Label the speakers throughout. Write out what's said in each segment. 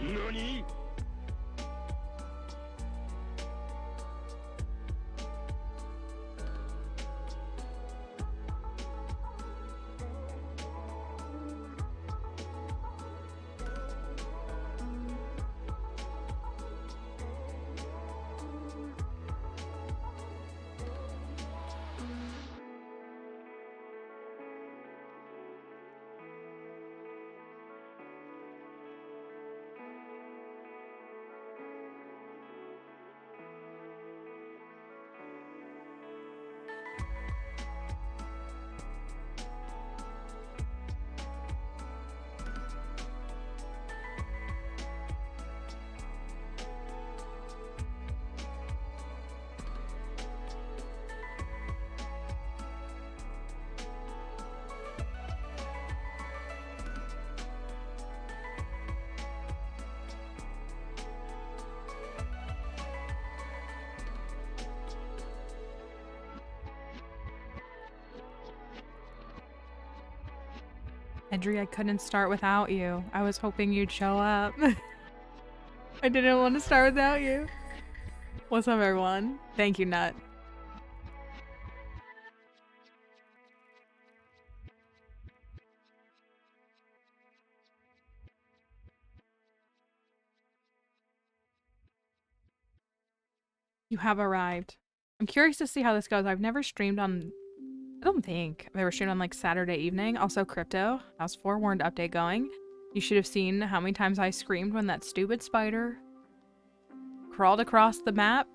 Speaker 1: NANI?!
Speaker 2: Edry, I couldn't start without you. I was hoping you'd show up. I didn't want to start without you. What's up, everyone? Thank you, Nut. You have arrived. I'm curious to see how this goes. I've never streamed on... I don't think I've ever streamed on like Saturday evening. Also, Crypto. How's Forewarned update going? You should have seen how many times I screamed when that stupid spider crawled across the map.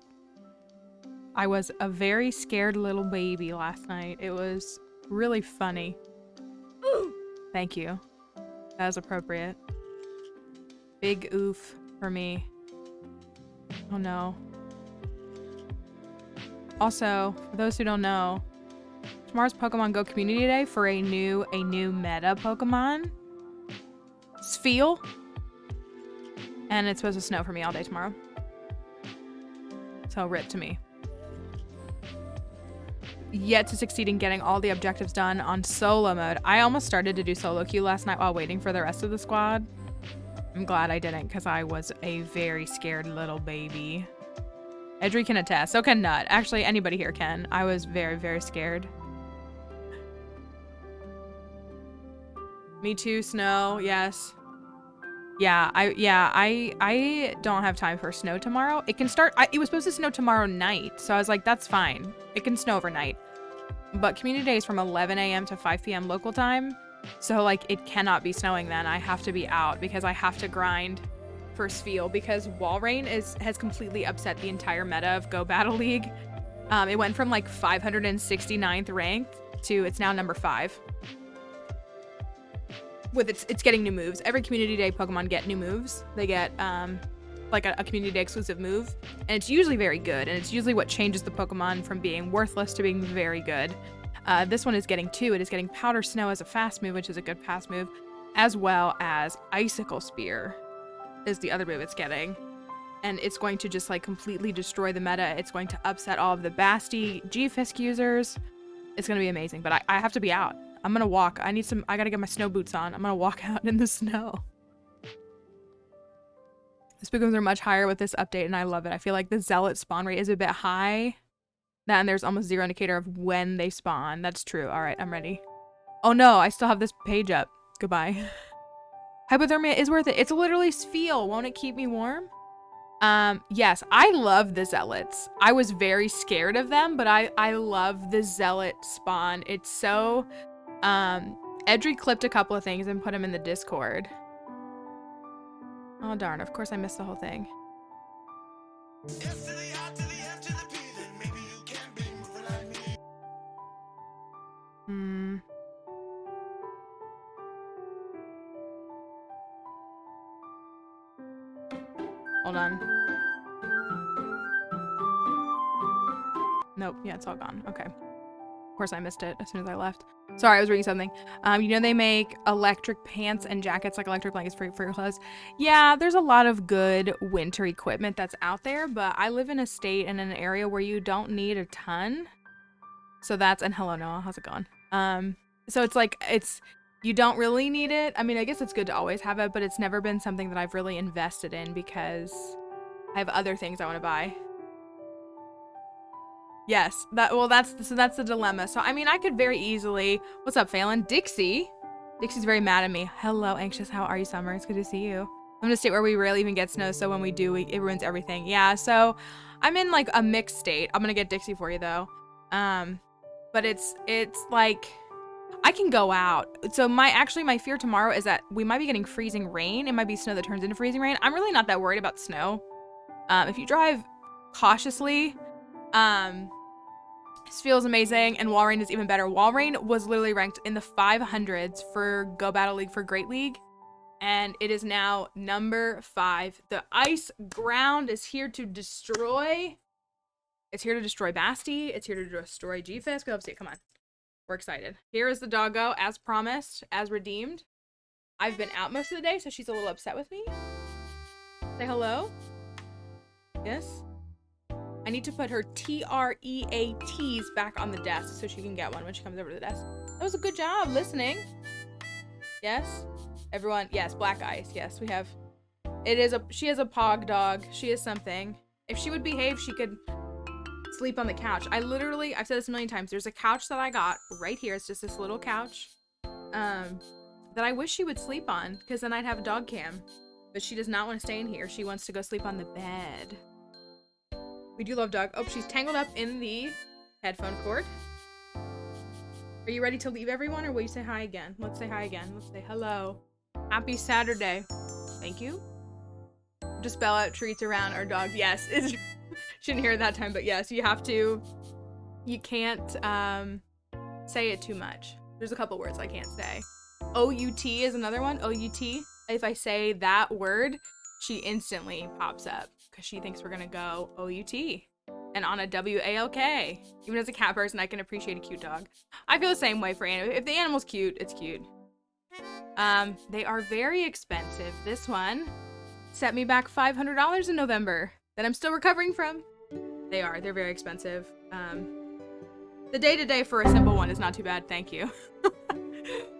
Speaker 2: I was a very scared little baby last night. It was really funny. Thank you. That was appropriate. Big oof for me. Oh no. Also, for those who don't know, tomorrow's Pokemon Go Community Day for a new meta Pokemon. Spheal. And it's supposed to snow for me all day tomorrow. So rip to me. Yet to succeed in getting all the objectives done on solo mode. I almost started to do solo queue last night while waiting for the rest of the squad. I'm glad I didn't because I was a very scared little baby. Edry can attest. So can Nut. Actually, anybody here can. I was very, very scared. Me too, Snow. Yes. Yeah, I don't have time for snow tomorrow. It can start, it was supposed to snow tomorrow night, so I was like, that's fine. It can snow overnight. But community day is from 11 a.m. to 5 p.m. local time, so like it cannot be snowing then. I have to be out because I have to grind for Spheal because Walrein has completely upset the entire meta of Go Battle League. It went from like 569th ranked to it's now number 5. With it's getting new moves. Every community day Pokemon get new moves. They get like a community day exclusive move, and it's usually very good, and it's usually what changes the Pokemon from being worthless to being very good. This one is getting 2. It is getting Powder Snow as a fast move, which is a good pass move, as well as Icicle Spear is the other move it's getting. And it's going to just like completely destroy the meta. It's going to upset all of the Basti G-Fisk users. It's going to be amazing, but I have to be out. I'm gonna walk. I gotta get my snow boots on. I'm gonna walk out in the snow. The Spookums are much higher with this update, and I love it. I feel like the Zealot spawn rate is a bit high. That and there's almost 0 indicator of when they spawn. That's true. All right, I'm ready. Oh no, I still have this page up. Goodbye. Hypothermia is worth it. It's literally Spheal. Won't it keep me warm? Yes, I love the Zealots. I was very scared of them, but I love the Zealot spawn. It's so... Edry clipped a couple of things and put them in the Discord. Oh darn, of course I missed the whole thing. Hold on. Nope, yeah, it's all gone. Okay. Of course I missed it as soon as I left. Sorry, I was reading something. You know they make electric pants and jackets, like electric blankets for your clothes. Yeah, there's a lot of good winter equipment that's out there, but I live in a state and in an area where you don't need a ton. So that's, and hello Noah, how's it going? So it's like, You don't really need it. I mean, I guess it's good to always have it, but it's never been something that I've really invested in because I have other things I want to buy. Yes, that's the dilemma. So I mean, I could very easily. What's up, Phelan? Dixie's very mad at me. Hello, Anxious. How are you, Summer? It's good to see you. I'm in a state where we rarely even get snow, so when we do, it ruins everything. Yeah, so I'm in like a mixed state. I'm gonna get Dixie for you though. But it's like I can go out. So my fear tomorrow is that we might be getting freezing rain. It might be snow that turns into freezing rain. I'm really not that worried about snow. If you drive cautiously, this feels amazing, and Walrein is even better. Walrein was literally ranked in the 500s for Go Battle League for Great League, and it is now number 5. The ice ground is here to destroy. It's here to destroy Basti. It's here to destroy G-Fisk. Let's see. Come on. We're excited. Here is the doggo, as promised, as redeemed. I've been out most of the day, so she's a little upset with me. Say hello. Yes. I need to put her TREATs back on the desk so she can get one when she comes over to the desk. That was a good job listening. Yes. Everyone. Yes. Black ice. Yes. We have. She is a pog dog. She is something. If she would behave, she could sleep on the couch. I've said this a million times. There's a couch that I got right here. It's just this little couch that I wish she would sleep on, because then I'd have a dog cam. But she does not want to stay in here. She wants to go sleep on the bed. We do love dog. Oh, she's tangled up in the headphone cord. Are you ready to leave, everyone, or will you say hi again? Let's say hi again. Let's say hello. Happy Saturday. Thank you. Just spell out treats around our dog. Yes, shouldn't hear it that time, but yes, you can't say it too much. There's a couple words I can't say. OUT is another one. OUT. If I say that word, she instantly pops up because she thinks we're gonna go OUT and on a WALK. Even as a cat person, I can appreciate a cute dog. I feel the same way for animals. If the animal's cute, it's cute. They are very expensive. This one set me back $500 in November that I'm still recovering from. They're very expensive. The day-to-day for a simple one is not too bad, thank you.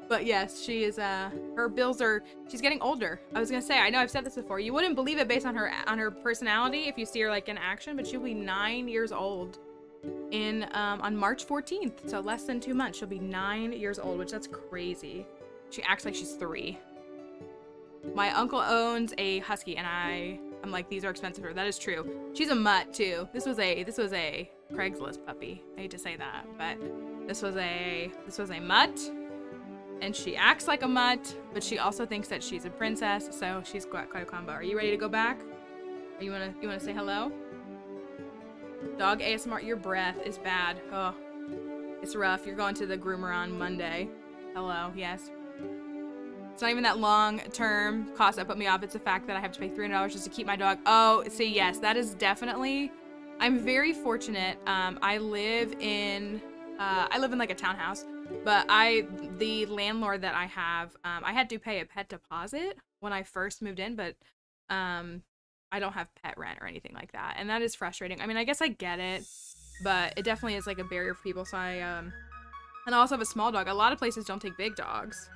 Speaker 2: But yes, she is, her bills she's getting older. I was gonna say, I know I've said this before, you wouldn't believe it based on her personality if you see her like in action, but she'll be 9 years old on March 14th. So less than 2 months, she'll be 9 years old, which that's crazy. She acts like she's 3. My uncle owns a husky, and I'm like, these are expensive. That is true. She's a mutt too. This was a Craigslist puppy. I hate to say that, but this was a mutt. And she acts like a mutt, but she also thinks that she's a princess, so she's quite a combo. Are you ready to go back? Or you wanna say hello? Dog ASMR, your breath is bad. Oh, it's rough. You're going to the groomer on Monday. Hello, yes. It's not even that long-term cost that put me off. It's the fact that I have to pay $300 just to keep my dog. Oh, see, yes, that is definitely. I'm very fortunate. I live in like a townhouse. But the landlord that I have, I had to pay a pet deposit when I first moved in, but I don't have pet rent or anything like that. And that is frustrating. I mean, I guess I get it, but it definitely is like a barrier for people. So and I also have a small dog. A lot of places don't take big dogs,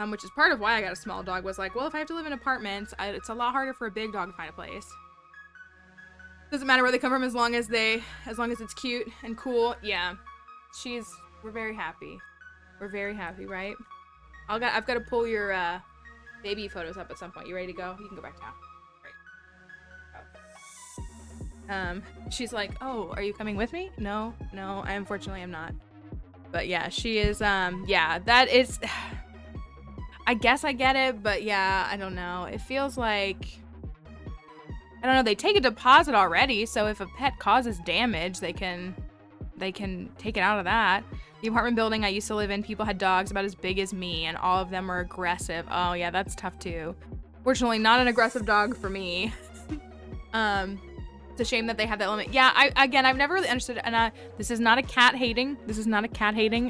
Speaker 2: which is part of why I got a small dog. Was like, well, if I have to live in apartments, it's a lot harder for a big dog to find a place. Doesn't matter where they come from as long as it's cute and cool. Yeah, we're very happy. We're very happy, right? I've got to pull your baby photos up at some point. You ready to go? You can go back down. Great. She's like, oh, are you coming with me? No, I unfortunately am not. But yeah, she is, yeah, that is, I guess I get it, but yeah, I don't know. It feels like, I don't know, they take a deposit already, so if a pet causes damage, they can take it out of that. The apartment building I used to live in, people had dogs about as big as me, and all of them were aggressive. Oh yeah, that's tough too. Fortunately, not an aggressive dog for me. It's a shame that they have that limit. Yeah, I've never really understood, and this is not a cat hating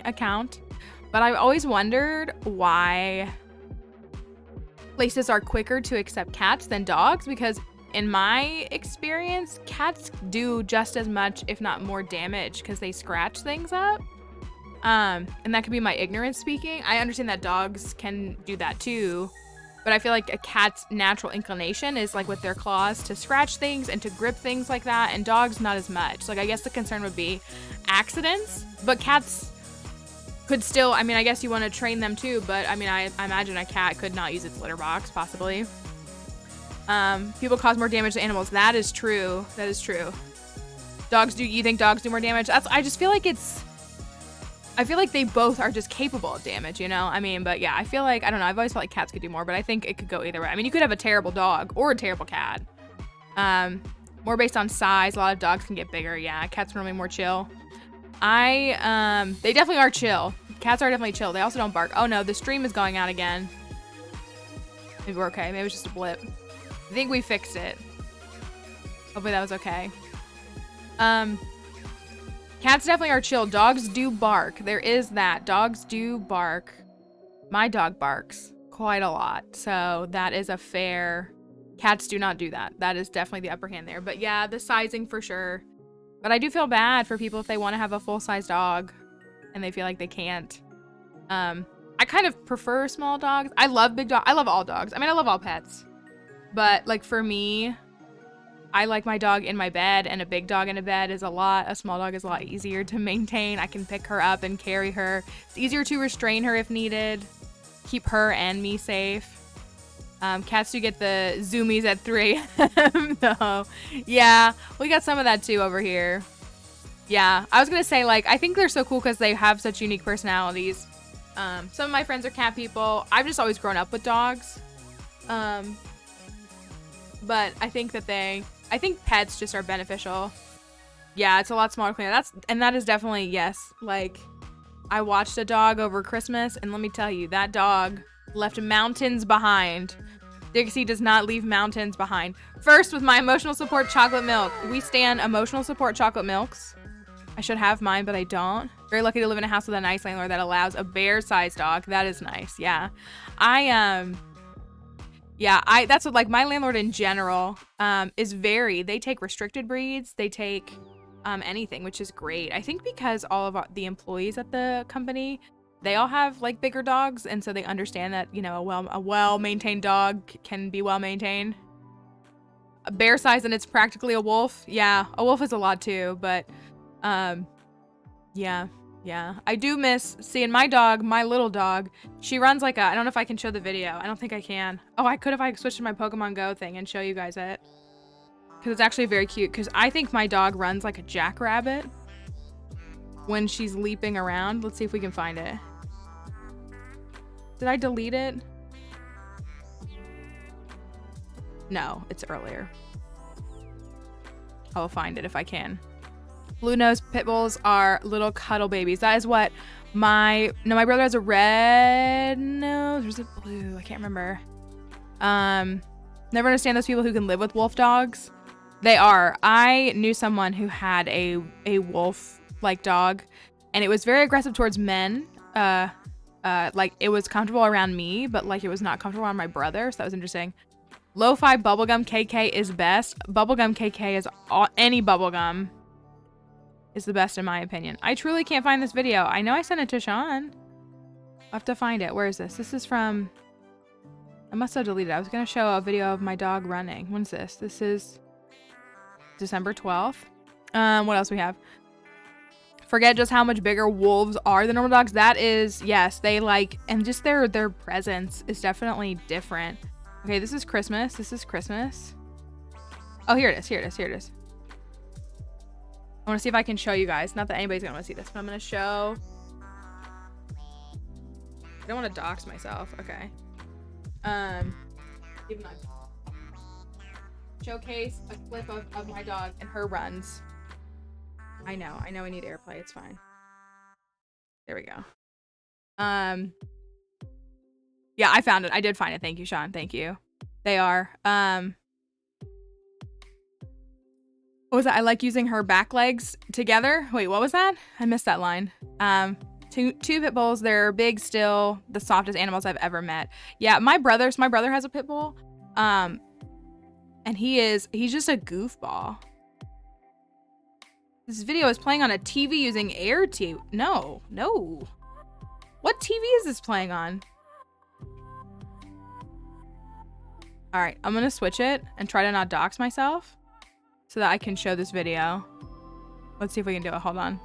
Speaker 2: account, but I've always wondered why places are quicker to accept cats than dogs, because in my experience, cats do just as much, if not more damage, because they scratch things up. And that could be my ignorance speaking. I understand that dogs can do that too, but I feel like a cat's natural inclination is like with their claws to scratch things and to grip things like that, and dogs not as much. Like I guess the concern would be accidents, but cats could still, I mean, I guess you want to train them too, but I mean, I imagine a cat could not use its litter box, possibly. People cause more damage to animals. That is true. That is true. You think dogs do more damage? I just feel like I feel like they both are just capable of damage, you know? I mean, but yeah, I feel like, I don't know, I've always felt like cats could do more, but I think it could go either way. I mean, you could have a terrible dog or a terrible cat. More based on size. A lot of dogs can get bigger. Yeah, cats are normally more chill. They definitely are chill. Cats are definitely chill. They also don't bark. Oh no, the stream is going out again. Maybe we're okay. Maybe it was just a blip. I think we fixed it. Hopefully that was okay. Cats definitely are chill. Dogs do bark. There is that. Dogs do bark. My dog barks quite a lot. So that is a fair... Cats do not do that. That is definitely the upper hand there. But yeah, the sizing for sure. But I do feel bad for people if they want to have a full-size dog and they feel like they can't. I kind of prefer small dogs. I love big dogs. I love all dogs. I mean, I love all pets. But like for me, I like my dog in my bed, and a big dog in a bed is a small dog is a lot easier to maintain. I can pick her up and carry her. It's easier to restrain her if needed. Keep her and me safe. Cats do get the zoomies at 3 a.m. though. Yeah, we got some of that too over here. Yeah, I was gonna say, like, I think they're so cool because they have such unique personalities. Some of my friends are cat people. I've just always grown up with dogs. But I think I think pets just are beneficial. Yeah, it's a lot smaller cleaner. That is definitely, yes. Like, I watched a dog over Christmas, and let me tell you, that dog left mountains behind. Dixie does not leave mountains behind. First, with my emotional support chocolate milk. We stand emotional support chocolate milks. I should have mine, but I don't. Very lucky to live in a house with a nice landlord that allows a bear-sized dog. That is nice. Yeah. That's what, like, my landlord in general they take restricted breeds. They take anything, which is great. I think because all of the employees at the company, they all have like bigger dogs, and so they understand that, you know, a well-maintained dog can be well-maintained. A bear size and it's practically a wolf. Yeah, a wolf is a lot too, but yeah. I do miss seeing my dog, my little dog. She runs like I don't know if I can show the video. I don't think I can. Oh, I could if I switched to my Pokemon Go thing and show you guys it. Because it's actually very cute, because I think my dog runs like a jackrabbit when she's leaping around. Let's see if we can find it. Did I delete it? No, it's earlier. I will find it if I can. Blue nose pit bulls are little cuddle babies. That is what my brother has a red nose. Or is it blue? I can't remember. Never understand those people who can live with wolf dogs. They are. I knew someone who had a wolf-like dog, and it was very aggressive towards men. Like, it was comfortable around me, but like it was not comfortable around my brother, so that was interesting. Lo-fi bubblegum KK is best. Bubblegum KK is any bubblegum is the best in my opinion. I truly can't find this video. I know I sent it to Sean. I'll have to find it. Where is this? This is from... I must have deleted it. I was going to show a video of my dog running. When is this? This is December 12th. What else we have? Forget just how much bigger wolves are than normal dogs. That is, yes, they like, and just their presence is definitely different. Okay, this is Christmas. This is Christmas. Oh, here it is. Here it is. Here it is. I want to see if I can show you guys. Not that anybody's going to want to see this, but I'm going to show. I don't want to dox myself. Okay. Even showcase a clip of my dog and her runs. I know I need airplay. It's fine. There we go. Yeah, I found it. I did find it. Thank you, Sean. Thank you. They are. What was that? I like using her back legs together. Wait, what was that? I missed that line. Two pit bulls. They're big still. The softest animals I've ever met. Yeah, my brother has a pit bull. And he's just a goofball. This video is playing on a TV using Air TV. No, no. What TV is this playing on? All right, I'm gonna switch it and try to not dox myself so that I can show this video. Let's see if we can do it. Hold on.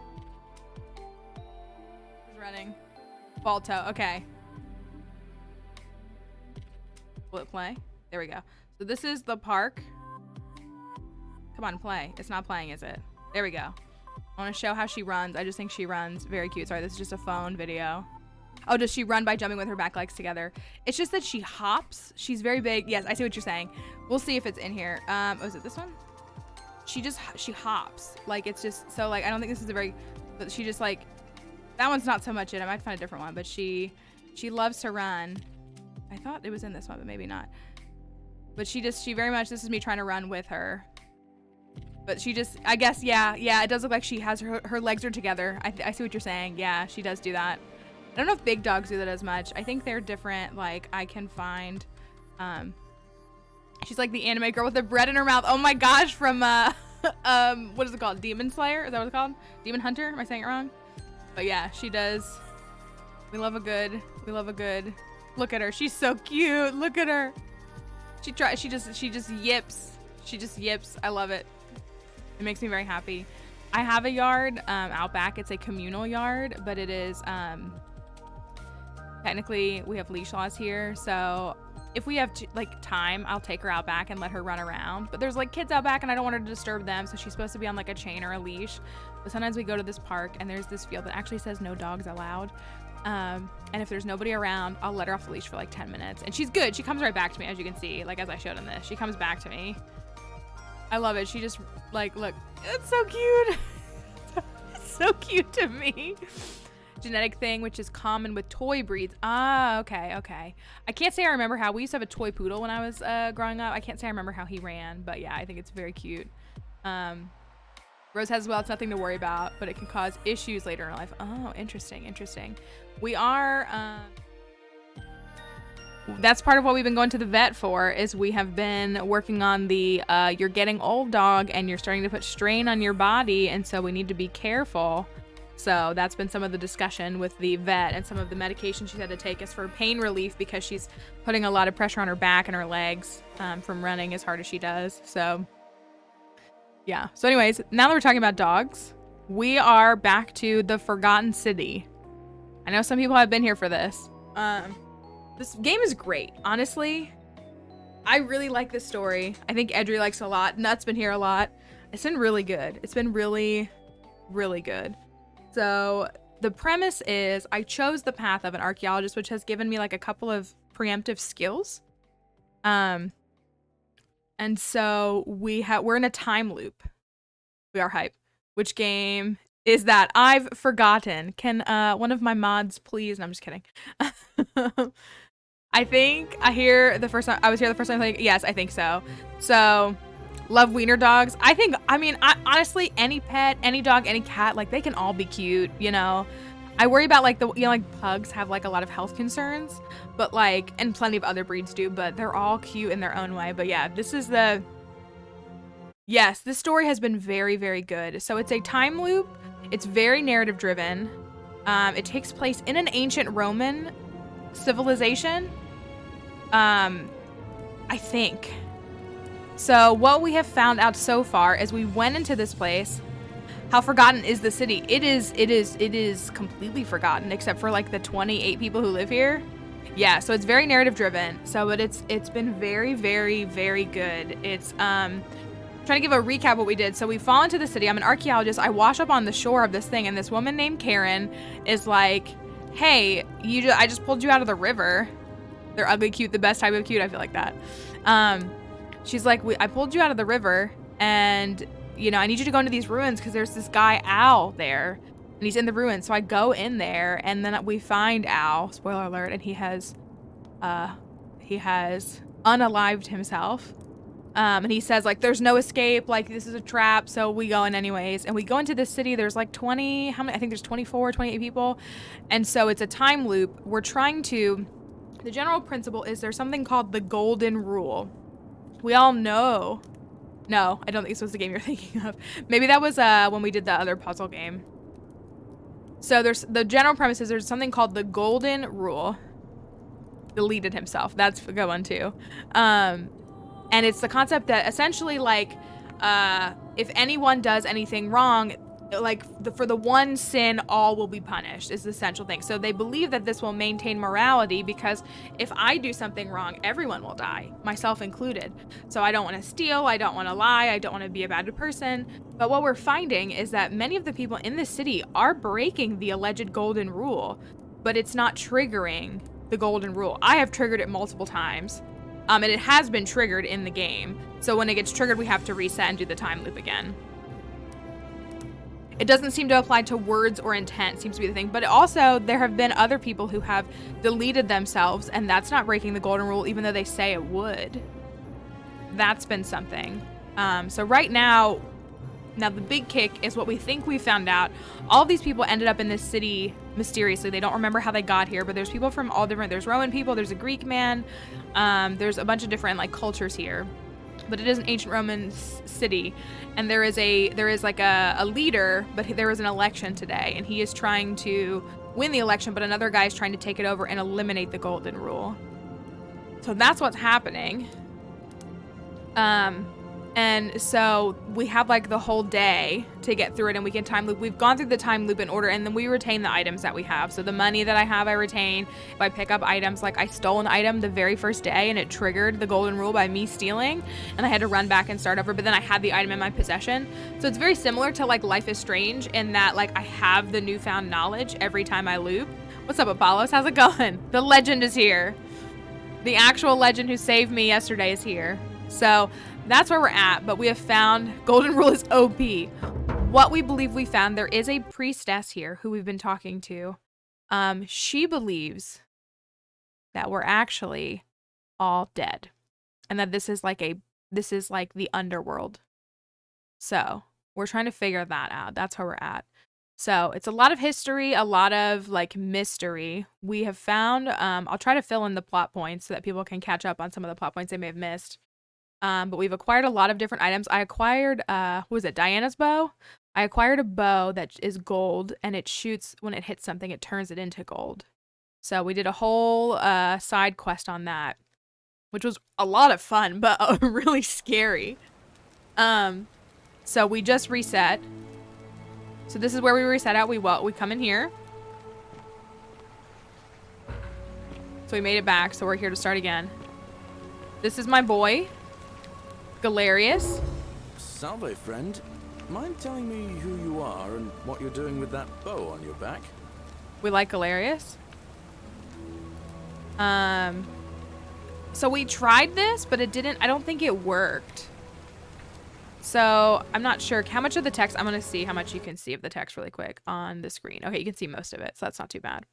Speaker 2: It's running. Balto. Okay. Will it play? There we go. So this is the park. Come on, play. It's not playing, is it? There we go. I want to show how she runs. I just think she runs very cute. Sorry, this is just a phone video. Oh, does she run by jumping with her back legs together? It's just that she hops. She's very big. Yes, I see what you're saying. We'll see if it's in here. Oh, is it this one? She hops. Like, it's just, so like, I don't think this is a very, but she just like, that one's not so much it. I might find a different one, but she loves to run. I thought it was in this one, but maybe not. But she very much, this is me trying to run with her. But she just, I guess, yeah, it does look like she has her legs are together. I see what you're saying. Yeah, she does do that. I don't know if big dogs do that as much. I think they're different. Like, I can find, she's like the anime girl with the bread in her mouth. Oh my gosh, from, what is it called? Demon Slayer? Is that what it's called? Demon Hunter? Am I saying it wrong? But yeah, she does. We love a good, look at her. She's so cute. Look at her. She just yips. She just yips. I love it. It makes me very happy. I have a yard out back. It's a communal yard, but it is technically we have leash laws here. So if we have like time, I'll take her out back and let her run around. But there's like kids out back and I don't want her to disturb them. So she's supposed to be on like a chain or a leash. But sometimes we go to this park and there's this field that actually says no dogs allowed. And if there's nobody around, I'll let her off the leash for like 10 minutes. And she's good. She comes right back to me, as you can see, like as I showed in this. She comes back to me. I love it. She just like, look, it's so cute. It's so cute to me. Genetic thing, which is common with toy breeds. Ah, okay. I can't say I remember how, we used to have a toy poodle when I was growing up. I can't say I remember how he ran, but yeah, I think it's very cute. Rose has as well, it's nothing to worry about, but it can cause issues later in life. Oh, interesting. We are, that's part of what we've been going to the vet for, is we have been working on the, you're getting old dog and you're starting to put strain on your body. And so we need to be careful. So that's been some of the discussion with the vet, and some of the medication she's had to take is for pain relief because she's putting a lot of pressure on her back and her legs from running as hard as she does. So yeah. So anyways, now that we're talking about dogs, we are back to the Forgotten City. I know some people have been here for this. This game is great. Honestly, I really like this story. I think Edry likes it a lot. Nut's been here a lot. It's been really good. It's been really, really good. So the premise is I chose the path of an archaeologist, which has given me like a couple of preemptive skills. And so we're in a time loop. We are hype. Which game is that? I've forgotten. Can one of my mods please? No, I'm just kidding. I think I was here the first time playing. Yes, I think so. So love wiener dogs. I mean, honestly, any pet, any dog, any cat, like they can all be cute, you know. I worry about like like pugs have like a lot of health concerns, but like, and plenty of other breeds do, but they're all cute in their own way. But yeah, this story has been very, very good. So it's a time loop. It's very narrative driven. It takes place in an ancient Roman civilization. I think. So what we have found out so far is we went into this place. How forgotten is the city? It is completely forgotten except for like the 28 people who live here. Yeah, so it's very narrative driven. So but it's been very, very, very good. It's trying to give a recap what we did. So we fall into the city. I'm an archaeologist. I wash up on the shore of this thing, and this woman named Karen is like, "Hey, I just pulled you out of the river." They're ugly cute, the best type of cute. I feel like that. She's like, I pulled you out of the river, and you know, I need you to go into these ruins because there's this guy Al there, and he's in the ruins. So I go in there, and then we find Al. Spoiler alert! And he has unalived himself. And he says like, there's no escape, like this is a trap. So we go in anyways, and we go into this city. There's like 20, how many? I think there's 24, 28 people. And so it's a time loop. The general principle is there's something called the golden rule. We all know No, I don't think this was the game you're thinking of. Maybe that was when we did the other puzzle game. So there's the general premise is there's something called the golden rule. Deleted himself. That's a good one too. And it's the concept that essentially like if anyone does anything wrong, like for the one sin, all will be punished is the essential thing. So they believe that this will maintain morality because if I do something wrong, everyone will die, myself included. So I don't want to steal, I don't want to lie, I don't want to be a bad person. But what we're finding is that many of the people in this city are breaking the alleged golden rule, but it's not triggering the golden rule. I have triggered it multiple times. And it has been triggered in the game. So when it gets triggered, we have to reset and do the time loop again. It doesn't seem to apply to words or intent, seems to be the thing. But also, there have been other people who have deleted themselves, and that's not breaking the golden rule, even though they say it would. That's been something. So right now the big kick is what we think we found out. All of these people ended up in this city mysteriously. They don't remember how they got here, but there's people from all different, there's Roman people, there's a Greek man, there's a bunch of different like cultures here. But it is an ancient Roman city, and there is like a leader, but there was an election today, and he is trying to win the election, but another guy is trying to take it over and eliminate the golden rule. So that's what's happening. And so we have like the whole day to get through it, and we can time loop. We've gone through the time loop in order, and then we retain the items that we have. So the money that I have, I retain. If I pick up items, like I stole an item the very first day and it triggered the golden rule by me stealing, and I had to run back and start over, but then I had the item in my possession. So it's very similar to like Life is Strange in that like I have the newfound knowledge every time I loop. What's up, Apollos? How's it going? The legend is here. The actual legend who saved me yesterday is here. So that's where we're at, but we have found golden rule is OP. What we believe we found, there is a priestess here who we've been talking to. She believes that we're actually all dead, and that this is like the underworld. So we're trying to figure that out. That's where we're at. So it's a lot of history, a lot of like mystery. We have found, I'll try to fill in the plot points so that people can catch up on some of the plot points they may have missed. But we've acquired a lot of different items. I acquired, what was it, Diana's bow? I acquired a bow that is gold, and it shoots, when it hits something, it turns it into gold. So we did a whole side quest on that, which was a lot of fun, but really scary. So we just reset. So this is where we reset out. We come in here. So we made it back, so we're here to start again. This is my boy, Galerius.
Speaker 1: Salve, friend. Mind telling me who you are and what you're doing with that bow on your back?
Speaker 2: We like Galerius. So we tried this, but it didn't, I don't think it worked. So I'm not sure how much of the text, I'm going to see how much you can see of the text really quick on the screen. Okay, you can see most of it, so that's not too bad.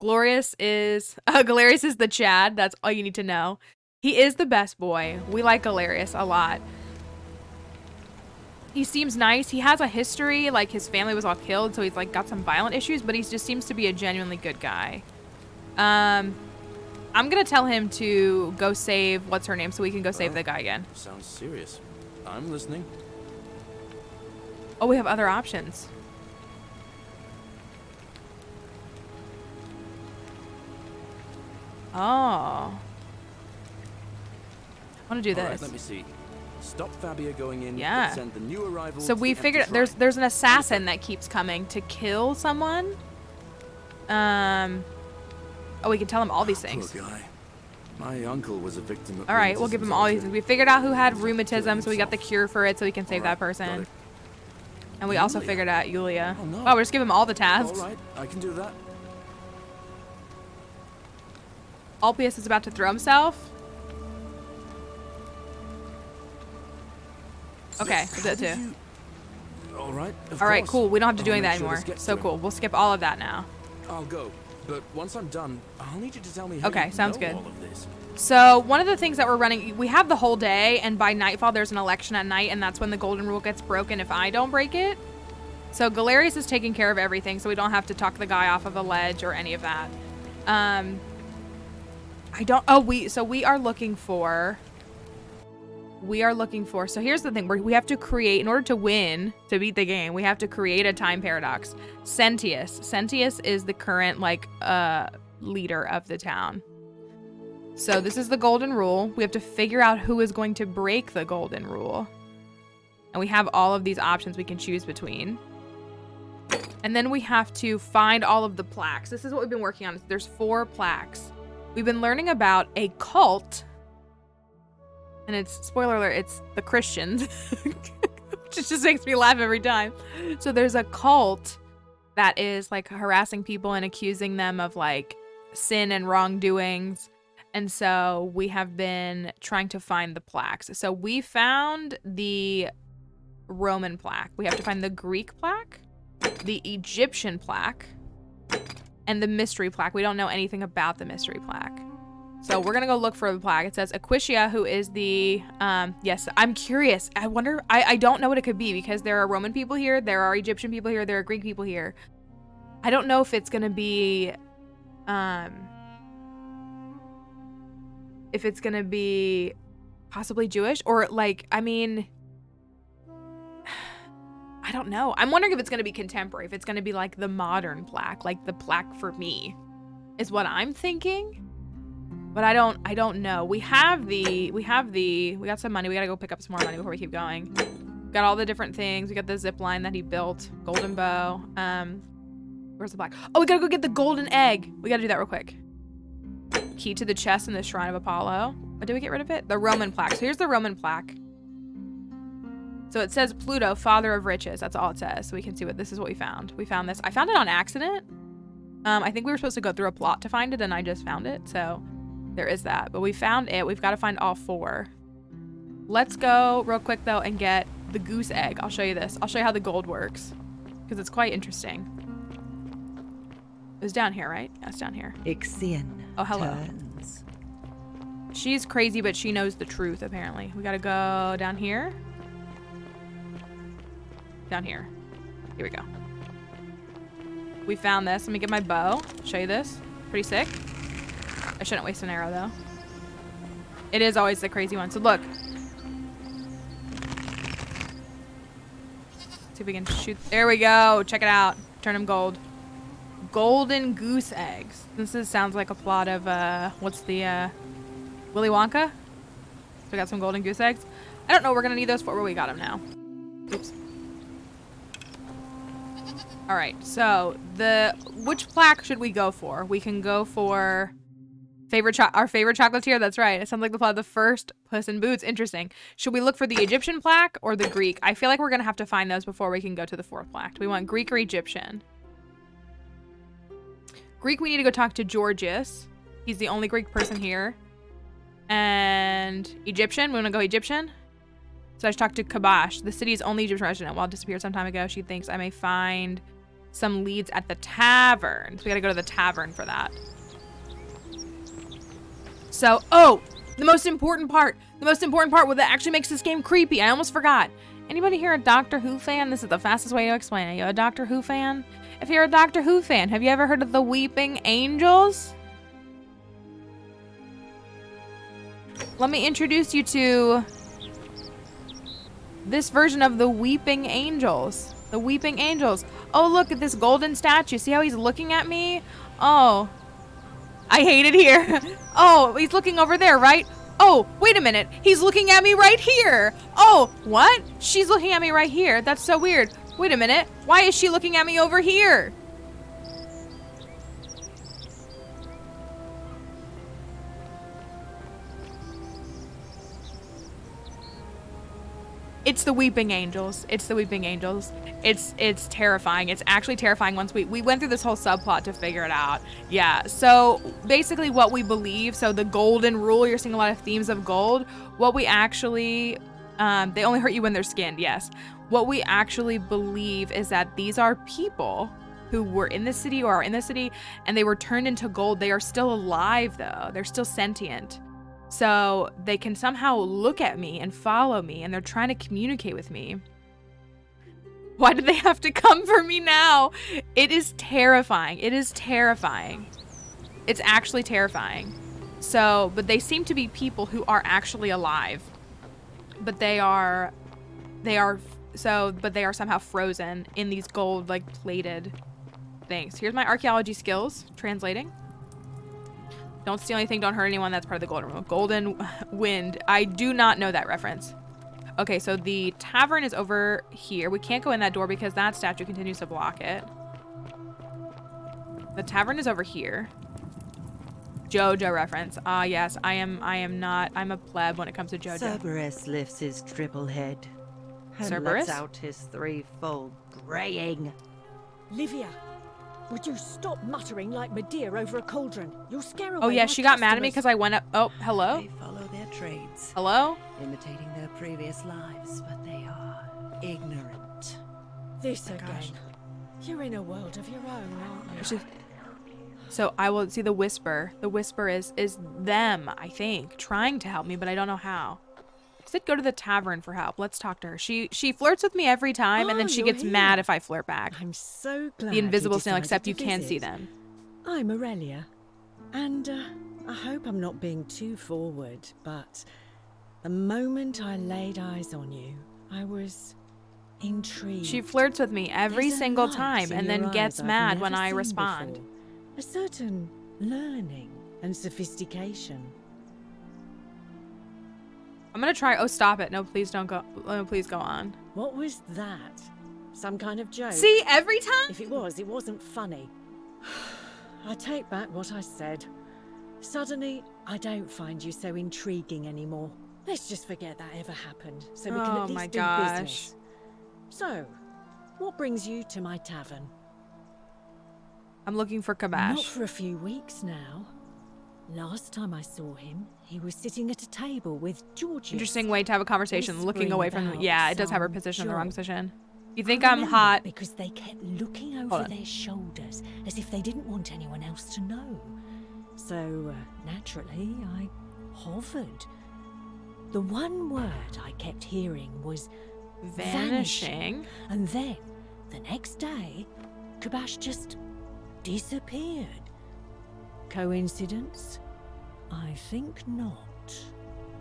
Speaker 2: Galerius is the Chad. That's all you need to know. He is the best boy. We like Galerius a lot. He seems nice. He has a history, like his family was all killed, so he's like got some violent issues, but he just seems to be a genuinely good guy. I'm gonna tell him to go save, what's her name, so we can go save the guy again.
Speaker 1: Sounds serious. I'm listening.
Speaker 2: Oh, we have other options. Oh. I want to do this.
Speaker 1: Right, let me see. Stop Fabia going in.
Speaker 2: Yeah.
Speaker 1: Send the new arrival.
Speaker 2: So we figured there's an assassin that keeps coming to kill someone. Oh, we can tell him all these things.
Speaker 1: Poor guy. My uncle was a victim of.
Speaker 2: All right, we'll give him all these things. We figured out who had rheumatism, so we got the cure for it, so we can save that person. And we also figured out Yulia.
Speaker 1: Oh, no.
Speaker 2: Oh, we're just giving him all the tasks.
Speaker 1: All right, I can do that.
Speaker 2: Alpius is about to throw himself. Okay, I did it too.
Speaker 1: All right.
Speaker 2: All right, cool. We don't have to do any of that anymore. So cool. We'll skip all of that now.
Speaker 1: I'll go, but once I'm done, I'll need you to tell me how
Speaker 2: okay,
Speaker 1: you
Speaker 2: sounds
Speaker 1: know
Speaker 2: good.
Speaker 1: all of this.
Speaker 2: So one of the things that we're running, we have the whole day, and by nightfall there's an election at night, and that's when the golden rule gets broken if I don't break it. So Galerius is taking care of everything, so we don't have to talk the guy off of a ledge or any of that. So we are looking for we are looking for, so here's the thing, we have to create, in order to win, to beat the game, we have to create a time paradox. Sentius is the current, like, leader of the town. So this is the golden rule. We have to figure out who is going to break the golden rule. And we have all of these options we can choose between. And then we have to find all of the plaques. This is what we've been working on. There's 4 plaques. We've been learning about a cult. And it's, spoiler alert, it's the Christians. Which just makes me laugh every time. So there's a cult that is like harassing people and accusing them of like sin and wrongdoings. And so we have been trying to find the plaques. So we found the Roman plaque. We have to find the Greek plaque, the Egyptian plaque, and the mystery plaque. We don't know anything about the mystery plaque. So we're gonna go look for the plaque. It says Aquitia, who is the, yes, I'm curious. I wonder, I don't know what it could be because there are Roman people here, there are Egyptian people here, there are Greek people here. I don't know if it's gonna be, possibly Jewish or like, I mean, I don't know. I'm wondering if it's gonna be contemporary, if it's gonna be like the modern plaque, like the plaque for me, is what I'm thinking. But I don't know. We got some money. We gotta go pick up some more money before we keep going. Got all the different things. We got the zip line that he built, golden bow. Where's the black? Oh, we gotta go get the golden egg. We gotta do that real quick. Key to the chest in the shrine of Apollo. Oh, did we get rid of it? The Roman plaque. So here's the Roman plaque. So it says Pluto, father of riches. That's all it says. So we can see what this is what we found. We found this. I found it on accident. I think we were supposed to go through a plot to find it, and I just found it. So there is that. But we found it. We've got to find all 4. Let's go real quick, though, and get the goose egg. I'll show you this. I'll show you how the gold works, because it's quite interesting. It was down here, right? Yeah, it's down here.
Speaker 3: Ixion.
Speaker 2: Oh, hello.
Speaker 3: Turns.
Speaker 2: She's crazy, but she knows the truth, apparently. We got to go down here. Down here. Here we go. We found this. Let me get my bow. Show you this. Pretty sick. I shouldn't waste an arrow, though. It is always the crazy one. So look. See if we can shoot. There we go. Check it out. Turn them gold. Golden goose eggs. This sounds like a plot of, what's the, Willy Wonka? So we got some golden goose eggs. I don't know what we're going to need those for, but we got them now. Oops. All right, so which plaque should we go for? We can go for our favorite chocolatier. That's right. It sounds like the plot of the first Puss in Boots. Interesting. Should we look for the Egyptian plaque or the Greek? I feel like we're gonna have to find those before we can go to the 4th plaque. Do we want Greek or Egyptian? Greek, we need to go talk to Georgius. He's the only Greek person here. And Egyptian, we wanna go Egyptian? So I should talk to Kabash, the city's only Egyptian resident. While disappeared some time ago, she thinks I may find some leads at the tavern. So we gotta go to the tavern for that. So, oh, the most important part, what that actually makes this game creepy. I almost forgot. Anybody here a Doctor Who fan? This is the fastest way to explain it. You a Doctor Who fan? If you're a Doctor Who fan, have you ever heard of the Weeping Angels? Let me introduce you to this version of the Weeping Angels. The Weeping Angels. Oh, look at this golden statue. See how he's looking at me? Oh, I hate it here. Oh, he's looking over there, right? Oh, wait a minute. He's looking at me right here. Oh, what? She's looking at me right here. That's so weird. Wait a minute. Why is she looking at me over here? It's the Weeping Angels. It's the Weeping Angels. It's terrifying. It's actually terrifying once we went through this whole subplot to figure it out. Yeah, so basically what we believe, so the golden rule, you're seeing a lot of themes of gold. What we actually, they only hurt you when they're skinned, yes. What we actually believe is that these are people who were in the city or are in the city and they were turned into gold. They are still alive though. They're still sentient. So they can somehow look at me and follow me, and they're trying to communicate with me. Why do they have to come for me now? It is terrifying. It is terrifying. It's actually terrifying. So, but they seem to be people who are actually alive. but they are somehow frozen in these gold, like, plated things. Here's my archaeology skills. Translating. Don't steal anything, don't hurt anyone. That's part of the golden rule. Golden wind. I do not know that reference. Okay, so the tavern is over here. We can't go in that door because that statue continues to block it. The tavern is over here. JoJo reference. Ah, yes. I'm a pleb when it comes to JoJo.
Speaker 3: Cerberus lifts his triple head and
Speaker 2: Cerberus?
Speaker 3: lets out his threefold braying.
Speaker 4: Livia, would you stop muttering like Medea over a cauldron? You'll scare away
Speaker 2: Oh, yeah,
Speaker 4: my
Speaker 2: she got mad at me because
Speaker 4: customers.
Speaker 2: I went up. Oh, hello?
Speaker 3: They follow their trades,
Speaker 2: Hello?
Speaker 3: imitating their previous lives, but they are ignorant.
Speaker 4: This
Speaker 2: Oh,
Speaker 4: again.
Speaker 2: gosh.
Speaker 4: You're in a world of your own, aren't you?
Speaker 2: It's just- So I will see the whisper. The whisper is them, I think, trying to help me, but I don't know how. I said go to the tavern for help. Let's talk to her. She flirts with me every time, and then
Speaker 4: Oh,
Speaker 2: she
Speaker 4: you're
Speaker 2: gets
Speaker 4: here.
Speaker 2: snail if I flirt back.
Speaker 4: I'm so glad
Speaker 2: The invisible
Speaker 4: you
Speaker 2: snail,
Speaker 4: decided
Speaker 2: except
Speaker 4: to
Speaker 2: you can't see
Speaker 4: visit.
Speaker 2: them.
Speaker 4: I'm Aurelia, and I hope I'm not being too forward, but the moment I laid eyes on you, I was intrigued.
Speaker 2: She flirts with me every
Speaker 4: There's a
Speaker 2: single
Speaker 4: light
Speaker 2: time,
Speaker 4: in
Speaker 2: and
Speaker 4: your
Speaker 2: then gets
Speaker 4: eyes I've
Speaker 2: mad when
Speaker 4: never
Speaker 2: I
Speaker 4: seen
Speaker 2: respond.
Speaker 4: before. A certain learning and sophistication.
Speaker 2: I'm gonna try. Oh, stop it! No, please don't go. No, please go on.
Speaker 4: What was that? Some kind of joke?
Speaker 2: See, every time.
Speaker 4: If it was, it wasn't funny. I take back what I said. Suddenly, I don't find you so intriguing anymore. Let's just forget that ever happened, so we can
Speaker 2: Oh
Speaker 4: at least
Speaker 2: my
Speaker 4: do
Speaker 2: gosh.
Speaker 4: business. So, what brings you to my tavern?
Speaker 2: I'm looking for
Speaker 4: Not
Speaker 2: Kabash.
Speaker 4: for a few weeks now. Last time I saw him, he was sitting at a table with Georgius.
Speaker 2: Interesting way to have a conversation, looking
Speaker 4: whispering
Speaker 2: away from.
Speaker 4: about
Speaker 2: Yeah, it does have her
Speaker 4: some
Speaker 2: position in the wrong
Speaker 4: joke.
Speaker 2: position. You think
Speaker 4: I
Speaker 2: I'm
Speaker 4: remember
Speaker 2: hot?
Speaker 4: because they kept looking
Speaker 2: Hold
Speaker 4: over
Speaker 2: on.
Speaker 4: their shoulders as if they didn't want anyone else to know. So, naturally, I hovered. The one word I kept hearing was
Speaker 2: Vanishing.
Speaker 4: and then, the next day, Kabash just disappeared. Coincidence? I think not.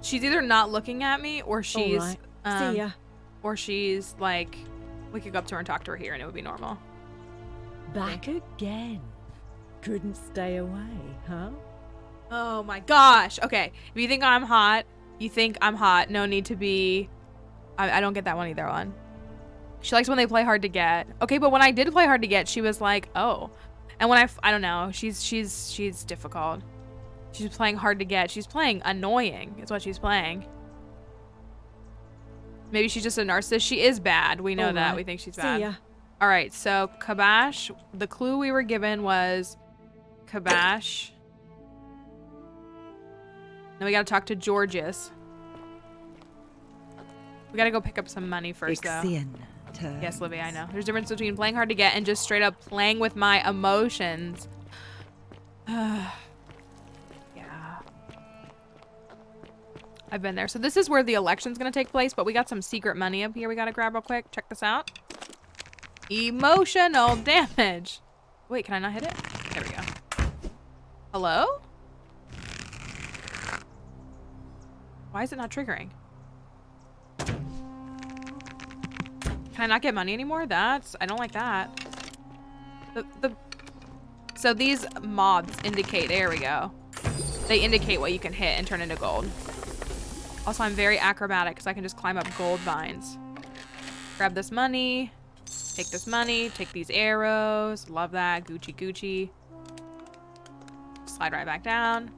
Speaker 2: She's either not looking at me, or she's,
Speaker 4: All right. See ya.
Speaker 2: or she's like, we could go up to her and talk to her here, and it would be normal.
Speaker 4: Back again. Couldn't stay away, huh?
Speaker 2: Oh my gosh. Okay, if you think I'm hot, you think I'm hot. No need to be. I don't get that one either. One. She likes when they play hard to get. Okay, but when I did play hard to get, she was like, oh. And when I don't know. She's difficult. She's playing hard to get. She's playing annoying. Is what she's playing. Maybe she's just a narcissist. She is bad. We know
Speaker 4: All
Speaker 2: that.
Speaker 4: right.
Speaker 2: We think she's
Speaker 4: See
Speaker 2: bad.
Speaker 4: ya.
Speaker 2: All right. So Kabash. The clue we were given was Kabash. Then we gotta talk to Georgius. We gotta go pick up some money first, though.
Speaker 3: Ixion turns.
Speaker 2: Yes, Livy, I know. There's a difference between playing hard to get and just straight up playing with my emotions. Yeah. I've been there. So this is where the election's gonna take place, but we got some secret money up here we gotta grab real quick. Check this out. Emotional damage. Wait, can I not hit it? There we go. Hello? Why is it not triggering? Can I not get money anymore? I don't like that. So these mobs indicate, there we go. They indicate what you can hit and turn into gold. Also, I'm very acrobatic because I can just climb up gold vines. Grab this money, take this money, take these arrows. Love that, Gucci Gucci. Slide right back down.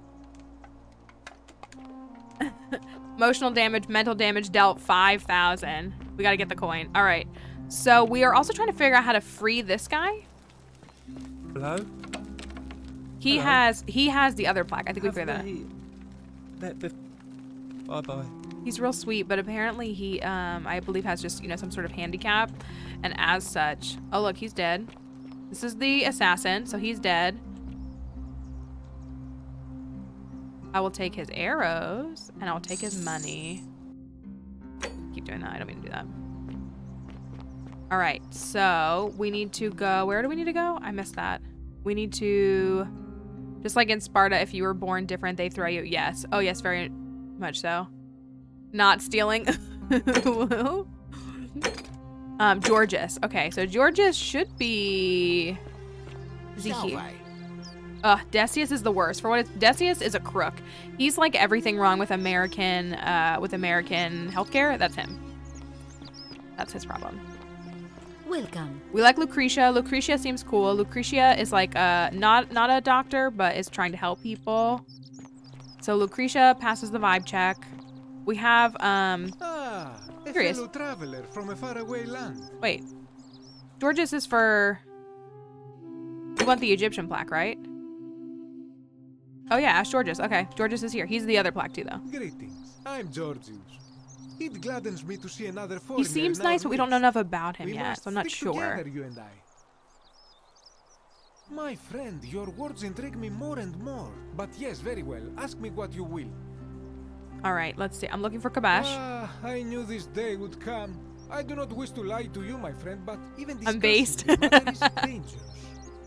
Speaker 2: Emotional damage, mental damage dealt 5,000. We gotta get the coin. All right. So we are also trying to figure out how to free this guy.
Speaker 5: Hello?
Speaker 2: He
Speaker 5: Hello?
Speaker 2: has the other plaque. I think we figured that out.
Speaker 5: Bye-bye.
Speaker 2: He's real sweet, but apparently he, I believe, has just, some sort of handicap. And as such, oh, look, he's dead. This is the assassin, so he's dead. I will take his arrows, and I'll take his money. Keep doing that. I don't mean to do that. All right, so we need to go. Where do we need to go? I missed that. We need to, just like in Sparta, if you were born different, they throw you. Yes. Oh, yes, very much so. Not stealing. Georges. Okay, so Georges should be... Is he here? Decius is the worst. For what it's... Decius is a crook. He's like everything wrong with American healthcare. That's him. That's his problem.
Speaker 6: Welcome.
Speaker 2: We like Lucretia. Lucretia seems cool. Lucretia is like not a doctor, but is trying to help people. So Lucretia passes the vibe check. We have
Speaker 7: a
Speaker 2: curious.
Speaker 7: fellow traveler from a faraway land.
Speaker 2: Wait. Georges is for... You want the Egyptian plaque, right? Oh yeah, ask Georges. Okay, Georges is here. He's the other plaque too, though.
Speaker 7: Greetings. I'm Georgius. It gladdens me to see another
Speaker 2: He
Speaker 7: foreigner.
Speaker 2: seems
Speaker 7: in our
Speaker 2: nice, but we don't know
Speaker 7: midst.
Speaker 2: enough about him
Speaker 7: We
Speaker 2: yet,
Speaker 7: must
Speaker 2: so I'm not
Speaker 7: stick
Speaker 2: sure.
Speaker 7: together, you and I. My friend, your words intrigue me more and more. But yes, very well. Ask me what you will.
Speaker 2: All right, let's see. I'm looking for Kabash.
Speaker 7: I knew this day would come. I do not wish to lie to you, my friend, but even
Speaker 2: I'm
Speaker 7: discussing
Speaker 2: based.
Speaker 7: this matter is dangerous.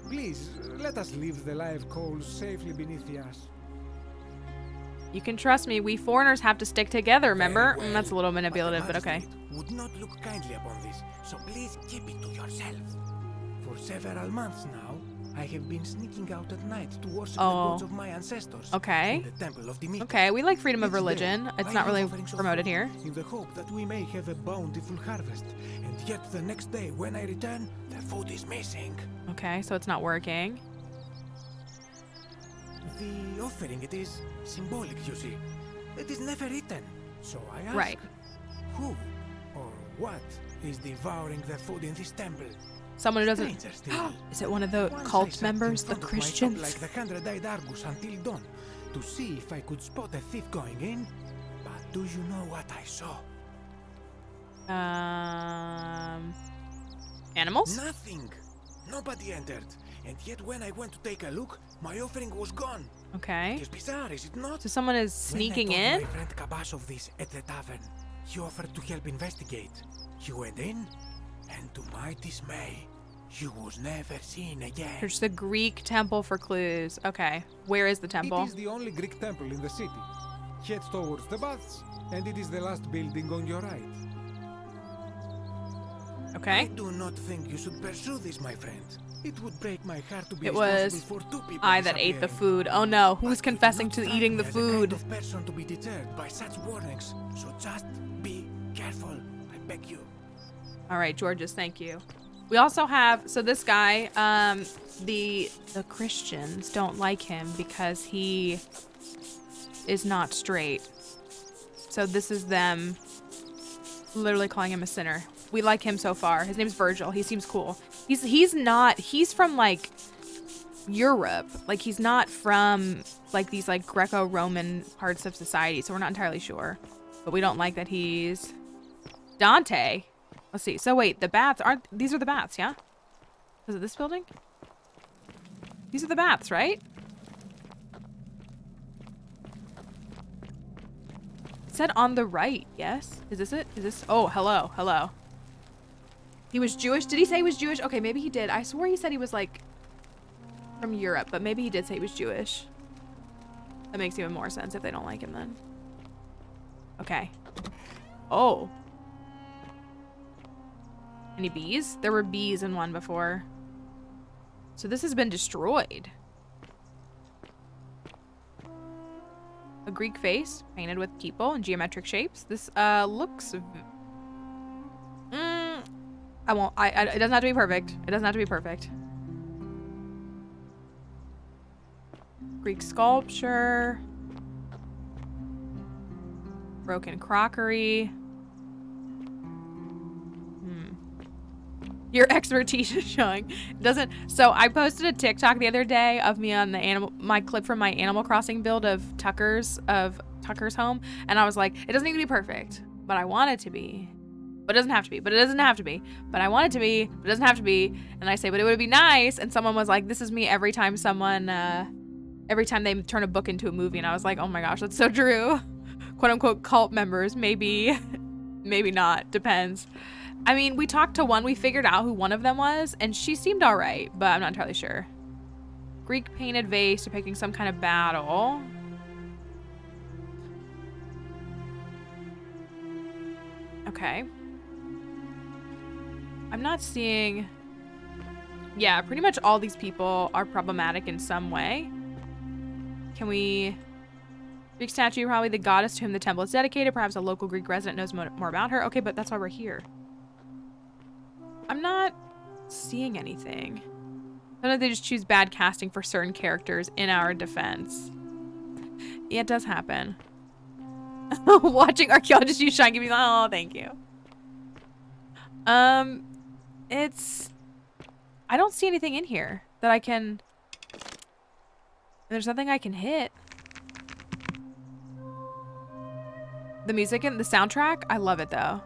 Speaker 7: Please, let us leave the live coals safely beneath the ash.
Speaker 2: You can trust me. We foreigners have to stick together, remember?
Speaker 7: Very well.
Speaker 2: That's a little manipulative, but
Speaker 7: the
Speaker 2: okay.
Speaker 7: magistrate would not look kindly upon this, so please keep it to yourself. For several months now, I have been sneaking out at night to worship the gods of my ancestors.
Speaker 2: Okay.
Speaker 7: In the temple of Demeter.
Speaker 2: Okay, we like freedom of
Speaker 7: Each day,
Speaker 2: religion. It's
Speaker 7: I
Speaker 2: not
Speaker 7: am
Speaker 2: really
Speaker 7: offering so
Speaker 2: promoted
Speaker 7: forth
Speaker 2: here.
Speaker 7: In the hope that we may have a bountiful harvest. And yet the next day when I return, the food is missing.
Speaker 2: Okay, so it's not working.
Speaker 7: The offering, it is symbolic, you see. It is never eaten. So I ask,
Speaker 2: Right.
Speaker 7: who or what is devouring the food in this temple?
Speaker 2: Someone who doesn't...
Speaker 7: Stranger still.
Speaker 2: Is it one of the
Speaker 7: Once I
Speaker 2: cult
Speaker 7: sat
Speaker 2: members,
Speaker 7: in
Speaker 2: the
Speaker 7: front of my shop
Speaker 2: Christians?
Speaker 7: like the 100-eyed Argus until dawn to see if I could spot a thief going in. But do you know what I saw?
Speaker 2: Animals?
Speaker 7: Nothing. Nobody entered. And yet when I went to take a look, my offering was gone.
Speaker 2: Okay.
Speaker 7: It is bizarre, is it not?
Speaker 2: So someone is sneaking
Speaker 7: when I
Speaker 2: in?
Speaker 7: told my friend Kabash of this at the tavern, he offered to help investigate. He went in, and to my dismay, he was never seen again.
Speaker 2: There's the Greek temple for clues. Okay. Where is the temple?
Speaker 7: It is the only Greek temple in the city. Head towards the baths, and it is the last building on your right. I
Speaker 2: Okay.
Speaker 7: do not think you should pursue this, my friend. It would break my heart to be
Speaker 2: It was
Speaker 7: responsible for 2 people
Speaker 2: I that ate the
Speaker 7: disappearing.
Speaker 2: food. Oh no, who's
Speaker 7: But you do
Speaker 2: confessing
Speaker 7: not
Speaker 2: to
Speaker 7: strike
Speaker 2: eating
Speaker 7: me
Speaker 2: the
Speaker 7: as the kind
Speaker 2: food?
Speaker 7: of person to be deterred by such warnings. So just be careful, I beg you.
Speaker 2: All right, Georges, thank you. We also have, so this guy, the Christians don't like him because he is not straight. So this is them literally calling him a sinner. We like him so far. His name's Virgil. He seems cool. He's from like Europe. Like he's not from like these like Greco-Roman parts of society. So we're not entirely sure. But we don't like that he's Dante. Let's see. So wait, the baths aren't, these are the baths, yeah? Is it this building? These are the baths, right? It said on the right, yes? Is this it? Is this, oh, hello, hello. He was Jewish? Did he say he was Jewish? Okay, maybe he did. I swore he said he was like from Europe, but maybe he did say he was Jewish. That makes even more sense if they don't like him then. Okay. Oh. Any bees? There were bees in one before. So this has been destroyed. A Greek face painted with people in geometric shapes. This looks... it doesn't have to be perfect. It doesn't have to be perfect. Greek sculpture. Broken crockery. Your expertise is showing. So I posted a TikTok the other day of me on my clip from my Animal Crossing build of Tucker's home, and I was like, it doesn't need to be perfect, but I want it to be. But it doesn't have to be. But it doesn't have to be. But I want it to be. But it doesn't have to be. And I say, but it would be nice. And someone was like, this is me every time every time they turn a book into a movie. And I was like, oh my gosh, that's so true. Quote unquote cult members, maybe, maybe not. Depends. I mean, we talked to one, we figured out who one of them was, and she seemed all right, but I'm not entirely sure. Greek painted vase depicting some kind of battle. Okay. I'm not seeing... Yeah, pretty much all these people are problematic in some way. Can we... Greek statue, probably the goddess to whom the temple is dedicated. Perhaps a local Greek resident knows more about her. Okay, but that's why we're here. I'm not seeing anything. I don't know if they just choose bad casting for certain characters in our defense. Yeah, it does happen. Watching archaeologists use shine, give me... Oh, thank you. It's... I don't see anything in here that I can... There's nothing I can hit. The music and the soundtrack, I love it though.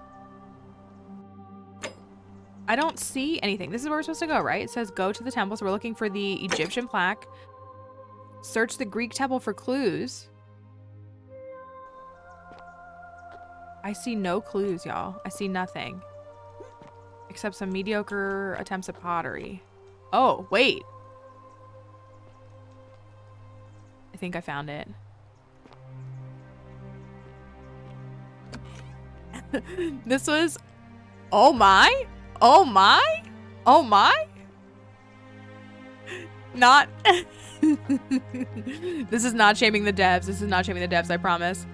Speaker 2: I don't see anything. This is where we're supposed to go, right? It says go to the temple. So we're looking for the Egyptian plaque. Search the Greek temple for clues. I see no clues, y'all. I see nothing. Except some mediocre attempts at pottery. Oh, wait. I think I found it. This was... Oh my? Oh my? Oh my? Not... This is not shaming the devs. This is not shaming the devs, I promise.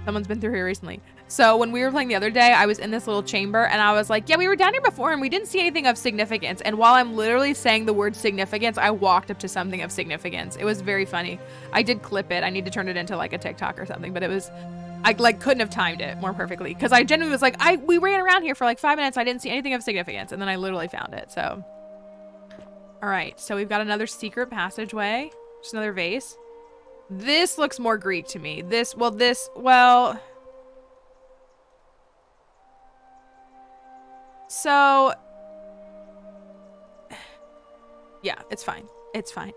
Speaker 2: Someone's been through here recently. So when we were playing the other day, I was in this little chamber and I was like, yeah, we were down here before and we didn't see anything of significance. And while I'm literally saying the word significance, I walked up to something of significance. It was very funny. I did clip it. I need to turn it into like a TikTok or something, but it was... I like couldn't have timed it more perfectly because I genuinely was like, we ran around here for like 5 minutes. I didn't see anything of significance. And then I literally found it. So, all right. So we've got another secret passageway. Just another vase. This looks more Greek to me. Well, so yeah, it's fine. It's fine.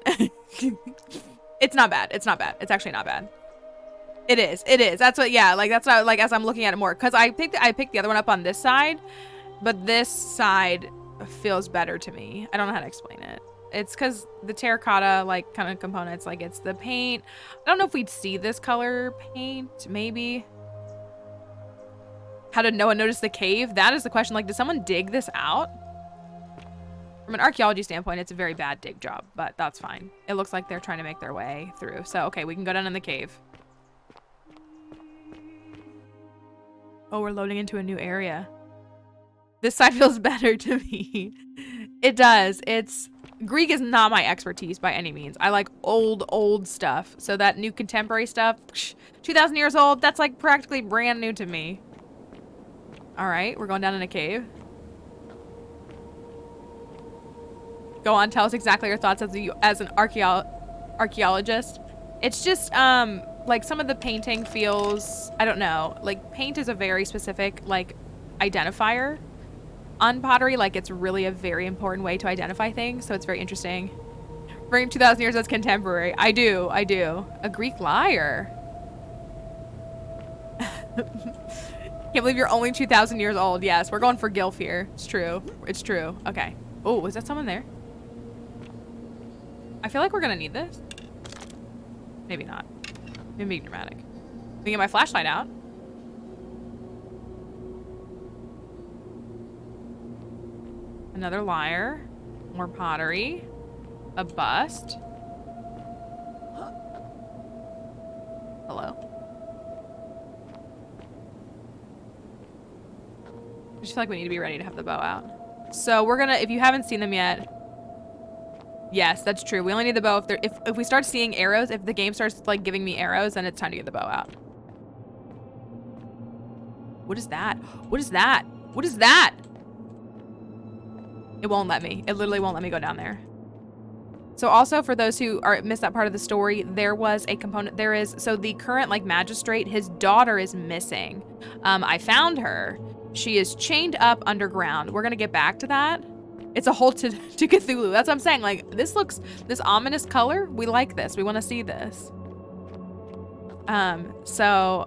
Speaker 2: It's not bad. It's not bad. It's actually not bad. It is. It is. That's what, yeah, like that's what, like as I'm looking at it more, because I picked the other one up on this side, but this side feels better to me. I don't know how to explain it. It's because the terracotta like kind of components, like it's the paint. I don't know if we'd see this color paint, maybe. How did no one notice the cave? That is the question. Like, did someone dig this out? From an archaeology standpoint, it's a very bad dig job, but that's fine. It looks like they're trying to make their way through. So, okay, we can go down in the cave. Oh, we're loading into a new area. This side feels better to me. It does. Greek is not my expertise by any means. I like old stuff. So that new contemporary stuff, 2,000 years old, that's like practically brand new to me. All right, we're going down in a cave. Go on, tell us exactly your thoughts as an archaeologist. It's just, like some of the painting feels, I don't know, like paint is a very specific like identifier on pottery. Like it's really a very important way to identify things. So it's very interesting. Bring 2,000 years as contemporary. I do. A Greek liar. Can't believe you're only 2,000 years old. Yes, we're going for Gilf here. It's true. It's true. Okay. Oh, is that someone there? I feel like we're gonna need this. Maybe not. Maybe being dramatic. Let me get my flashlight out. Another lyre. More pottery. A bust. Hello. I just feel like we need to be ready to have the bow out. So we're gonna, if you haven't seen them yet, yes, that's true. We only need the bow if we start seeing arrows, if the game starts like giving me arrows, then it's time to get the bow out. What is that? What is that? What is that? It won't let me. It literally won't let me go down there. So also for those who missed that part of the story, there was a component, so the current like magistrate, his daughter is missing. I found her. She is chained up underground. We're gonna get back to that. It's a whole to Cthulhu. That's what I'm saying. Like this ominous color. We like this. We want to see this. So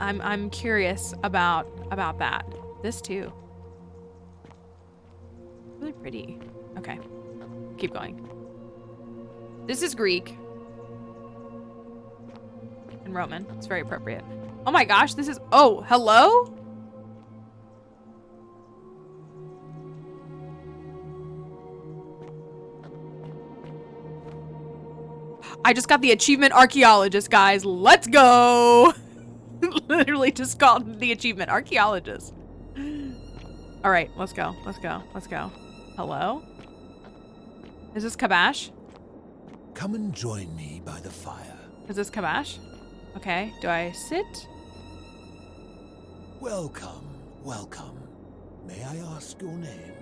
Speaker 2: I'm curious about that. This too. Really pretty. Okay. Keep going. This is Greek and Roman. It's very appropriate. Oh my gosh, this is, oh, hello? I just got the achievement archaeologist, guys. Let's go. Literally just called the achievement archaeologist. All right, let's go. Let's go. Let's go. Hello? Is this Kabash?
Speaker 8: Come and join me by the fire.
Speaker 2: Is this Kabash? Okay. Do I sit?
Speaker 8: Welcome, welcome. May I ask your name?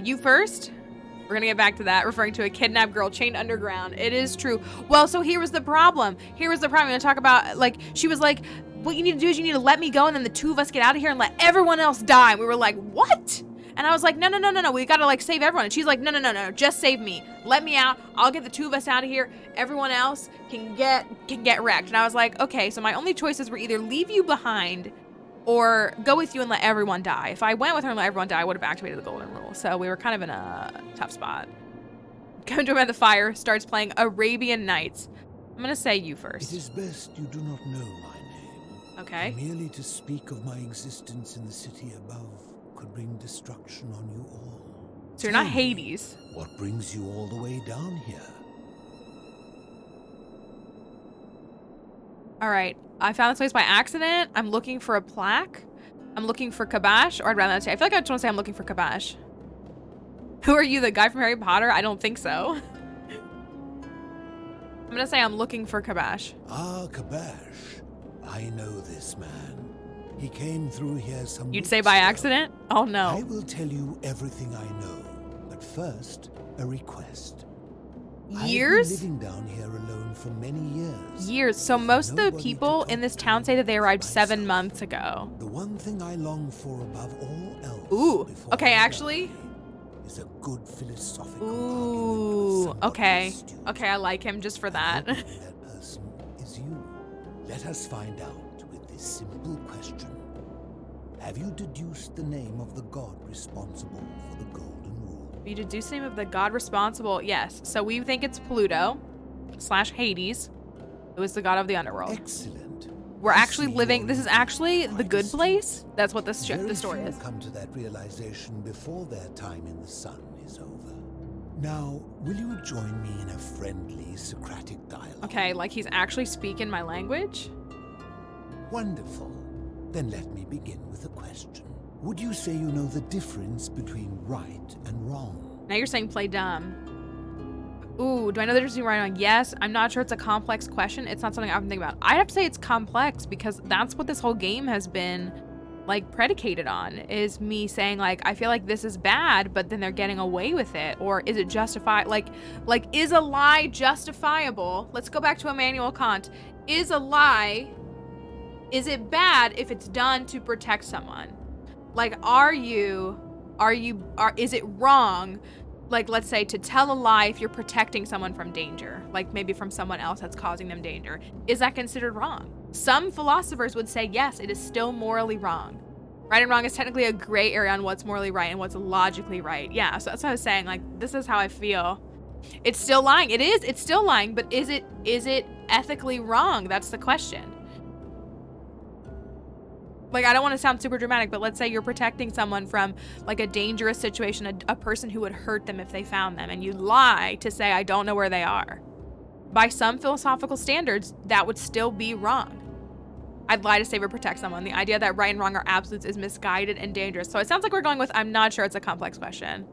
Speaker 2: You first? We're gonna get back to that, referring to a kidnapped girl chained underground. It is true. Well, so here was the problem. Here was the problem. I'm gonna talk about, like, she was like, what you need to do is you need to let me go and then the two of us get out of here and let everyone else die. And we were like, what? And I was like, no. We gotta, like, save everyone. And she's like, no. Just save me. Let me out. I'll get the two of us out of here. Everyone else can get wrecked. And I was like, okay, so my only choices were either leave you behind or go with you and let everyone die. If I went with her and let everyone die, I would have activated the golden rule. So we were kind of in a tough spot. Come to him at the fire, starts playing Arabian Nights. I'm gonna say you first.
Speaker 8: It is best you do not know my name.
Speaker 2: Okay.
Speaker 8: Merely to speak of my existence in the city above could bring destruction on you all.
Speaker 2: So you're not
Speaker 8: Tell me,
Speaker 2: Hades.
Speaker 8: what brings you all the way down here?
Speaker 2: All right. I found this place by accident. I'm looking for a plaque. I'm looking for Kabash, or I'd rather not say. I feel like I just want to say I'm looking for Kabash. Who are you, the guy from Harry Potter? I don't think so. I'm gonna say I'm looking for Kabash.
Speaker 8: Ah, Kabash. I know this man. He came through here some
Speaker 2: You'd say
Speaker 8: weeks
Speaker 2: by
Speaker 8: ago.
Speaker 2: accident? Oh
Speaker 8: I
Speaker 2: no.
Speaker 8: will tell you everything I know, but first, a request.
Speaker 2: Years?
Speaker 8: I've been living down here alone for many years.
Speaker 2: Years. So most of the
Speaker 8: Nobody to
Speaker 2: people
Speaker 8: talk
Speaker 2: in this
Speaker 8: to
Speaker 2: town say that they arrived
Speaker 8: myself.
Speaker 2: 7 months ago.
Speaker 8: The one thing I long for above all else
Speaker 2: Ooh,
Speaker 8: before
Speaker 2: okay,
Speaker 8: I
Speaker 2: actually.
Speaker 8: die is a good philosophical
Speaker 2: Ooh,
Speaker 8: argument with
Speaker 2: okay.
Speaker 8: somebody astute.
Speaker 2: Okay, I like him just for that.
Speaker 8: I hope that person is you. Let us find out with this simple question. Have you deduced the name of the god responsible for the golden rule?
Speaker 2: You deduce the name of the god responsible. Yes. So we think it's Pluto / Hades, who is the god of the underworld.
Speaker 8: Excellent.
Speaker 2: We're
Speaker 8: I
Speaker 2: actually
Speaker 8: see
Speaker 2: living.
Speaker 8: you're
Speaker 2: This is
Speaker 8: indeed
Speaker 2: actually the
Speaker 8: quite
Speaker 2: good
Speaker 8: astute.
Speaker 2: place. That's what this
Speaker 8: Very
Speaker 2: the story
Speaker 8: few
Speaker 2: is.
Speaker 8: come to that realization before their time in the sun is over. Now, will you join me in a friendly Socratic dialogue?
Speaker 2: Okay, like he's actually speaking my language.
Speaker 8: Wonderful. Then let me begin with a question. Would you say you know the difference between right and wrong?
Speaker 2: Now you're saying play dumb. Ooh, do I know the difference between right and wrong? Yes. I'm not sure it's a complex question. It's not something I've been thinking about. I'd have to say it's complex because that's what this whole game has been, like, predicated on, is me saying, like, I feel like this is bad, but then they're getting away with it. Or is it justified? Like, is a lie justifiable? Let's go back to Immanuel Kant. Is a lie, is it bad if it's done to protect someone? Like, is it wrong, like, let's say, to tell a lie if you're protecting someone from danger, like maybe from someone else that's causing them danger? Is that considered wrong? Some philosophers would say yes, it is still morally wrong. Right and wrong is technically a gray area on what's morally right and what's logically right. Yeah, so that's what I was saying. Like, this is how I feel. It's still lying. It is. It's still lying. But is it ethically wrong? That's the question. Like, I don't want to sound super dramatic, but let's say you're protecting someone from, like, a dangerous situation, a person who would hurt them if they found them, and you lie to say, I don't know where they are. By some philosophical standards, that would still be wrong. I'd lie to save or protect someone. The idea that right and wrong are absolutes is misguided and dangerous. So it sounds like we're going with, I'm not sure. It's a complex question.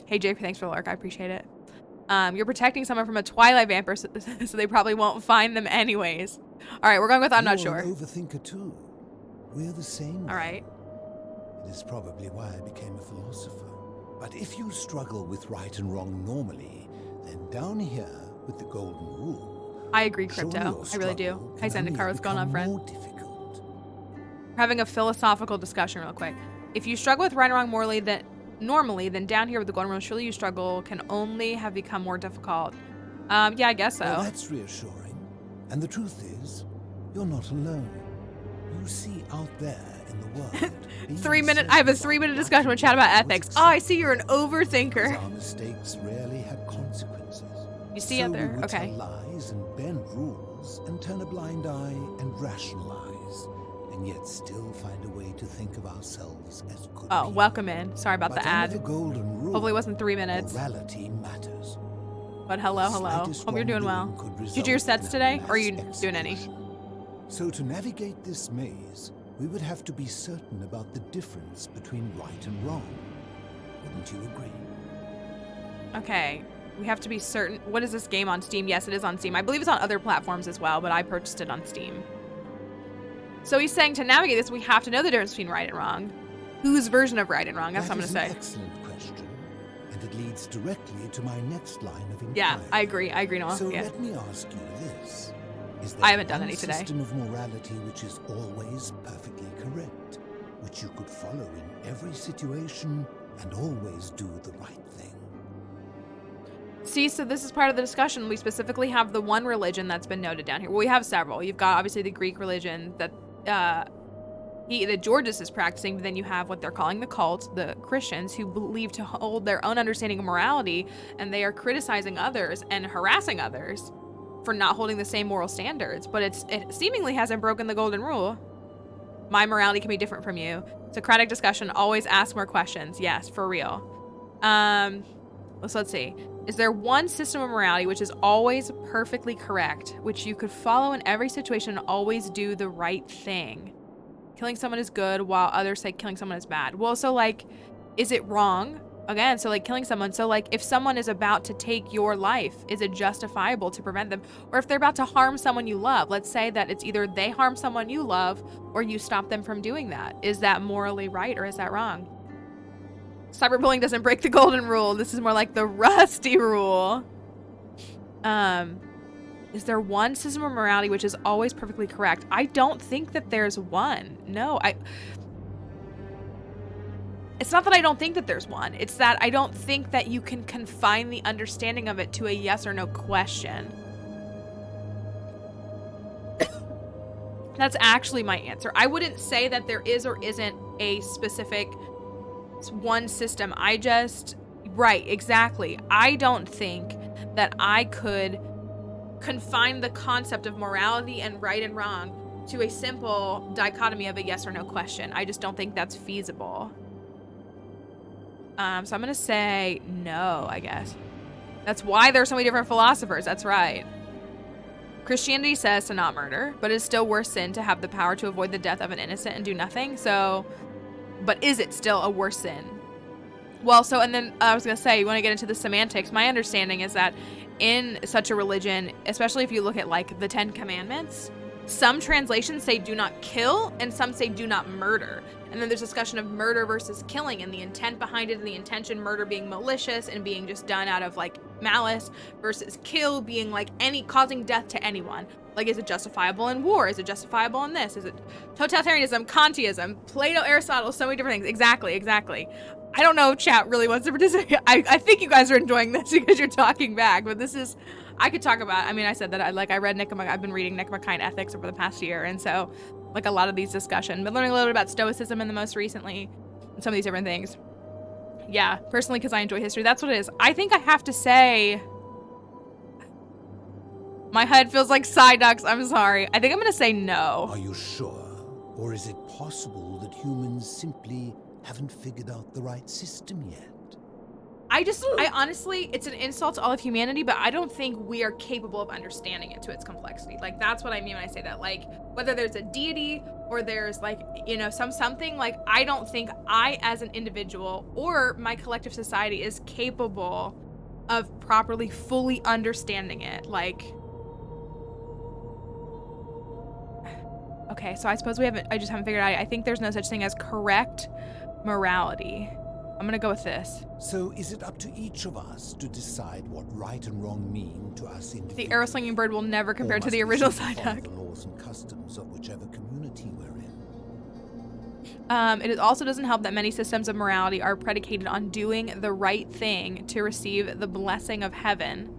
Speaker 2: Hey, Jake, thanks for the lurk. I appreciate it. You're protecting someone from a Twilight vampire, so they probably won't find them anyways. All right, we're going with I'm not
Speaker 8: You're
Speaker 2: sure.
Speaker 8: an overthinker too. We're the same.
Speaker 2: All right.
Speaker 8: It is probably why I became a philosopher. But if you struggle with right and wrong normally, then down here with the golden rule,
Speaker 2: I agree,
Speaker 8: surely
Speaker 2: Crypto.
Speaker 8: your
Speaker 2: I really do.
Speaker 8: struggle
Speaker 2: Hi,
Speaker 8: can
Speaker 2: Zendikar.
Speaker 8: only
Speaker 2: What's going on,
Speaker 8: become
Speaker 2: friend?
Speaker 8: more difficult.
Speaker 2: We're having a philosophical discussion real quick. If you struggle with right and wrong morally, normally, then down here with the golden rule, surely your struggle can only have become more difficult. Yeah, I guess so.
Speaker 8: Well, that's reassuring. And the truth is, you're not alone. You see out there in the world.
Speaker 2: I have a 3-minute discussion with chat about ethics. Oh, I see you're an overthinker.
Speaker 8: Our mistakes rarely had consequences.
Speaker 2: You see
Speaker 8: so
Speaker 2: it there?
Speaker 8: we would
Speaker 2: Okay.
Speaker 8: tell lies and bend rules and turn a blind eye and rationalize, and yet still find a way to think of ourselves as good
Speaker 2: Oh,
Speaker 8: people.
Speaker 2: welcome in. Sorry about
Speaker 8: But
Speaker 2: the
Speaker 8: under
Speaker 2: ad.
Speaker 8: the golden rule,
Speaker 2: Hopefully it wasn't 3 minutes.
Speaker 8: morality matters.
Speaker 2: But hello.
Speaker 8: Slightest
Speaker 2: Hope you're doing well.
Speaker 8: wrongdoing could
Speaker 2: Did you do your
Speaker 8: result
Speaker 2: sets
Speaker 8: in a
Speaker 2: today? Or are you
Speaker 8: mass
Speaker 2: doing any?
Speaker 8: execution. So to navigate this maze, we would have to be certain about the difference between right and wrong. Wouldn't you agree?
Speaker 2: Okay. We have to be certain. What is this game on Steam? Yes, it is on Steam. I believe it's on other platforms as well, but I purchased it on Steam. So he's saying to navigate this, we have to know the difference between right and wrong. Whose version of right and wrong? That's what I'm going to say.
Speaker 8: That is an excellent question, and it leads directly to my next line of inquiry.
Speaker 2: Yeah, I agree, Noah.
Speaker 8: So
Speaker 2: Yeah.
Speaker 8: let me ask you this. Is there
Speaker 2: I haven't done
Speaker 8: one
Speaker 2: any today.
Speaker 8: system of morality which is always perfectly correct, which you could follow in every situation and always do the right thing?
Speaker 2: See, so this is part of the discussion. We specifically have the one religion that's been noted down here. Well, we have several. You've got obviously the Greek religion that Georges is practicing, but then you have what they're calling the cult, the Christians, who believe to hold their own understanding of morality, and they are criticizing others and harassing others for not holding the same moral standards. But it seemingly hasn't broken the golden rule. My morality can be different from you. Socratic discussion, always ask more questions. Yes, for real. Let's see. Is there one system of morality which is always perfectly correct, which you could follow in every situation and always do the right thing? Killing someone is good, while others say killing someone is bad. Well, so like, is it wrong? Again, so like killing someone. So like, if someone is about to take your life, is it justifiable to prevent them? Or if they're about to harm someone you love, let's say that it's either they harm someone you love or you stop them from doing that. Is that morally right or is that wrong? Cyberbullying doesn't break the golden rule. This is more like the rusty rule. Is there one system of morality which is always perfectly correct? I don't think that there's one. No, it's not that I don't think that there's one. It's that I don't think that you can confine the understanding of it to a yes or no question. That's actually my answer. I wouldn't say that there is or isn't a specific one system. Right, exactly. I don't think that I could confine the concept of morality and right and wrong to a simple dichotomy of a yes or no question. I just don't think that's feasible. So I'm going to say no, I guess. That's why there are so many different philosophers. That's right. Christianity says to not murder, but it's still worse sin to have the power to avoid the death of an innocent and do nothing. So, but is it still a worse sin? Well, so, and then I was going to say, you want to get into the semantics. My understanding is that in such a religion, especially if you look at like the 10 Commandments, some translations say do not kill and some say do not murder. And then there's discussion of murder versus killing and the intent behind it, and the intention, murder being malicious and being just done out of like malice, versus kill being like causing death to anyone. Like, is it justifiable in war? Is it justifiable in this? Is it totalitarianism, Kantianism, Plato, Aristotle, so many different things. Exactly. I don't know if chat really wants to participate. I think you guys are enjoying this because you're talking back, but this is, I could talk about, I mean, I said that I read I've been reading Nicomachean Ethics over the past year, and so like a lot of these discussions, been learning a little bit about Stoicism in the most recently, and some of these different things. Yeah, personally, because I enjoy history, that's what it is. I think I have to say, my head feels like side ducks, I'm sorry. I think I'm gonna say no.
Speaker 8: Are you sure? Or is it possible that humans simply haven't figured out the right system yet?
Speaker 2: I honestly, it's an insult to all of humanity, but I don't think we are capable of understanding it to its complexity. Like, that's what I mean when I say that. Like, whether there's a deity or there's like, you know, something, like, I don't think I as an individual or my collective society is capable of properly, fully understanding it. Like, okay, so I suppose I just haven't figured it out. I think there's no such thing as correct morality. I'm gonna go with this.
Speaker 8: So is it up to each of us to decide what right and wrong mean to us individually?
Speaker 2: The arrow slinging bird will never compare to the original side duck.
Speaker 8: The laws and customs of whichever community we're in.
Speaker 2: It also doesn't help that many systems of morality are predicated on doing the right thing to receive the blessing of heaven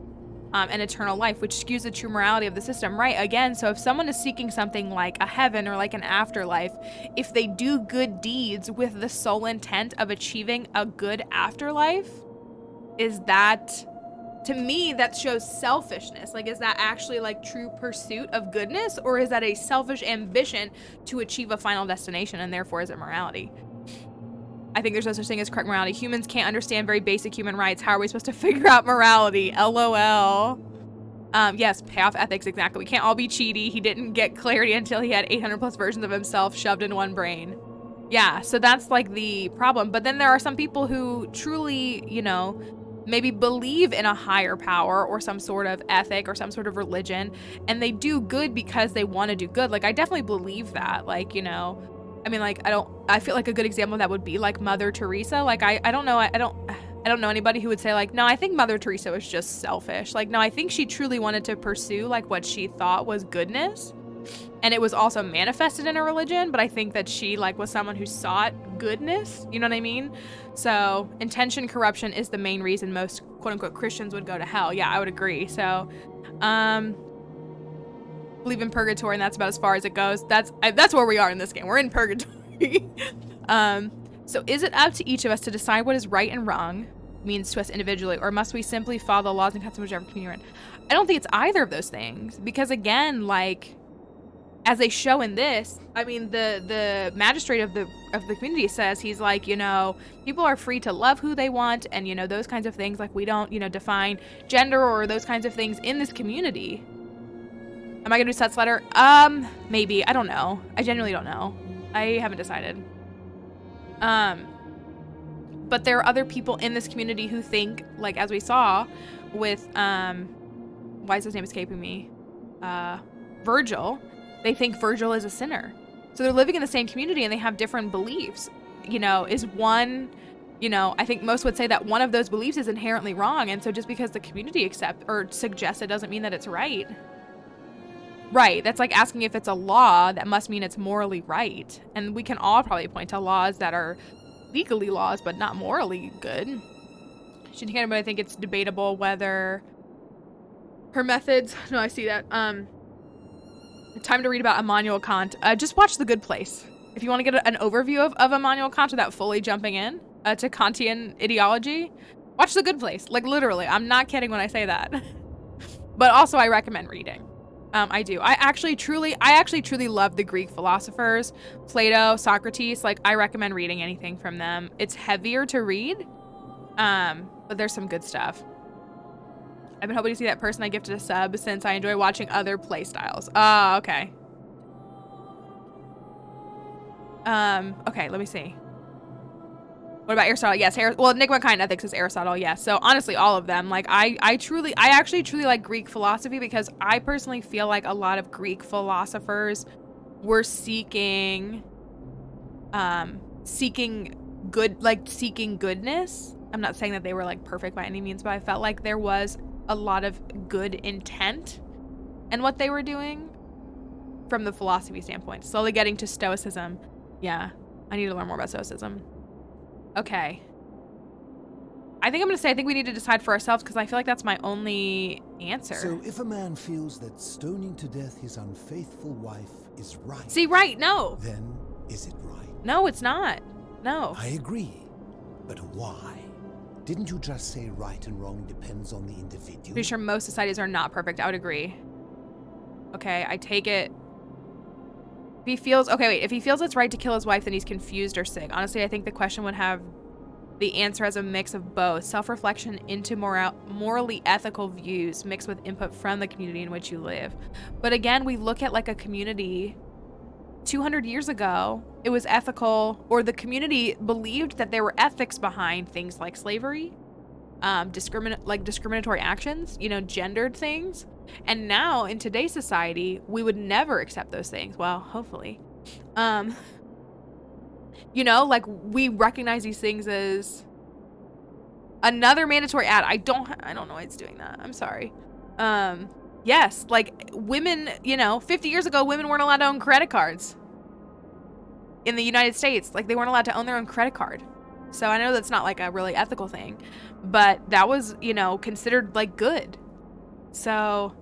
Speaker 2: and eternal life, which skews the true morality of the system, right? Again, so if someone is seeking something like a heaven or like an afterlife, if they do good deeds with the sole intent of achieving a good afterlife, is that, to me, that shows selfishness. Like, is that actually like true pursuit of goodness, or is that a selfish ambition to achieve a final destination, and therefore is it morality? I think there's no such thing as correct morality. Humans can't understand very basic human rights. How are we supposed to figure out morality? LOL. Yes, payoff ethics, exactly. We can't all be cheaty. He didn't get clarity until he had 800 plus versions of himself shoved in one brain. Yeah, so that's like the problem. But then there are some people who truly, you know, maybe believe in a higher power or some sort of ethic or some sort of religion, and they do good because they want to do good. Like, I definitely believe that. Like, you know, I mean, like, I feel like a good example of that would be like Mother Teresa. Like, I don't know anybody who would say like, no, I think Mother Teresa was just selfish. Like, no, I think she truly wanted to pursue like what she thought was goodness. And it was also manifested in a religion, but I think that she like was someone who sought goodness, you know what I mean? So intention corruption is the main reason most quote unquote Christians would go to hell. Yeah, I would agree. So, believe in purgatory, and that's about as far as it goes. That's where we are in this game. We're in purgatory. So is it up to each of us to decide what is right and wrong means to us individually, or must we simply follow the laws and customs of whichever community we're in? I don't think it's either of those things, because again, like, as they show in this, I mean, the magistrate of the community says, he's like, you know, people are free to love who they want, and, you know, those kinds of things. Like, we don't, you know, define gender or those kinds of things in this community. Am I gonna do Set's letter? Maybe. I don't know. I genuinely don't know. I haven't decided. But there are other people in this community who think, like, as we saw with, why is his name escaping me? Virgil. They think Virgil is a sinner. So they're living in the same community and they have different beliefs. You know, is one, you know, I think most would say that one of those beliefs is inherently wrong. And so just because the community accepts or suggests it doesn't mean that it's right. Right. That's like asking if it's a law that must mean it's morally right. And we can all probably point to laws that are legally laws, but not morally good. Shouldn't care, but I think it's debatable whether her methods. No, I see that. Time to read about Immanuel Kant. Just watch The Good Place. If you want to get an overview of Immanuel Kant without fully jumping in to Kantian ideology, watch The Good Place. Like, literally, I'm not kidding when I say that. But also, I recommend reading. I do. I actually truly love the Greek philosophers, Plato, Socrates. Like, I recommend reading anything from them. It's heavier to read, but there's some good stuff. I've been hoping to see that person I gifted a sub since I enjoy watching other play styles. Oh, okay. Okay, let me see. What about Aristotle? Yes, well, Enigma Kind Ethics is Aristotle, yes. So honestly, all of them. Like, I actually truly like Greek philosophy, because I personally feel like a lot of Greek philosophers were seeking goodness. I'm not saying that they were like perfect by any means, but I felt like there was a lot of good intent in what they were doing from the philosophy standpoint. Slowly getting to Stoicism. Yeah, I need to learn more about Stoicism. Okay. I think we need to decide for ourselves, because I feel like that's my only answer.
Speaker 8: So if a man feels that stoning to death his unfaithful wife is right...
Speaker 2: See, right, no.
Speaker 8: Then is it right?
Speaker 2: No, it's not. No.
Speaker 8: I agree. But why? Didn't you just say right and wrong depends on the individual?
Speaker 2: Pretty sure most societies are not perfect. I would agree. Okay, I take it. If he feels it's right to kill his wife, then he's confused or sick. Honestly, I think the question would have the answer as a mix of both. Self-reflection into morally ethical views mixed with input from the community in which you live. But again, we look at like a community 200 years ago, it was ethical, or the community believed that there were ethics behind things like slavery, discriminatory actions, you know, gendered things. And now in today's society, we would never accept those things. Well, hopefully. You know, like, we recognize these things as another mandatory ad. I don't know why it's doing that. I'm sorry. Yes, like, women, you know, 50 years ago, women weren't allowed to own credit cards in the United States. Like, they weren't allowed to own their own credit card. So I know that's not like a really ethical thing, but that was, you know, considered like good. So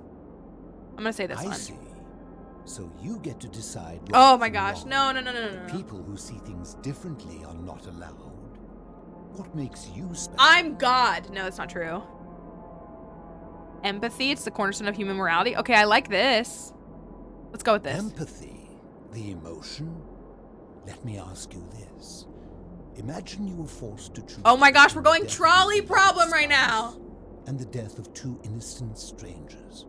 Speaker 2: I'm gonna say this one.
Speaker 8: I see. So you get to decide.
Speaker 2: Oh my gosh. No.
Speaker 8: People who see things differently are not allowed. What makes you special?
Speaker 2: I'm God. No, that's not true. Empathy, it's the cornerstone of human morality. Okay, I like this. Let's go with this.
Speaker 8: Empathy, the emotion? Let me ask you this. Imagine you were forced to choose.
Speaker 2: Oh my gosh, we're going
Speaker 8: death
Speaker 2: trolley
Speaker 8: of
Speaker 2: problem right
Speaker 8: spouse
Speaker 2: now.
Speaker 8: And the death of two innocent strangers.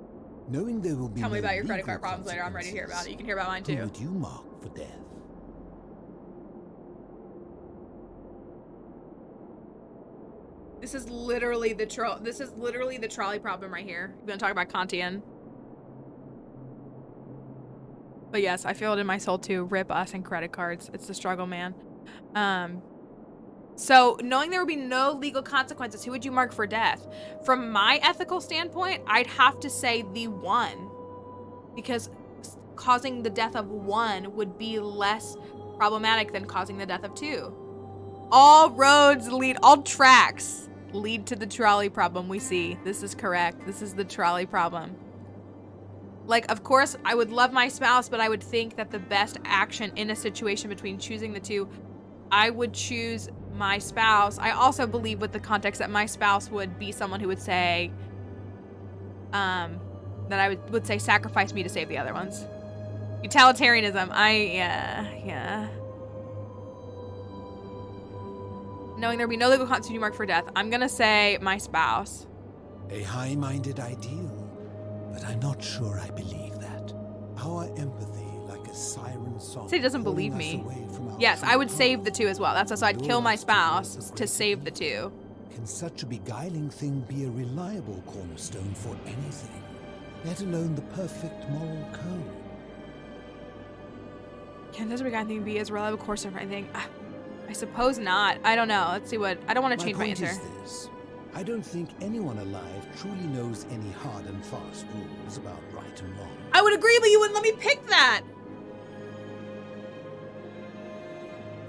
Speaker 8: Knowing there will be
Speaker 2: Tell me
Speaker 8: no
Speaker 2: about your credit
Speaker 8: legal
Speaker 2: card problems later. I'm ready to hear about it. You can hear about mine
Speaker 8: Who
Speaker 2: too.
Speaker 8: would you mark for death?
Speaker 2: This is literally the trolley problem right here. We're gonna talk about Kantian. But yes, I feel it in my soul too. Rip us and credit cards. It's the struggle, man. So knowing there would be no legal consequences, who would you mark for death? From my ethical standpoint, I'd have to say the one, because causing the death of one would be less problematic than causing the death of two. All tracks lead to the trolley problem we see. This is correct. This is the trolley problem. Like, of course, I would love my spouse, but I would think that the best action in a situation between choosing the two, I would choose my spouse. I also believe with the context that my spouse would be someone who would say, that I would say sacrifice me to save the other ones. Utilitarianism. Yeah. Knowing there'd be no legal consequence marked for death, I'm gonna say my spouse.
Speaker 8: A high-minded ideal, but I'm not sure I believe that. Our empathy, like a siren song.
Speaker 2: Say he doesn't believe me. Yes, I would save the two as well. That's so I'd kill my spouse to save the two.
Speaker 8: Can such a beguiling thing be a reliable cornerstone for anything, let alone the perfect moral code?
Speaker 2: Can this thing be as reliable course of anything? I suppose not. I don't know. Let's see what. I don't want to change my answer.
Speaker 8: My point is this. I don't think anyone alive truly knows any hard and fast rules about right and wrong.
Speaker 2: I would agree, but you wouldn't let me pick that.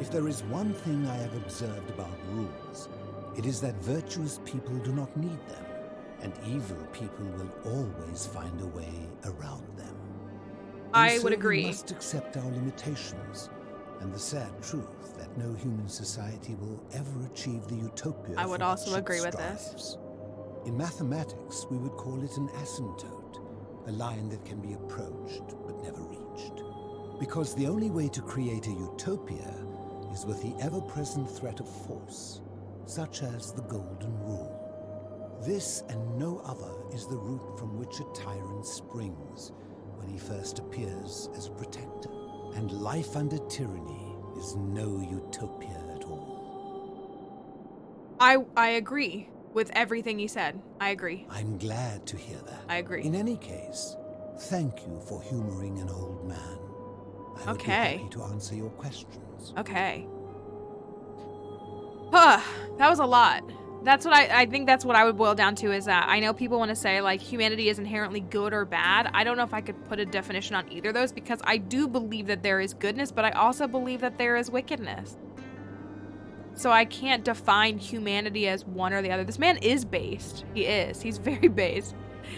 Speaker 8: If there is one thing I have observed about rules, it is that virtuous people do not need them, and evil people will always find a way around them.
Speaker 2: I would agree.
Speaker 8: We must accept our limitations, and the sad truth that no human society will ever achieve the utopia.
Speaker 2: I would
Speaker 8: for
Speaker 2: also
Speaker 8: which it
Speaker 2: agree with
Speaker 8: strives.
Speaker 2: this.
Speaker 8: In mathematics, we would call it an asymptote, a line that can be approached but never reached. Because the only way to create a utopia is with the ever-present threat of force, such as the Golden Rule. This and no other is the root from which a tyrant springs when he first appears as a protector. And life under tyranny is no utopia at all.
Speaker 2: I agree with everything you said. I agree.
Speaker 8: I'm glad to hear that.
Speaker 2: I agree.
Speaker 8: In any case, thank you for humoring an old man. I would be happy to answer your questions.
Speaker 2: Okay. That was a lot. That's what I think that's what I would boil down to is that I know people want to say like humanity is inherently good or bad. I don't know if I could put a definition on either of those because I do believe that there is goodness, but I also believe that there is wickedness. So I can't define humanity as one or the other. This man is based. He is. He's very based.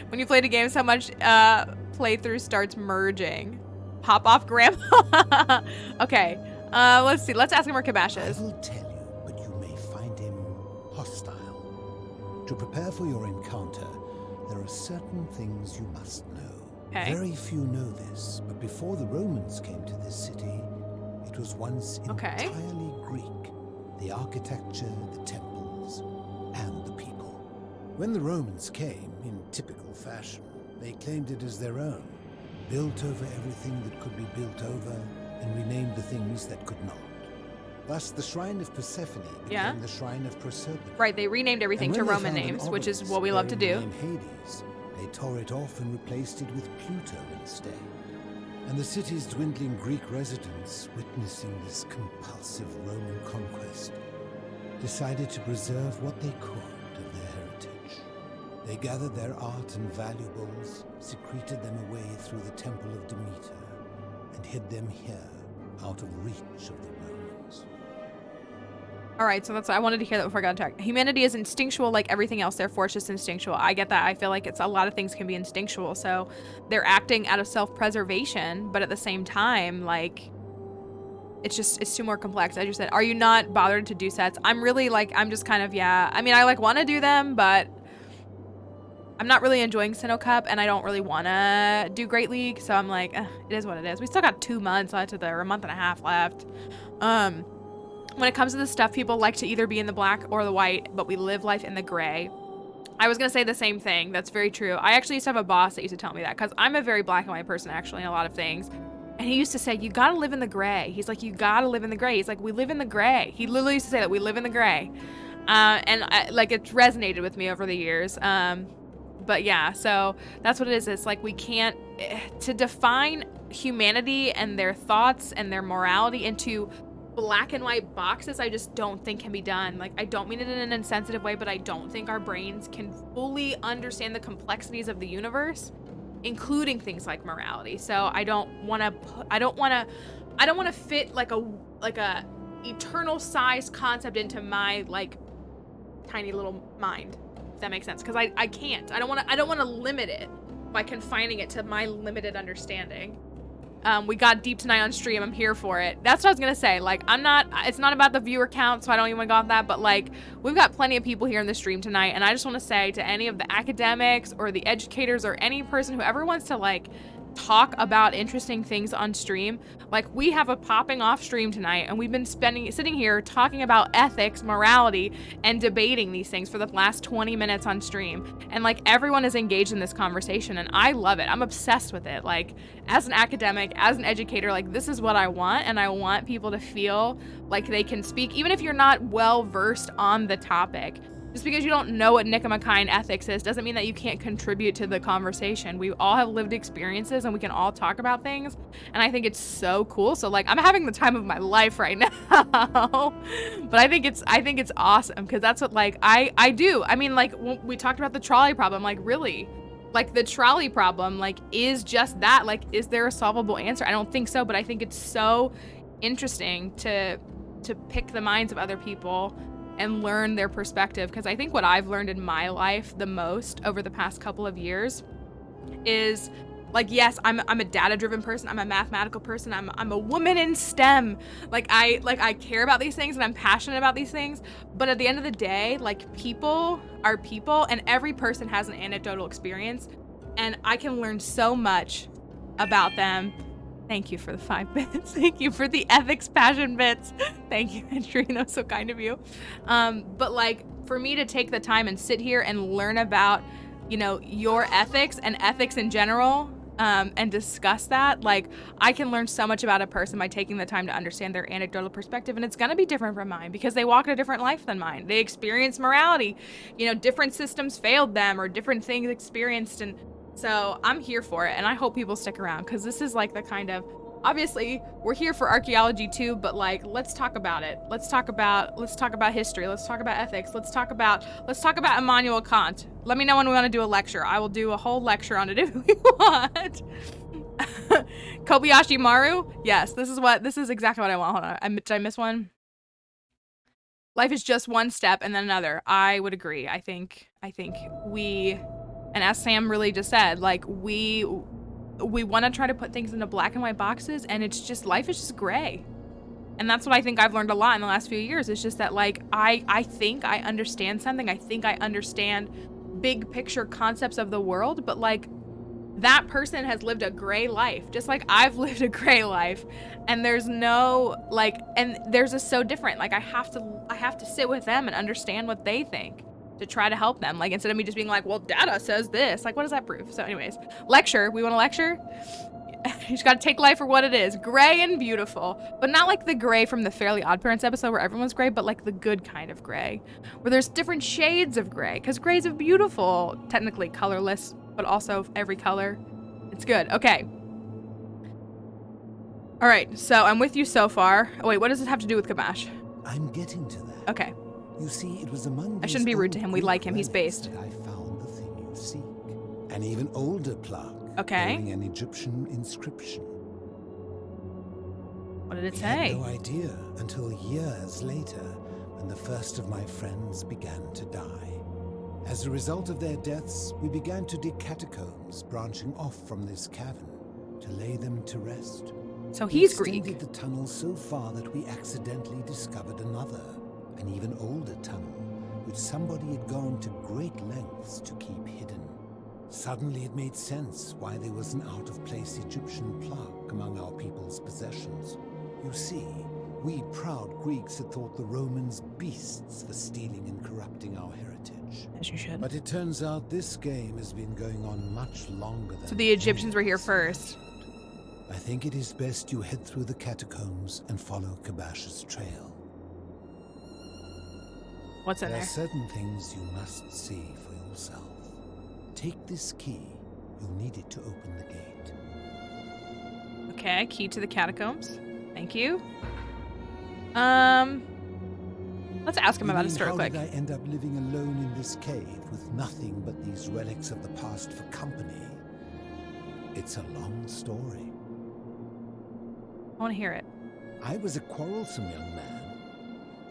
Speaker 2: When you play the game so much, playthrough starts merging. Pop off grandpa. Okay. Let's see. Let's ask him where Kabash is.
Speaker 8: I will tell you, but you may find him hostile. To prepare for your encounter, there are certain things you must know.
Speaker 2: Okay.
Speaker 8: Very few know this, but before the Romans came to this city, it was once entirely Greek. The architecture, the temples, and the people. When the Romans came, in typical fashion, they claimed it as their own, built over everything that could be built over, and renamed the things that could not. Thus, the Shrine of Persephone became the Shrine of Proserpine.
Speaker 2: Right, they renamed everything to Roman names, which is what we love to do.
Speaker 8: Hades, they tore it off and replaced it with Pluto instead. And the city's dwindling Greek residents, witnessing this compulsive Roman conquest, decided to preserve what they could of their heritage. They gathered their art and valuables, secreted them away through the Temple of Demeter, and hid them here, out of reach of the Romans.
Speaker 2: All right, so that's I wanted to hear that before I got on track. Humanity is instinctual like everything else, therefore it's just instinctual. I get that. I feel like it's a lot of things can be instinctual, so they're acting out of self-preservation, but at the same time, like, it's too more complex. As you said, are you not bothered to do sets? I'm really like, I'm just kind of, I mean, I like want to do them, but I'm not really enjoying Sinnoh Cup, and I don't really want to do Great League, so I'm like, it is what it is. We still got 2 months left or a month and a half left. when it comes to this stuff, people like to either be in the black or the white, but we live life in the gray. I was gonna say the same thing. That's very true. I actually used to have a boss that used to tell me that, because I'm a very black and white person actually in a lot of things. And he used to say, you gotta live in the gray. He's like, you gotta live in the gray. He's like, we live in the gray. He literally used to say that we live in the gray. And like it resonated with me over the years. But yeah, so that's what it is. It's like we can't, to define humanity and their thoughts and their morality into black and white boxes, I just don't think can be done. Like, I don't mean it in an insensitive way, but I don't think our brains can fully understand the complexities of the universe, including things like morality. So I don't want to fit like a eternal size concept into my like tiny little mind, if that makes sense, because I can't. I don't want to limit it by confining it to my limited understanding. We got deep tonight on stream. I'm here for it. That's what I was gonna say. Like, it's not about the viewer count, so I don't even got that, but like, we've got plenty of people here in the stream tonight, and I just want to say to any of the academics or the educators or any person who ever wants to like talk about interesting things on stream, like, we have a popping off stream tonight, and we've been sitting here talking about ethics, morality, and debating these things for the last 20 minutes on stream, and like, everyone is engaged in this conversation, and I love it. I'm obsessed with it. Like, as an academic, as an educator, like, this is what I want, and I want people to feel like they can speak, even if you're not well versed on the topic. Just because you don't know what Nicomachean ethics is doesn't mean that you can't contribute to the conversation. We all have lived experiences and we can all talk about things. And I think it's so cool. So like, I'm having the time of my life right now. But I think it's awesome, because that's what like I do. I mean, like, when we talked about the trolley problem, like, really, like, the trolley problem, like, is just that. Like, is there a solvable answer? I don't think so, but I think it's so interesting to pick the minds of other people and learn their perspective, because I think what I've learned in my life the most over the past couple of years is, like, yes, I'm a data-driven person, I'm a mathematical person, I'm a woman in STEM, I care about these things and I'm passionate about these things, but at the end of the day, like, people are people, and every person has an anecdotal experience, and I can learn so much about them. Thank you for the 5 bits. Thank you for the ethics passion bits. Thank you, Andrew. That was so kind of you. But like, for me to take the time and sit here and learn about, you know, your ethics and ethics in general, and discuss that, like, I can learn so much about a person by taking the time to understand their anecdotal perspective, and it's gonna be different from mine because they walk a different life than mine. They experience morality, you know, different systems failed them or different things experienced, and so I'm here for it, and I hope people stick around, because this is like the kind of, obviously we're here for archaeology too, but like, let's talk about it. Let's talk about history. Let's talk about ethics. Let's talk about Immanuel Kant. Let me know when we want to do a lecture. I will do a whole lecture on it if we want. Kobayashi Maru? Yes, this is exactly what I want. Hold on. Did I miss one? Life is just one step and then another. I would agree. I think we, and as Sam really just said, like, we want to try to put things into black and white boxes, and it's just, life is just gray. And that's what I think I've learned a lot in the last few years. It's just that, like, I think I understand something. I think I understand big picture concepts of the world, but like, that person has lived a gray life, just like I've lived a gray life. And there's no, like, and theirs is so different. Like, I have to sit with them and understand what they think to try to help them. Like, instead of me just being like, well, data says this. Like, what does that prove? So anyways, lecture. We want to lecture? You just got to take life for what it is. Gray and beautiful. But not like the gray from the Fairly Odd Parents episode where everyone's gray, but like the good kind of gray. Where there's different shades of gray. Because gray's a beautiful, technically colorless, but also every color. It's good. Okay. All right. So I'm with you so far. Oh, wait, what does this have to do with Kamash?
Speaker 8: I'm getting to that.
Speaker 2: Okay.
Speaker 8: You see, it was among
Speaker 2: I shouldn't be rude to him. We like him. He's based.
Speaker 8: I found the thing you seek. An even older plaque.
Speaker 2: Okay.
Speaker 8: Bearing an Egyptian inscription.
Speaker 2: What did it
Speaker 8: We
Speaker 2: say?
Speaker 8: had no idea until years later, when the first of my friends began to die. As a result of their deaths, we began to dig catacombs branching off from this cavern to lay them to rest.
Speaker 2: So
Speaker 8: We
Speaker 2: he's
Speaker 8: extended
Speaker 2: Greek.
Speaker 8: the tunnel so far that we accidentally discovered another, an even older tunnel, which somebody had gone to great lengths to keep hidden. Suddenly it made sense why there was an out-of-place Egyptian plaque among our people's possessions. You see, We proud Greeks had thought the Romans beasts for stealing and corrupting our heritage.
Speaker 2: As you should.
Speaker 8: But it turns out this game has been going on much longer than
Speaker 2: So the Egyptians were here
Speaker 8: any of us
Speaker 2: first.
Speaker 8: imagined. I think it is best you head through the catacombs and follow Kabash's trail.
Speaker 2: What's in
Speaker 8: There are
Speaker 2: there?
Speaker 8: certain things you must see for yourself. Take this key. You'll need it to open the gate.
Speaker 2: Okay, key to the catacombs. Thank you. Let's ask him
Speaker 8: You
Speaker 2: about
Speaker 8: mean,
Speaker 2: his story
Speaker 8: how
Speaker 2: quick.
Speaker 8: did I end up living alone in this cave with nothing but these relics of the past for company? It's a long story.
Speaker 2: I want to hear it.
Speaker 8: I was a quarrelsome young man.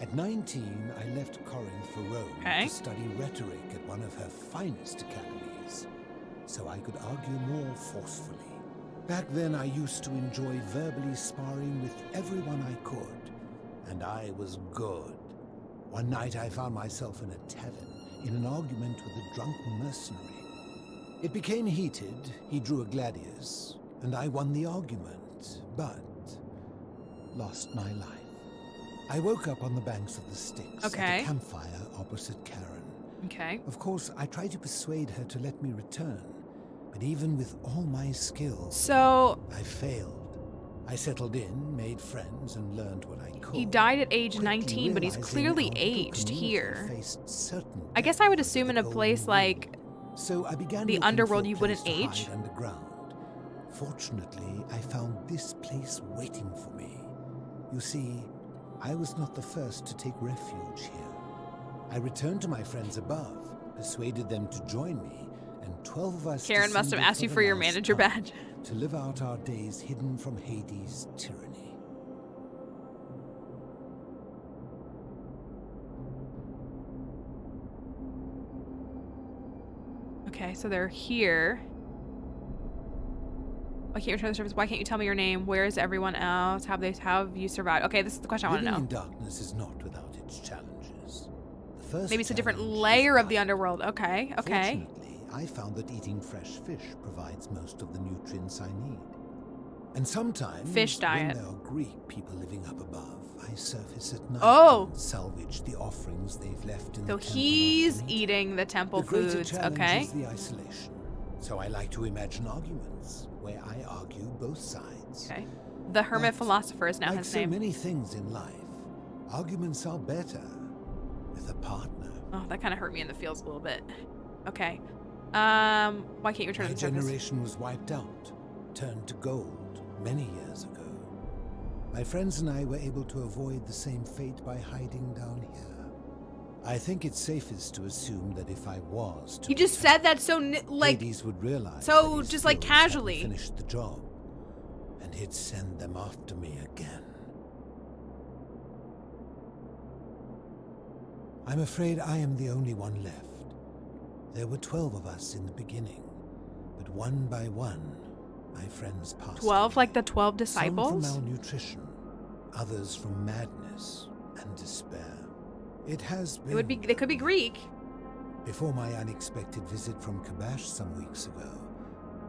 Speaker 8: At 19, I left Corinth for Rome
Speaker 2: Okay.
Speaker 8: to study rhetoric at one of her finest academies, so I could argue more forcefully. Back then, I used to enjoy verbally sparring with everyone I could, and I was good. One night, I found myself in a tavern in an argument with a drunken mercenary. It became heated, he drew a gladius, and I won the argument, but lost my life. I woke up on the banks of the Styx at
Speaker 2: Okay.
Speaker 8: a campfire opposite Karen.
Speaker 2: Okay.
Speaker 8: Of course, I tried to persuade her to let me return, but even with all my skills,
Speaker 2: So
Speaker 8: I failed. I settled in, made friends, and learned what I could.
Speaker 2: he died at age
Speaker 8: quickly
Speaker 2: 19, but he's
Speaker 8: realizing
Speaker 2: clearly
Speaker 8: our little
Speaker 2: aged
Speaker 8: community
Speaker 2: here.
Speaker 8: faced certain
Speaker 2: I guess I would
Speaker 8: death
Speaker 2: assume
Speaker 8: under
Speaker 2: in a
Speaker 8: the
Speaker 2: place
Speaker 8: golden rule.
Speaker 2: like
Speaker 8: So I began
Speaker 2: the
Speaker 8: looking for
Speaker 2: underworld,
Speaker 8: a
Speaker 2: you wouldn't
Speaker 8: place to hide
Speaker 2: age.
Speaker 8: underground. Fortunately, I found this place waiting for me. You see, I was not the first to take refuge here. I returned to my friends above, persuaded them to join me, and 12 of us
Speaker 2: Karen must have
Speaker 8: descended
Speaker 2: asked you
Speaker 8: the
Speaker 2: for your
Speaker 8: last
Speaker 2: manager
Speaker 8: time
Speaker 2: badge.
Speaker 8: to live out our days hidden from Hades' tyranny.
Speaker 2: Okay, so they're here. Why can't you return to the surface? Why can't you tell me your name? Where is everyone else? Have you survived? Okay, this is the question I want to
Speaker 8: Living
Speaker 2: know.
Speaker 8: in darkness is not without its challenges. The first
Speaker 2: Maybe it's a different
Speaker 8: challenge is
Speaker 2: layer of the
Speaker 8: diet.
Speaker 2: underworld. Okay, okay.
Speaker 8: Fortunately, I found that eating fresh fish provides most of the nutrients I need. And sometimes,
Speaker 2: Fish diet.
Speaker 8: when there are Greek people living up above, I surface at night
Speaker 2: Oh!
Speaker 8: and salvage the offerings they've left in
Speaker 2: So
Speaker 8: the temple
Speaker 2: he's
Speaker 8: after meeting.
Speaker 2: eating the temple
Speaker 8: The greater
Speaker 2: foods.
Speaker 8: challenge
Speaker 2: Okay.
Speaker 8: is the isolation. So I like to imagine arguments where I argue both sides.
Speaker 2: Okay. The hermit
Speaker 8: But
Speaker 2: philosopher is now
Speaker 8: like
Speaker 2: his
Speaker 8: so
Speaker 2: name.
Speaker 8: many things in life, arguments are better with a partner.
Speaker 2: Oh, that kind of hurt me in the feels a little bit. Okay. Why can't you return
Speaker 8: My
Speaker 2: to the surface?
Speaker 8: generation was wiped out, turned to gold many years ago. My friends and I were able to avoid the same fate by hiding down here. I think it's safest to assume that if I was to
Speaker 2: You just
Speaker 8: return,
Speaker 2: said that so like
Speaker 8: Hades would realize
Speaker 2: so
Speaker 8: that his
Speaker 2: just, like,
Speaker 8: skills hadn't
Speaker 2: casually.
Speaker 8: finished the job, and he'd send them after me again. I'm afraid I am the only one left. There were 12 of us in the beginning, but one by one, my friends passed
Speaker 2: 12,
Speaker 8: away.
Speaker 2: like the 12
Speaker 8: Some
Speaker 2: disciples?
Speaker 8: from malnutrition, others from madness and despair. It has been.
Speaker 2: It would be. They could be Greek.
Speaker 8: Before my unexpected visit from Kabash some weeks ago,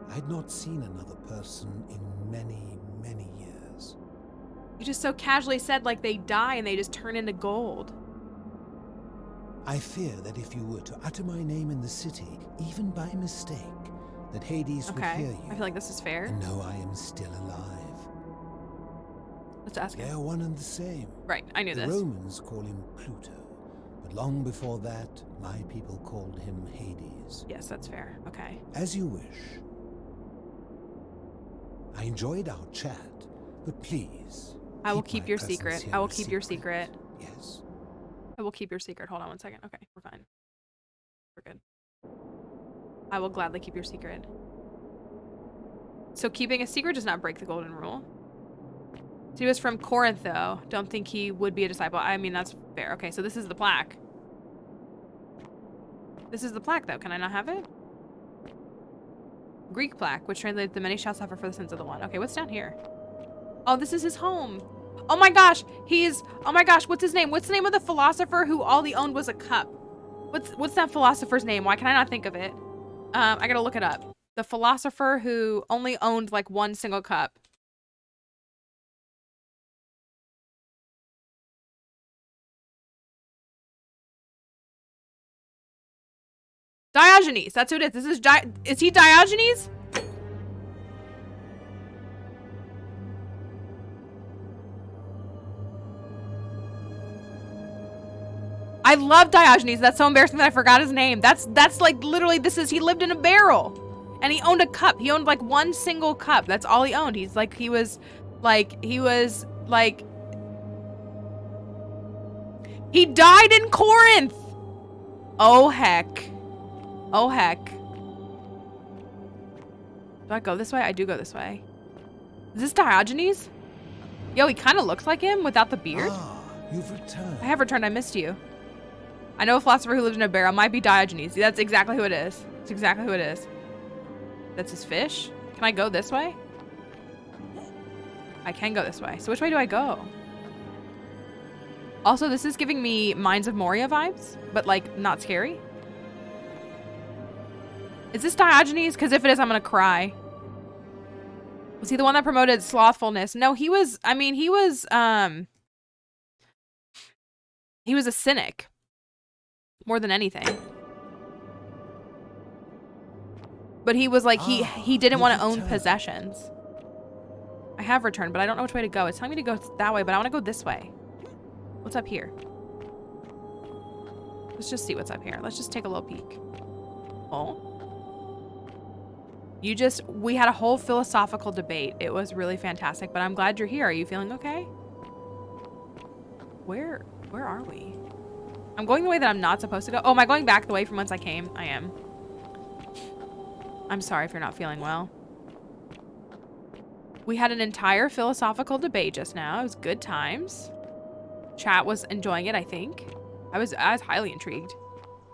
Speaker 8: I'd not seen another person in many, many years.
Speaker 2: You just so casually said like they die and they just turn into gold.
Speaker 8: I fear that if you were to utter my name in the city, even by mistake, that Hades would
Speaker 2: Okay.
Speaker 8: hear you
Speaker 2: I feel like this is fair.
Speaker 8: and know I am still alive.
Speaker 2: Let's ask
Speaker 8: They
Speaker 2: him.
Speaker 8: are one and the same.
Speaker 2: Right, I knew
Speaker 8: The
Speaker 2: this.
Speaker 8: Romans call him Pluto, but long before that, my people called him Hades.
Speaker 2: Yes, that's fair. Okay.
Speaker 8: As you wish. I enjoyed our chat, but please.
Speaker 2: I will keep
Speaker 8: my
Speaker 2: your
Speaker 8: presence
Speaker 2: secret.
Speaker 8: here
Speaker 2: I will
Speaker 8: a
Speaker 2: keep your secret.
Speaker 8: Yes.
Speaker 2: I will keep your secret. Hold on one second. Okay, we're fine. We're good. I will gladly keep your secret. So keeping a secret does not break the golden rule. So he was from Corinth, though. Don't think he would be a disciple. I mean, that's fair. Okay, so this is the plaque. This is the plaque, though. Can I not have it? Greek plaque, which translates, the many shall suffer for the sins of the one. Okay, what's down here? Oh, this is his home. Oh my gosh, oh my gosh, what's his name? What's the name of the philosopher who all he owned was a cup? What's that philosopher's name? Why can I not think of it? I gotta look it up. The philosopher who only owned like one single cup. Diogenes, that's who it is. This is he Diogenes? I love Diogenes. That's so embarrassing that I forgot his name. That's like literally he lived in a barrel. And he owned a cup. He owned like one single cup. That's all he owned. He was like he died in Corinth. Oh heck. Oh heck. Do I go this way? I do go this way. Is this Diogenes? Yo, he kind of looks like him without the beard.
Speaker 8: Ah, you've returned.
Speaker 2: I have returned. I missed you. I know a philosopher who lived in a barrel. Might be Diogenes. That's exactly who it is. It's exactly who it is. That's his fish. Can I go this way? I can go this way. So which way do I go? Also, this is giving me Mines of Moria vibes, but like not scary. Is this Diogenes? Because if it is, I'm gonna cry. Was he the one that promoted slothfulness? No, he was, I mean, he was a cynic more than anything. But he was like, he didn't want to own possessions. I have returned, but I don't know which way to go. It's telling me to go that way, but I want to go this way. What's up here? Let's just see what's up here. Let's just take a little peek. Oh. We had a whole philosophical debate. It was really fantastic, but I'm glad you're here. Are you feeling okay? Where are we? I'm going the way that I'm not supposed to go. Oh, am I going back the way from whence I came? I am. I'm sorry if you're not feeling well. We had an entire philosophical debate just now. It was good times. Chat was enjoying it, I think. I was highly intrigued.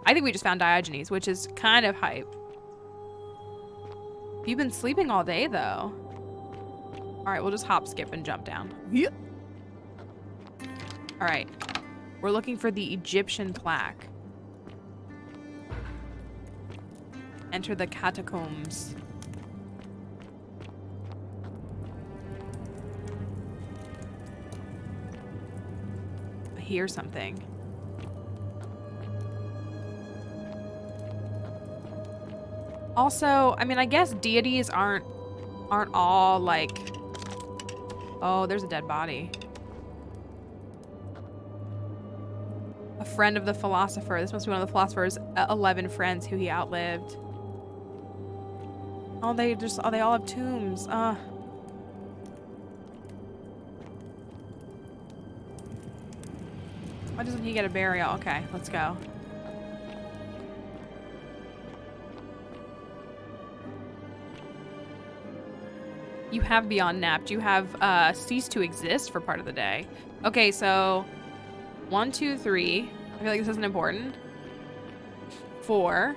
Speaker 2: I think we just found Diogenes, which is kind of hype. You've been sleeping all day, though. All right, we'll just hop, skip, and jump down. Yep. All right. We're looking for the Egyptian plaque. Enter the catacombs. I hear something. Also, I mean, I guess deities aren't all like... Oh, there's a dead body. A friend of the philosopher. This must be one of the philosopher's 11 friends who he outlived. Oh, they all have tombs. Why doesn't he get a burial? Okay, let's go. You have beyond napped. You have ceased to exist for part of the day. Okay, so 1, 2, 3. I feel like this isn't important. 4.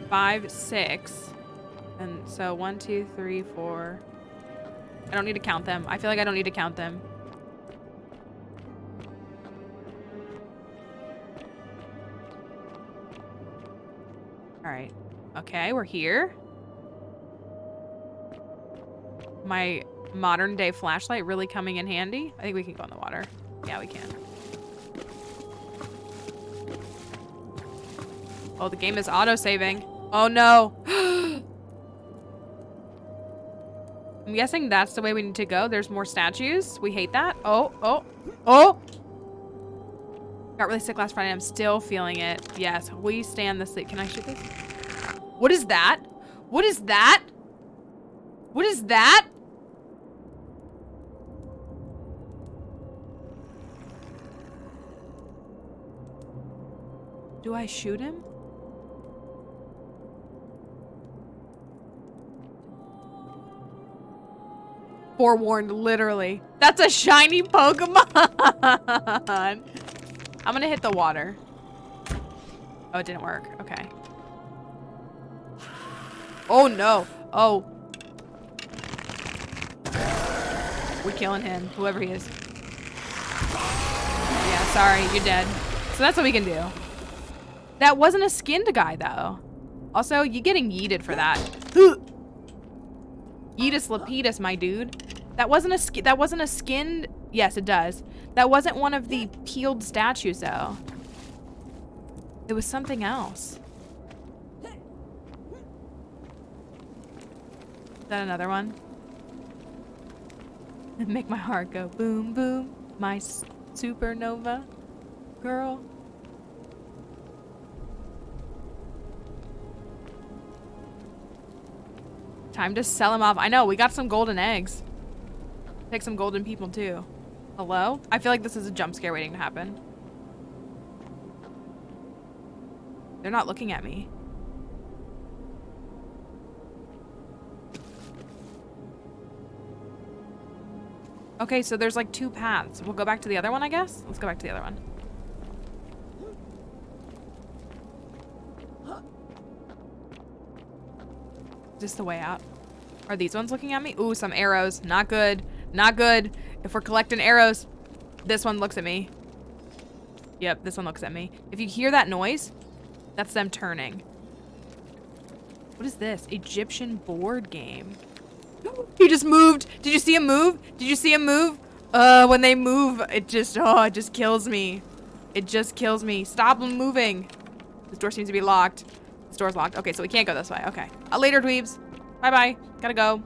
Speaker 2: 5, 6. And so 1, 2, 3, 4. I don't need to count them. I feel like I don't need to count them. All right. Okay, we're here. My modern day flashlight really coming in handy. I think we can go in the water. Yeah, we can. Oh, the game is auto-saving. Oh no. I'm guessing that's the way we need to go. There's more statues. We hate that. Oh, oh, oh. Got really sick last Friday. I'm still feeling it. Yes, we stand the sleep. Can I shoot this? What is that? What is that? What is that? Do I shoot him? Forewarned, literally. That's a shiny Pokemon. I'm gonna hit the water. Oh, it didn't work. Okay. Oh no. Oh. We're killing him, whoever he is. Yeah, sorry, you're dead. So that's what we can do. That wasn't a skinned guy, though. Also, you getting yeeted for that. Yeetus Lapidus, my dude. That wasn't a skinned. Yes, it does. That wasn't one of the peeled statues, though. It was something else. Is that another one? Make my heart go boom, boom. My supernova girl. Time to sell him off. I know, we got some golden eggs. Take some golden people too. Hello? I feel like this is a jump scare waiting to happen. They're not looking at me. Okay, so there's like 2 paths. We'll go back to the other one, I guess? Let's go back to the other one. Is this the way out? Are these ones looking at me? Ooh, some arrows. Not good. Not good. If we're collecting arrows, this one looks at me. Yep, this one looks at me. If you hear that noise, that's them turning. What is this? Egyptian board game. He just moved. Did you see him move? Did you see him move? When they move, it just kills me. It just kills me. Stop moving. This door seems to be locked. This door's locked. Okay, so we can't go this way. Okay. Later, dweebs. Bye-bye. Gotta go.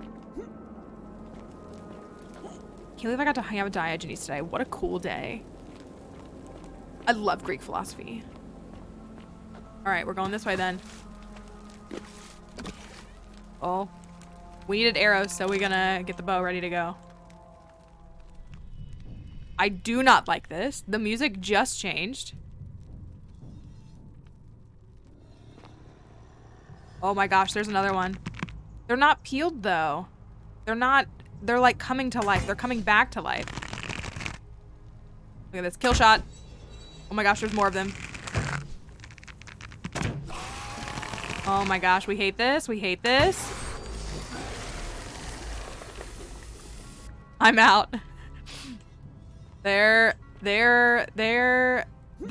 Speaker 2: Can't believe I got to hang out with Diogenes today. What a cool day. I love Greek philosophy. All right, we're going this way then. Oh. We needed arrows, so we're gonna get the bow ready to go. I do not like this. The music just changed. Oh my gosh, there's another one. They're not peeled though. They're like coming to life. They're coming back to life. Look at this, kill shot. Oh my gosh, there's more of them. Oh my gosh, we hate this. We hate this. I'm out. They're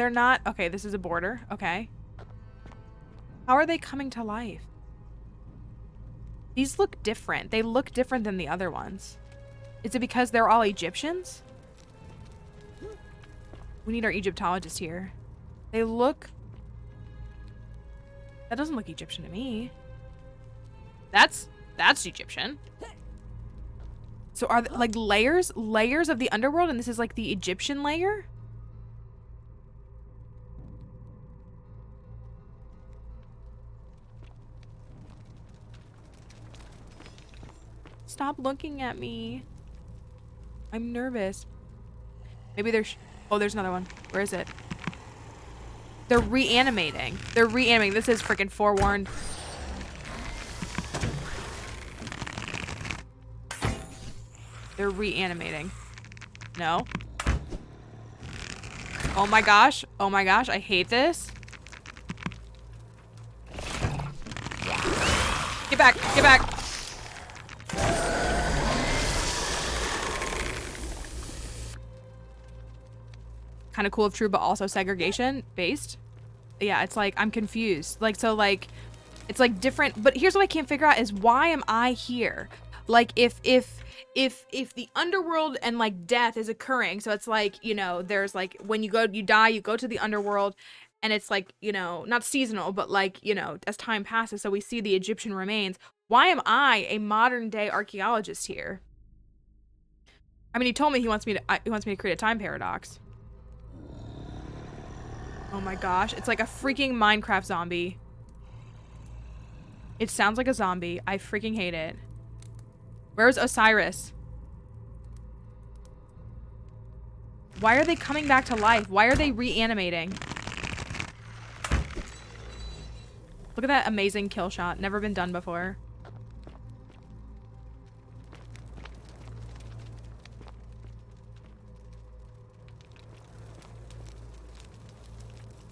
Speaker 2: not. Okay, this is a border. Okay. How are they coming to life? These look different. They look different than the other ones. Is it because they're all Egyptians? We need our Egyptologist here. They look... That doesn't look Egyptian to me. That's Egyptian. So are there, like layers of the underworld, and this is like the Egyptian layer? Stop looking at me. I'm nervous. Maybe there's... Oh, there's another one. Where is it? They're reanimating. They're reanimating. This is freaking forewarned. They're reanimating. No. Oh my gosh. Oh my gosh. I hate this. Get back. Get back. Kind of cool if true, but also segregation based. Yeah, it's like I'm confused. Like, so like it's like different, but here's what I can't figure out is why am I here? Like if the underworld and like death is occurring, so it's like, you know, there's like when you die, you go to the underworld, and it's like, you know, not seasonal, but like, you know, as time passes, so we see the Egyptian remains. Why am I a modern day archaeologist here? I mean, he told me he wants me to create a time paradox. Oh my gosh, it's like a freaking Minecraft zombie. It sounds like a zombie. I freaking hate it. Where's Osiris? Why are they coming back to life? Why are they reanimating? Look at that amazing kill shot. Never been done before.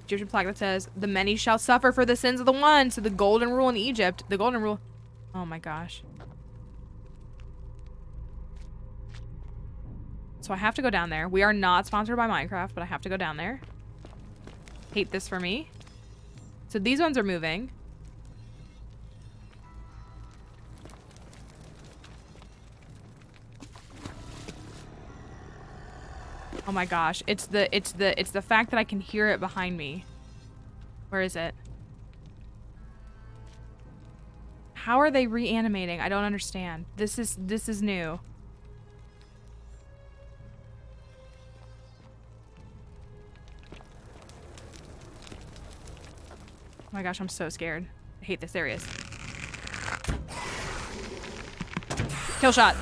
Speaker 2: Egyptian plaque that says, the many shall suffer for the sins of the one. So the golden rule in Egypt. The golden rule. Oh my gosh. So I have to go down there. We are not sponsored by Minecraft, but I have to go down there. Hate this for me. So these ones are moving. Oh my gosh. It's the fact that I can hear it behind me. Where is it? How are they reanimating? I don't understand. This is new. Oh my gosh, I'm so scared. I hate this area. Kill shot.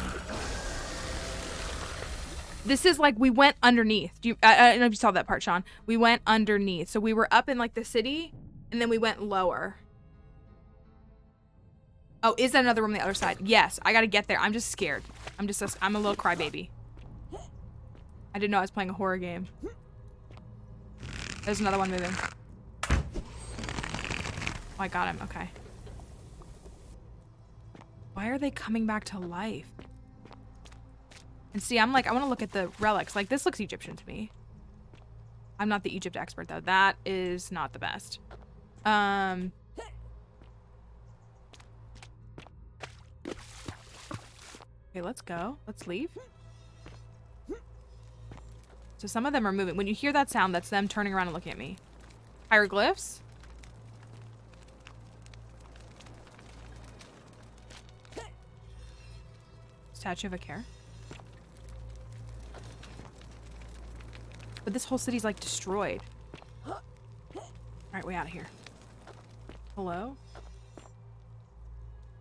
Speaker 2: This is like we went underneath. I don't know if you saw that part, Sean. We went underneath. So we were up in like the city and then we went lower. Oh, is that another room on the other side? Yes, I gotta get there. I'm just scared. I'm a little crybaby. I didn't know I was playing a horror game. There's another one moving. Oh, I got him. Okay. Why are they coming back to life? And see, I'm like, I want to look at the relics. Like, this looks Egyptian to me. I'm not the Egypt expert, though. That is not the best. Okay, let's go. Let's leave. So some of them are moving. When you hear that sound, that's them turning around and looking at me. Hieroglyphs. Statue of a care. But this whole city's like destroyed. Alright, way out of here. Hello?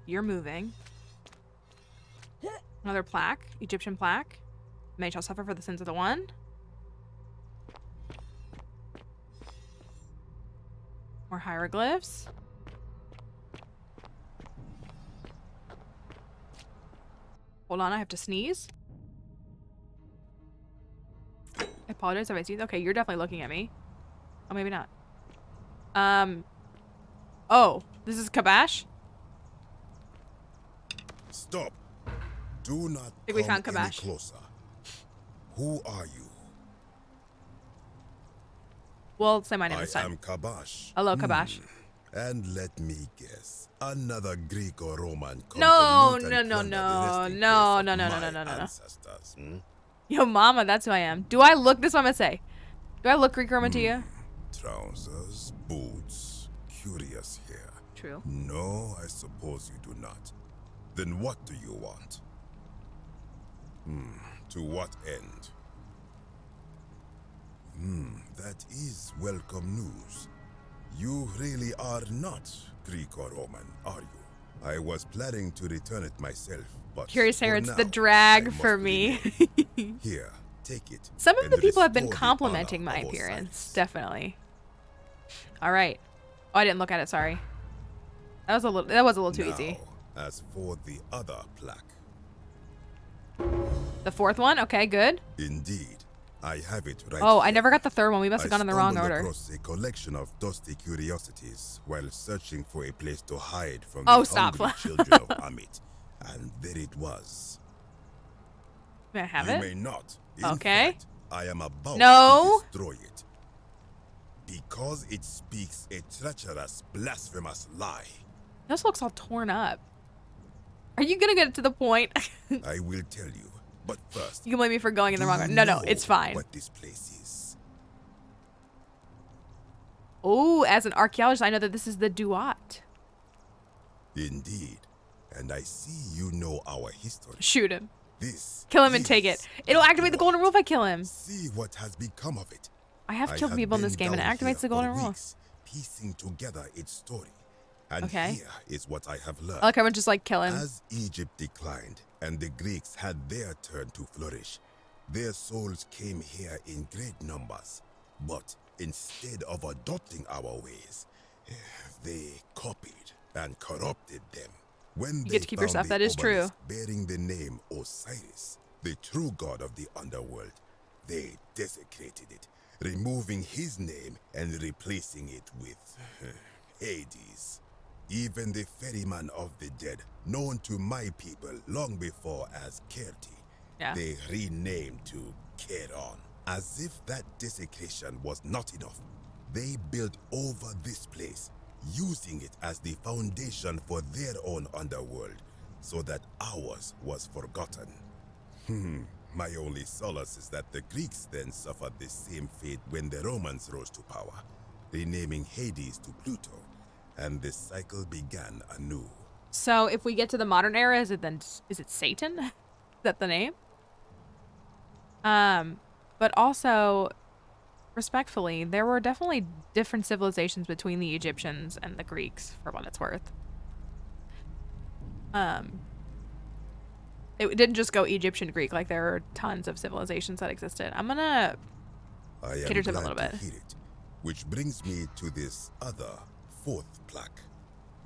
Speaker 2: You're moving. Another plaque. Egyptian plaque. Many shall suffer for the sins of the one. More hieroglyphs. Hold on, I have to sneeze. I apologize if I sneeze. Okay, you're definitely looking at me. Oh, maybe not. Oh, this is Kabash?
Speaker 9: Stop. Do not
Speaker 2: I think we found
Speaker 9: come any
Speaker 2: Kabash.
Speaker 9: closer. Who are you?
Speaker 2: Well, say my name
Speaker 9: I
Speaker 2: this time.
Speaker 9: am Kabash.
Speaker 2: Hello, Kabash.
Speaker 9: And let me guess, another Greek or Roman
Speaker 2: No,
Speaker 9: company
Speaker 2: no,
Speaker 9: and
Speaker 2: no,
Speaker 9: plunder the
Speaker 2: no,
Speaker 9: resting
Speaker 2: no,
Speaker 9: place
Speaker 2: no,
Speaker 9: of
Speaker 2: no,
Speaker 9: my
Speaker 2: no, no, no, no.
Speaker 9: ancestors,
Speaker 2: Yo, mama, that's who I am. Do I look, this is what I'm gonna say. Do I look Greek Roman to you?
Speaker 9: Trousers, boots, curious hair.
Speaker 2: True.
Speaker 9: No, I suppose you do not. Then what do you want? To what end? That is welcome news. You really are not Greek or Roman, are you? I was planning to return it myself, but
Speaker 2: Curious hair,
Speaker 9: for
Speaker 2: it's
Speaker 9: now,
Speaker 2: the drag
Speaker 9: I must
Speaker 2: for me.
Speaker 9: remain. Here, take it.
Speaker 2: Some of
Speaker 9: and
Speaker 2: the people have been
Speaker 9: restore the
Speaker 2: complimenting
Speaker 9: honor
Speaker 2: my
Speaker 9: of
Speaker 2: appearance.
Speaker 9: Osiris.
Speaker 2: Definitely. All right. Oh, I didn't look at it. Sorry. That was a little too easy.
Speaker 9: Now, as for the other plaque,
Speaker 2: The fourth one. Okay, good.
Speaker 9: indeed, I have it right
Speaker 2: Oh,
Speaker 9: here.
Speaker 2: I never got the third one. We must have gone in the wrong
Speaker 9: stumbled
Speaker 2: order.
Speaker 9: across a collection of dusty curiosities while searching for a place to hide from
Speaker 2: Oh,
Speaker 9: the
Speaker 2: stop.
Speaker 9: hungry children of Amit, and there it was.
Speaker 2: May I have
Speaker 9: You
Speaker 2: it?
Speaker 9: may not. In
Speaker 2: Okay.
Speaker 9: fact, I am about
Speaker 2: No.
Speaker 9: to destroy it because it speaks a treacherous, blasphemous lie.
Speaker 2: This looks all torn up. Are you gonna get to the point?
Speaker 9: I will tell you, but first,
Speaker 2: You can blame me for going in the
Speaker 9: do
Speaker 2: wrong
Speaker 9: you
Speaker 2: order. No,
Speaker 9: know
Speaker 2: it's fine.
Speaker 9: what this place is?
Speaker 2: Oh, as an archaeologist, I know that this is the Duat.
Speaker 9: Indeed, and I see you know our history.
Speaker 2: Shoot him.
Speaker 9: This
Speaker 2: Kill him and take it.
Speaker 9: is
Speaker 2: It'll activate the golden rule if I kill him.
Speaker 9: See what has become of it.
Speaker 2: I have killed people in this game and it activates the golden rule.
Speaker 9: Piecing together its story. And
Speaker 2: Okay.
Speaker 9: here is what I have learned.
Speaker 2: I like everyone just like kill him.
Speaker 9: As Egypt declined and the Greeks had their turn to flourish, their souls came here in great numbers. But instead of adopting our ways, they copied and corrupted them. When
Speaker 2: You get to keep your stuff, that is true.
Speaker 9: Bearing the name Osiris, the true god of the underworld, they desecrated it, removing his name and replacing it with Hades. Even the ferryman of the dead, known to my people long before as Kerti,
Speaker 2: Yeah.
Speaker 9: they renamed to Keron. As if that desecration was not enough, they built over this place, using it as the foundation for their own underworld, so that ours was forgotten. My only solace is that the Greeks then suffered the same fate when the Romans rose to power, renaming Hades to Pluto, and this cycle began anew.
Speaker 2: So if we get to the modern era, is it Satan? Is that the name? But also, respectfully, there were definitely different civilizations between the Egyptians and the Greeks, for what it's worth. It didn't just go Egyptian Greek, like there are tons of civilizations that existed. I'm gonna cater to them a little bit.
Speaker 9: Hear it, which brings me to this other fourth plaque.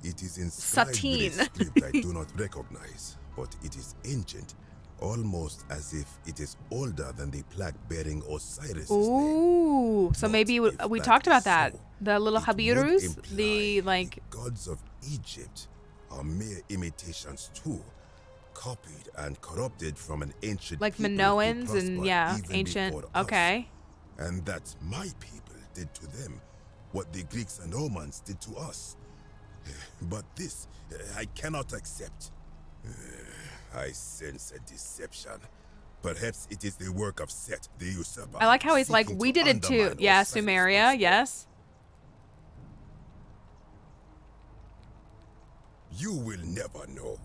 Speaker 9: It is inscribed with a script I do not recognize, but it is ancient, almost as if it is older than the plaque bearing Osiris' name.
Speaker 2: Ooh, so
Speaker 9: But
Speaker 2: maybe
Speaker 9: if
Speaker 2: we
Speaker 9: that
Speaker 2: talked
Speaker 9: is
Speaker 2: about that.
Speaker 9: so,
Speaker 2: The little
Speaker 9: it would
Speaker 2: Habirus,
Speaker 9: imply
Speaker 2: the like
Speaker 9: gods of Egypt are mere imitations too, copied and corrupted from an ancient
Speaker 2: like
Speaker 9: people who
Speaker 2: Minoans and
Speaker 9: prospered
Speaker 2: yeah,
Speaker 9: even
Speaker 2: ancient.
Speaker 9: before us.
Speaker 2: Okay.
Speaker 9: And that my people did to them what the Greeks and Romans did to us. But this I cannot accept. I sense a deception. Perhaps it is the work of Set, the usurper.
Speaker 2: I like how he's like,
Speaker 9: seeking
Speaker 2: we
Speaker 9: to
Speaker 2: did it too.
Speaker 9: undermine
Speaker 2: Yeah,
Speaker 9: Osiris'
Speaker 2: Sumeria,
Speaker 9: once more.
Speaker 2: yes.
Speaker 9: You will never know.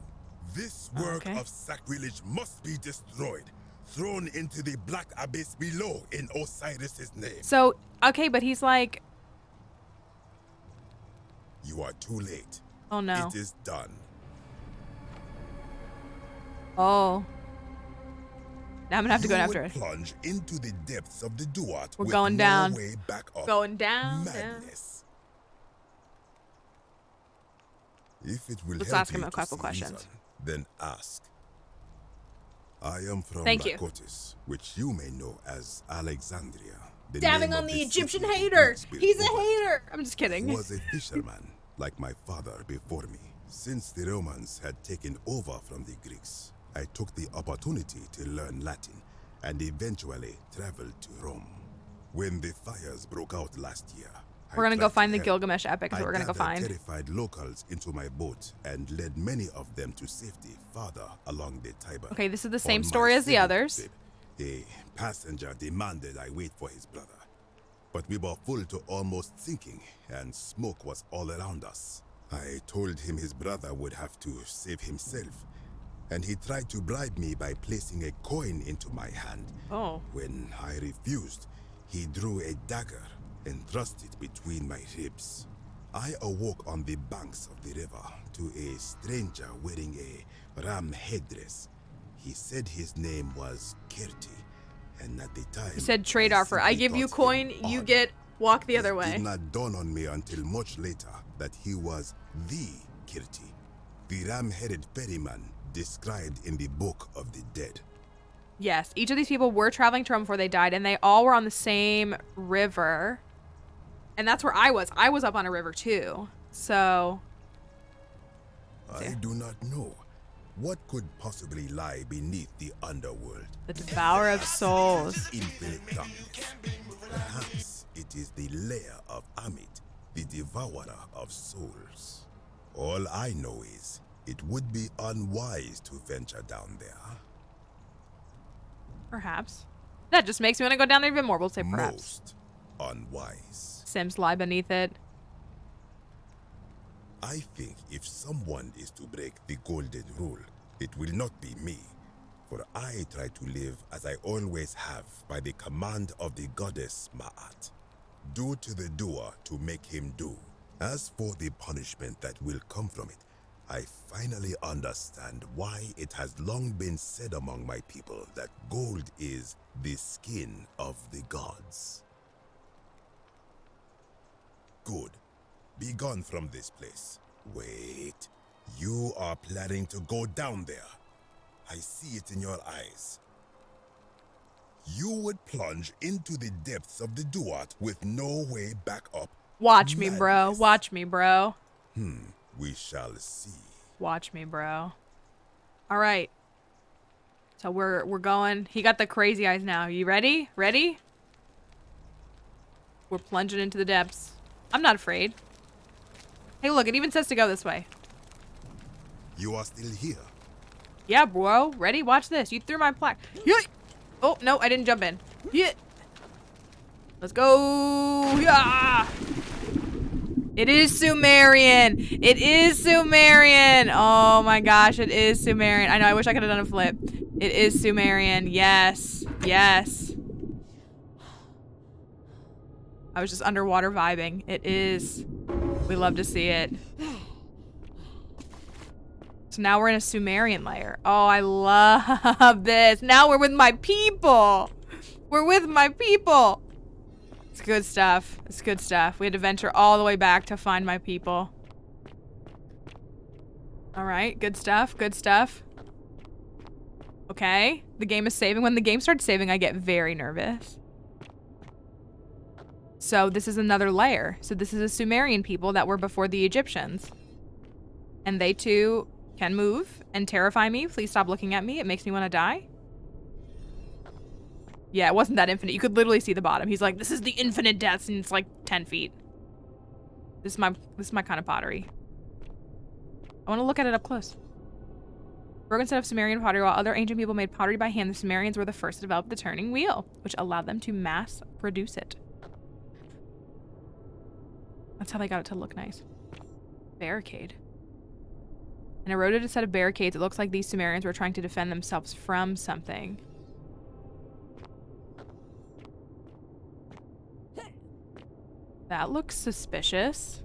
Speaker 9: This work
Speaker 2: Okay.
Speaker 9: of sacrilege must be destroyed, thrown into the black abyss below in Osiris' name.
Speaker 2: So, okay, but he's like,
Speaker 9: You are too late.
Speaker 2: oh no.
Speaker 9: It is done.
Speaker 2: Oh. Now I'm gonna have to go
Speaker 9: You
Speaker 2: after
Speaker 9: would
Speaker 2: it.
Speaker 9: plunge into the depths of the Duat
Speaker 2: We're
Speaker 9: with
Speaker 2: going
Speaker 9: no
Speaker 2: down.
Speaker 9: way back up.
Speaker 2: Going down, down.
Speaker 9: Madness. If it will
Speaker 2: Let's
Speaker 9: help
Speaker 2: ask him
Speaker 9: you
Speaker 2: a
Speaker 9: to
Speaker 2: couple
Speaker 9: see
Speaker 2: questions.
Speaker 9: reason, then ask. I am from
Speaker 2: Thank you.
Speaker 9: Lakotis, which you may know as Alexandria. The
Speaker 2: Dabbing
Speaker 9: name
Speaker 2: on
Speaker 9: of
Speaker 2: the Egyptian
Speaker 9: city
Speaker 2: hater.
Speaker 9: Greeks built
Speaker 2: He's a
Speaker 9: over it.
Speaker 2: hater. I'm just kidding.
Speaker 9: Was a fisherman, like my father before me. Since the Romans had taken over from the Greeks, I took the opportunity to learn Latin and eventually traveled to Rome. When the fires broke out last year,
Speaker 2: We're gonna
Speaker 9: I
Speaker 2: go
Speaker 9: tried to
Speaker 2: find the
Speaker 9: help.
Speaker 2: Gilgamesh epic. Is
Speaker 9: I
Speaker 2: what we're gonna go
Speaker 9: gathered
Speaker 2: find.
Speaker 9: terrified locals into my boat and led many of them to safety farther along the Tiber.
Speaker 2: Okay, this is the
Speaker 9: On
Speaker 2: same
Speaker 9: my
Speaker 2: story as the
Speaker 9: second
Speaker 2: others.
Speaker 9: trip, a passenger demanded I wait for his brother. But we were full to almost sinking, and smoke was all around us. I told him his brother would have to save himself, and he tried to bribe me by placing a coin into my hand.
Speaker 2: Oh.
Speaker 9: When I refused, he drew a dagger and thrust it between my ribs. I awoke on the banks of the river to a stranger wearing a ram headdress. He said his name was Kirti, and at the time
Speaker 2: He said trade offer. I
Speaker 9: simply
Speaker 2: give you
Speaker 9: thought
Speaker 2: coin,
Speaker 9: him
Speaker 2: you
Speaker 9: odd.
Speaker 2: get walk the other
Speaker 9: It
Speaker 2: way.
Speaker 9: did not dawn on me until much later that he was the Kirti, the ram-headed ferryman described in the Book of the Dead.
Speaker 2: Yes, each of these people were traveling to Rome before they died, and they all were on the same river. And that's where I was. I was up on a river too. So,
Speaker 9: I do not know. What could possibly lie beneath the underworld?
Speaker 2: the devourer of souls.
Speaker 9: Infinite darkness. Perhaps it is the lair of Amit, the devourer of souls. All I know is it would be unwise to venture down there.
Speaker 2: Perhaps. That just makes me want to go down there even more. We'll say perhaps.
Speaker 9: Most unwise.
Speaker 2: Sims lie beneath it.
Speaker 9: I think if someone is to break the golden rule, it will not be me. For I try to live as I always have by the command of the goddess Ma'at. Do to the doer to make him do. As for the punishment that will come from it, I finally understand why it has long been said among my people that gold is the skin of the gods. Good. Be gone from this place. Wait. You are planning to go down there. I see it in your eyes. You would plunge into the depths of the Duat with no way back up.
Speaker 2: Watch me, bro.
Speaker 9: Madness.
Speaker 2: Watch me, bro.
Speaker 9: We shall see.
Speaker 2: Watch me, bro. All right. So we're going. He got the crazy eyes now. You ready? Ready? We're plunging into the depths. I'm not afraid. Hey, look, it even says to go this way.
Speaker 9: You are still here.
Speaker 2: Yeah, bro. Ready? Watch this. You threw my plaque. Yeah. Oh, no, I didn't jump in. Yeah. Let's go. Yeah. It is Sumerian. It is Sumerian. Oh my gosh, it is Sumerian. I know, I wish I could have done a flip. It is Sumerian. Yes. Yes. I was just underwater vibing. It is. We love to see it. So now we're in a Sumerian layer. Oh, I love this. Now we're with my people. We're with my people. It's good stuff. It's good stuff. We had to venture all the way back to find my people. All right, good stuff. Good stuff. Okay, the game is saving. When the game starts saving, I get very nervous. So this is another layer. So this is a Sumerian people that were before the Egyptians. And they too can move and terrify me. Please stop looking at me. It makes me want to die. Yeah, it wasn't that infinite. You could literally see the bottom. He's like, this is the infinite depths, and it's like 10 feet. This is my kind of pottery. I want to look at it up close. Broken set of Sumerian pottery. While other ancient people made pottery by hand, the Sumerians were the first to develop the turning wheel, which allowed them to mass produce it. That's how they got it to look nice. Barricade. An eroded set of barricades. It looks like these Sumerians were trying to defend themselves from something. That looks suspicious.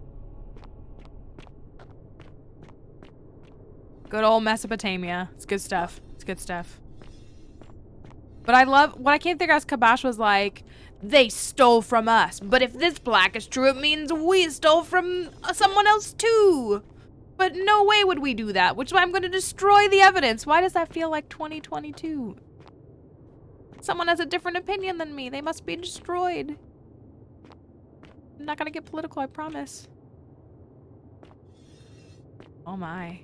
Speaker 2: Good old Mesopotamia. It's good stuff. It's good stuff. But I love, what I can't figure out is Kabash was like, they stole from us. But if this plaque is true, it means we stole from someone else too. But no way would we do that, which is why I'm going to destroy the evidence. Why does that feel like 2022? Someone has a different opinion than me. They must be destroyed. I'm not gonna get political, I promise. Oh my.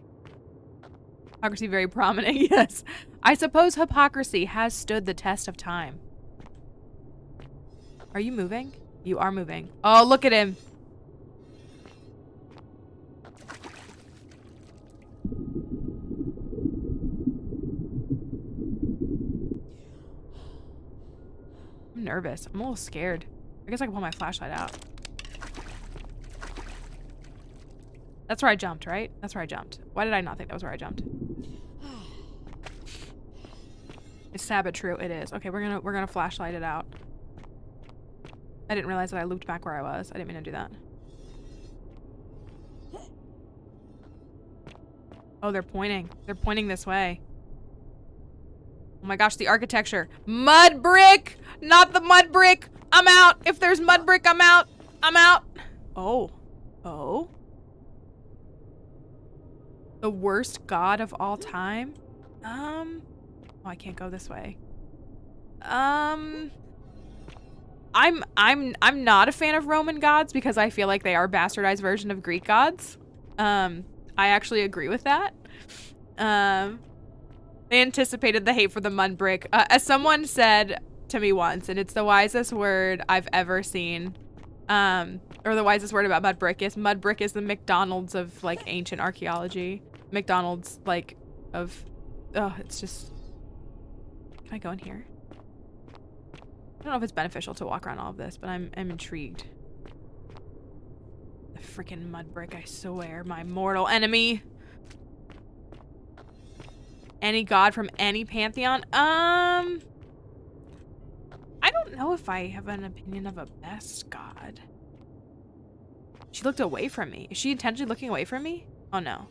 Speaker 2: Hypocrisy very prominent, yes. I suppose hypocrisy has stood the test of time. Are you moving? You are moving. Oh, look at him. I'm nervous. I'm a little scared. I guess I can pull my flashlight out. That's where I jumped, right? That's where I jumped. Why did I not think that was where I jumped? Is Sabbath true? It is. Okay, we're gonna flashlight it out. I didn't realize that I looped back where I was. I didn't mean to do that. Oh, they're pointing. They're pointing this way. Oh my gosh, the architecture. Mud brick! Not the mud brick! I'm out! If there's mud brick, I'm out! I'm out! Oh. Oh? The worst god of all time? Oh, I can't go this way. I'm not a fan of Roman gods because I feel like they are a bastardized version of Greek gods. I actually agree with that. They anticipated the hate for the mud brick. As someone said to me once, and it's the wisest word I've ever seen, or the wisest word about mud brick is the McDonald's of like ancient archaeology. McDonald's like of, oh, it's just, can I go in here? I don't know if it's beneficial to walk around all of this, but I'm intrigued. The freaking mud brick, I swear, my mortal enemy. Any god from any pantheon? I don't know if I have an opinion of a best god. She looked away from me. Is she intentionally looking away from me? Oh no.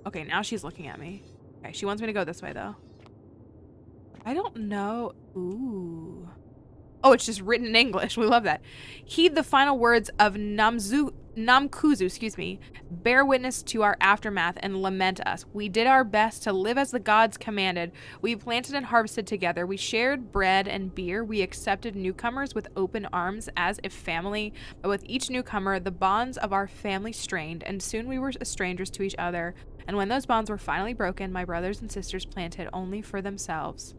Speaker 2: Okay, now she's looking at me. Okay, she wants me to go this way though. I don't know. Ooh. Oh, it's just written in English. We love that. Heed the final words of Namkuzu, excuse me. Bear witness to our aftermath and lament us. We did our best to live as the gods commanded. We planted and harvested together. We shared bread and beer. We accepted newcomers with open arms as if family. But with each newcomer, the bonds of our family strained, and soon we were strangers to each other. And when those bonds were finally broken, my brothers and sisters planted only for themselves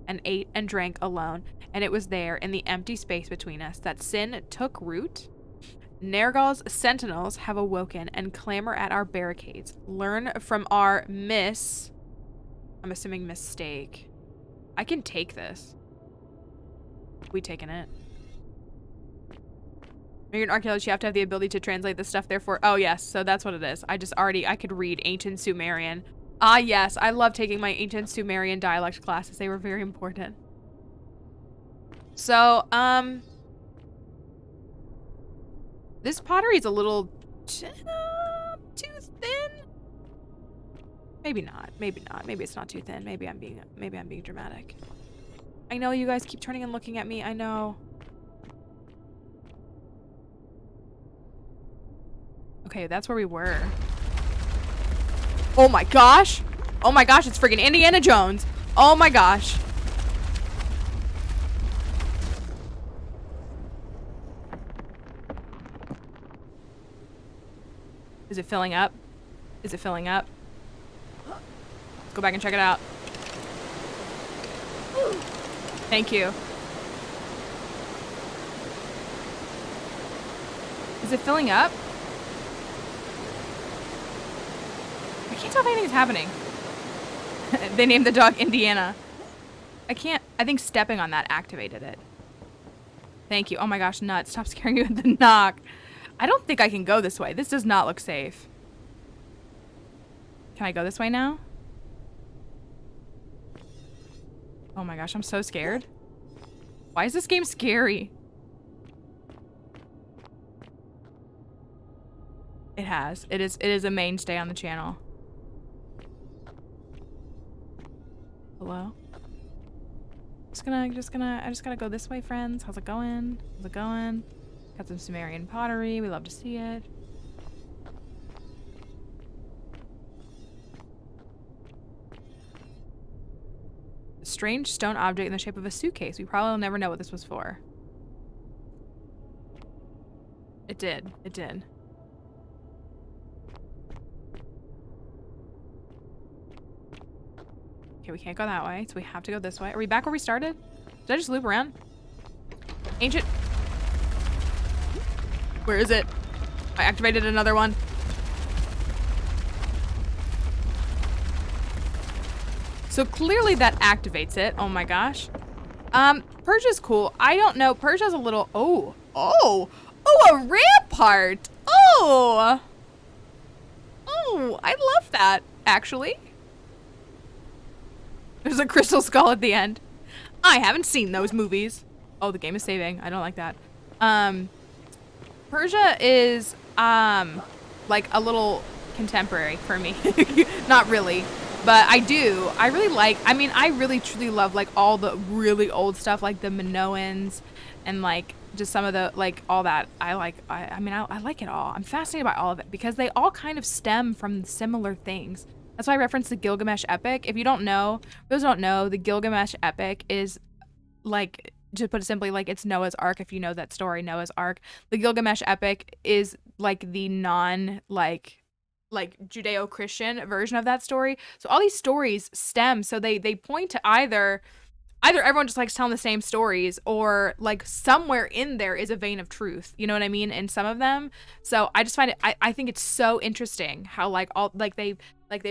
Speaker 2: and ate and drank alone. And it was there, in the empty space between us, that sin took root. Nergal's sentinels have awoken and clamor at our barricades. Learn from our I'm assuming mistake. I can take this. We taking it. When you're an archaeologist, you have to have the ability to translate this stuff, therefore. Oh, yes. So that's what it is. I could read Ancient Sumerian. Ah, yes. I love taking my Ancient Sumerian dialect classes. They were very important. So, this pottery is a little too thin. Maybe not. Maybe not. Maybe it's not too thin. Maybe I'm being dramatic. I know you guys keep turning and looking at me. I know. Okay, that's where we were. Oh my gosh. Oh my gosh, it's friggin' Indiana Jones. Oh my gosh. Is it filling up? Is it filling up? Let's go back and check it out. Thank you. Is it filling up? I can't tell if anything's happening. They named the dog Indiana. I think stepping on that activated it. Thank you. Oh my gosh, nuts. Stop scaring me with the knock. I don't think I can go this way. This does not look safe. Can I go this way now? Oh my gosh, I'm so scared. Why is this game scary? It has. It is a mainstay on the channel. Hello? I just gotta go this way, friends. How's it going? How's it going? Got some Sumerian pottery. We love to see it. A strange stone object in the shape of a suitcase. We probably will never know what this was for. It did. It did. Okay, we can't go that way, so we have to go this way. Are we back where we started? Did I just loop around? Ancient. Where is it? I activated another one. So clearly that activates it. Oh my gosh. Persia's cool. I don't know. Persia's a little... Oh, a rampart. Oh, I love that, actually. There's a crystal skull at the end. I haven't seen those movies. Oh, the game is saving. I don't like that. Persia is, like a little contemporary for me. Not really. But I really like, I mean, I really truly love like all the really old stuff, like the Minoans and like just some of the, like all that. I like it all. I'm fascinated by all of it because they all kind of stem from similar things. That's why I referenced the Gilgamesh epic. If you don't know, those who don't know, the Gilgamesh epic is like, to put it simply, like it's Noah's Ark. If you know that story, Noah's Ark. The Gilgamesh epic is like the like Judeo-Christian version of that story. So all these stories stem, so they point to either everyone just likes telling the same stories, or like somewhere in there is a vein of truth. You know what I mean? In some of them. So I just find it. I think it's so interesting how like all like they've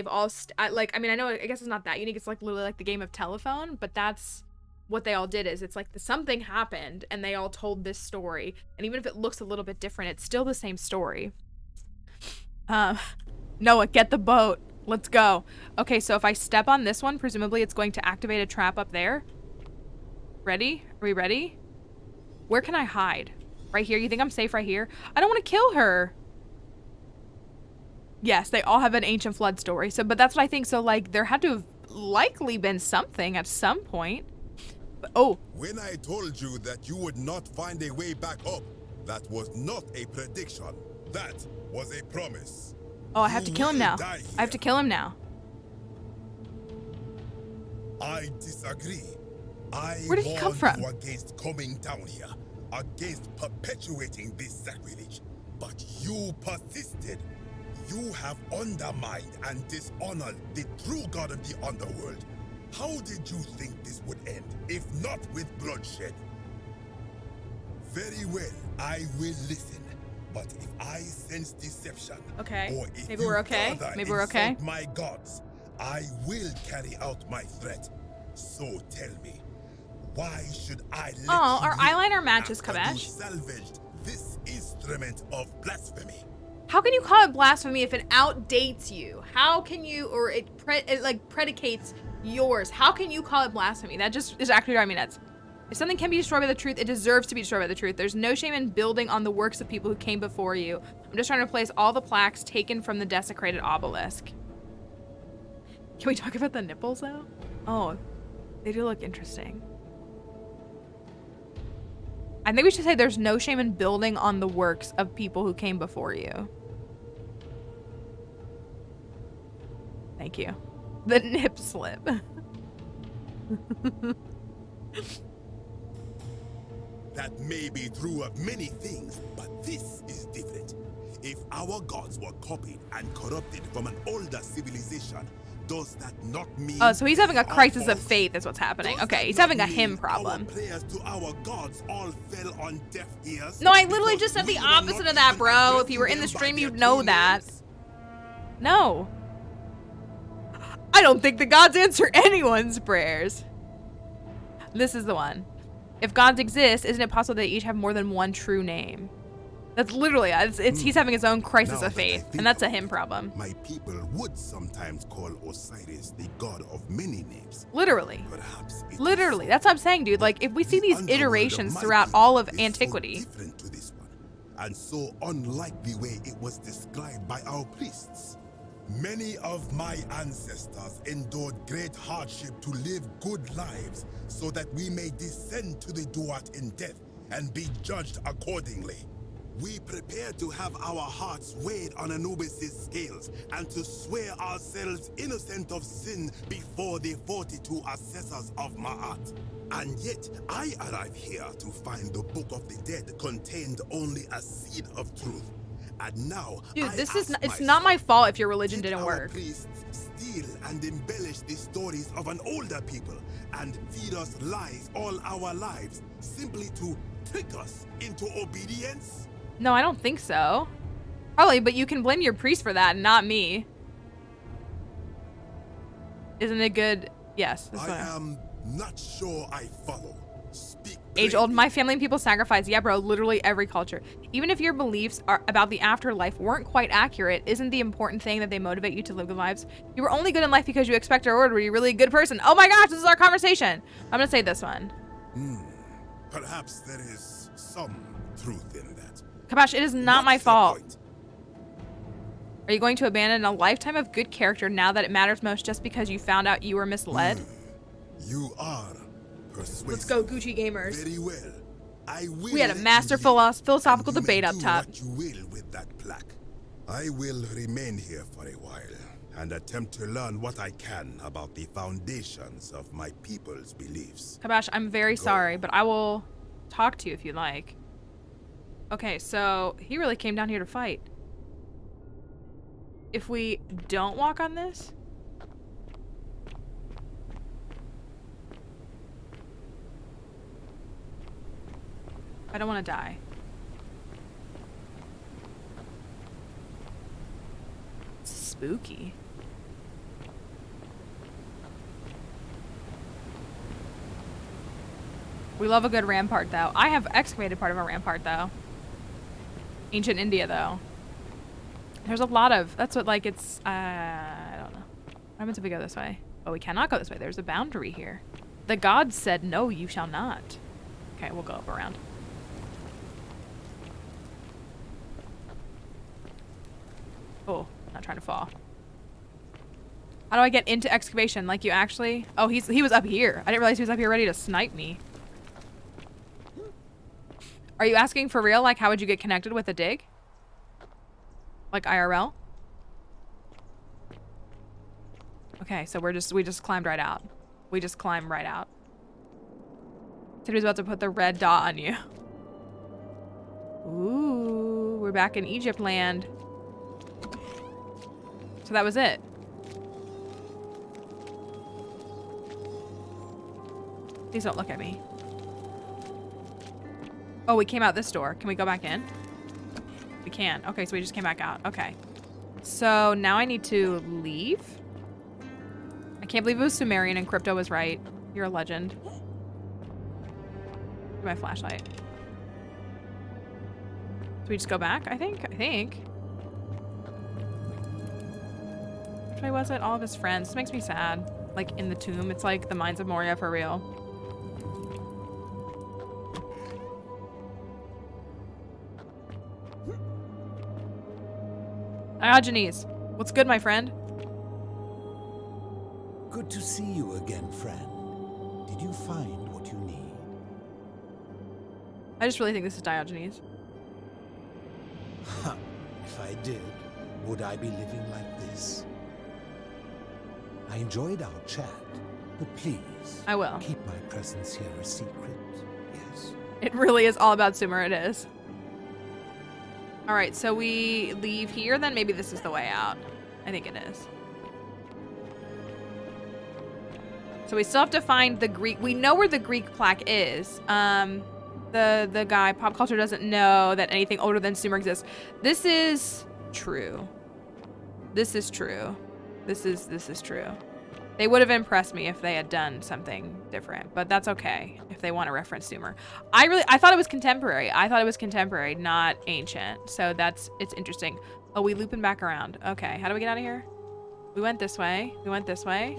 Speaker 2: all I mean, I know, I guess it's not that unique. It's like literally like the game of telephone, but that's what they all did. Is it's like something happened and they all told this story, and even if it looks a little bit different, it's still the same story. Noah, get the boat. Let's go. Okay, so if I step on this one, presumably it's going to activate a trap up there. Ready? Are we ready? Where can I hide? Right here? You think I'm safe right here? I don't want to kill her. Yes, they all have an ancient flood story. So, but that's what I think. So, like, there had to have likely been something at some point. But, oh.
Speaker 9: When I told you that you would not find a way back up, that was not a prediction. That was a promise.
Speaker 2: Oh, I have to kill him now. I have to kill him now.
Speaker 9: I disagree.
Speaker 2: Where did he come from?
Speaker 9: You against coming down here, against perpetuating this sacrilege, but you persisted. You have undermined and dishonored the true god of the underworld. How did you think this would end, if not with bloodshed? Very well, I will listen. But if I sense deception,
Speaker 2: okay,
Speaker 9: or if
Speaker 2: maybe we're okay. Maybe we're okay.
Speaker 9: My gods, I will carry out my threat. So tell me, why should I let
Speaker 2: Oh,
Speaker 9: you
Speaker 2: our
Speaker 9: live
Speaker 2: eyeliner matches,
Speaker 9: after you
Speaker 2: Kabash.
Speaker 9: salvaged this instrument of blasphemy?
Speaker 2: How can you call it blasphemy if it outdates you? How can you, or it like predicates yours? How can you call it blasphemy? That just is actually driving me nuts. If something can be destroyed by the truth, it deserves to be destroyed by the truth. There's no shame in building on the works of people who came before you. I'm just trying to replace all the plaques taken from the desecrated obelisk. Can we talk about the nipples though? Oh, they do look interesting. I think we should say there's no shame in building on the works of people who came before you. Thank you. The nip slip.
Speaker 9: That may be true of many things, but this is different. If our gods were copied and corrupted from an older civilization, does that not mean...
Speaker 2: Oh, so he's having a
Speaker 9: they are
Speaker 2: crisis of
Speaker 9: false?
Speaker 2: faith is what's happening.
Speaker 9: Does
Speaker 2: Okay,
Speaker 9: that
Speaker 2: he's
Speaker 9: not
Speaker 2: having a
Speaker 9: mean
Speaker 2: him problem.
Speaker 9: Our prayers to our gods all fell on deaf ears?
Speaker 2: No, I literally
Speaker 9: Because
Speaker 2: just said the
Speaker 9: we were
Speaker 2: opposite
Speaker 9: not
Speaker 2: of that,
Speaker 9: even
Speaker 2: bro. If you were in the
Speaker 9: addressing
Speaker 2: stream,
Speaker 9: them
Speaker 2: you'd
Speaker 9: by
Speaker 2: know
Speaker 9: their
Speaker 2: that.
Speaker 9: true names?
Speaker 2: No. I don't think the gods answer anyone's prayers. This is the one. If gods exist, isn't it possible they each have more than one true name? That's literally, he's having his own crisis
Speaker 9: Now
Speaker 2: of
Speaker 9: that I
Speaker 2: faith,
Speaker 9: think
Speaker 2: and that's a
Speaker 9: of
Speaker 2: him
Speaker 9: it,
Speaker 2: problem.
Speaker 9: My people would sometimes call Osiris the god of many names.
Speaker 2: Literally.
Speaker 9: Perhaps it is
Speaker 2: Literally.
Speaker 9: so.
Speaker 2: That's what I'm saying, dude. Like, if we see
Speaker 9: The
Speaker 2: these
Speaker 9: underworld of
Speaker 2: iterations
Speaker 9: my
Speaker 2: throughout
Speaker 9: people
Speaker 2: all of
Speaker 9: is
Speaker 2: antiquity.
Speaker 9: So different to this one, and so unlike the way it was described by our priests. Many of my ancestors endured great hardship to live good lives so that we may descend to the Duat in death and be judged accordingly. We prepare to have our hearts weighed on Anubis' scales and to swear ourselves innocent of sin before the 42 assessors of Ma'at. And yet, I arrive here to find the Book of the Dead contained only a seed of truth. And now,
Speaker 2: Dude,
Speaker 9: I
Speaker 2: this is
Speaker 9: ask
Speaker 2: it's not my
Speaker 9: myself,
Speaker 2: fault if your religion
Speaker 9: did
Speaker 2: didn't
Speaker 9: our
Speaker 2: work.
Speaker 9: priests steal and embellish the stories of an older people and feed us lies all our lives simply to trick us into obedience?
Speaker 2: No, I don't think so. Probably, but you can blame your priest for that, not me. Isn't it good? Yes. That's
Speaker 9: I
Speaker 2: what
Speaker 9: am not sure I follow. Speak
Speaker 2: Age old,
Speaker 9: plainly.
Speaker 2: my family and people sacrifice. Yeah, bro, literally every culture. Even if your beliefs are about the afterlife weren't quite accurate, isn't the important thing that they motivate you to live good lives? You were only good in life because you expect a reward. Were you really a good person? Oh my gosh, this is our conversation. I'm gonna say this one.
Speaker 9: Perhaps there is some truth in that.
Speaker 2: Kabash, it is not my
Speaker 9: What's the
Speaker 2: fault.
Speaker 9: point?
Speaker 2: Are you going to abandon a lifetime of good character now that it matters most just because you found out you were misled?
Speaker 9: You are persuasive.
Speaker 2: Let's go, Gucci gamers.
Speaker 9: Very well. I will
Speaker 2: We had a
Speaker 9: let
Speaker 2: master
Speaker 9: you leave,
Speaker 2: philosophical
Speaker 9: and you may
Speaker 2: debate up
Speaker 9: do
Speaker 2: top.
Speaker 9: what you will with that plaque. I will remain here for a while and attempt to learn what I can about the foundations of my people's beliefs.
Speaker 2: Kabash, I'm very sorry, but I will talk to you if you like. Okay, so he really came down here to fight. If we don't walk on this... I don't want to die. It's spooky. We love a good rampart, though. I have excavated part of a rampart, though. Ancient India, though. There's a lot of... That's what, like, it's... I don't know. What happens if we go this way? Oh, we cannot go this way. There's a boundary here. The gods said, no, you shall not. Okay, we'll go up around. Oh, not trying to fall. How do I get into excavation? Like, you actually... Oh, he was up here. I didn't realize he was up here ready to snipe me. Are you asking for real? Like, how would you get connected with a dig? Like IRL? Okay, so we just climbed right out. We just climbed right out. Said he was about to put the red dot on you. Ooh, we're back in Egypt land. So that was it. Please don't look at me. Oh, we came out this door. Can we go back in? We can. Okay, so we just came back out. Okay. So now I need to leave. I can't believe it was Sumerian and crypto was right. You're a legend. My flashlight. Do we just go back? I think. Which way was it? All of his friends. This makes me sad. Like in the tomb. It's like the Mines of Moria for real. Diogenes. What's good, my friend?
Speaker 8: Good to see you again, friend. Did you find what you need?
Speaker 2: I just really think this is Diogenes.
Speaker 8: Ha! If I did, would I be living like this? I enjoyed our chat, but please,
Speaker 2: I will.
Speaker 8: keep my presence here a secret, yes?
Speaker 2: It really is all about Sumer, it is. Alright, so we leave here, then maybe this is the way out. I think it is. So we still have to find the Greek. We know where the Greek plaque is. The guy, pop culture doesn't know that anything older than Sumer exists. This is true. This is true. This is true. They would have impressed me if they had done something different, but that's okay if they want to reference Sumer. I thought it was contemporary. I thought it was contemporary, not ancient. So it's interesting. Oh, we looping back around. Okay, how do we get out of here? We went this way. We went this way.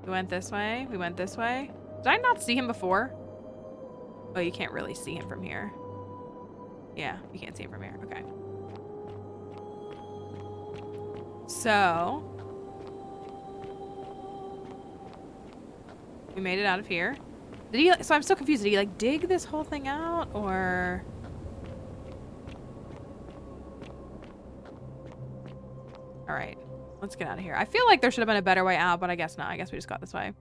Speaker 2: We went this way. We went this way. Did I not see him before? Oh, you can't really see him from here. Yeah, you can't see him from here. Okay. So we made it out of here. Did he? So I'm still confused. Did he like dig this whole thing out, or? All right, let's get out of here. I feel like there should have been a better way out, but I guess not. I guess we just got this way.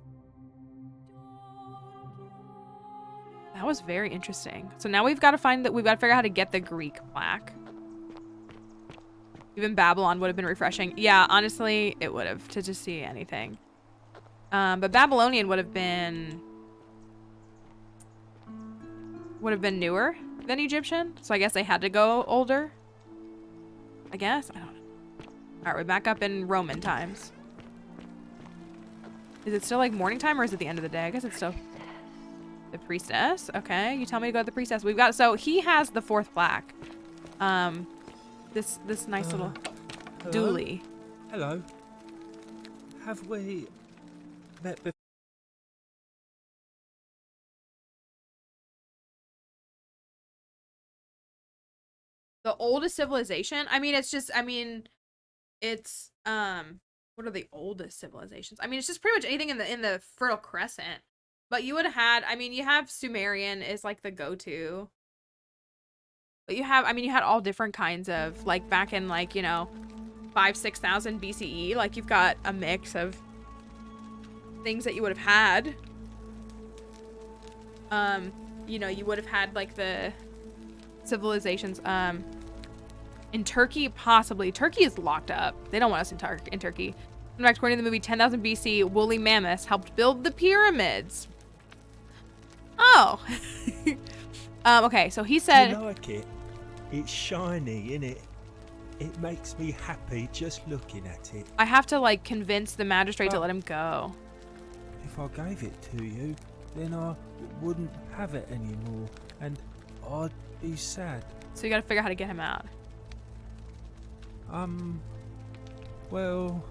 Speaker 2: That was very interesting. So now we've got to find that. We've got to figure out how to get the Greek plaque. Even Babylon would have been refreshing. Yeah, honestly, it would have to just see anything. But Babylonian would have been newer than Egyptian. So I guess they had to go older. I guess. I don't know. All right, we're back up in Roman times. Is it still like morning time or is it the end of the day? I guess it's still the priestess. Okay, you tell me to go to the priestess. We've got, so he has the fourth plaque. This nice little
Speaker 5: Hello?
Speaker 2: dually.
Speaker 5: Hello. Have we met before?
Speaker 2: The oldest civilization? I mean, it's what are the oldest civilizations? I mean, it's just pretty much anything in the Fertile Crescent. But you would have had, I mean, you have Sumerian is like the go-to. But you had all different kinds of, like, back in, like, you know, 5,000-6,000 BCE. Like, you've got a mix of things that you would have had. You know, you would have had, like, the civilizations, in Turkey, possibly. Turkey is locked up. They don't want us in Turkey. In fact, according to the movie 10,000 BC, woolly mammoths helped build the pyramids. Oh. Okay, so he said...
Speaker 10: You like it? It's shiny, innit? It makes me happy just looking at it.
Speaker 2: I have to, like, convince the magistrate to let him go.
Speaker 10: If I gave it to you, then I wouldn't have it anymore, and I'd be sad.
Speaker 2: So you gotta figure out how to get him out.
Speaker 10: Well...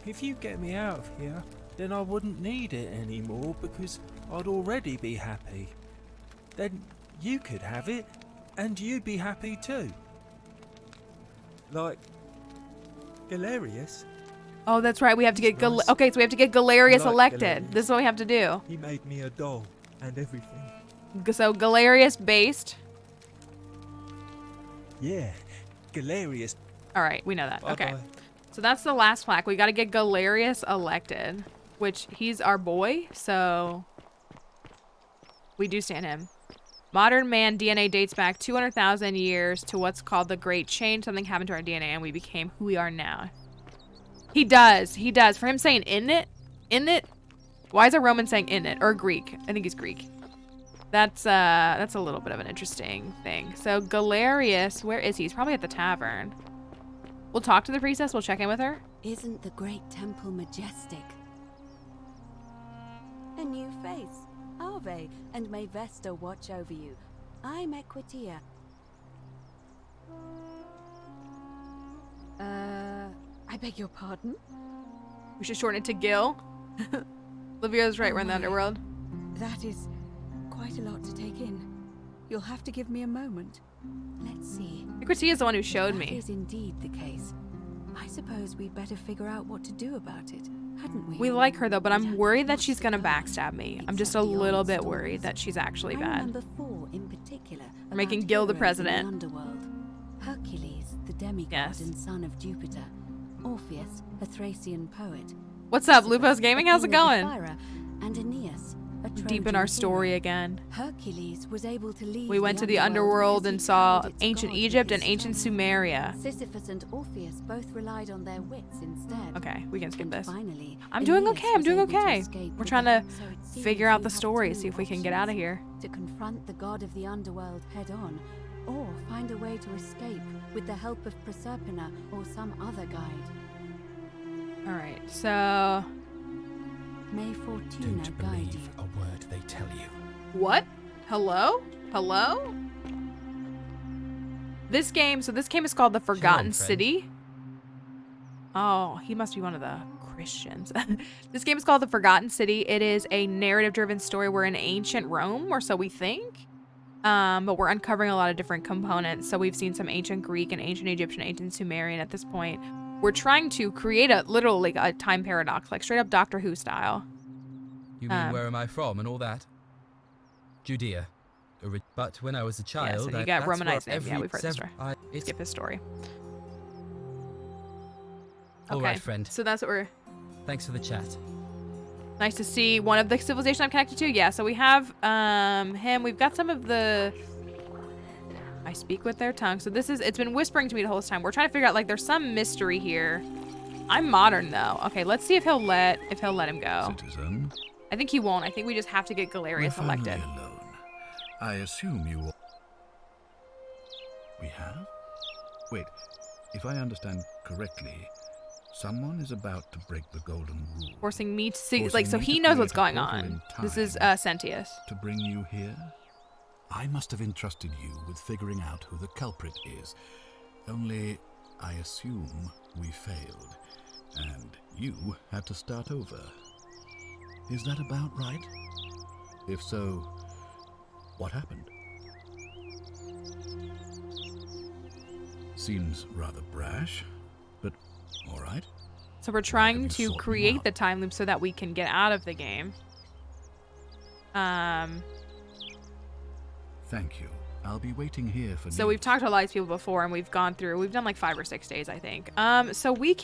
Speaker 10: If you get me out of here, then I wouldn't need it anymore because I'd already be happy. Then you could have it, and you'd be happy too. Like Galerius.
Speaker 2: Oh, that's right. We have to get
Speaker 10: Nice.
Speaker 2: okay, so we have to get Galerius
Speaker 10: I like
Speaker 2: elected.
Speaker 10: Galerius.
Speaker 2: This is what we have to do.
Speaker 10: He made me a doll and everything.
Speaker 2: So Galerius based.
Speaker 10: Yeah, Galerius.
Speaker 2: All right, we know that.
Speaker 10: Bye
Speaker 2: Okay.
Speaker 10: bye.
Speaker 2: So that's the last plaque. We got to get Galerius elected, which he's our boy, so we do stand him. Modern man DNA dates back 200,000 years to what's called the Great Change. Something happened to our DNA and we became who we are now. He does. He does. For him saying in it. Why is a Roman saying in it? Or Greek? I think he's Greek. That's a little bit of an interesting thing. So Galerius, where is he? He's probably at the tavern. We'll talk to the priestess. We'll check in with her.
Speaker 6: Isn't the great temple majestic? A new face. Ave, and may Vesta watch over you. I'm Equitia. I beg your pardon?
Speaker 2: We should shorten it to Gil. Livio's right, we're in the underworld.
Speaker 6: That is quite a lot to take in. You'll have to give me a moment. Let's see.
Speaker 2: Equity is the one who showed
Speaker 6: That
Speaker 2: me.
Speaker 6: is indeed the case. I suppose we'd better figure out what to do about it, hadn't we?
Speaker 2: We like her though, but I'm
Speaker 6: Exactly
Speaker 2: worried that
Speaker 6: what's
Speaker 2: she's
Speaker 6: the
Speaker 2: gonna
Speaker 6: plan,
Speaker 2: backstab me. I'm just
Speaker 6: except
Speaker 2: a
Speaker 6: the
Speaker 2: little
Speaker 6: old
Speaker 2: bit
Speaker 6: stories.
Speaker 2: worried that she's actually
Speaker 6: I
Speaker 2: bad.
Speaker 6: remember 4 in particular.
Speaker 2: We're making
Speaker 6: about
Speaker 2: Gil the
Speaker 6: heroes in
Speaker 2: president.
Speaker 6: underworld. Hercules, the demigod
Speaker 2: Yes.
Speaker 6: and son of Jupiter. Orpheus, a Thracian poet.
Speaker 2: What's up,
Speaker 6: Sisyphus,
Speaker 2: Lupo's Gaming? How's it
Speaker 6: Athena the
Speaker 2: going?
Speaker 6: Fire, and Aeneas, a
Speaker 2: Deep in
Speaker 6: Trojan
Speaker 2: our story
Speaker 6: hero.
Speaker 2: again.
Speaker 6: Hercules was able to leave
Speaker 2: We went to the underworld and
Speaker 6: because he
Speaker 2: saw
Speaker 6: carried its
Speaker 2: ancient
Speaker 6: god with
Speaker 2: Egypt
Speaker 6: his
Speaker 2: and ancient
Speaker 6: strength.
Speaker 2: Sumeria.
Speaker 6: Sisyphus and Orpheus both relied on their wits instead.
Speaker 2: Okay, we can skip
Speaker 6: And
Speaker 2: this.
Speaker 6: finally,
Speaker 2: I'm doing
Speaker 6: Aeneas
Speaker 2: okay, I'm
Speaker 6: was
Speaker 2: doing
Speaker 6: able to
Speaker 2: okay.
Speaker 6: escape
Speaker 2: We're
Speaker 6: with
Speaker 2: trying
Speaker 6: them,
Speaker 2: to
Speaker 6: so it seems
Speaker 2: figure out
Speaker 6: we
Speaker 2: the
Speaker 6: have
Speaker 2: story,
Speaker 6: 2
Speaker 2: see if we can get out of
Speaker 6: options:
Speaker 2: here.
Speaker 6: to confront the god of the underworld head on, or find a way to escape with the help of Proserpina or some other guide.
Speaker 2: Alright, so...
Speaker 6: May Fortuna guide you.
Speaker 8: a word they tell you.
Speaker 2: What? Hello? Hello? This game is called The Forgotten
Speaker 10: friend.
Speaker 2: City. Oh, he must be one of the Christians. This game is called The Forgotten City. It is a narrative-driven story. We're in ancient Rome, or so we think. But we're uncovering a lot of different components. So we've seen some ancient Greek and ancient Egyptian, ancient Sumerian at this point. We're trying to create literally a time paradox, like straight up Doctor Who style.
Speaker 11: You mean where am I from and all that? Judea. But when I was a child,
Speaker 2: Yeah, so you got Romanized name. Yeah, we've heard the story. Skip his story.
Speaker 11: All right, friend.
Speaker 2: So that's what we're...
Speaker 11: Thanks for the chat.
Speaker 2: Nice to see one of the civilization I'm connected to. Yeah, so we have him. We've got some of the... I speak with their tongue. So it's been whispering to me the whole time. We're trying to figure out, like, there's some mystery here. I'm modern, though. Okay, let's see if he'll let him go.
Speaker 12: Citizen,
Speaker 2: I think he won't. I think we just have to get Galerius
Speaker 12: we're
Speaker 2: elected.
Speaker 12: finally alone. I assume you... We have? Wait, if I understand correctly, someone is about to break the golden rule.
Speaker 2: Forcing me to see...
Speaker 12: Forcing
Speaker 2: Like, so
Speaker 12: me
Speaker 2: he
Speaker 12: to
Speaker 2: knows what's
Speaker 12: create a
Speaker 2: going
Speaker 12: portal
Speaker 2: on.
Speaker 12: in
Speaker 2: This is
Speaker 12: time
Speaker 2: Sentius.
Speaker 12: To bring you here? I must have entrusted you with figuring out who the culprit is. Only, I assume we failed. And you had to start over. Is that about right? If so, what happened? Seems rather brash, but all right.
Speaker 2: So we're trying
Speaker 12: you
Speaker 2: to
Speaker 12: sort me
Speaker 2: create
Speaker 12: out?
Speaker 2: the time loop so that we can get out of the game.
Speaker 12: Thank you. I'll be waiting here for
Speaker 2: So
Speaker 12: news.
Speaker 2: we've talked to a lot of people before, and we've done like 5 or 6 days, I think. So we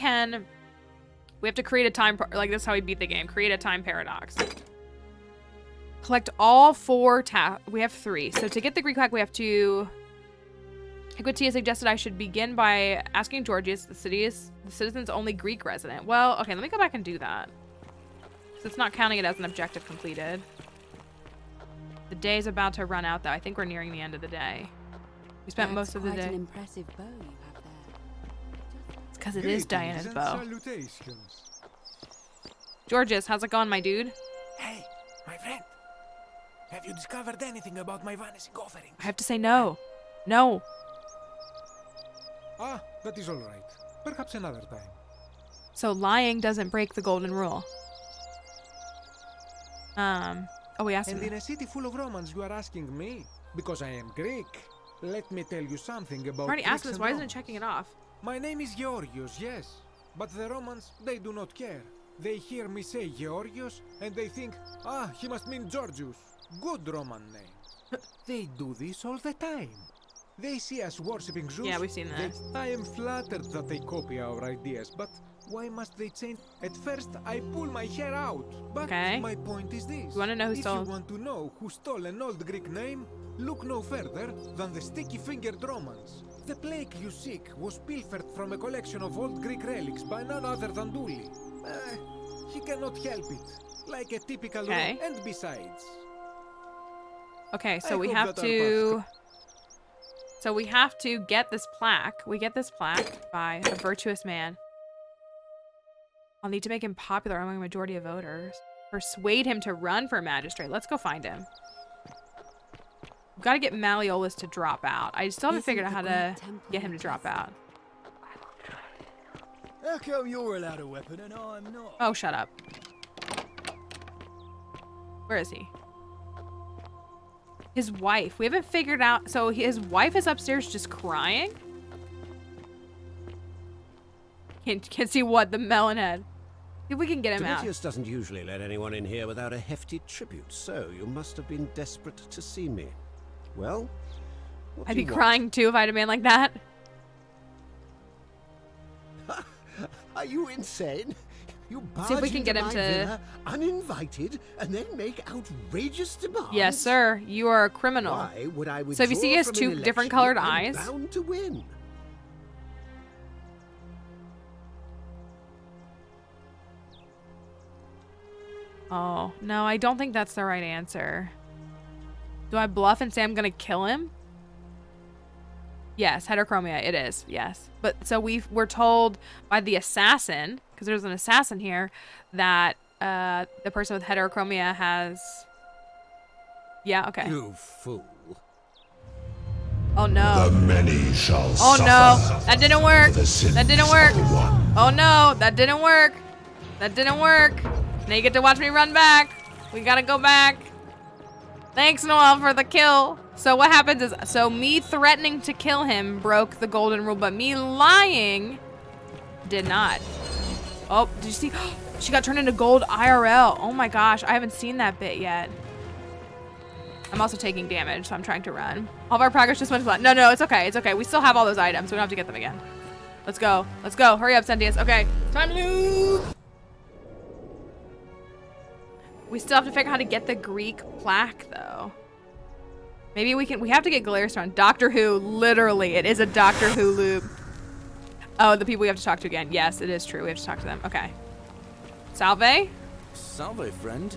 Speaker 2: have to create a time, like this is how we beat the game. Create a time paradox. Collect all 4 tasks. We have 3. So to get the Greek hack, we have to... Equitia suggested I should begin by asking Georgius, the citizen's only Greek resident. Well, okay, let me go back and do that. So it's not counting it as an objective completed. The day's about to run out, though. I think we're nearing the end of the day. We spent most of the
Speaker 6: Quite
Speaker 2: day.
Speaker 6: an impressive bow you have there.
Speaker 2: It's because it is Diana's bow.
Speaker 7: Salutations.
Speaker 2: Georgius, how's it going, my dude?
Speaker 7: Hey, my friend. Have you discovered anything about my vanishing offering?
Speaker 2: I have to say no. No.
Speaker 7: Ah, that is all right. Perhaps another time.
Speaker 2: So lying doesn't break the golden rule. Oh, we asked
Speaker 7: And
Speaker 2: him.
Speaker 7: in a city full of Romans, you are asking me? Because I am Greek. Let me tell you something about
Speaker 2: I already asked him
Speaker 7: Greeks
Speaker 2: this. Why
Speaker 7: and
Speaker 2: isn't it
Speaker 7: Romans.
Speaker 2: checking it off?
Speaker 7: My name is Georgios, yes. But the Romans, they do not care. They hear me say Georgios, and they think, ah, he must mean Georgius. Good Roman name. They do this all the time. They see us worshipping Zeus.
Speaker 2: Yeah, we've seen this.
Speaker 7: I am flattered that they copy our ideas, but why must they change? At first, I pull my hair out. But
Speaker 2: Okay.
Speaker 7: my point is this.
Speaker 2: You want to know who stole?
Speaker 7: If you want to know who stole an old Greek name, look no further than the sticky-fingered Romans. The plague you seek was pilfered from a collection of old Greek relics by none other than Dooley. He cannot help it. Like a typical
Speaker 2: Okay.
Speaker 7: Rom. And besides...
Speaker 2: Okay, so
Speaker 7: I
Speaker 2: we
Speaker 7: hope
Speaker 2: have
Speaker 7: that our
Speaker 2: to... So we have to get this plaque. We get this plaque by a virtuous man. I'll need to make him popular among a majority of voters. Persuade him to run for magistrate. Let's go find him. We've got to get Malleolus to drop out. I still haven't figured out how to get him to drop out.
Speaker 13: How come you're allowed a weapon and I'm not?
Speaker 2: Oh, shut up. Where is he? His wife. We haven't figured out. So his wife is upstairs just crying? Can't see what? The melon head. See if we can get him out.
Speaker 14: Domitius doesn't usually let anyone in here without a hefty tribute, so you must have been desperate to see me. Well, what
Speaker 2: I'd
Speaker 14: do
Speaker 2: be
Speaker 14: you want?
Speaker 2: crying too if I had a man like that.
Speaker 14: Are you insane? You barge
Speaker 2: See if we can
Speaker 14: into
Speaker 2: get him
Speaker 14: my
Speaker 2: to-
Speaker 14: villa uninvited and then make outrageous demands?
Speaker 2: Yes, sir. You are a criminal.
Speaker 14: Why would I
Speaker 2: So if you see he has
Speaker 14: withdraw from
Speaker 2: two
Speaker 14: an
Speaker 2: different
Speaker 14: election
Speaker 2: colored
Speaker 14: I'm
Speaker 2: eyes.
Speaker 14: bound to win.
Speaker 2: Oh, no, I don't think that's the right answer. Do I bluff and say I'm gonna kill him? Yes, heterochromia, it is, yes. But so we're told by the assassin, because there's an assassin here, that the person with heterochromia has... Yeah, okay.
Speaker 14: You fool.
Speaker 2: Oh no.
Speaker 15: The many shall
Speaker 2: Oh
Speaker 15: suffer
Speaker 2: no, that didn't work.
Speaker 15: for the sins
Speaker 2: That didn't
Speaker 15: of
Speaker 2: work.
Speaker 15: the one.
Speaker 2: Oh no, that didn't work. That didn't work. Now you get to watch me run back. We gotta go back. Thanks, Noel, for the kill. So what happens is, so me threatening to kill him broke the golden rule, but me lying did not. Oh, did you see? She got turned into gold IRL. Oh my gosh, I haven't seen that bit yet. I'm also taking damage, so I'm trying to run. All of our progress just went flat. No, no, it's okay. It's okay. We still have all those items. We don't have to get them again. Let's go. Let's go. Hurry up, Sentius. Okay. Time to move. We still have to figure out how to get the Greek plaque, though. Maybe we have to get Galerius on. Doctor Who, literally. It is a Doctor Who loop. Oh, the people we have to talk to again. Yes, it is true. We have to talk to them. Okay. Salve?
Speaker 1: Salve, friend.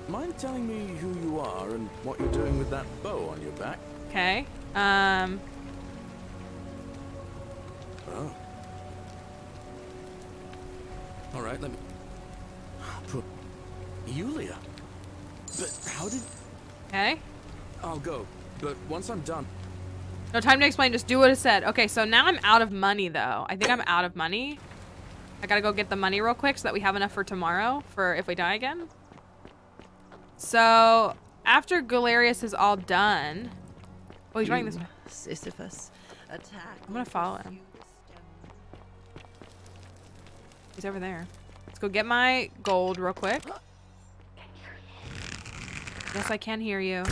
Speaker 1: Mind telling me who you are and what you're doing with that bow on your back?
Speaker 2: Okay.
Speaker 1: Oh. All right, let me... Yulia? But how did...
Speaker 2: Okay.
Speaker 1: I'll go, but once I'm done...
Speaker 2: No time to explain, just do what it said. Okay, so now I'm out of money, though. I think I'm out of money. I gotta go get the money real quick so that we have enough for tomorrow, for if we die again. So, after Galerius is all done... Oh, he's running this way.
Speaker 3: Sisyphus, attack.
Speaker 2: I'm gonna follow him. He's over there. Let's go get my gold real quick. Yes, I can hear you.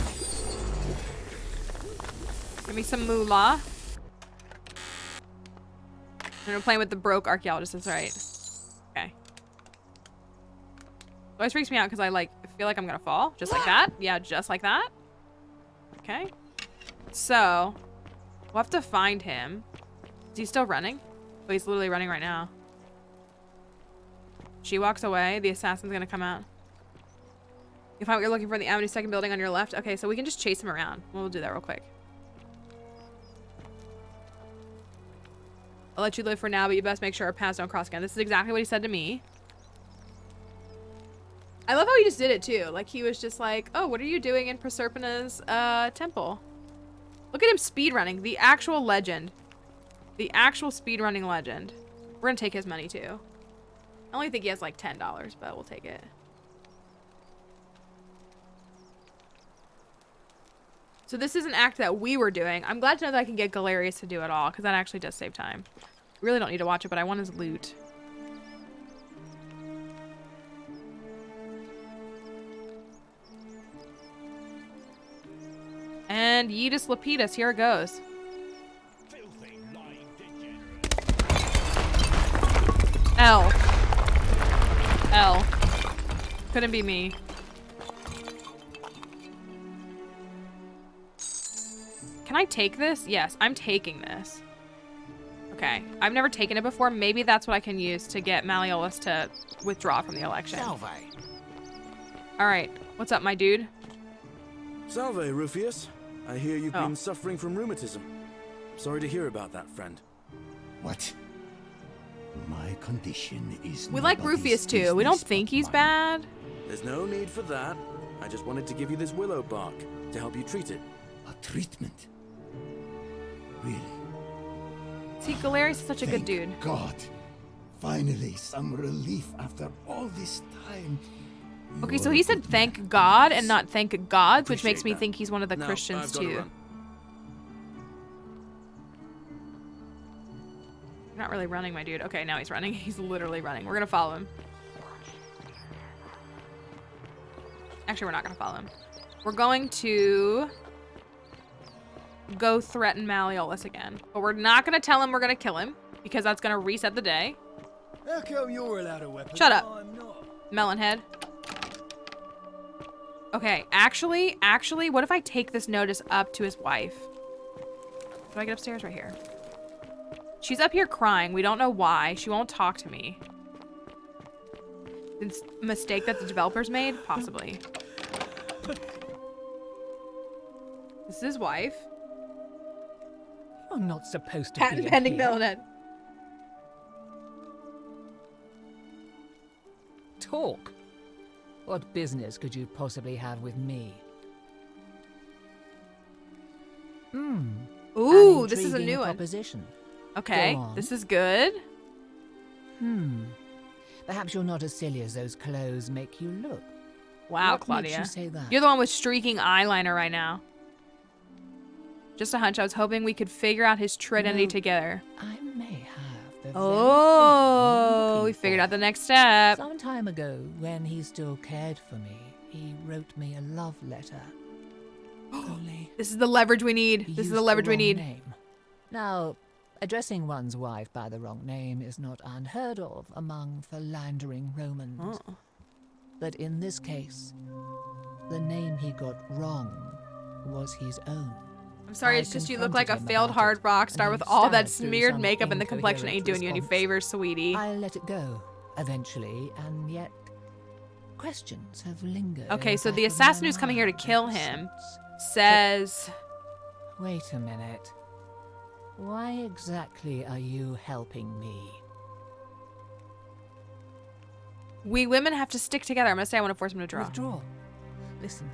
Speaker 2: Give me some moolah. I'm playing with the broke archaeologist, that's right. Okay. It always freaks me out because I feel like I'm gonna fall. Just like that. Yeah, just like that. Okay. So, we'll have to find him. Is he still running? Oh, he's literally running right now. She walks away. The assassin's gonna come out. You find what you're looking for in the Amity second building on your left. Okay, so we can just chase him around. We'll do that real quick. I'll let you live for now, but you best make sure our paths don't cross again. This is exactly what he said to me. I love how he just did it too. Like he was just like, oh, what are you doing in Proserpina's temple? Look at him speedrunning. The actual legend. The actual speedrunning legend. We're gonna take his money too. I only think he has like $10, but we'll take it. So this is an act that we were doing. I'm glad to know that I can get Galerius to do it all, because that actually does save time. We really don't need to watch it, but I want his loot. And Yeetus Lapidus, here it goes. L. L. Couldn't be me. Can I take this? Yes, I'm taking this. Okay, I've never taken it before. Maybe that's what I can use to get Malleolus to withdraw from the election.
Speaker 14: Salve.
Speaker 2: All right, what's up, my dude?
Speaker 1: Salve, Rufius. I hear you've
Speaker 2: Oh.
Speaker 1: been suffering from rheumatism. Sorry to hear about that, friend.
Speaker 15: What?
Speaker 13: My condition is
Speaker 2: We like
Speaker 13: nobody's
Speaker 2: Rufius too. We don't
Speaker 13: business
Speaker 2: think
Speaker 13: but
Speaker 2: he's
Speaker 13: mine.
Speaker 2: bad.
Speaker 1: There's no need for that. I just wanted to give you this willow bark to help you treat it.
Speaker 13: A treatment? Really?
Speaker 2: See, Galerius is such a good
Speaker 13: Thank
Speaker 2: dude.
Speaker 13: God. Finally, some relief after all this time.
Speaker 2: Okay, so he said thank God and not thank gods, which makes me
Speaker 1: Appreciate that.
Speaker 2: think he's one of the
Speaker 1: Now,
Speaker 2: Christians
Speaker 1: I've gotta
Speaker 2: too.
Speaker 1: run.
Speaker 2: You're not really running, my dude. Okay, now he's running. He's literally running. We're gonna follow him. Actually, we're not gonna follow him. We're going to go threaten Malleolus again. But we're not gonna tell him we're gonna kill him because that's gonna reset the day.
Speaker 13: How come you're allowed a weapon?
Speaker 2: Shut up.
Speaker 13: I'm not.
Speaker 2: Melonhead. Okay, actually, what if I take this notice up to his wife? Do I get upstairs? Right here. She's up here crying. We don't know why. She won't talk to me. It's a mistake that the developers made? Possibly. This is his wife.
Speaker 3: You're not supposed to
Speaker 2: Patent
Speaker 3: be in
Speaker 2: pending
Speaker 3: here.
Speaker 2: Melonhead.
Speaker 3: Talk. What business could you possibly have with me?
Speaker 2: Ooh,
Speaker 3: An
Speaker 2: this is a
Speaker 3: intriguing
Speaker 2: new one.
Speaker 3: proposition.
Speaker 2: Okay,
Speaker 3: Go on.
Speaker 2: this is good.
Speaker 3: Perhaps you're not as silly as those clothes make you look.
Speaker 2: Wow,
Speaker 3: What makes
Speaker 2: Claudia.
Speaker 3: you say that?
Speaker 2: You're the one with streaking eyeliner right now. Just a hunch. I was hoping we could figure out his true identity
Speaker 3: No,
Speaker 2: together.
Speaker 3: I may have the very
Speaker 2: Oh,
Speaker 3: thing
Speaker 2: we
Speaker 3: you're
Speaker 2: figured
Speaker 3: looking
Speaker 2: out the next step.
Speaker 3: for. Some time ago, when he still cared for me, he wrote me a love letter. Only
Speaker 2: This is the leverage we need.
Speaker 3: he
Speaker 2: This is
Speaker 3: used
Speaker 2: the leverage we
Speaker 3: wrong
Speaker 2: need.
Speaker 3: name. Now, addressing one's wife by the wrong name is not unheard of among philandering Romans.
Speaker 2: Oh.
Speaker 3: But in this case, the name he got wrong was his own.
Speaker 2: I'm sorry,
Speaker 3: I
Speaker 2: it's just you look like a
Speaker 3: confronted him
Speaker 2: failed
Speaker 3: about
Speaker 2: hard
Speaker 3: it,
Speaker 2: rock
Speaker 3: and
Speaker 2: star
Speaker 3: he
Speaker 2: with all that
Speaker 3: stammered through
Speaker 2: smeared
Speaker 3: some
Speaker 2: makeup and the complexion ain't doing you any
Speaker 3: incoherent
Speaker 2: favors, sweetie.
Speaker 3: I let it go, eventually, and yet questions have lingered.
Speaker 2: Okay, so
Speaker 3: back
Speaker 2: the
Speaker 3: of
Speaker 2: assassin
Speaker 3: my
Speaker 2: who's coming here to
Speaker 3: mind
Speaker 2: kill
Speaker 3: ever
Speaker 2: him
Speaker 3: since.
Speaker 2: says...
Speaker 3: Wait a minute. Why exactly are you helping me?
Speaker 2: We women have to stick together. I'm gonna say I want to force him to draw.
Speaker 3: Withdraw. Listen,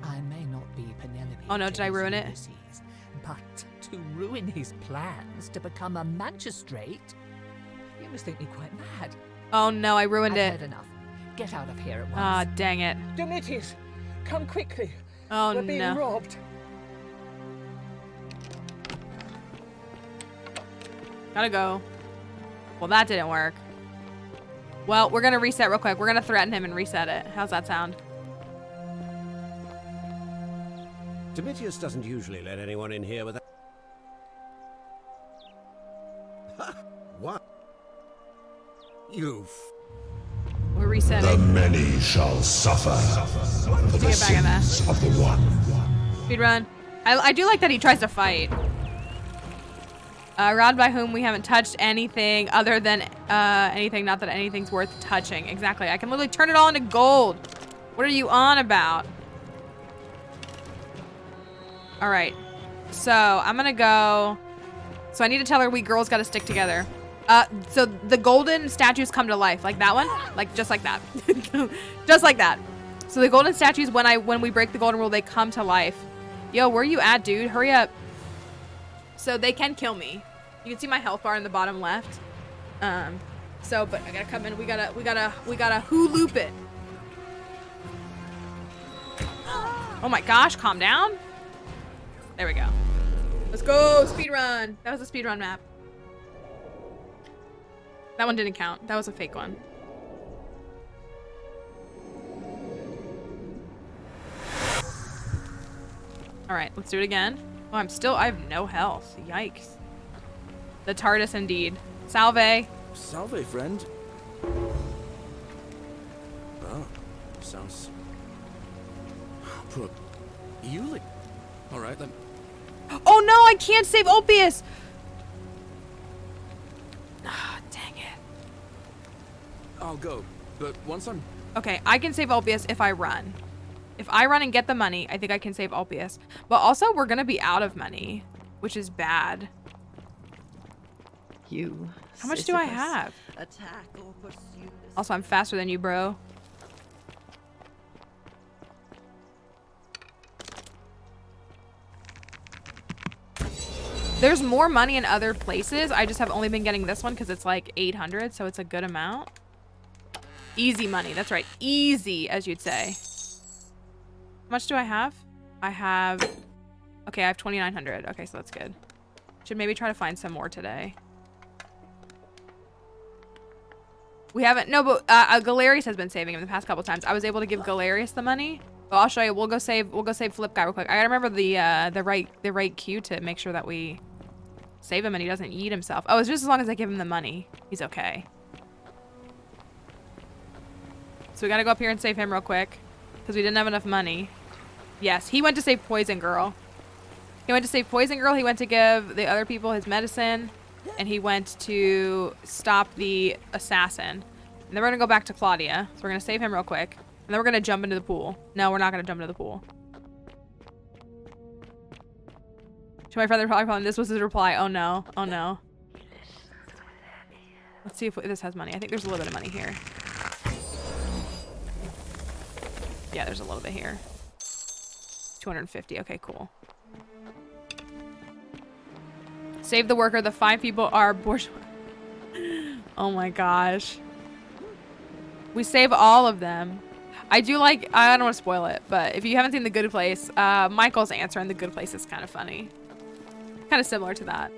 Speaker 3: I may not be Penelope.
Speaker 2: Oh no, did I ruin it?
Speaker 3: Ulysses, but to ruin his plans to become a magistrate, you must think me quite mad.
Speaker 2: Oh no, I ruined
Speaker 3: I've
Speaker 2: it.
Speaker 3: heard enough. Get out of here at once.
Speaker 2: Ah, dang it.
Speaker 3: Domitius, come quickly.
Speaker 2: Oh
Speaker 3: We're being
Speaker 2: no.
Speaker 3: robbed.
Speaker 2: Gotta go. Well, that didn't work. Well, we're gonna reset real quick. We're gonna threaten him and reset it. How's that sound?
Speaker 14: Domitius doesn't usually let anyone in here without... Ha! What? You
Speaker 2: We're resetting.
Speaker 15: The many shall suffer for the
Speaker 2: Get back in there.
Speaker 15: sins of the one.
Speaker 2: Speed run. I do like that he tries to fight. Robbed by whom we haven't touched anything other than anything, not that anything's worth touching. Exactly. I can literally turn it all into gold. What are you on about? All right. So I'm gonna go. So I need to tell her we girls gotta stick together. So the golden statues come to life, like that one, like just like that, just like that. So the golden statues, when we break the golden rule, they come to life. Yo, where you at, dude? Hurry up. So they can kill me. You can see my health bar in the bottom left. So, but I gotta come in. We gotta who loop it. Oh my gosh, calm down. There we go. Let's go, speed run. That was a speed run map. That one didn't count. That was a fake one. All right, let's do it again. Oh, I have no health. Yikes. The TARDIS indeed. Salve.
Speaker 1: Salve, friend. Oh, sounds... Poor... You like... Alright, then.
Speaker 2: Oh no, I can't save Ulpius! Ah, dang it.
Speaker 1: I'll go, but once I'm...
Speaker 2: Okay, I can save Ulpius if I run. If I run and get the money, I think I can save Ulpius. But also, we're gonna be out of money, which is bad.
Speaker 4: you.
Speaker 2: How much do I
Speaker 4: Sisyphus.
Speaker 2: have?
Speaker 4: Attack or pursue.
Speaker 2: Also, I'm faster than you, bro. There's more money in other places. I just have only been getting this one because it's like 800, so it's a good amount. Easy money. That's right. Easy, as you'd say. How much do I have? I have... Okay, I have 2,900. Okay, so that's good. Should maybe try to find some more today. We haven't... No, but Galerius has been saving him the past couple times. I was able to give Galerius the money. Well, I'll show you. We'll go save Flip Guy real quick. I gotta remember the right cue to make sure that we save him and he doesn't eat himself. Oh, it's just as long as I give him the money. He's okay. So we gotta go up here and save him real quick because we didn't have enough money. Yes, he went to save Poison Girl. He went to save Poison Girl. He went to give the other people his medicine, and he went to stop the assassin. And then we're gonna go back to Claudia. So we're gonna save him real quick, and then we're gonna jump into the pool. No, we're not gonna jump into the pool. To my friend, they're probably this was his reply. Oh no, oh no. Let's see if this has money. I think there's a little bit of money here. Yeah, there's a little bit here. 250. Okay, cool. Save the worker. The 5 people are bourgeois. Oh my gosh. We save all of them. I do like... I don't want to spoil it, but if you haven't seen The Good Place, Michael's answer in The Good Place is kind of funny. Kind of similar to that.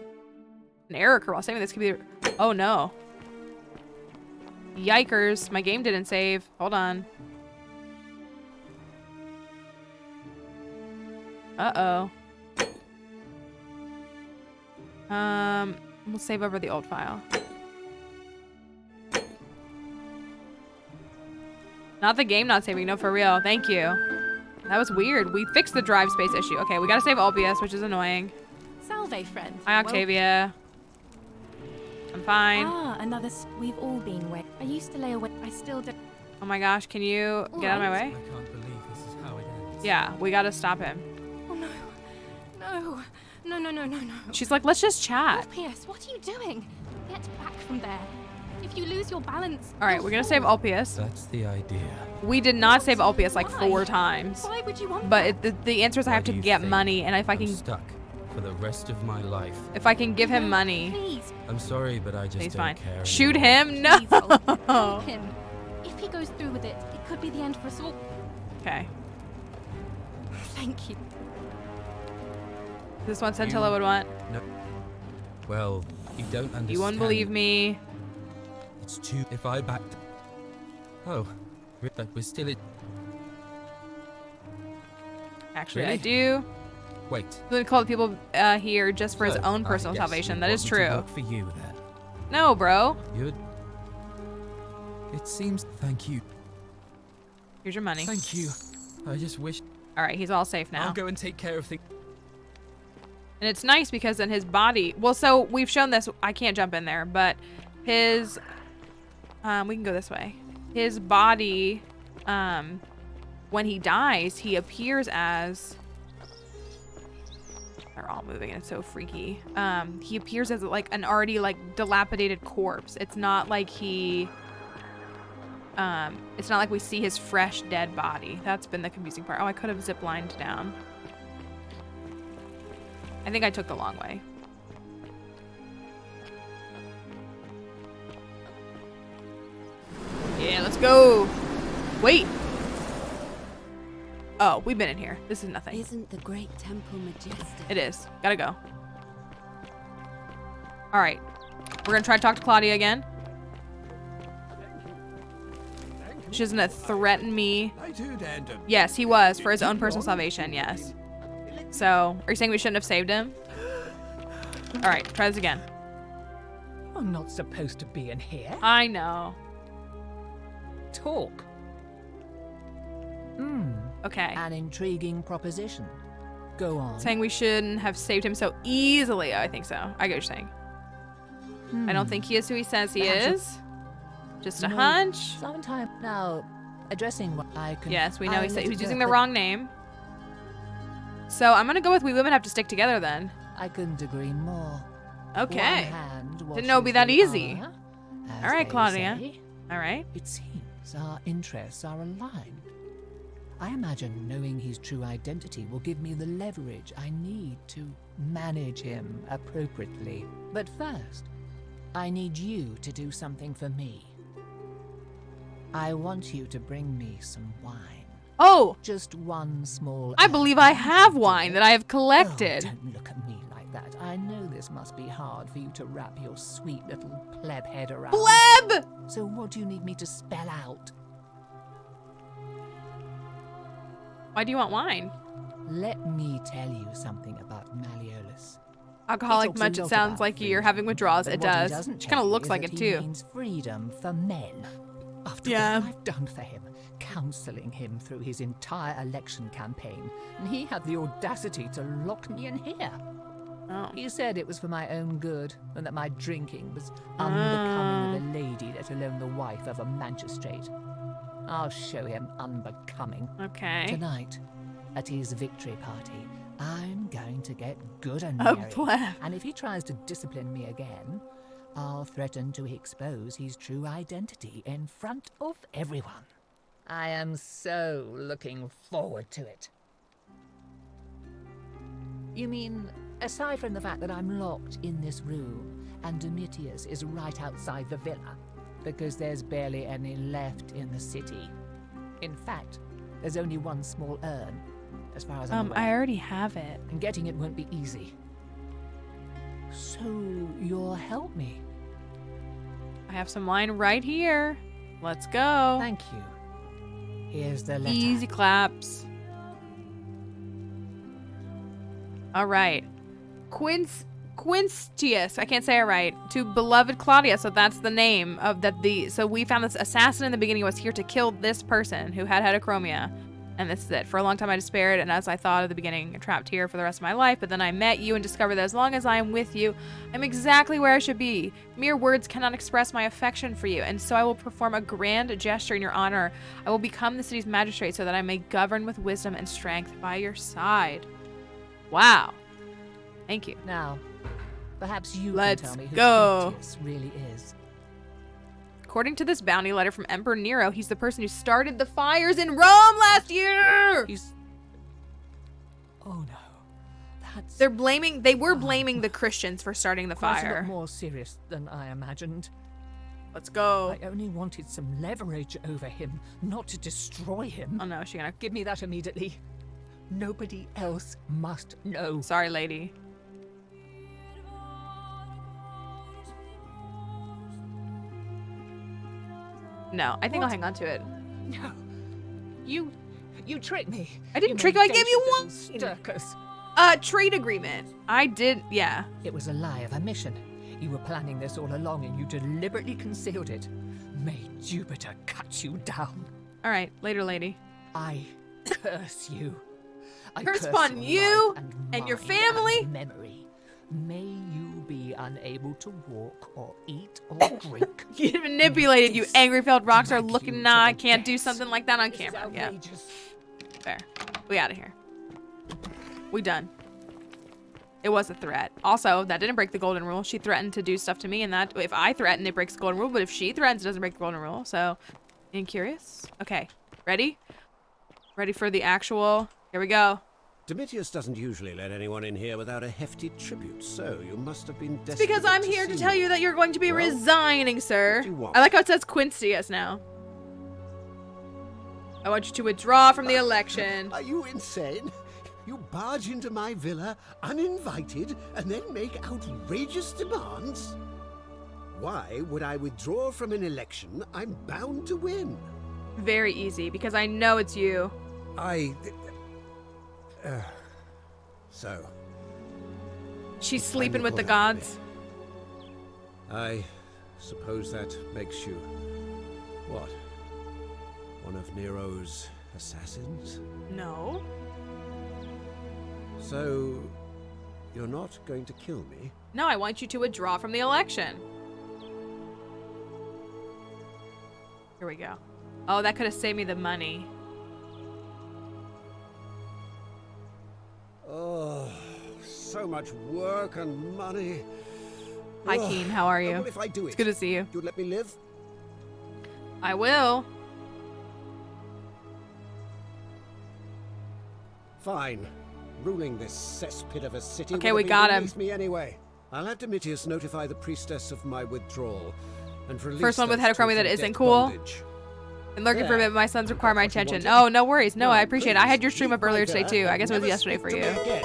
Speaker 2: An error occurred while saving this could be... Oh no. Yikers. My game didn't save. Hold on. Uh-oh. We'll save over the old file. Not the game not saving. No, for real. Thank you. That was weird. We fixed the drive space issue. Okay, we gotta save Ulpius, which is annoying.
Speaker 16: Salve, friend.
Speaker 2: Hi, Octavia. I'm fine.
Speaker 16: Ah, another... We've all been wet. I used to lay away. I still do.
Speaker 2: Oh my gosh, can you get out of my way?
Speaker 11: I can't believe this is how it ends.
Speaker 2: Yeah, we gotta stop him.
Speaker 16: Oh no. No. No, no, no, no, no.
Speaker 2: She's like, let's just chat.
Speaker 16: Ulpius, what are you doing? Get back from there. If you lose your balance...
Speaker 2: Alright, we're gonna save Ulpius.
Speaker 11: That's the idea.
Speaker 2: We did not save Ulpius like 4 times.
Speaker 16: Why would you want
Speaker 2: But the answer is I have to get money, and if I can...
Speaker 11: I'm stuck for the rest of my life.
Speaker 2: If I can give him money...
Speaker 16: Please.
Speaker 11: I'm sorry, but I just
Speaker 2: He's
Speaker 11: don't
Speaker 2: fine.
Speaker 11: care
Speaker 2: Shoot
Speaker 11: anymore.
Speaker 2: him? No!
Speaker 16: Please, help him. If he goes through with it, it could be the end for us all.
Speaker 2: Okay.
Speaker 16: Thank you.
Speaker 2: This one Centilla would want.
Speaker 11: No. Well, you don't understand.
Speaker 2: You won't believe me.
Speaker 11: It's too... If I backed... Oh. But we're still in...
Speaker 2: Actually,
Speaker 11: Really?
Speaker 2: I do.
Speaker 11: Wait.
Speaker 2: We call the people here just for his
Speaker 11: So,
Speaker 2: own
Speaker 11: I
Speaker 2: personal
Speaker 11: guess
Speaker 2: salvation.
Speaker 11: you
Speaker 2: That is
Speaker 11: want me
Speaker 2: true.
Speaker 11: to work for you then.
Speaker 2: No, bro.
Speaker 11: You'd... It seems... Thank you.
Speaker 2: Here's your money.
Speaker 11: Thank you. I just wish...
Speaker 2: Alright, he's all safe now.
Speaker 11: I'll go and take care of things.
Speaker 2: And it's nice because then his body... Well, so we've shown this... I can't jump in there, but his... we can go this way. His body, when he dies, he appears as... They're all moving and it's so freaky. He appears as like an already like dilapidated corpse. It's not like he... it's not like we see his fresh dead body. That's been the confusing part. Oh, I could have ziplined down. I think I took the long way. Yeah, let's go. Wait. Oh, we've been in here. This is nothing.
Speaker 6: Isn't the great temple majestic?
Speaker 2: It is. Gotta go. All right. We're gonna try to talk to Claudia again. She doesn't threaten me. Yes, he was for his own personal salvation. Yes. So, are you saying we shouldn't have saved him? All right, try this again.
Speaker 3: I'm not supposed to be in here.
Speaker 2: I know.
Speaker 3: Talk.
Speaker 2: Okay.
Speaker 3: An intriguing proposition. Go on.
Speaker 2: Saying we shouldn't have saved him so easily. I think so. I get what you're saying. I don't think he is who he says he is. Just a hunch.
Speaker 3: Sometime now, addressing what I can.
Speaker 2: Yes, we know he's using the wrong name. So I'm gonna go with we women have to stick together then.
Speaker 3: I couldn't agree more.
Speaker 2: Okay.
Speaker 3: One hand
Speaker 2: Didn't know it'd be that
Speaker 3: the
Speaker 2: easy.
Speaker 3: other,
Speaker 2: All right,
Speaker 3: they
Speaker 2: Claudia.
Speaker 3: say.
Speaker 2: All right.
Speaker 3: It seems our interests are aligned. I imagine knowing his true identity will give me the leverage I need to manage him appropriately. But first, I need you to do something for me. I want you to bring me some wine.
Speaker 2: Oh!
Speaker 3: Just one small...
Speaker 2: I believe I have wine that I have collected.
Speaker 3: Oh, don't look at me like that. I know this must be hard for you to wrap your sweet little pleb head around.
Speaker 2: Pleb!
Speaker 3: So what do you need me to spell out?
Speaker 2: Why do you want wine?
Speaker 3: Let me tell you something about Malleolus.
Speaker 2: Alcoholic much it sounds like you're having withdrawals. It does. It kind of looks like it too.
Speaker 3: He means freedom for men. After what I've done for him, counseling him through his entire election campaign, and he had the audacity to lock me in here.
Speaker 2: Oh.
Speaker 3: He said it was for my own good, and that my drinking was unbecoming of a lady, let alone the wife of a magistrate. I'll show him unbecoming.
Speaker 2: Okay.
Speaker 3: Tonight, at his victory party, I'm going to get good and
Speaker 2: A
Speaker 3: merry.
Speaker 2: pleb.
Speaker 3: And if he tries to discipline me again, I'll threaten to expose his true identity in front of everyone. I am so looking forward to it. You mean, aside from the fact that I'm locked in this room and Domitius is right outside the villa, because there's barely any left in the city. In fact, there's only one small urn, as far as I'm aware.
Speaker 2: I already have it.
Speaker 3: And getting it won't be easy. So, you'll help me?
Speaker 2: I have some wine right here. Let's go.
Speaker 3: Thank you. Here's the letter.
Speaker 2: Easy claps. All right. Quintius, I can't say it right, to beloved Claudia, so that's the name of so we found this assassin in the beginning was here to kill this person who had heterochromia, and this is it. For a long time I despaired, and as I thought at the beginning, trapped here for the rest of my life, but then I met you and discovered that as long as I am with you, I'm exactly where I should be. Mere words cannot express my affection for you, and so I will perform a grand gesture in your honor. I will become the city's magistrate so that I may govern with wisdom and strength by your side. Wow. Thank you.
Speaker 3: Now, perhaps you
Speaker 2: Let's
Speaker 3: can tell me who
Speaker 2: go.
Speaker 3: Quintius really is.
Speaker 2: According to this bounty letter from Emperor Nero, he's the person who started the fires in Rome last year.
Speaker 3: Oh no, that's...
Speaker 2: They were blaming the Christians for starting the
Speaker 3: quite a
Speaker 2: fire.
Speaker 3: lot more serious than I imagined.
Speaker 2: Let's go.
Speaker 3: I only wanted some leverage over him, not to destroy him.
Speaker 2: Oh no, is she gonna
Speaker 3: give me that immediately? Nobody else must know.
Speaker 2: Sorry, lady. No, I think I'll hang on to it.
Speaker 3: No. You tricked me.
Speaker 2: I didn't trick you. I gave you one.
Speaker 3: Sturkus.
Speaker 2: Trade agreement. I did, yeah.
Speaker 3: It was a lie of a mission. You were planning this all along and you deliberately concealed it. May Jupiter cut you down.
Speaker 2: All right, later, lady.
Speaker 3: I curse you. I
Speaker 2: curse upon you and your family.
Speaker 3: And memory. May you be unable to walk or eat or drink.
Speaker 2: You manipulated, you angry-filled rockstar looking, nah, I can't do something like that on camera. Yeah. Fair. We out of here. We done. It was a threat. Also, that didn't break the golden rule. She threatened to do stuff to me, and that if I threaten, it breaks the golden rule, but if she threatens, it doesn't break the golden rule. So, being curious? Okay. Ready? Ready for the actual... Here we go.
Speaker 14: Domitius doesn't usually let anyone in here without a hefty tribute, so you must have been desperate.
Speaker 2: It's because I'm here to tell you that you're going to be resigning, sir.
Speaker 14: What do you want?
Speaker 2: I like how it says Quintius now. I want you to withdraw from the election.
Speaker 14: Are you insane? You barge into my villa uninvited and then make outrageous demands? Why would I withdraw from an election I'm bound to win?
Speaker 2: Very easy, because I know it's you.
Speaker 14: So.
Speaker 2: She's sleeping with the gods.
Speaker 14: I suppose that makes you, what? One of Nero's assassins?
Speaker 2: No.
Speaker 14: So, you're not going to kill me?
Speaker 2: No, I want you to withdraw from the election. Here we go. Oh, that could have saved me the money.
Speaker 14: Oh, so much work and money.
Speaker 2: Hi, Keen. How are you?
Speaker 14: What if I do it?
Speaker 2: It's good to see you.
Speaker 14: You'd let me live?
Speaker 2: I will.
Speaker 14: Fine. Ruling this cesspit of a city.
Speaker 2: Okay,
Speaker 14: would
Speaker 2: we
Speaker 14: have
Speaker 2: got
Speaker 14: been
Speaker 2: him.
Speaker 14: beneath me anyway. I'll have Domitius notify the priestess of my withdrawal and release
Speaker 2: First one with
Speaker 14: those two
Speaker 2: heterochromia that
Speaker 14: from
Speaker 2: isn't
Speaker 14: death
Speaker 2: cool.
Speaker 14: bondage.
Speaker 2: And lurking for a
Speaker 14: There.
Speaker 2: bit, but my sons require my
Speaker 14: That's what you
Speaker 2: attention.
Speaker 14: wanted?
Speaker 2: Oh, no worries. No, I appreciate it. I had your stream up earlier today too. I guess it was
Speaker 14: Never
Speaker 2: yesterday for
Speaker 14: speak
Speaker 2: you.
Speaker 14: to me again.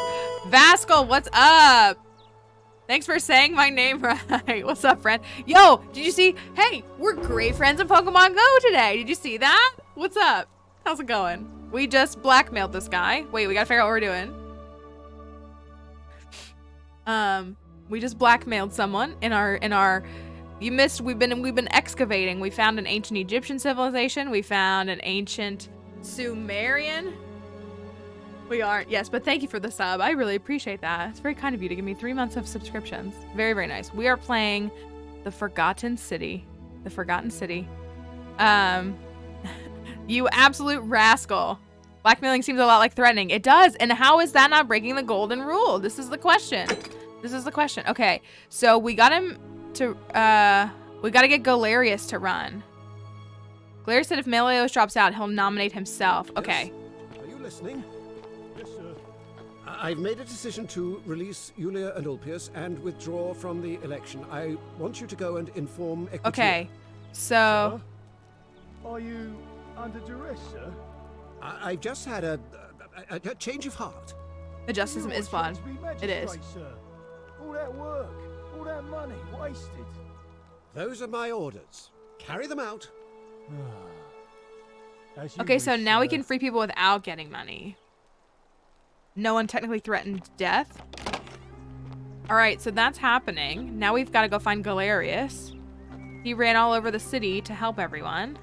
Speaker 2: Vascal, what's up? Thanks for saying my name right. What's up, friend? Yo, did you see? Hey, we're great friends in Pokemon Go today. Did you see that? What's up? How's it going? We just blackmailed this guy. Wait, we gotta figure out what we're doing. We just blackmailed someone in our. You missed. We've been excavating. We found an ancient Egyptian civilization. We found an ancient Sumerian. We aren't. Yes, but thank you for the sub. I really appreciate that. It's very kind of you to give me 3 months of subscriptions. Very, very nice. We are playing the Forgotten City. The Forgotten City. You absolute rascal. Blackmailing seems a lot like threatening. It does. And how is that not breaking the golden rule? This is the question. This is the question. Okay, so we got him to, we gotta get Galerius to run. Galerius said if Melios drops out, he'll nominate himself. Okay.
Speaker 14: Are you listening? Yes, sir. I've made a decision to release Yulia and Ulpius and withdraw from the election. I want you to go and inform Equity.
Speaker 2: Okay, so.
Speaker 17: Are you under duress, sir?
Speaker 14: I've just had a change of heart.
Speaker 2: The justice is fun. It is.
Speaker 17: Sir. All that work, all that money wasted.
Speaker 14: Those are my orders. Carry them out.
Speaker 2: Okay, so now we can free people without getting money. No one technically threatened death. All right, so that's happening. Now we've got to go find Galerius. He ran all over the city to help everyone.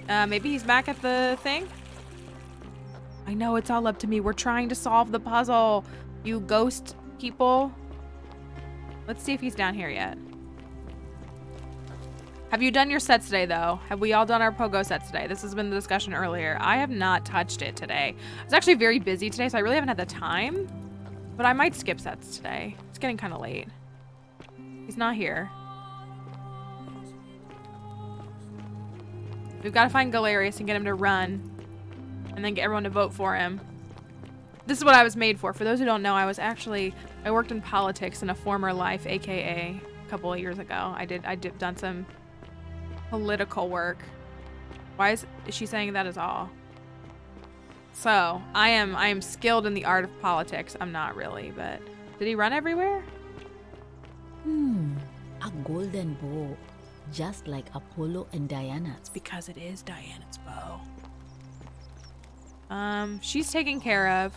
Speaker 2: Maybe he's back at the thing? I know, it's all up to me. We're trying to solve the puzzle. You ghost people. Let's see if he's down here yet. Have you done your sets today, though? Have we all done our Pogo sets today? This has been the discussion earlier. I have not touched it today. I was actually very busy today, so I really haven't had the time. But I might skip sets today. It's getting kind of late. He's not here. We've got to find Galerius and get him to run. And then get everyone to vote for him. This is what I was made for. For those who don't know, I worked in politics in a former life, aka a couple of years ago. I done some political work. Why is she saying that is all? So I am skilled in the art of politics. I'm not really, but did he run everywhere?
Speaker 18: A golden bow, just like Apollo and Diana.
Speaker 2: It's because it is Diana's bow. She's taken care of.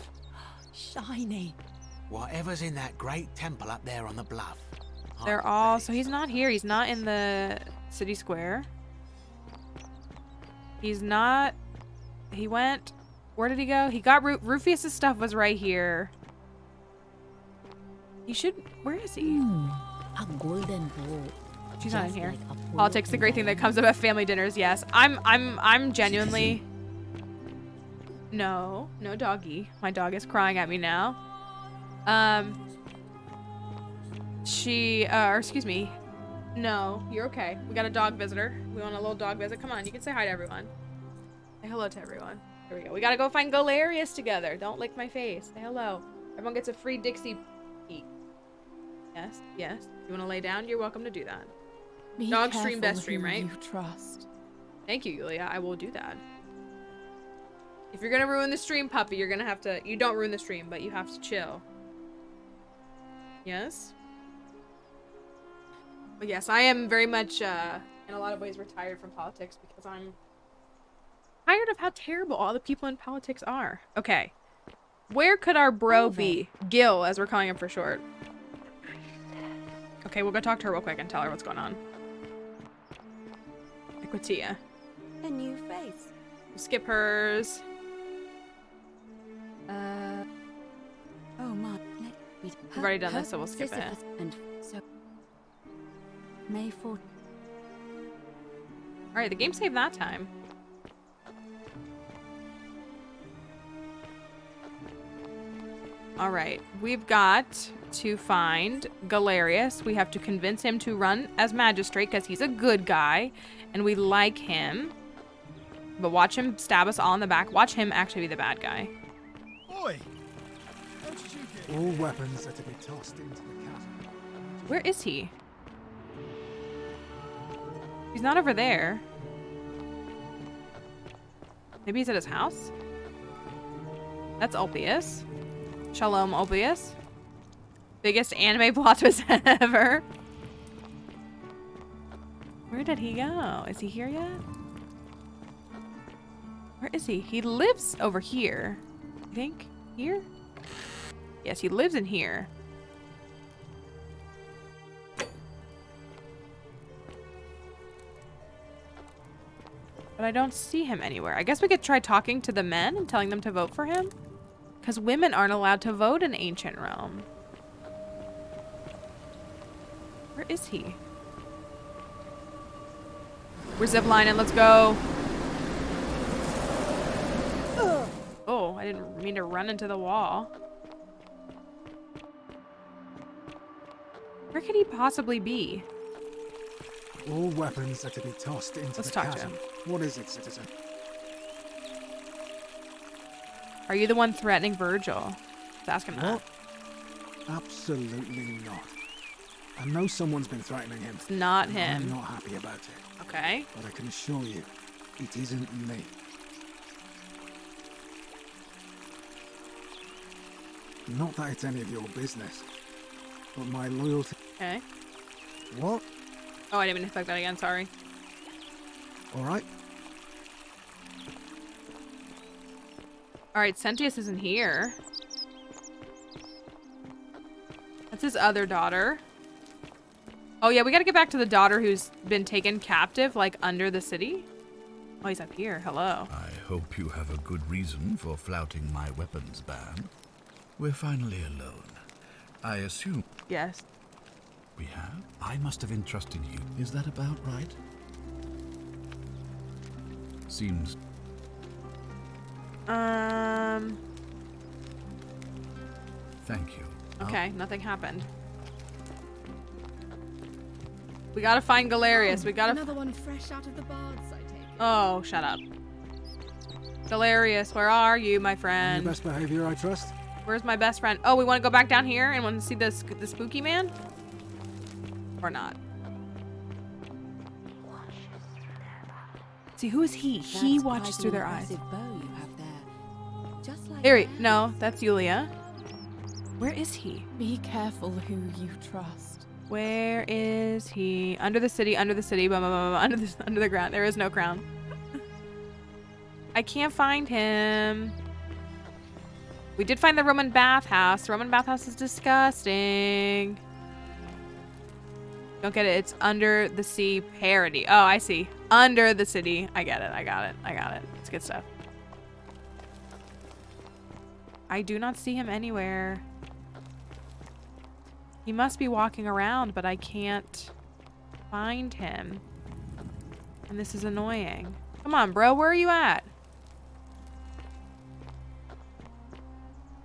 Speaker 18: Shiny.
Speaker 19: Whatever's in that great temple up there on the bluff.
Speaker 2: They're all, so he's not here. He's not in the city square. He's not, he went, where did he go? He got, Rufius' stuff was right here. He should, where is he?
Speaker 18: A golden bow.
Speaker 2: She's not in here. Politics, the great thing that comes up at family dinners. Yes, I'm genuinely. No doggy. My dog is crying at me now. Or excuse me. No, you're okay. We got a dog visitor. We want a little dog visit. Come on, you can say hi to everyone. Say hello to everyone. Here we go. We gotta go find Galerius together. Don't lick my face. Say hello. Everyone gets a free Dixie eat. Yes. You wanna lay down? You're welcome to do that. Dog stream, best stream, right?
Speaker 18: You trust.
Speaker 2: Thank you, Yulia. I will do that. If you're gonna ruin the stream, puppy, you're gonna have to. You don't ruin the stream, but you have to chill. Yes? But yes, I am very much, in a lot of ways, retired from politics because I'm tired of how terrible all the people in politics are. Okay. Where could our bro be? Gil, as we're calling him for short. Okay, we'll go talk to her real quick and tell her what's going on. Equitia.
Speaker 6: A new face.
Speaker 2: Skip hers.
Speaker 6: Oh my.
Speaker 2: We've already done this, so we'll skip it.
Speaker 6: And so May 4th.
Speaker 2: Alright, the game saved that time. All right, we've got to find Galerius. We have to convince him to run as magistrate because he's a good guy and we like him. But watch him stab us all in the back. Watch him actually be the bad guy.
Speaker 17: Oi! All weapons are to be tossed into the chasm.
Speaker 2: Where is he? He's not over there. Maybe he's at his house? That's Ulpius. Shalom, Ulpius. Biggest anime plot twist ever. Where did he go? Is he here yet? Where is he? He lives over here. I think. Here? Yes, he lives in here. But I don't see him anywhere. I guess we could try talking to the men and telling them to vote for him. Because women aren't allowed to vote in ancient Rome. Where is he? We're ziplining. Let's go. Oh, I didn't mean to run into the wall. Where could he possibly be?
Speaker 17: All weapons are to be tossed into
Speaker 2: Let's
Speaker 17: the
Speaker 2: talk to
Speaker 17: chasm.
Speaker 2: him.
Speaker 17: What is it, citizen?
Speaker 2: Are you the one threatening Virgil? Let's ask him that.
Speaker 17: Absolutely not. I know someone's been threatening him.
Speaker 2: It's not
Speaker 17: and
Speaker 2: him.
Speaker 17: I'm not happy about it.
Speaker 2: Okay.
Speaker 17: But I can assure you, it isn't me. Not that it's any of your business, but my loyalty...
Speaker 2: Okay.
Speaker 17: What?
Speaker 2: Oh, I didn't mean to expect that again. Sorry.
Speaker 17: All right.
Speaker 2: All right, Sentius isn't here. That's his other daughter. Oh yeah, we gotta get back to the daughter who's been taken captive, like under the city. Oh, he's up here. Hello.
Speaker 12: I hope you have a good reason for flouting my weapons ban. We're finally alone. I assume...
Speaker 2: Yes.
Speaker 12: We have? I must have entrusted you. Is that about right? Seems... Thank you.
Speaker 2: Okay, nothing happened. We gotta find Galerius. We gotta...
Speaker 20: Another one fresh out of the bards, I take it.
Speaker 2: Oh, shut up. Galerius, where are you, my friend?
Speaker 17: Your best behavior, I trust.
Speaker 2: Where's my best friend? Oh, we want to go back down here and want to see the spooky man? Or not? See, who is he? He watches through their eyes.
Speaker 6: Bow you have there. Just like
Speaker 2: There he... No, that's Yulia. Where is he?
Speaker 20: Be careful who you trust.
Speaker 2: Where is he? Under the city, under the city, blah, blah, blah, blah, under the ground. There is no crown. I can't find him. We did find the Roman bathhouse. The Roman bathhouse is disgusting. Don't get it. It's under the sea parody. Oh, I see. Under the city. I get it. I got it. I got it. It's good stuff. I do not see him anywhere. He must be walking around, but I can't find him. And this is annoying. Come on, bro. Where are you at?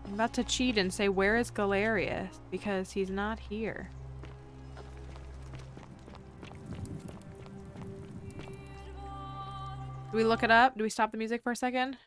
Speaker 2: I'm about to cheat and say, where is Galerius? Because he's not here. Do we look it up? Do we stop the music for a second?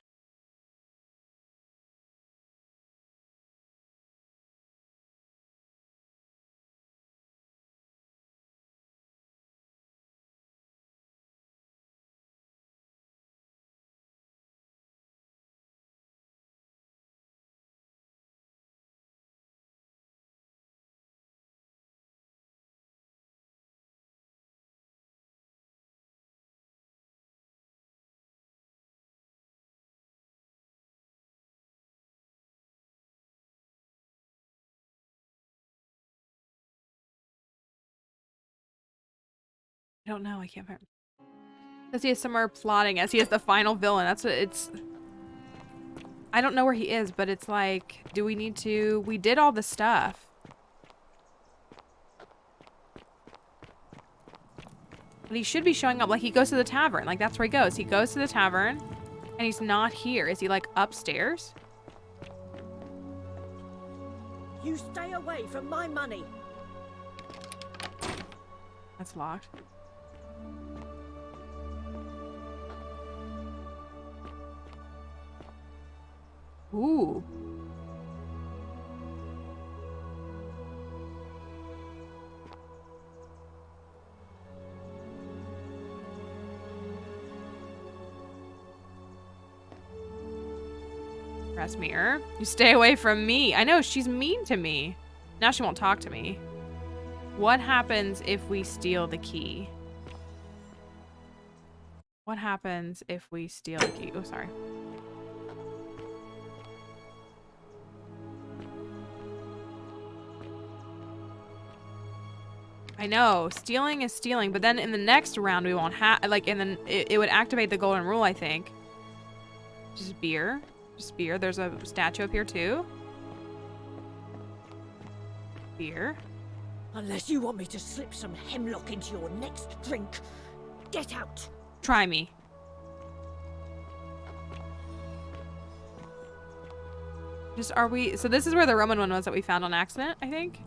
Speaker 2: I don't know. I can't find. Says he is somewhere plotting as he is the final villain. That's what it's. I don't know where he is, but it's like, do we need to? We did all the stuff. But he should be showing up. Like, he goes to the tavern. Like, that's where he goes. He goes to the tavern, and he's not here. Is he, like, upstairs?
Speaker 4: You stay away from my money.
Speaker 2: That's locked. Ooh. Brass mirror. You stay away from me. I know, she's mean to me. Now she won't talk to me. What happens if we steal the key? What happens if we steal the key? Oh, sorry. I know, stealing is stealing, but then in the next round we won't have, like, and then it would activate the golden rule, I think. Just beer. Just beer. There's a statue up here too. Beer.
Speaker 4: Unless you want me to slip some hemlock into your next drink, get out.
Speaker 2: Try me. Just are we, so this is where the Roman one was that we found on accident, I think.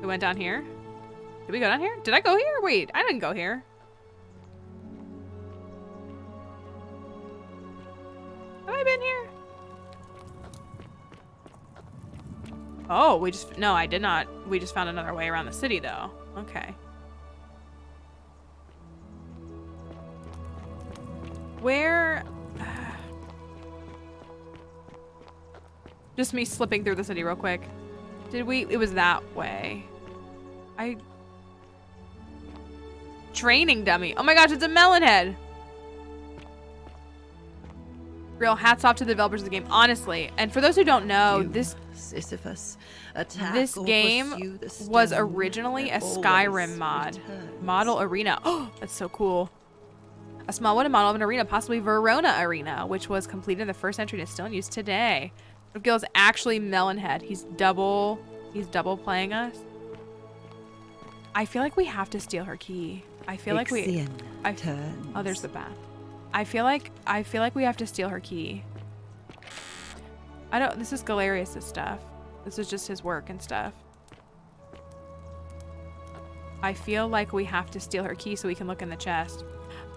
Speaker 2: We went down here. Did we go down here? Did I go here? Wait, I didn't go here. Have I been here? Oh, we just, no, I did not. We just found another way around the city though. Okay. Where? Just me slipping through the city real quick. Did we? It was that way. Training dummy. Oh my gosh, it's a melon head. Real hats off to the developers of the game, honestly. And for those who don't know, this game was originally a Skyrim mod. Model arena. Oh, that's so cool. A small wooden model of an arena, possibly Verona Arena, which was completed in the 1st century and is still in use today. Gil's actually Melonhead. He's double playing us. I feel like we have to steal her key. I feel like we. Oh, there's the bat. I feel like we have to steal her key. I don't. This is Galerius' stuff. This is just his work and stuff. I feel like we have to steal her key so we can look in the chest.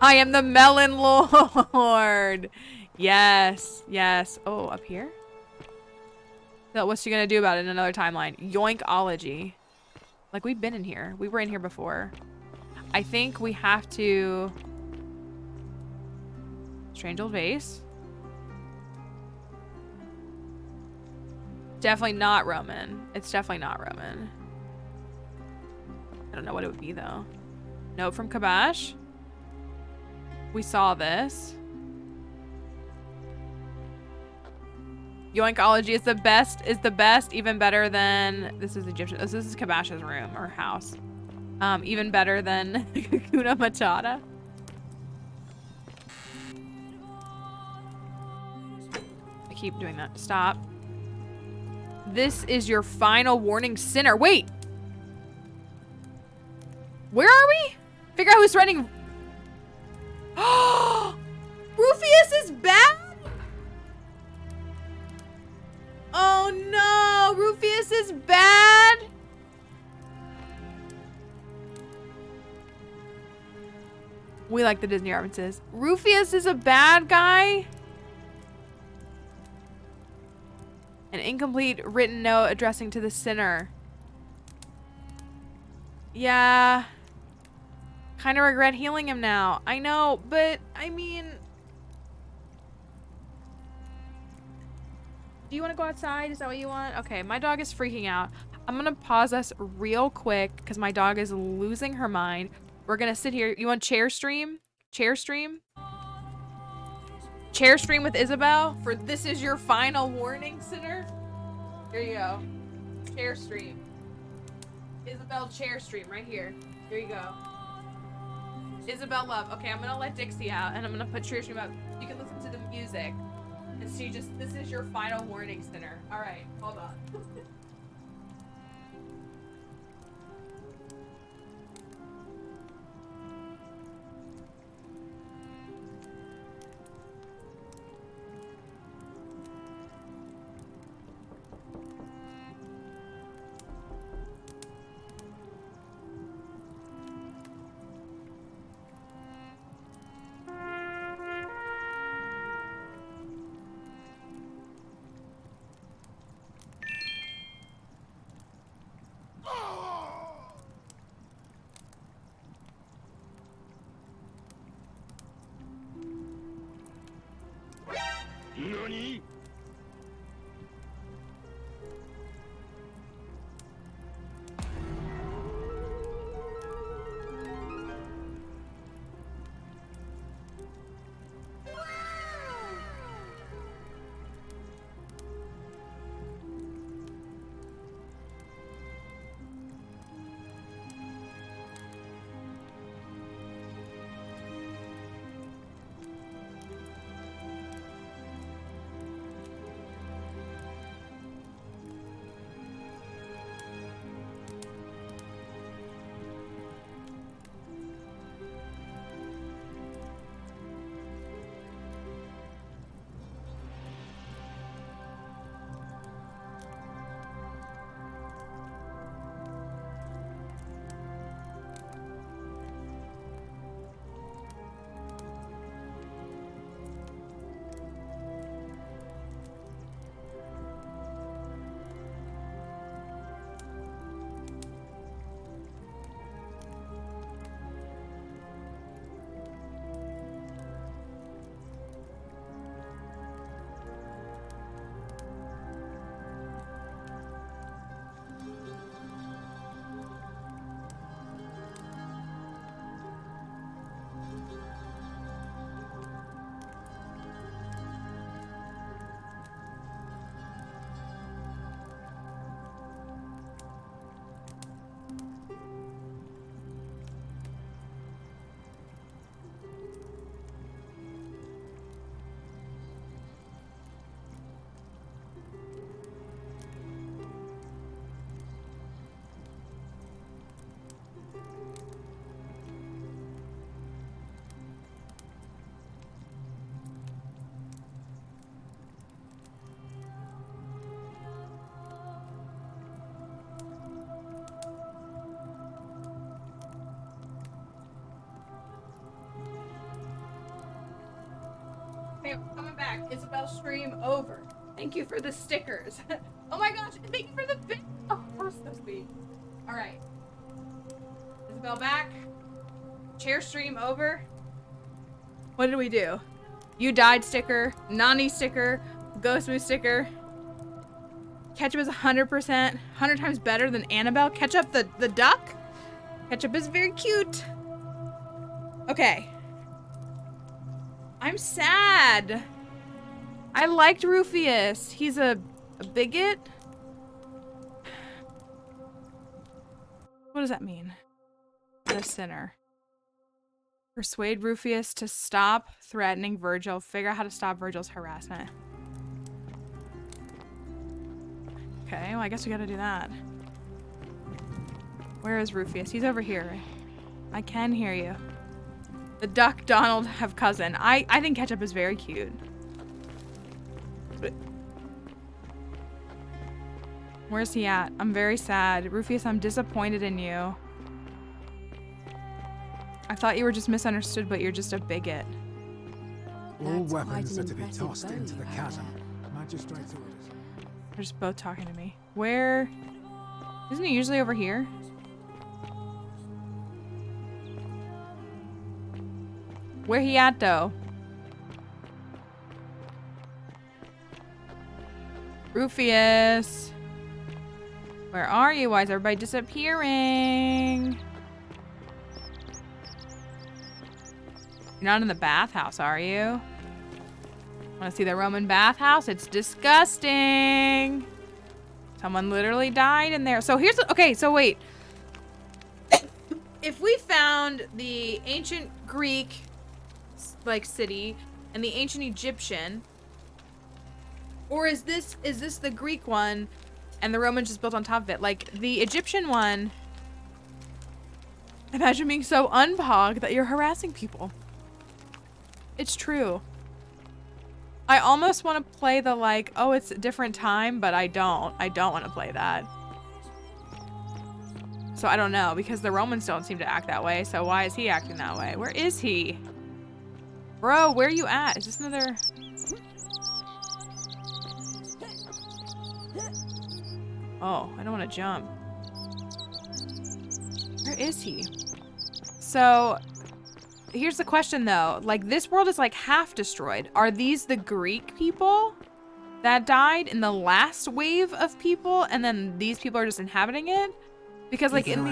Speaker 2: I am the Melon Lord. Yes, yes. Oh, up here. So what's she gonna do about it in another timeline? Yoinkology. Like, we've been in here. We were in here before. I think we have to... Strange old vase. Definitely not Roman. It's definitely not Roman. I don't know what it would be, though. Note from Kabash. We saw this. Yoinkology is the best, even better than, this is Egyptian, this is Kabash's room or house. Even better than Kuna Matata. I keep doing that. Stop. This is your final warning, sinner. Wait. Where are we? Figure out who's threatening. Oh, Rufius is bad. Oh no, Rufius is bad. We like the Disney references. Rufius is a bad guy. An incomplete written note addressing to the sinner. Yeah. Kind of regret healing him now. I know, but I mean... Do you want to go outside? Is that what you want? Okay, my dog is freaking out. I'm going to pause us real quick because my dog is losing her mind. We're going to sit here. You want chair stream? Chair stream? Chair stream with Isabel for this is your final warning, sinner. Here you go. Chair stream. Isabel chair stream right here. Here you go. Isabel love. Okay, I'm going to let Dixie out and I'm going to put chair stream up. You can listen to the music. And so you just, this is your final warning, sinner. All right, hold on. Okay, I'm coming back. Isabel stream over. Thank you for the stickers. Oh my gosh, thank you for the bit. Oh, that's so sweet. Alright. Isabel back. Chair stream over. What did we do? You died sticker, Nani sticker, Ghost Moo sticker. Ketchup is 100%, 100 times better than Annabelle. Ketchup the duck? Ketchup is very cute. Okay. I'm sad. I liked Rufius. He's a bigot? What does that mean? A sinner. Persuade Rufius to stop threatening Virgil. Figure out how to stop Virgil's harassment. Okay, well I guess we gotta do that. Where is Rufius? He's over here. I can hear you. The Duck Donald have cousin. I think Ketchup is very cute. Where's he at? I'm very sad. Rufius, I'm disappointed in you. I thought you were just misunderstood, but you're just a bigot.
Speaker 17: All weapons are to be tossed into the chasm. Magistrate's orders.
Speaker 2: They're just both talking to me. Where? Isn't he usually over here? Where he at, though? Rufius. Where are you? Why is everybody disappearing? You're not in the bathhouse, are you? Want to see the Roman bathhouse? It's disgusting. Someone literally died in there. So here's... Okay, so wait. If we found the ancient Greek, like, city and the ancient Egyptian... Or is this the Greek one and the Romans just built on top of it? Like, the Egyptian one... Imagine being so unpogged that you're harassing people. It's true. I almost want to play the, like, oh, it's a different time, but I don't. I don't want to play that. So I don't know, because the Romans don't seem to act that way, so why is he acting that way? Where is he? Bro, where are you at? Is this another... Oh, I don't want to jump. Where is he? So, here's the question though. Like, this world is like half destroyed. Are these the Greek people that died in the last wave of people, and then these people are just inhabiting it? Because like in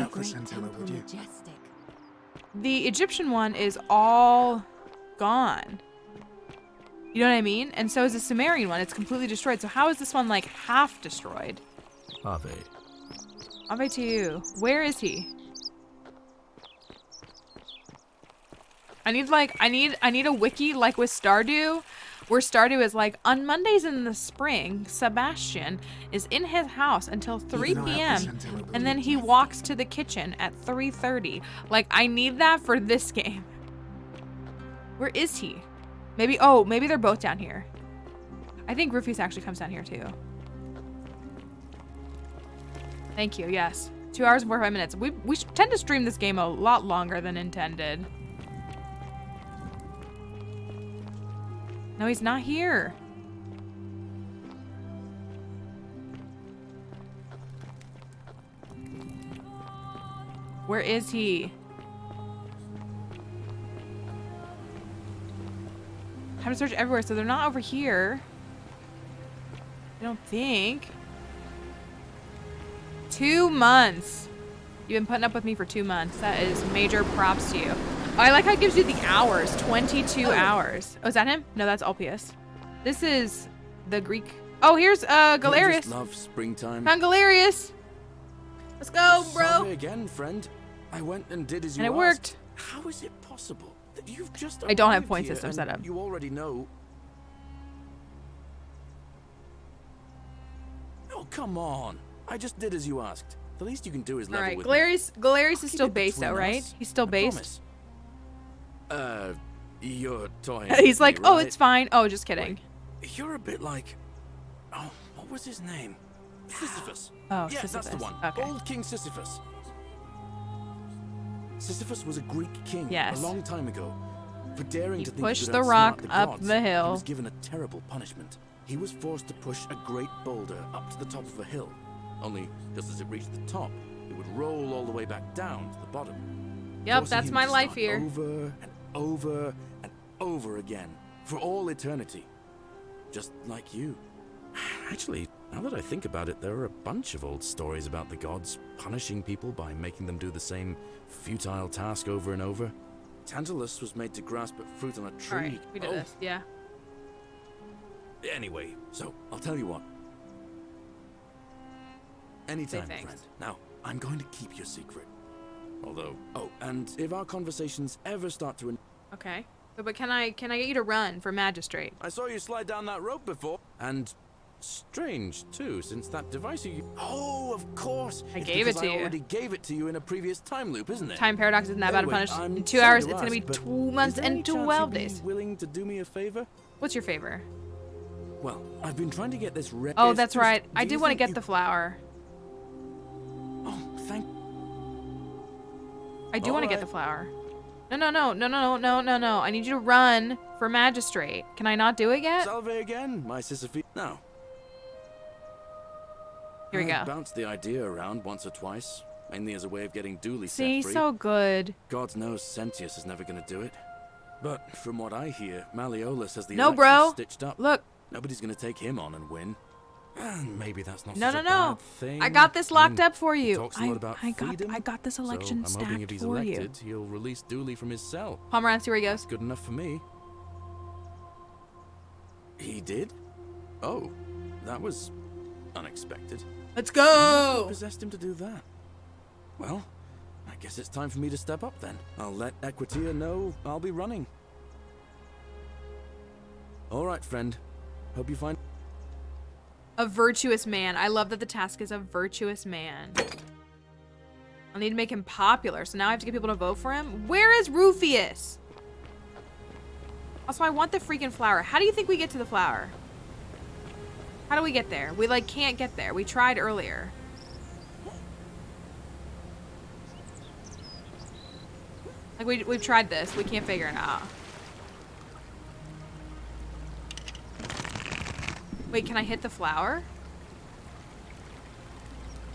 Speaker 2: the Egyptian one is all gone. You know what I mean? And so is the Sumerian one. It's completely destroyed. So how is this one like half destroyed?
Speaker 12: Ave.
Speaker 2: Ave to you. Where is he? I need a wiki like with Stardew, where Stardew is like, on Mondays in the spring, Sebastian is in his house until 3 p.m. and then he walks to the kitchen at 3:30. Like, I need that for this game. Where is he? Maybe, oh, maybe they're both down here. I think Rufus actually comes down here too. Thank you, yes. 2 hours and 45 minutes. We tend to stream this game a lot longer than intended. No, he's not here. Where is he? I have to search everywhere, so they're not over here. I don't think. 2 months. You've been putting up with me for 2 months. That is major props to you. Oh, I like how it gives you the hours. 22 hours. Oh, is that him? No, that's Ulpius. This is the Greek. Oh, here's Galerius.
Speaker 1: I just love springtime.
Speaker 2: Found Galerius. Let's go, bro.
Speaker 1: Sorry again, friend. I went and did as you asked.
Speaker 2: And it worked.
Speaker 1: How is it possible that you've just
Speaker 2: I don't have
Speaker 1: arrived
Speaker 2: point
Speaker 1: here
Speaker 2: system
Speaker 1: and
Speaker 2: set up.
Speaker 1: You already know. Oh, come on. I just did as you asked. The least you can do is level
Speaker 2: All right,
Speaker 1: with
Speaker 2: Galerius
Speaker 1: me.
Speaker 2: is still based though, right? He's still based.
Speaker 1: You're toying.
Speaker 2: He's like,
Speaker 1: with me,
Speaker 2: oh,
Speaker 1: right?
Speaker 2: it's fine. Oh, just kidding.
Speaker 1: Wait, you're a bit like, oh, what was his name? Sisyphus.
Speaker 2: Oh,
Speaker 1: yeah,
Speaker 2: Sisyphus.
Speaker 1: that's the one.
Speaker 2: Okay.
Speaker 1: Old King Sisyphus. Sisyphus was a Greek king
Speaker 2: Yes.
Speaker 1: a long time ago. For daring to think
Speaker 2: pushed
Speaker 1: he could
Speaker 2: the
Speaker 1: outsmart
Speaker 2: rock
Speaker 1: the
Speaker 2: up
Speaker 1: gods,
Speaker 2: the
Speaker 1: he
Speaker 2: hill.
Speaker 1: was given a terrible punishment. He was forced to push a great boulder up to the top of a hill. Only, just as it reached the top, it would roll all the way back down to the bottom.
Speaker 2: Yep,
Speaker 1: forcing
Speaker 2: that's
Speaker 1: him
Speaker 2: my
Speaker 1: to
Speaker 2: life
Speaker 1: start
Speaker 2: here.
Speaker 1: Over and over and over again, for all eternity. Just like you. Actually, now that I think about it, there are a bunch of old stories about the gods punishing people by making them do the same futile task over and over. Tantalus was made to grasp at fruit on a tree.
Speaker 2: All right, we did this. Yeah.
Speaker 1: Anyway, so I'll tell you what. Anytime,
Speaker 2: thanks.
Speaker 1: friend. Now, I'm going to keep your secret. Although, oh, and if our conversations ever start to...
Speaker 2: Okay. But can I get you to run for magistrate?
Speaker 1: I saw you slide down that rope before. And strange, too, since that device you... Oh, of course.
Speaker 2: I
Speaker 1: It's
Speaker 2: gave it
Speaker 1: because
Speaker 2: to
Speaker 1: I
Speaker 2: you.
Speaker 1: already gave it to you in a previous time loop, isn't it?
Speaker 2: Time paradox isn't that bad of a
Speaker 1: Anyway,
Speaker 2: punishment.
Speaker 1: I'm
Speaker 2: In 2
Speaker 1: sorry
Speaker 2: hours,
Speaker 1: to
Speaker 2: it's gonna be
Speaker 1: ask, but
Speaker 2: 2 months
Speaker 1: is there any
Speaker 2: and
Speaker 1: chance
Speaker 2: 12
Speaker 1: you'd be
Speaker 2: days.
Speaker 1: willing to do me a favor?
Speaker 2: What's your favor?
Speaker 1: Well, I've been trying to get this red...
Speaker 2: Oh, that's right. I
Speaker 1: do
Speaker 2: did
Speaker 1: you
Speaker 2: want to
Speaker 1: think
Speaker 2: get
Speaker 1: you-
Speaker 2: the flower.
Speaker 1: Oh, thank...
Speaker 2: I do want to get the flower. No. I need you to run for magistrate. Can I not do it yet?
Speaker 1: Salve again, my Sisyphus. Now.
Speaker 2: Here we
Speaker 1: I
Speaker 2: go.
Speaker 1: bounced the idea around once or twice, mainly as a way of getting Dooley
Speaker 2: See,
Speaker 1: set free.
Speaker 2: so good.
Speaker 1: God knows Sentius is never going to do it. But from what I hear, Malleolus has the
Speaker 2: No,
Speaker 1: election
Speaker 2: bro.
Speaker 1: stitched up.
Speaker 2: Look.
Speaker 1: Nobody's going to take him on and win. And maybe that's not
Speaker 2: No,
Speaker 1: such
Speaker 2: no,
Speaker 1: a
Speaker 2: no.
Speaker 1: bad thing.
Speaker 2: I got this locked up for
Speaker 1: he
Speaker 2: you.
Speaker 1: talks a lot about freedom,
Speaker 2: I got this election
Speaker 1: so I'm hoping if
Speaker 2: stacked
Speaker 1: he's
Speaker 2: for you.
Speaker 1: elected, he'll release Dooley from his cell.
Speaker 2: Pomerantz, see where he goes.
Speaker 1: Good enough for me. He did? Oh, that was unexpected.
Speaker 2: Let's go!
Speaker 1: What possessed him to do that? Well, I guess it's time for me to step up then. I'll let Equitia know I'll be running. All right, friend. Hope you find...
Speaker 2: A virtuous man. I love that the task is a virtuous man. I'll need to make him popular, so now I have to get people to vote for him? Where is Rufus? Also, I want the freaking flower. How do you think we get to the flower? How do we get there? We, like, can't get there. We tried earlier. Like, we've tried this. We can't figure it out. Wait, can I hit the flower?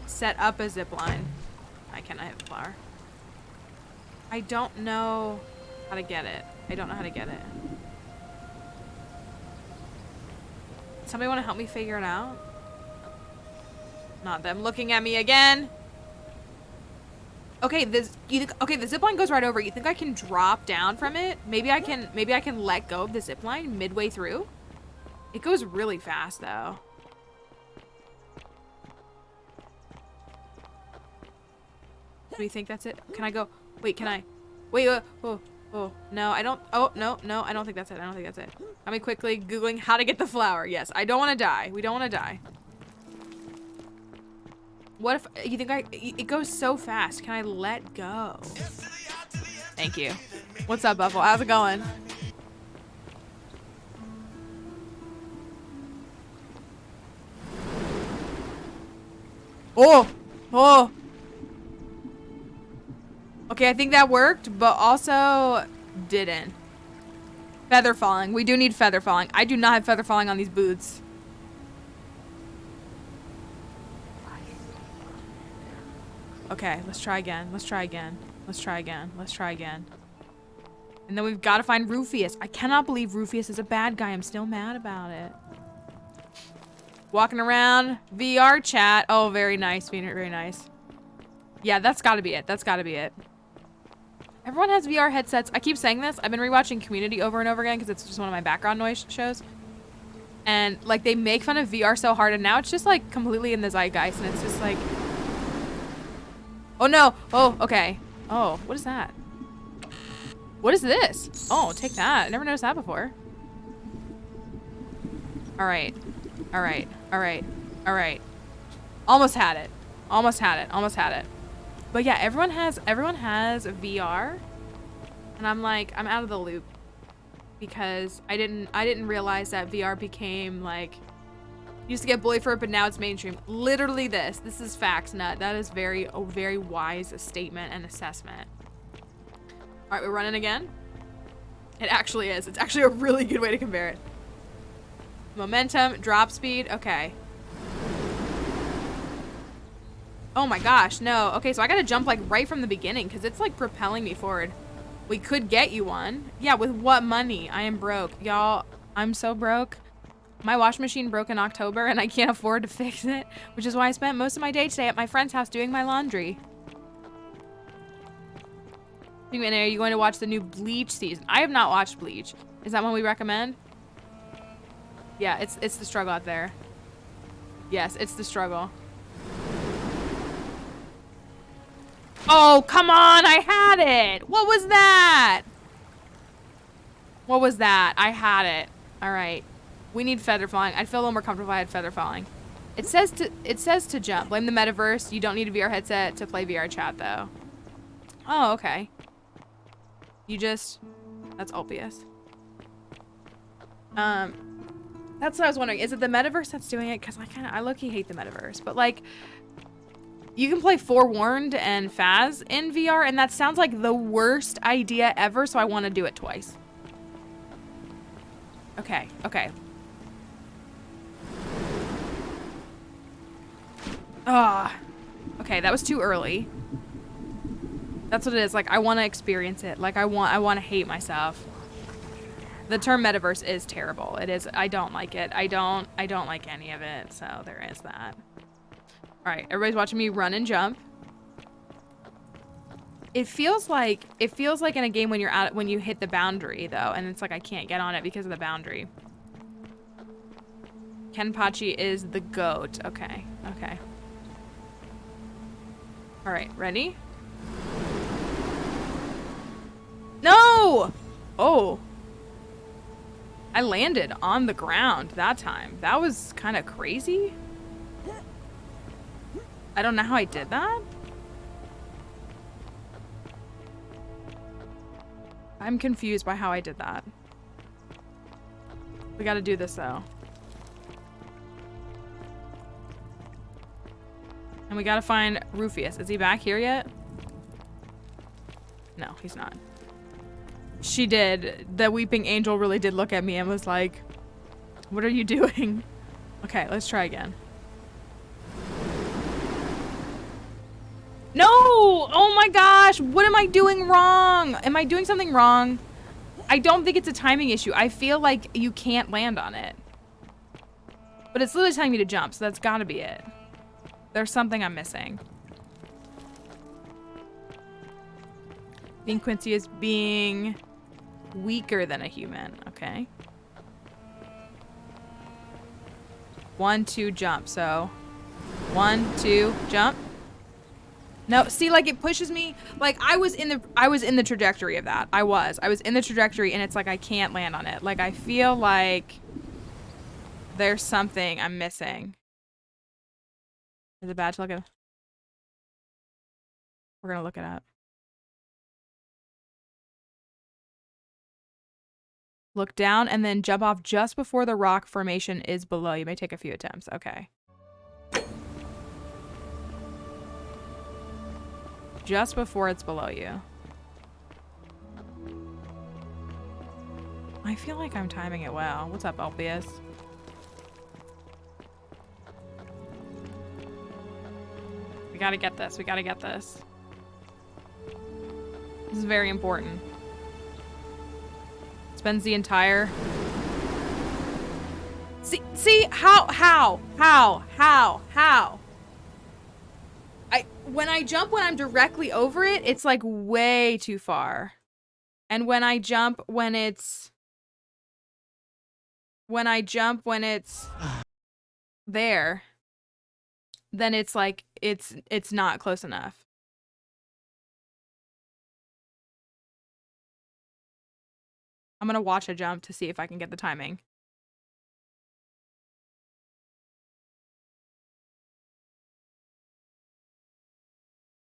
Speaker 2: Set up a zip line. I cannot hit the flower. I don't know. how to get it. I don't know how to get it. Somebody want to help me figure it out? Not them looking at me again. Okay, the zipline goes right over. You think I can drop down from it? Maybe I can let go of the zipline midway through? It goes really fast though. Do you think that's it? Can I go? Wait, can I? Wait, oh, no, I don't. Oh, no, I don't think that's it. I don't think that's it. Let me quickly Googling how to get the flower. Yes, I don't want to die. We don't want to die. What if you think it goes so fast? Can I let go? Thank you. What's up, Buffalo? How's it going? Oh. Okay, I think that worked, but also didn't. Feather falling. We do need feather falling. I do not have feather falling on these boots. Okay, let's try again. Let's try again. Let's try again. Let's try again. And then we've got to find Rufius. I cannot believe Rufius is a bad guy. I'm still mad about it. Walking around. VR chat. Oh, very nice. Very nice. Yeah, that's got to be it. That's got to be it. Everyone has VR headsets. I keep saying this. I've been rewatching Community over and over again because it's just one of my background noise shows. And, like, they make fun of VR so hard, and now it's just, like, completely in the zeitgeist, and it's just, like... Oh, no. Oh, okay. Oh, what is that? What is this? Oh, take that. I never noticed that before. All right. All right. All right. All right. Almost had it. Almost had it. Almost had it. But yeah, everyone has VR. And I'm like, I'm out of the loop. Because I didn't realize that VR became like, used to get bullied for it, but now it's mainstream. Literally this is facts, nut. That is a very wise statement and assessment. All right, we're running again. It actually is. It's actually a really good way to compare it. Momentum, drop speed, okay. Oh my gosh, no. Okay, so I gotta jump like right from the beginning because it's like propelling me forward. We could get you one. Yeah, with what money? I am broke. Y'all, I'm so broke. My washing machine broke in October and I can't afford to fix it, which is why I spent most of my day today at my friend's house doing my laundry. Are you going to watch the new Bleach season? I have not watched Bleach. Is that one we recommend? Yeah, it's the struggle out there. Yes, it's the struggle. Oh, come on, I had it. What was that? What was that? I had it. All right. We need feather falling. I'd feel a little more comfortable if I had feather falling. It says to jump. Blame the metaverse. You don't need a VR headset to play VR chat though. Oh, okay. That's obvious. That's what I was wondering. Is it the metaverse that's doing it? Because I low-key hate the metaverse. But like, you can play Forewarned and Faz in VR, and that sounds like the worst idea ever, so I want to do it twice. Okay, okay. Okay, that was too early. That's what it is. Like, I want to experience it. Like, I want to hate myself. The term metaverse is terrible. It is. I don't like it. I don't like any of it. So there is that. All right, everybody's watching me run and jump. It feels like in a game when you hit the boundary though, and it's like I can't get on it because of the boundary. Kenpachi is the goat. Okay, okay. All right, ready? No! Oh. I landed on the ground that time. That was kind of crazy. I don't know how I did that. I'm confused by how I did that. We gotta do this though. And we gotta find Rufius. Is he back here yet? No, he's not. She did. The weeping angel really did look at me and was like, what are you doing? Okay, let's try again. No! Oh my gosh, what am I doing wrong? Am I doing something wrong? I don't think it's a timing issue. I feel like you can't land on it. But it's literally telling me to jump, so that's gotta be it. There's something I'm missing. I think Quincy is being weaker than a human, okay. 1, 2, jump, so 1, 2, jump. No, see, like it pushes me, like I was in the trajectory of that. I was in the trajectory and it's like I can't land on it. Like I feel like there's something I'm missing. Is it bad to look at? We're gonna look it up. Look down and then jump off just before the rock formation is below. You may take a few attempts. Okay. Just before it's below you. I feel like I'm timing it well. What's up, Albius? We gotta get this. We gotta get this. This is very important. Spends the entire... See, how? When I jump when I'm directly over it, it's like way too far. And when I jump when it's there, then it's like it's not close enough. I'm gonna watch a jump to see if I can get the timing.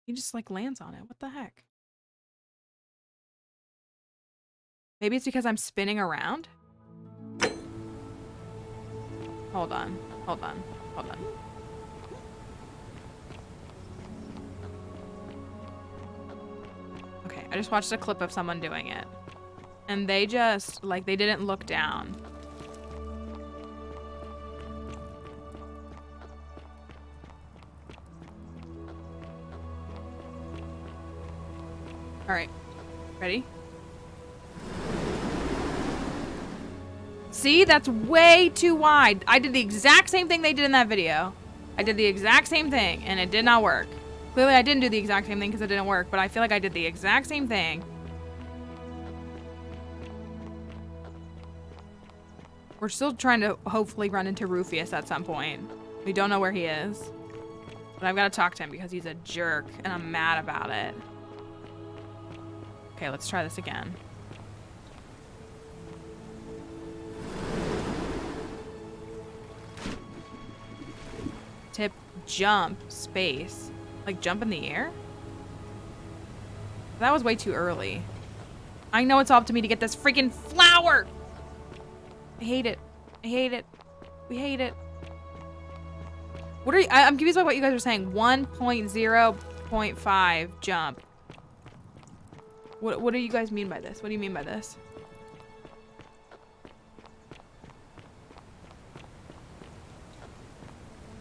Speaker 2: He just like lands on it. What the heck? Maybe it's because I'm spinning around? Hold on. Okay, I just watched a clip of someone doing it. And they just, like, they didn't look down. All right, ready? See, that's way too wide. I did the exact same thing they did in that video. I did the exact same thing and it did not work. Clearly I didn't do the exact same thing because it didn't work, but I feel like I did the exact same thing. We're still trying to hopefully run into Rufius at some point. We don't know where he is. But I've got to talk to him because he's a jerk and I'm mad about it. Okay, let's try this again. Tip, jump, space. Like jump in the air? That was way too early. I know it's up to me to get this freaking flower! I hate it. I hate it. We hate it. What are you, I'm confused by what you guys are saying. 1.0.5 jump. What do you guys mean by this? What do you mean by this?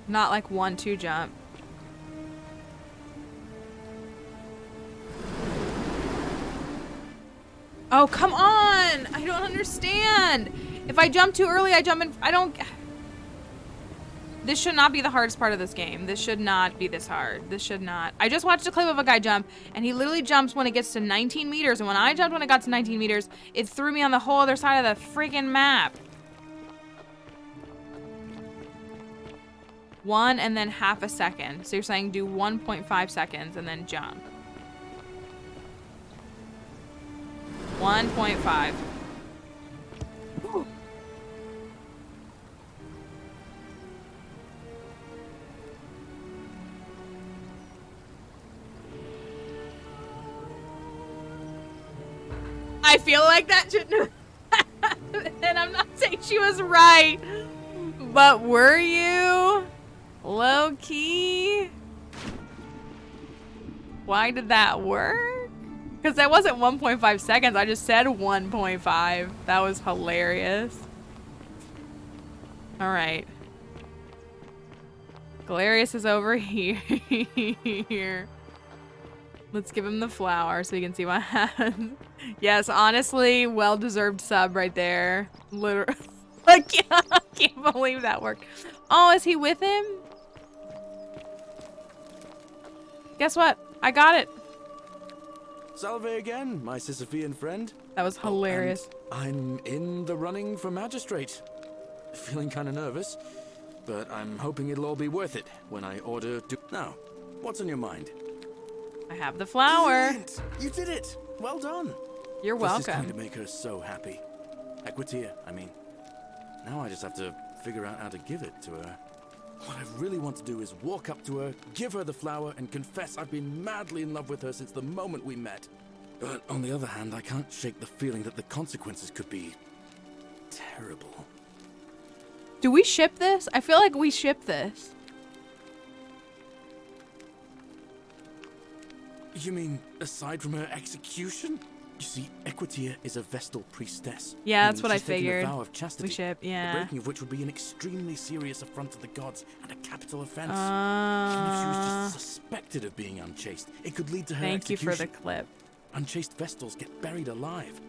Speaker 2: Not like 1-2 jump. Oh, come on! I don't understand! If I jump too early, I jump in... I don't... This should not be the hardest part of this game. This should not be this hard. This should not... I just watched a clip of a guy jump, and he literally jumps when it gets to 19 meters, and when I jumped when it got to 19 meters, it threw me on the whole other side of the freaking map. 1 and then half a second. So you're saying do 1.5 seconds and then jump. 1.5. I feel like that shouldn't have and I'm not saying she was right. But were you? Low key? Why did that work? Because that wasn't 1.5 seconds. I just said 1.5. That was hilarious. All right. Galerius is over here. Let's give him the flower so we can see what happens. Yes, honestly, well-deserved sub right there. Literally. I can't believe that worked. Oh, is he with him? Guess what? I got it.
Speaker 1: Salve again, my Sisyphean friend.
Speaker 2: That was hilarious.
Speaker 1: I'm in the running for magistrate. Feeling kind of nervous, but I'm hoping it'll all be worth it when I order to... Now, what's on your mind?
Speaker 2: I have the flower.
Speaker 1: Brilliant. You did it. Well done.
Speaker 2: You're welcome.
Speaker 1: This is going to make her so happy. Equitia, I mean. Now I just have to figure out how to give it to her. What I really want to do is walk up to her, give her the flower, and confess I've been madly in love with her since the moment we met. But on the other hand, I can't shake the feeling that the consequences could be terrible.
Speaker 2: Do we ship this? I feel like we ship this.
Speaker 1: You mean aside from her execution? You see, Equitia is a Vestal priestess.
Speaker 2: Yeah, that's what I
Speaker 1: she's taken
Speaker 2: figured.
Speaker 1: A vow of chastity,
Speaker 2: We ship, yeah.
Speaker 1: the breaking of which would be an extremely serious affront to the gods and a capital offense. Even if she was just suspected of being unchaste, it could lead to her
Speaker 2: Thank you
Speaker 1: execution.
Speaker 2: for the clip.
Speaker 1: Unchaste Vestals get buried alive.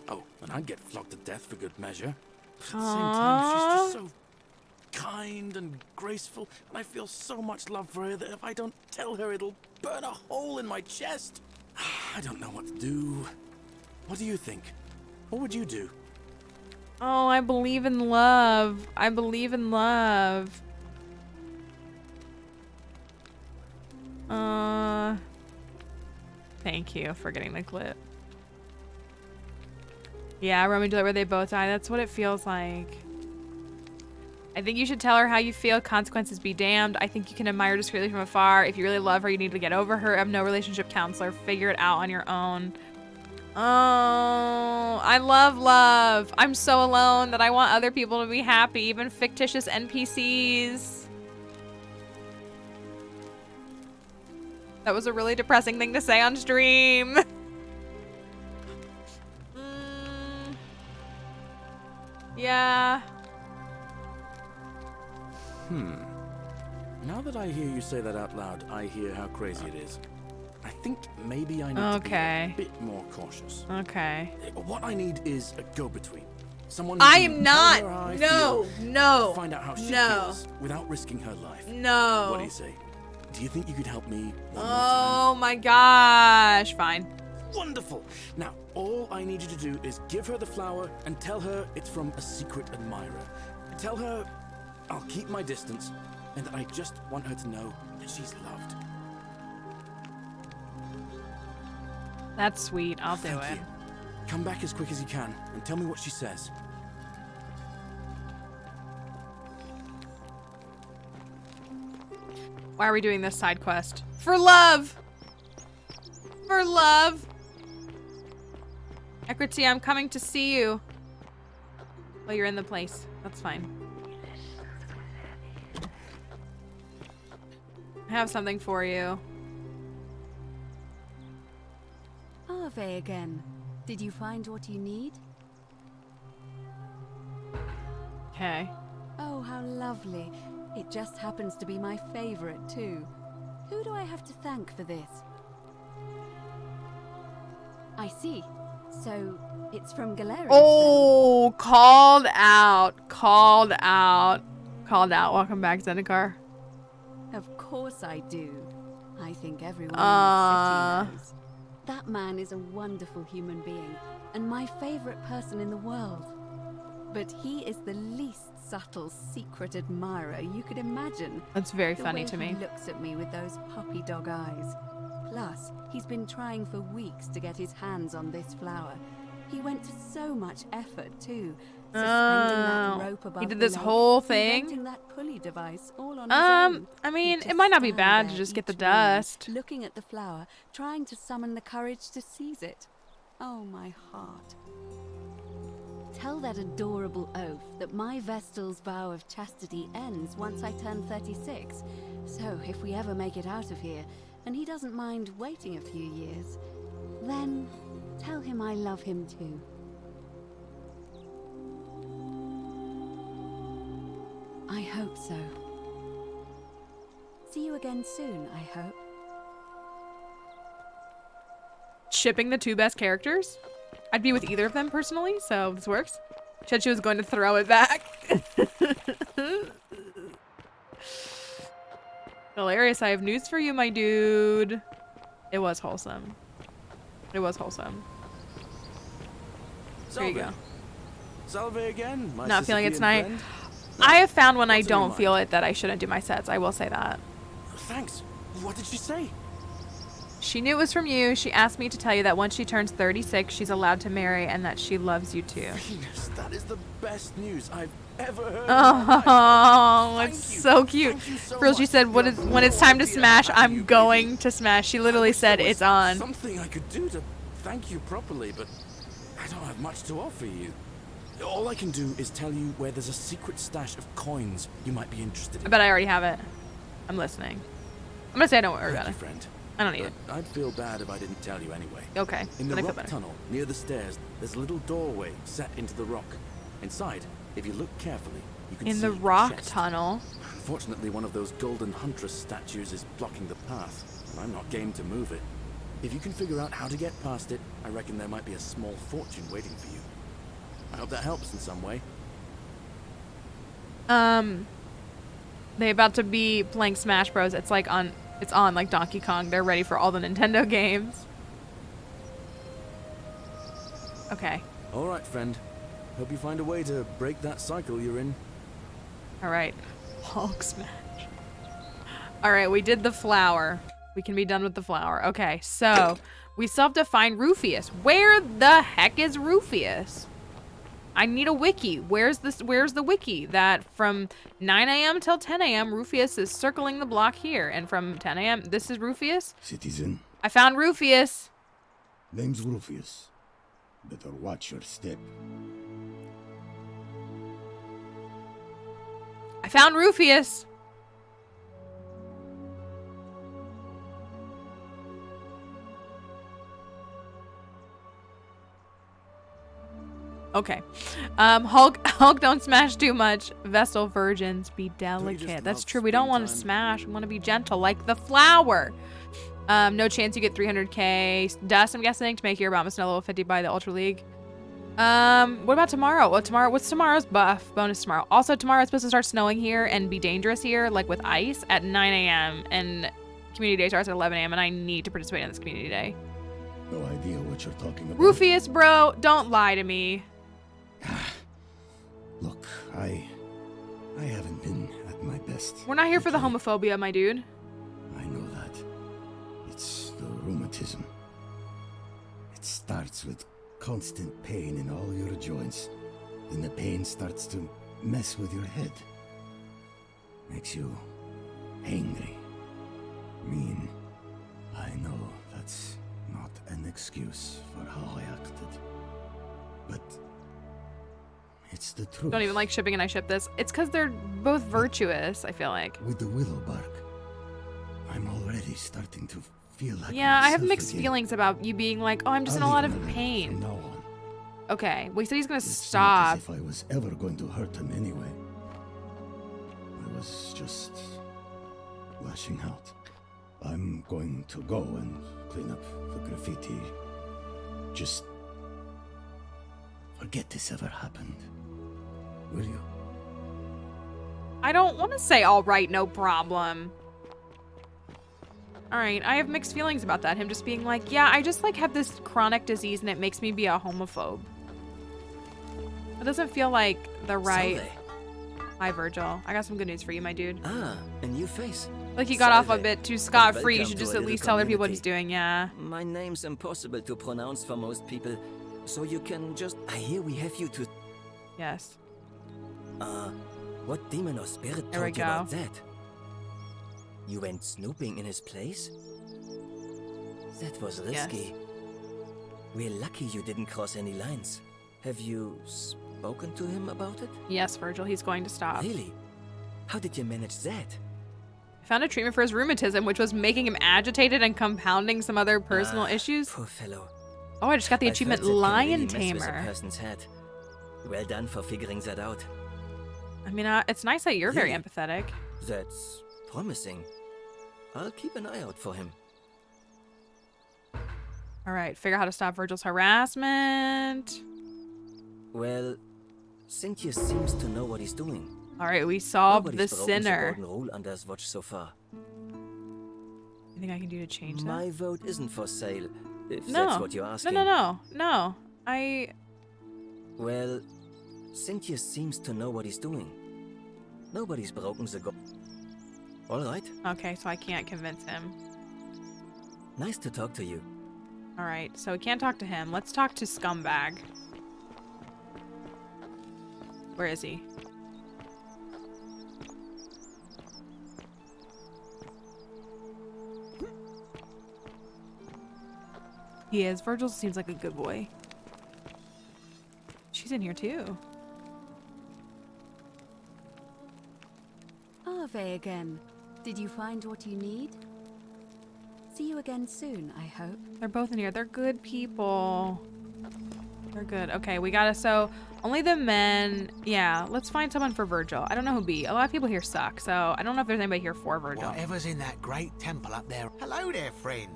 Speaker 1: Oh, and I'd get flogged to death for good measure. But at the same time, she's just so kind and graceful, and I feel so much love for her that if I don't tell her, it'll burn a hole in my chest. I don't know what to do. What do you think? What would you do?
Speaker 2: Oh, I believe in love. I believe in love. Thank you for getting the clip. Yeah, Romeo and Juliet, where they both die. That's what it feels like. I think you should tell her how you feel. Consequences be damned. I think you can admire discreetly from afar. If you really love her, you need to get over her. I'm no relationship counselor. Figure it out on your own. Oh, I love love. I'm so alone that I want other people to be happy, even fictitious NPCs. That was a really depressing thing to say on stream. Yeah.
Speaker 1: Now that I hear you say that out loud, I hear how crazy it is. I think maybe I need to be a bit more cautious.
Speaker 2: Okay.
Speaker 1: What I need is a go-between. Someone
Speaker 2: I
Speaker 1: who
Speaker 2: am
Speaker 1: can
Speaker 2: not.
Speaker 1: tell her how I
Speaker 2: No.
Speaker 1: feel,
Speaker 2: No.
Speaker 1: find out how she
Speaker 2: No.
Speaker 1: feels without risking her life.
Speaker 2: No.
Speaker 1: What do you say? Do you think you could help me one more time?
Speaker 2: Oh my gosh. Fine.
Speaker 1: Wonderful. Now, all I need you to do is give her the flower and tell her it's from a secret admirer. Tell her I'll keep my distance and that I just want her to know that she's loved.
Speaker 2: That's sweet. I'll do
Speaker 1: Thank
Speaker 2: it.
Speaker 1: you. Come back as quick as you can and tell me what she says.
Speaker 2: Why are we doing this side quest? For love! For love! Equity, I'm coming to see you. Well, you're in the place. That's fine. I have something for you.
Speaker 6: Ave again. Did you find what you need?
Speaker 2: Okay.
Speaker 6: Oh, how lovely. It just happens to be my favorite, too. Who do I have to thank for this? I see. So, it's from Galerius.
Speaker 2: Oh, called out. Called out. Called out. Welcome back, Zendikar.
Speaker 6: Of course I do. I think everyone in the city knows. That man is a wonderful human being, and my favorite person in the world. But he is the least subtle secret admirer you could imagine.
Speaker 2: That's very funny to
Speaker 6: The way
Speaker 2: me.
Speaker 6: he looks at me with those puppy dog eyes. Plus, he's been trying for weeks to get his hands on this flower. He went to so much effort too. Suspending that rope above
Speaker 2: he did
Speaker 6: the
Speaker 2: this
Speaker 6: lake,
Speaker 2: whole thing.
Speaker 6: inventing that pulley device all on his own.
Speaker 2: I mean,
Speaker 6: He'd
Speaker 2: it might not be
Speaker 6: stand
Speaker 2: bad to
Speaker 6: there
Speaker 2: just get the
Speaker 6: each morning,
Speaker 2: dust.
Speaker 6: looking at the flower, trying to summon the courage to seize it. Oh, my heart. Tell that adorable oaf that my Vestal's vow of chastity ends once I turn 36. So if we ever make it out of here, and he doesn't mind waiting a few years, then tell him I love him too. I hope so. See you again soon, I hope.
Speaker 2: shipping the two best characters. I'd be with either of them personally, so this works. She said she was going to throw it back. Hilarious, I have news for you, my dude. It was wholesome. It was wholesome. There you go.
Speaker 1: Salve again, my
Speaker 2: Not feeling it
Speaker 1: Sisyphean
Speaker 2: tonight.
Speaker 1: friend.
Speaker 2: I have found when I
Speaker 1: What's on your
Speaker 2: don't
Speaker 1: mind?
Speaker 2: feel it that I shouldn't do my sets. I will say that.
Speaker 1: Thanks. What did she say?
Speaker 2: She knew it was from you. She asked me to tell you that once she turns 36, she's allowed to marry and that she loves you too.
Speaker 1: Venus, that is the best news I've ever heard.
Speaker 2: Oh, it's so cute. Girl, she said, when it's time to smash, I'm going to smash. She literally said, it's on.
Speaker 1: Something I could do to thank you properly, but I don't have much to offer you. All I can do is tell you where there's a secret stash of coins you might be interested in.
Speaker 2: I bet I already have it. I'm listening. I'm gonna say I don't worry about
Speaker 1: Thank
Speaker 2: it.
Speaker 1: you, friend.
Speaker 2: I don't need it.
Speaker 1: I'd feel bad if I didn't tell you anyway.
Speaker 2: Okay,
Speaker 1: In the
Speaker 2: then I feel
Speaker 1: rock
Speaker 2: better.
Speaker 1: tunnel near the stairs, there's a little doorway set into the rock. Inside, if you look carefully, you can
Speaker 2: In
Speaker 1: see
Speaker 2: the
Speaker 1: a
Speaker 2: rock
Speaker 1: chest.
Speaker 2: tunnel.
Speaker 1: Unfortunately, one of those golden huntress statues is blocking the path, and I'm not game to move it. If you can figure out how to get past it, I reckon there might be a small fortune waiting for you. I hope that helps in some way.
Speaker 2: They about to be playing Smash Bros. It's on like Donkey Kong. They're ready for all the Nintendo games. Okay.
Speaker 1: All right, friend. Hope you find a way to break that cycle you're in.
Speaker 2: All right. Hulk smash. All right, we did the flower. We can be done with the flower. Okay, so we still have to find Rufius. Where the heck is Rufius? I need a wiki. Where's the wiki that from 9 a.m. till 10 a.m. Rufius is circling the block here, and from 10 a.m. this is Rufius?
Speaker 13: Citizen,
Speaker 2: I found Rufius.
Speaker 13: name's Rufius. Better watch your step.
Speaker 2: I found Rufius. Okay. Hulk don't smash too much. Vestal virgins be delicate. That's true. We don't want to smash. We want to be gentle like the flower. No chance you get 300k dust, I'm guessing, to make your Obama's level 50 by the Ultra League. What about tomorrow? What's tomorrow's buff bonus tomorrow? Also, tomorrow it's supposed to start snowing here and be dangerous here, like with ice, at 9 a.m. And community day starts at 11 a.m. and I need to participate in this community day.
Speaker 13: No idea what you're talking about.
Speaker 2: Rufius, bro, don't lie to me.
Speaker 13: Look, I haven't been at my best.
Speaker 2: We're not here for the homophobia, my dude.
Speaker 13: I know that. It's the rheumatism. It starts with constant pain in all your joints. Then the pain starts to mess with your head. Makes you angry, mean. I know that's not an excuse for how I acted. But it's the truth.
Speaker 2: Don't even like shipping and I ship this. It's because they're both virtuous, I feel like.
Speaker 13: With the willow bark, I'm already starting to feel like
Speaker 2: Yeah, I have
Speaker 13: myself
Speaker 2: mixed
Speaker 13: again.
Speaker 2: feelings about you being like, oh, I'm just in a
Speaker 13: I'll
Speaker 2: lot
Speaker 13: leave
Speaker 2: of
Speaker 13: him alone
Speaker 2: pain.
Speaker 13: from now on.
Speaker 2: Okay, well, he said he's gonna
Speaker 13: It's
Speaker 2: stop.
Speaker 13: not as if I was ever going to hurt him anyway. I was just lashing out. I'm going to go and clean up the graffiti. Just forget this ever happened. Will you?
Speaker 2: I don't want to say all right, no problem. All right, I have mixed feelings about that. Him just being like, yeah, I just like have this chronic disease and it makes me be a homophobe. It doesn't feel like the right.
Speaker 21: Salve.
Speaker 2: Hi, Virgil. I got some good news for you, my dude.
Speaker 21: Ah, a new face.
Speaker 2: Like he got off a
Speaker 21: Salve.
Speaker 2: bit too scot-free. You
Speaker 21: Welcome
Speaker 2: should
Speaker 21: to
Speaker 2: just
Speaker 21: a
Speaker 2: at
Speaker 21: little
Speaker 2: least tell other people what he's
Speaker 21: community.
Speaker 2: doing, yeah.
Speaker 21: My name's impossible to pronounce for most people, so you can just... I hear we have you to...
Speaker 2: Yes.
Speaker 21: What demon or spirit
Speaker 2: There we
Speaker 21: told you about
Speaker 2: go.
Speaker 21: that? You went snooping in his place? That was risky. We're lucky you didn't cross any lines. Have you spoken to him about it?
Speaker 2: Yes, Virgil, he's going to stop.
Speaker 21: Really? How did you manage that?
Speaker 2: I found a treatment for his rheumatism, which was making him agitated and compounding some other personal issues.
Speaker 21: Poor fellow.
Speaker 2: Oh, I just got the
Speaker 21: I've
Speaker 2: achievement
Speaker 21: heard that can
Speaker 2: Lion
Speaker 21: really mess with a
Speaker 2: Tamer.
Speaker 21: person's head. Well done for figuring that out.
Speaker 2: I mean, it's nice that you're very
Speaker 21: Really?
Speaker 2: empathetic.
Speaker 21: That's promising. I'll keep an eye out for him.
Speaker 2: All right, figure out how to stop Virgil's harassment.
Speaker 21: Well, Cynthia seems to know what he's doing.
Speaker 2: All right, we solved
Speaker 21: Nobody's
Speaker 2: the
Speaker 21: broken
Speaker 2: sinner.
Speaker 21: golden rule under his watch so far.
Speaker 2: Anything I can do to change that?
Speaker 21: My vote isn't for sale, if
Speaker 2: No.
Speaker 21: that's what you're asking.
Speaker 2: No.
Speaker 21: Well, Cynthia seems to know what he's doing. Nobody's broken the gold. All right.
Speaker 2: Okay, so I can't convince him.
Speaker 21: Nice to talk to you.
Speaker 2: All right, so we can't talk to him. Let's talk to Scumbag. Where is he? He is. Virgil seems like a good boy. She's in here too.
Speaker 6: Ave again. Did you find what you need? See you again soon, I hope.
Speaker 2: They're both in here. They're good people. They're good. Okay, we gotta, so only the men. Yeah, let's find someone for Virgil. I don't know who be. A lot of people here suck, so I don't know if there's anybody here for Virgil.
Speaker 19: Whatever's in that great temple up there. Hello there, friend.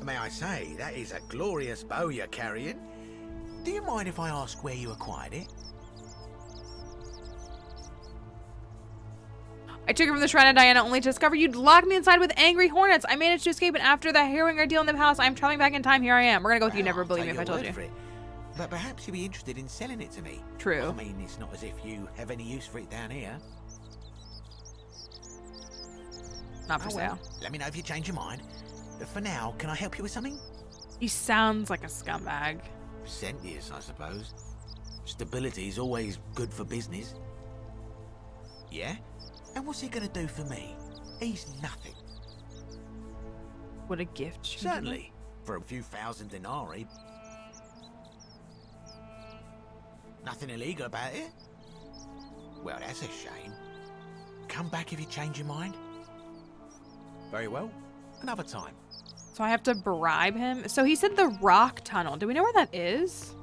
Speaker 19: May I say, that is a glorious bow you're carrying. Do you mind if I ask where you acquired it?
Speaker 2: I took it from the Shrine of Diana only to discover you'd locked me inside with angry hornets. I managed to escape, and after the harrowing ordeal in the palace, I'm traveling back in time. Here I am. We're gonna go with you. Never believe me if I told you.
Speaker 19: But perhaps you'd be interested in selling it to me.
Speaker 2: True.
Speaker 19: I mean, it's not as if you have any use for it down here.
Speaker 2: Not for sale.
Speaker 19: Let me know if you change your mind. But for now, can I help you with something?
Speaker 2: He sounds like a scumbag.
Speaker 19: Sentious, I suppose. Stability is always good for business. Yeah? And what's he gonna do for me? He's nothing.
Speaker 2: What a gift.
Speaker 19: Certainly. For a few thousand denarii. Nothing illegal about it? Well, that's a shame. Come back if you change your mind. Very well. Another time.
Speaker 2: So I have to bribe him. So he said the rock tunnel. Do we know where that is?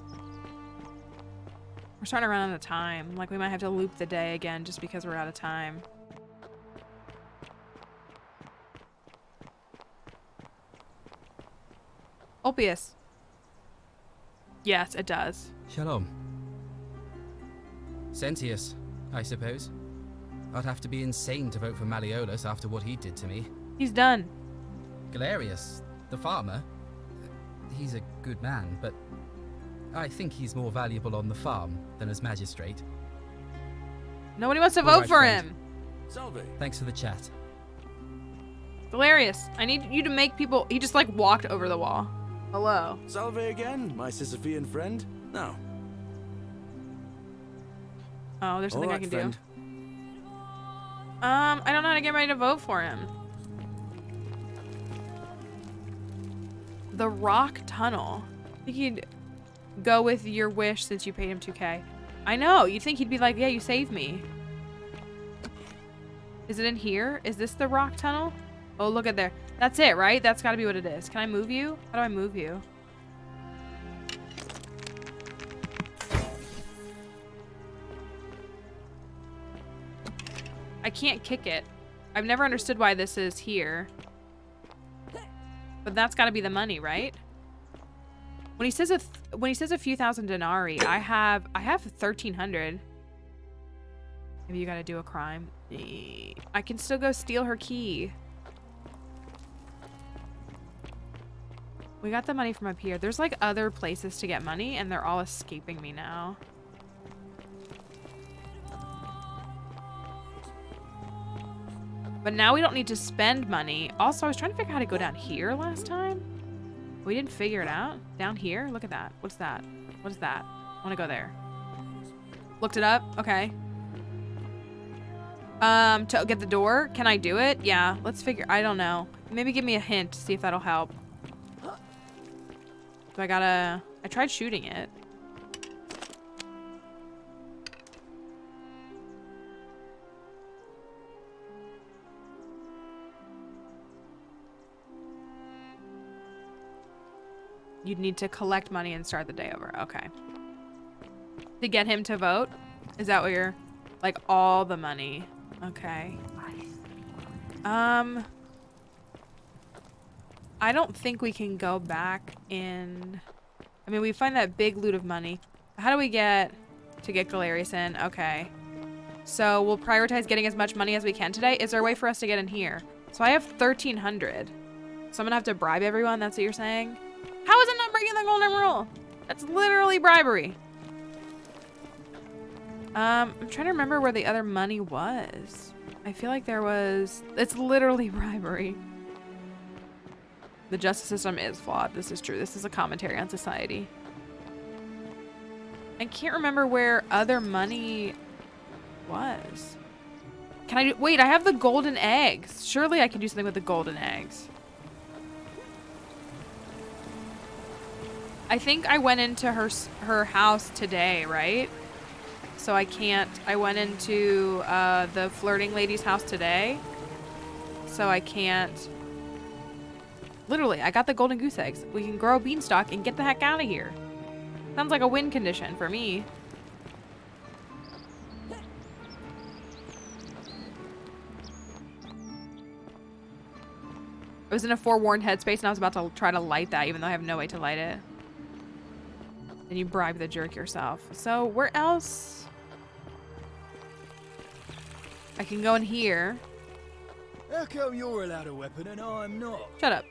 Speaker 2: We're starting to run out of time. Like, we might have to loop the day again just because we're out of time. Ulpius. Yes, it does.
Speaker 11: Shalom. Sentius, I suppose. I'd have to be insane to vote for Malleolus after what he did to me.
Speaker 2: He's done.
Speaker 11: Galerius, the farmer, he's a good man, but I think he's more valuable on the farm than as magistrate.
Speaker 2: Nobody wants to
Speaker 11: All
Speaker 2: vote
Speaker 11: right,
Speaker 2: for
Speaker 11: friend.
Speaker 2: him.
Speaker 1: Salve.
Speaker 11: Thanks for the chat.
Speaker 2: Galerius, I need you to make people... He just, like, walked over the wall. Hello.
Speaker 1: Salve again, my Sisyphean friend. No.
Speaker 2: Oh, there's something
Speaker 1: All
Speaker 2: I
Speaker 1: right,
Speaker 2: can
Speaker 1: friend.
Speaker 2: do. I don't know how to get ready to vote for him. The rock tunnel. I think he'd go with your wish since you paid him 2K. I know. You'd think he'd be like, yeah, you saved me. Is it in here? Is this the rock tunnel? Oh, look at there. That's it, right? That's got to be what it is. Can I move you? How do I move you? I can't kick it. I've never understood why this is here. But that's got to be the money, right? When he says a few thousand denarii, I have 1,300. Maybe you got to do a crime. I can still go steal her key. We got the money from up here. There's like other places to get money and they're all escaping me now. But now we don't need to spend money. Also, I was trying to figure out how to go down here last time. We didn't figure it out. Down here? Look at that. What's that? What is that? I want to go there. Looked it up? Okay. To get the door? Can I do it? Yeah. Let's figure... I don't know. Maybe give me a hint to see if that'll help. So I gotta... I tried shooting it. You'd need to collect money and start the day over. Okay. To get him to vote? Is that what you're... Like, all the money. Okay. I don't think we can go back in. I mean, we find that big loot of money. How do we get to get Galerius in? Okay. So we'll prioritize getting as much money as we can today. Is there a way for us to get in here? So I have 1,300. So I'm gonna have to bribe everyone, that's what you're saying? How is it not breaking the golden rule? That's literally bribery. I'm trying to remember where the other money was. I feel like there was... It's literally bribery. The justice system is flawed. This is true. This is a commentary on society. I can't remember where other money was. Can I do... Wait, I have the golden eggs. Surely I can do something with the golden eggs. I think I went into her house today, right? So I can't... I went into the flirting lady's house today. So I can't... Literally, I got the golden goose eggs. We can grow a beanstalk and get the heck out of here. Sounds like a win condition for me. I was in a forewarned headspace and I was about to try to light that even though I have no way to light it. And you bribe the jerk yourself. So where else? I can go in here.
Speaker 9: How come you're allowed a weapon and I'm not?
Speaker 2: Shut up.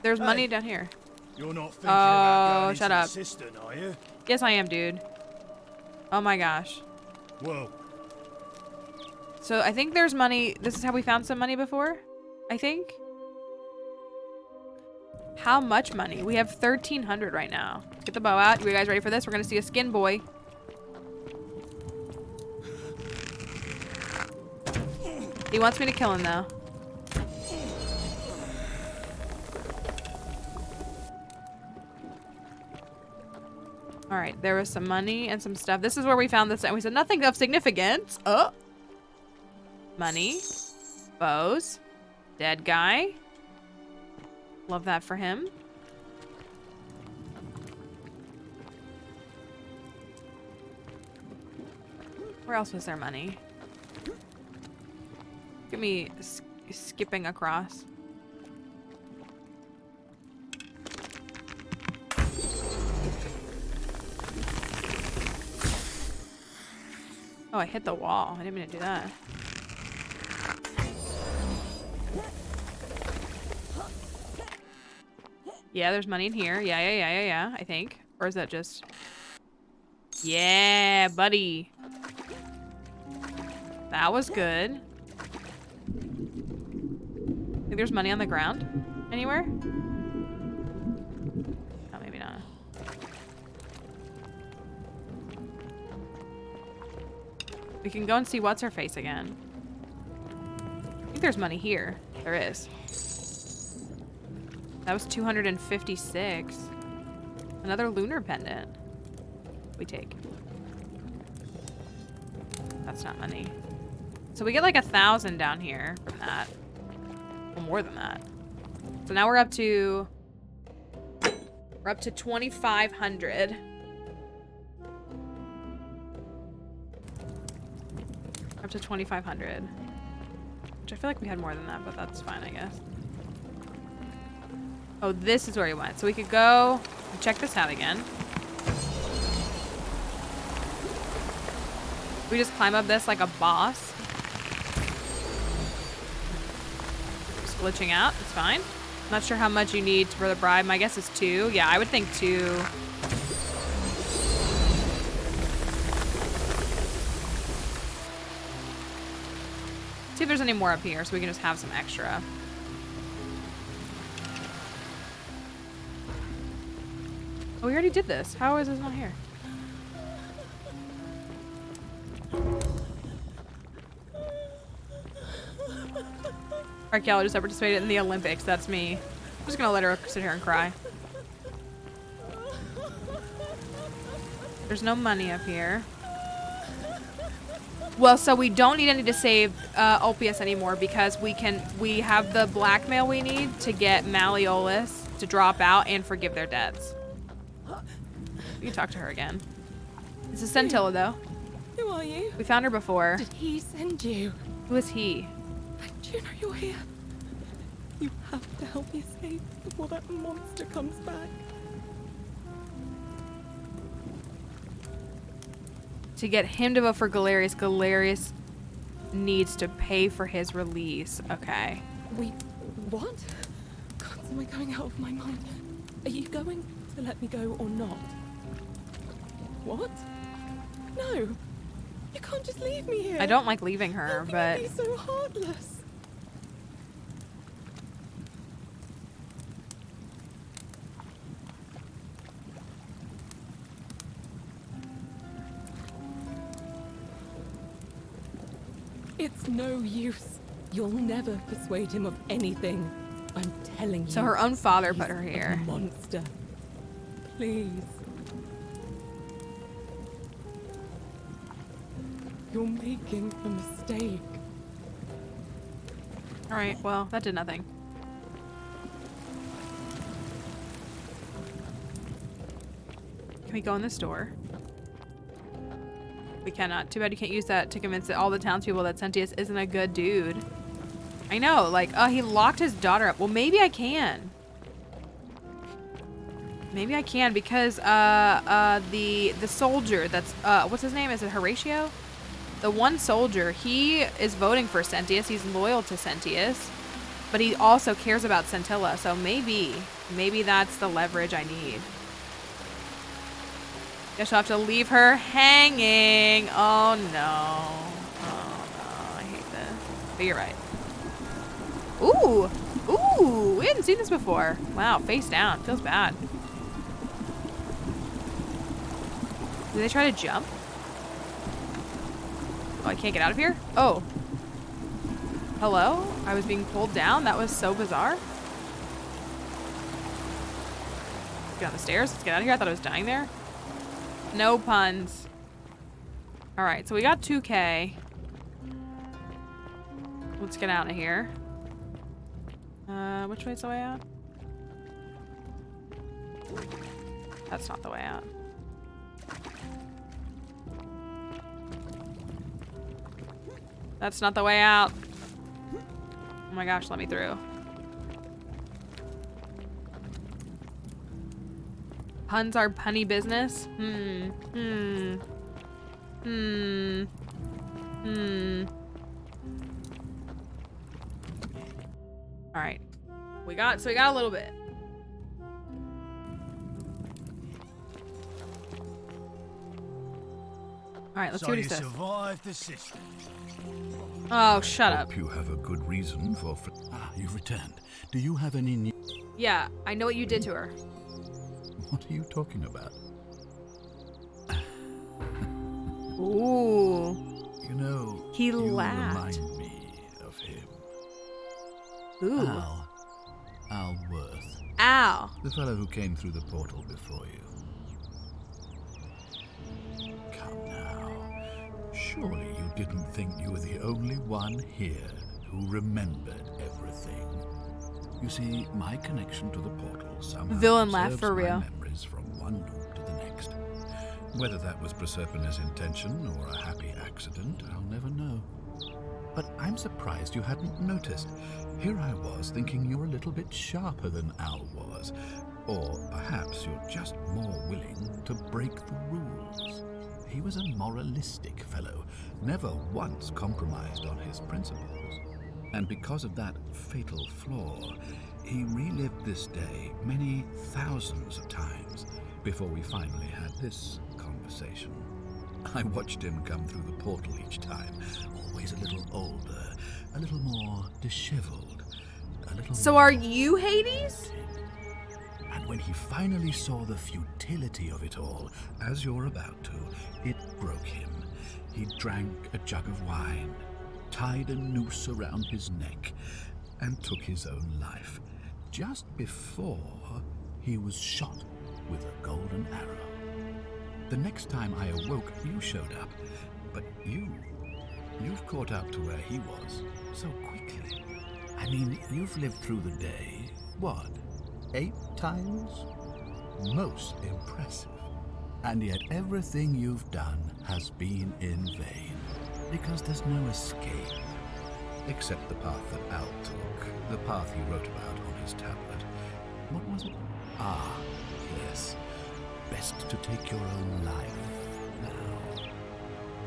Speaker 2: There's money down here.
Speaker 9: You're not thinking about going
Speaker 2: shut
Speaker 9: into
Speaker 2: up.
Speaker 9: the cistern, are you?
Speaker 2: Yes, I am, dude. Oh my gosh.
Speaker 9: Whoa.
Speaker 2: So I think there's money. This is how we found some money before, I think. How much money? We have 1,300 right now. Get the bow out. You guys ready for this? We're gonna see a skin boy. He wants me to kill him though. All right, there was some money and some stuff. This is where we found this, and we said nothing of significance. Oh, money, bows, dead guy. Love that for him. Where else was there money? Get me skipping across. Oh, I hit the wall. I didn't mean to do that. Yeah, there's money in here. Yeah, I think. Or is that just... Yeah, buddy. That was good. Think there's money on the ground? Anywhere? Oh, maybe not. We can go and see what's her face again. I think there's money here. There is. That was 256. Another lunar pendant. We take. That's not money. So we get like 1,000 down here from that. Well, more than that. So now we're up to 2,500. Up to 2,500. Which I feel like we had more than that, but that's fine, I guess. Oh, this is where we went. So we could go and check this out again. We just climb up this like a boss. Just glitching out. It's fine. Not sure how much you need for the bribe. My guess is 2. Yeah, I would think 2. See if there's any more up here so we can just have some extra. Oh, we already did this. How is this not here? Archaeologist ever participated in the Olympics. That's me. I'm just gonna let her sit here and cry. There's no money up here. Well, so we don't need any to save Ulpius anymore because we have the blackmail we need to get Malleolus to drop out and forgive their debts. We can talk to her again. This is Centilla, though.
Speaker 20: Who are you?
Speaker 2: We found her before.
Speaker 20: Did he send you?
Speaker 2: Who is he?
Speaker 20: Do you know you're here?
Speaker 5: You have to help me escape before that monster comes back.
Speaker 2: To get him to vote for Galerius, Galerius needs to pay for his release. Okay.
Speaker 5: Wait, what? God, am I going out of my mind? Are you going to let me go or not? What? No. You can't just leave me here.
Speaker 2: I don't like leaving her, but
Speaker 5: You're so heartless. It's no use. You'll never persuade him of anything. I'm telling you.
Speaker 2: So her own father put her here.
Speaker 5: A monster. Please. You're making a mistake.
Speaker 2: Alright, well, that did nothing. Can we go in this door? We cannot. Too bad you can't use that to convince all the townspeople that Sentius isn't a good dude. I know, like, oh, he locked his daughter up. Well, maybe I can. Maybe I can because the soldier that's what's his name? Is it Horatio? The one soldier, he is voting for Sentius. He's loyal to Sentius, but he also cares about Scintilla. So maybe that's the leverage I need. Guess I'll have to leave her hanging. Oh no. Oh no, I hate this. But you're right. Ooh, ooh, we hadn't seen this before. Wow, face down, feels bad. Did they try to jump? Oh, I can't get out of here? Oh. Hello? I was being pulled down? That was so bizarre. Get down the stairs. Let's get out of here. I thought I was dying there. No puns. Alright, so we got 2K. Let's get out of here. Which way's the way out? That's not the way out. That's not the way out. Oh my gosh, let me through. Puns are punny business? Alright. We got a little bit. Alright, let's see what he says.
Speaker 9: Survived the system.
Speaker 2: Oh, shut up.
Speaker 12: Hope you have a good reason for... you've returned. Do you have any new...
Speaker 2: Yeah, I know what you did to her.
Speaker 12: What are you talking about?
Speaker 2: Ooh.
Speaker 12: You know,
Speaker 2: he
Speaker 12: you
Speaker 2: laughed.
Speaker 12: remind me of him.
Speaker 2: Ooh.
Speaker 12: Al Worth.
Speaker 2: Al.
Speaker 12: The fellow who came through the portal before you. Come now. Surely you didn't think you were the only one here who remembered everything. You see, my connection to the portal somehow
Speaker 2: Villain laugh
Speaker 12: preserves
Speaker 2: for
Speaker 12: my
Speaker 2: real.
Speaker 12: memories from one loop to the next. Whether that was Proserpina's intention or a happy accident, I'll never know. But I'm surprised you hadn't noticed. Here I was thinking you were a little bit sharper than Al was. Or perhaps you're just more willing to break the rules. He was a moralistic fellow, never once compromised on his principles. And because of that fatal flaw, he relived this day many thousands of times before we finally had this conversation. I watched him come through the portal each time, always a little older, a little more disheveled, a little
Speaker 2: So
Speaker 12: more...
Speaker 2: are you Hades?
Speaker 12: And when he finally saw the futility of it all, as you're about to, it broke him. He drank a jug of wine, tied a noose around his neck, and took his own life, just before he was shot with a golden arrow. The next time I awoke, you showed up, but you've caught up to where he was so quickly. I mean, you've lived through the day, what, 8 times? Most impressive. And yet everything you've done has been in vain, because there's no escape. Except the path that Al took, the path he wrote about on his tablet. What was it? Ah, yes. Best to take your own life now.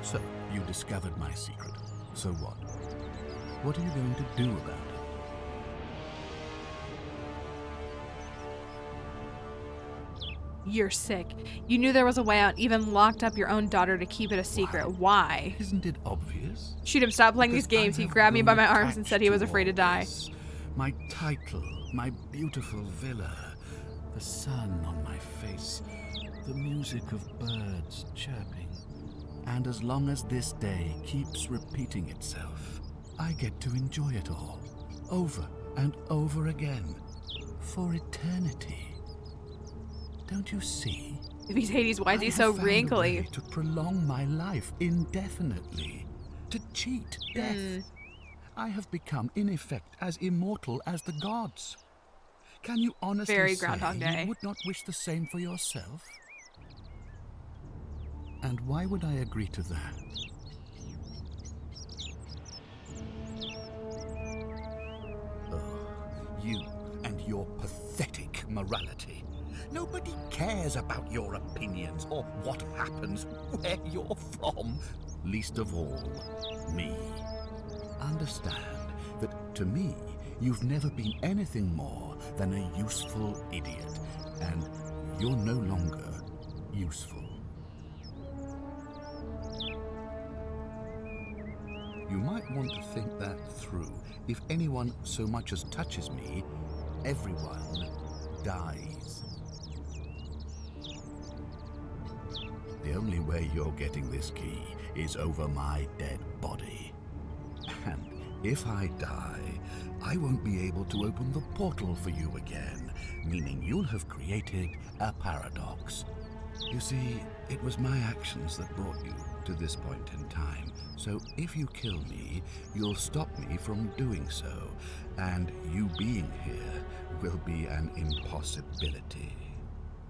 Speaker 12: So, you discovered my secret. So what? What are you going to do about it?
Speaker 2: You're sick. You knew there was a way out, even locked up your own daughter to keep it a secret. Why?
Speaker 12: Isn't it obvious?
Speaker 2: Shoot him, stop playing these games. He grabbed me by my arms and said he was afraid to die.
Speaker 12: My title, my beautiful villa, the sun on my face, the music of birds chirping. And as long as this day keeps repeating itself, I get to enjoy it all, over and over again, for eternity. Don't you see?
Speaker 2: If he's Hades, why is he so wrinkly?
Speaker 12: To prolong my life indefinitely, to cheat death. I have become, in effect, as immortal as the gods. Can you honestly
Speaker 2: Very
Speaker 12: say
Speaker 2: Groundhog Day.
Speaker 12: you would not wish the same for yourself? And why would I agree to that? Oh, you and your pathetic morality. Nobody cares about your opinions or what happens where you're from. Least of all, me. Understand that to me, you've never been anything more than a useful idiot, and you're no longer useful. You might want to think that through. If anyone so much as touches me, everyone dies. The only way you're getting this key is over my dead body. And if I die, I won't be able to open the portal for you again, meaning you'll have created a paradox. You see, it was my actions that brought you to this point in time. So if you kill me, you'll stop me from doing so, and you being here will be an impossibility.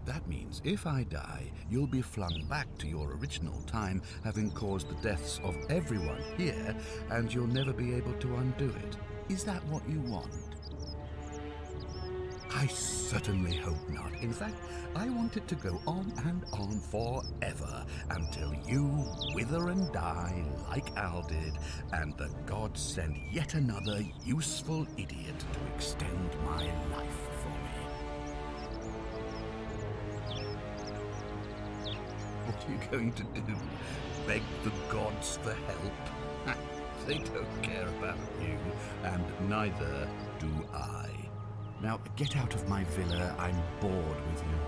Speaker 12: That means if I die, you'll be flung back to your original time, having caused the deaths of everyone here, and you'll never be able to undo it. Is that what you want? I certainly hope not. In fact, I want it to go on and on forever, until you wither and die like Al did, and the gods send yet another useful idiot to extend my life for me. What are you going to do? Beg the gods for help? They don't care about you, and neither do I. Now, get out of my villa. I'm bored with you.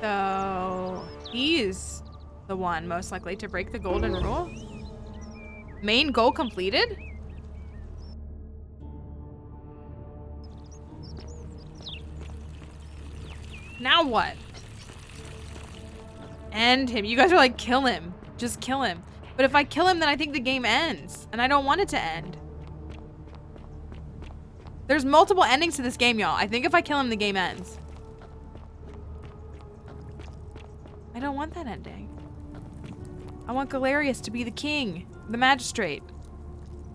Speaker 2: So, he's the one most likely to break the golden rule? Main goal completed? Now what? End him. You guys are like, kill him. Just kill him. But if I kill him, then I think the game ends. And I don't want it to end. There's multiple endings to this game, y'all. I think if I kill him, the game ends. I don't want that ending. I want Galerius to be the king, the magistrate.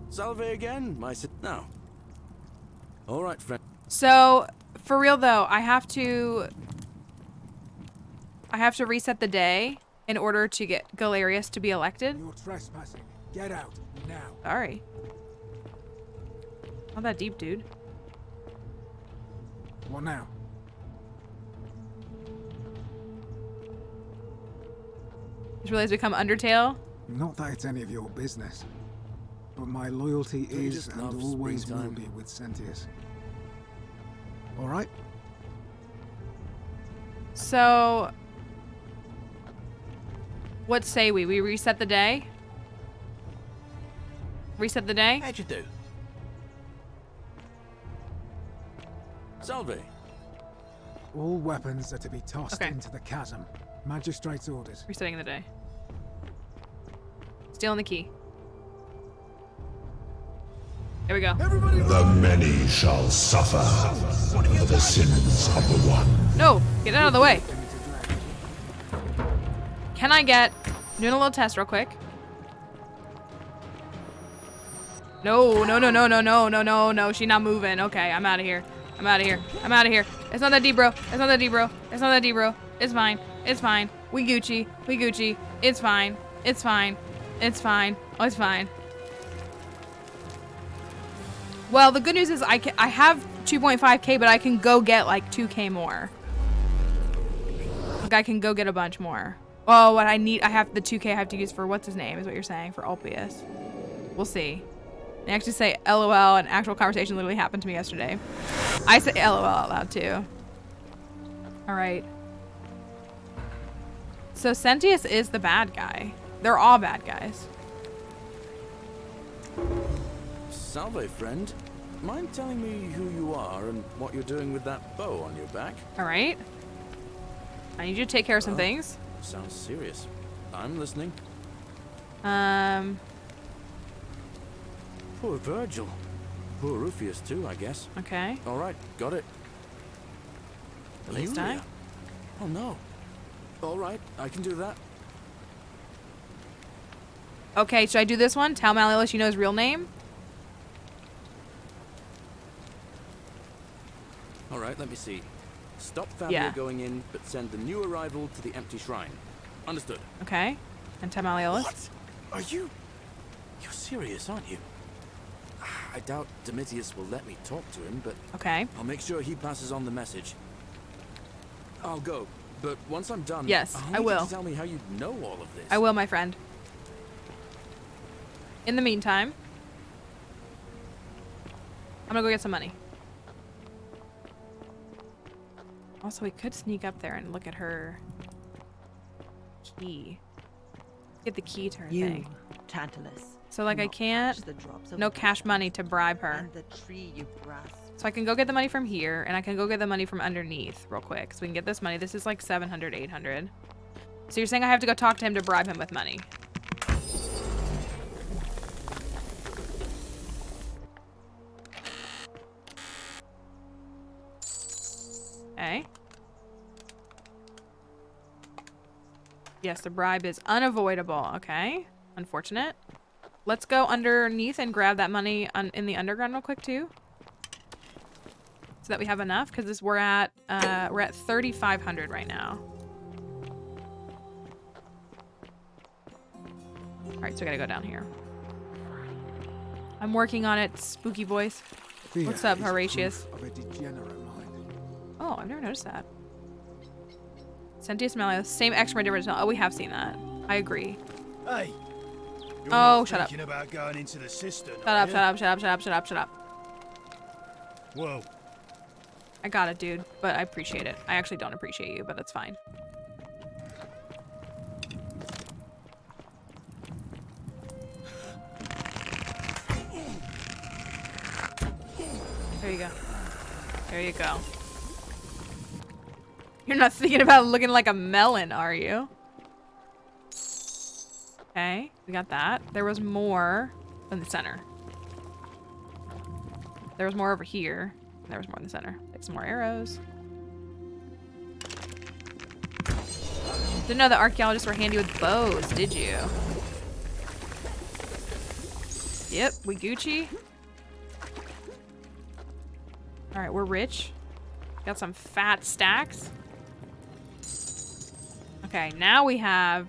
Speaker 1: Salve again, my no. All right, friend.
Speaker 2: So, for real though, I have to reset the day in order to get Galerius to be elected.
Speaker 17: You're trespassing. Get out now.
Speaker 2: Sorry. Not that deep, dude.
Speaker 17: What now?
Speaker 2: Just realized we become Undertale.
Speaker 17: Not that it's any of your business, but my loyalty is and always will be with Sentius. All right?
Speaker 2: So, what say we? We reset the day? Reset the day?
Speaker 19: How'd you do?
Speaker 1: Salve.
Speaker 17: All weapons are to be tossed into the chasm. Magistrate's orders.
Speaker 2: Resetting the day. Stealing the key. There we go.
Speaker 15: The many shall suffer for the sins of the one.
Speaker 2: No, get out of the way. Can I get, doing a little test real quick. No, no, no, no, no, no, no, no, no. She's not moving. Okay, I'm out of here. I'm out of here. I'm out of here. It's not that deep, bro. It's not that deep, bro. It's not that deep, bro. It's fine. It's fine. We Gucci. We Gucci. It's fine. It's fine. It's fine. Oh, it's fine. Well, the good news is I have 2.5k, but I can go get like 2k more. Like I can go get a bunch more. Oh, what I need, I have the 2k I have to use for what's his name is what you're saying, for Ulpius. We'll see. They actually say LOL, an actual conversation literally happened to me yesterday. I say LOL out loud too. All right. So Sentius is the bad guy. They're all bad guys.
Speaker 1: Salve, friend. Mind telling me who you are and what you're doing with that bow on your back?
Speaker 2: All right. I need you to take care of some things.
Speaker 1: Sounds serious. I'm listening. Poor Virgil. Poor Rufius too, I guess.
Speaker 2: Okay.
Speaker 1: All right, got it.
Speaker 2: This time?
Speaker 1: Oh no. All right, I can do that.
Speaker 2: Okay, should I do this one? Tell Malleolus you know his real name?
Speaker 1: All right, let me see. Stop Fabio
Speaker 2: Yeah.
Speaker 1: going in, but send the new arrival to the empty shrine. Understood.
Speaker 2: Okay. And tell Malleolus.
Speaker 1: What? Are you? You're serious, aren't you? I doubt Domitius will let me talk to him, but
Speaker 2: okay.
Speaker 1: I'll make sure he passes on the message. I'll go, but once I'm done,
Speaker 2: Yes,
Speaker 1: I'll
Speaker 2: I
Speaker 1: need you
Speaker 2: will.
Speaker 1: to tell me how you know all of this.
Speaker 2: I will, my friend. In the meantime, I'm gonna go get some money. Also, we could sneak up there and look at her key. Get the key to her thing.
Speaker 8: Tantalus.
Speaker 2: So, like, I can't. No cash money to bribe her.
Speaker 8: And the tree you grasp.
Speaker 2: So I can go get the money from here, and I can go get the money from underneath real quick. So we can get this money. This is like 700, 800. So you're saying I have to go talk to him to bribe him with money? Okay. Yes, the bribe is unavoidable. Okay. Unfortunate. Let's go underneath and grab that money in the underground real quick too. So that we have enough, because we're at 3,500 right now. All right, so I gotta go down here. I'm working on it, spooky voice. What's up, Horatius?
Speaker 17: Of a degenerate mind.
Speaker 2: Oh, I've never noticed that. Sentius Malleus, same extra difference. Oh, we have seen that. I agree.
Speaker 9: Hey. You're
Speaker 2: Oh,
Speaker 9: not
Speaker 2: shut up.
Speaker 9: thinking about going into the cistern,
Speaker 2: Shut up, shut up, shut up, shut up, shut up, shut up.
Speaker 9: Whoa.
Speaker 2: I got it, dude, but I appreciate it. I actually don't appreciate you, but that's fine. There you go. There you go. You're not thinking about looking like a melon, are you? Okay, we got that. There was more in the center. There was more over here. There was more in the center. Take some more arrows. Didn't know the archaeologists were handy with bows, did you? Yep, we Gucci. All right, we're rich. Got some fat stacks. Okay, now we have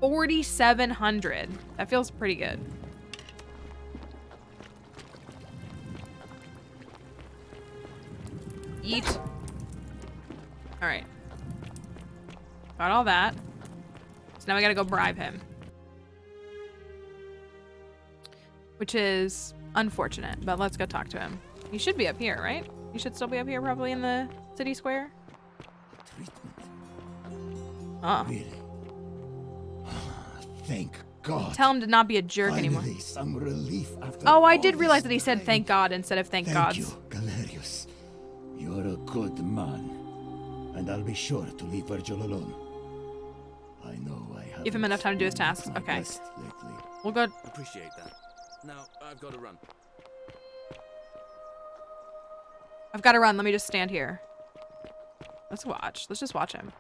Speaker 2: 4,700. That feels pretty good. Eat. All right. Got all that. So now we gotta go bribe him. Which is unfortunate, but let's go talk to him. He should be up here, right? He should still be up here, probably in the city square.
Speaker 13: Really? Thank God.
Speaker 2: Tell him to not be a jerk anymore.
Speaker 13: Finally, some relief after
Speaker 2: Oh, I
Speaker 13: all
Speaker 2: did realize
Speaker 13: this
Speaker 2: that he said
Speaker 13: time.
Speaker 2: thank God instead of thank gods.
Speaker 13: You, Galerius. You're a good man. And I'll be sure to leave Virgil alone. I know I have.
Speaker 2: Give him enough time to do his tasks. Okay. We'll go.
Speaker 1: Appreciate that. Now, I've got to run.
Speaker 2: I've got to run. Let me just stand here. Let's watch. Let's just watch him.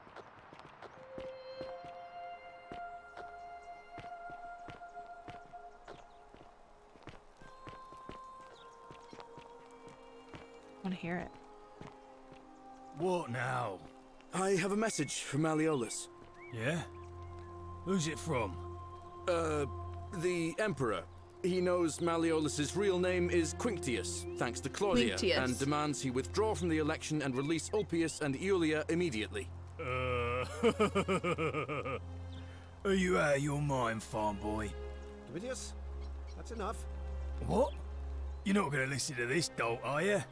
Speaker 2: want to hear it.
Speaker 9: What now?
Speaker 1: I have a message from Malleolus.
Speaker 9: Yeah? Who's it from?
Speaker 1: The Emperor. He knows Malleolus's real name is Quinctius, thanks to Claudia,
Speaker 2: Quinctius.
Speaker 1: and demands he withdraw from the election and release Ulpius and Iulia immediately.
Speaker 9: Are you out of your mind, farm boy?
Speaker 14: Domidius, that's enough.
Speaker 9: What? You're not going to listen to this dolt, are you?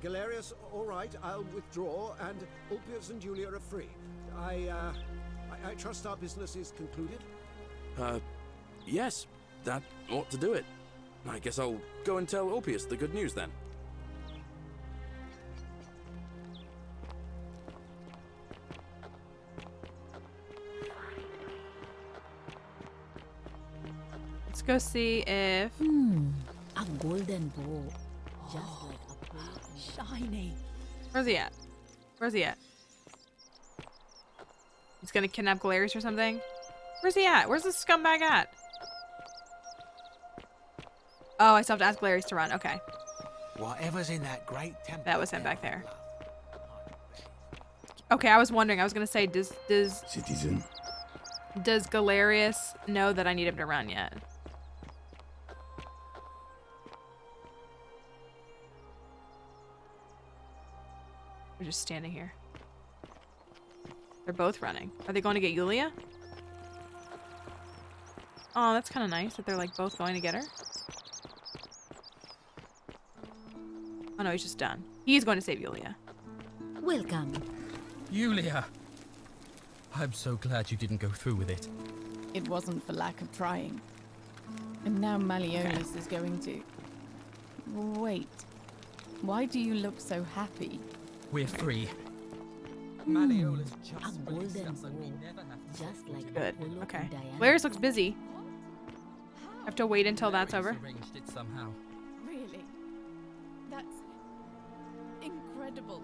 Speaker 14: Galerius, all right, I'll withdraw, and Ulpius and Julia are free. I trust our business is concluded?
Speaker 1: Yes, that ought to do it. I guess I'll go and tell Ulpius the good news then.
Speaker 2: Let's go see if...
Speaker 18: A golden bow. Just like a pearl.
Speaker 4: Shiny.
Speaker 2: Where's he at? Where's he at? He's gonna kidnap Galerius or something? Where's he at? Where's this scumbag at? Oh, I still have to ask Galerius to run. Okay.
Speaker 19: Whatever's in that great temple.
Speaker 2: That was him back there. Okay, I was wondering. I was gonna say, does
Speaker 13: Citizen.
Speaker 2: Does Galerius know that I need him to run yet? We're just standing here. They're both running. Are they going to get Yulia? Oh, that's kind of nice that they're like both going to get her. Oh no, he's just done. He's going to save Yulia.
Speaker 18: Welcome.
Speaker 11: Yulia! I'm so glad you didn't go through with it.
Speaker 20: It wasn't for lack of trying. And now Malleolus is going to... Wait. Why do you look so happy?
Speaker 11: We're free. Malleolus
Speaker 18: A
Speaker 11: just
Speaker 18: golden
Speaker 11: released us and we
Speaker 18: bow.
Speaker 11: never have to
Speaker 18: Just like
Speaker 2: Good.
Speaker 18: Apollo
Speaker 2: Okay.
Speaker 18: and Diana.
Speaker 2: Galerius looks busy. I have to wait until that's over.
Speaker 11: arranged it somehow.
Speaker 20: Really? That's... incredible.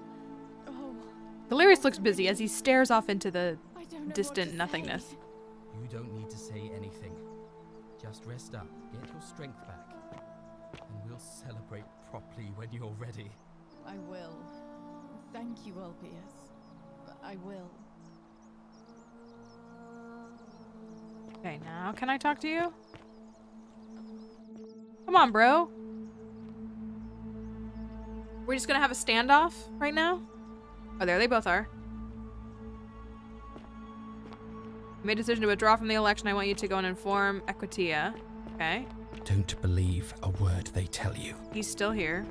Speaker 20: Oh,
Speaker 2: Galerius looks busy as he stares off into the
Speaker 20: I don't know
Speaker 2: distant
Speaker 20: what to
Speaker 2: nothingness.
Speaker 20: say.
Speaker 11: You don't need to say anything. Just rest up, get your strength back, and we'll celebrate properly when you're ready.
Speaker 20: I will. Thank you, Ulpius. I will.
Speaker 2: Okay, now can I talk to you? Come on, bro. We're just gonna have a standoff right now? Oh, there they both are. I made a decision to withdraw from the election. I want you to go and inform Equitia. Okay.
Speaker 11: Don't believe a word they tell you.
Speaker 2: He's still here.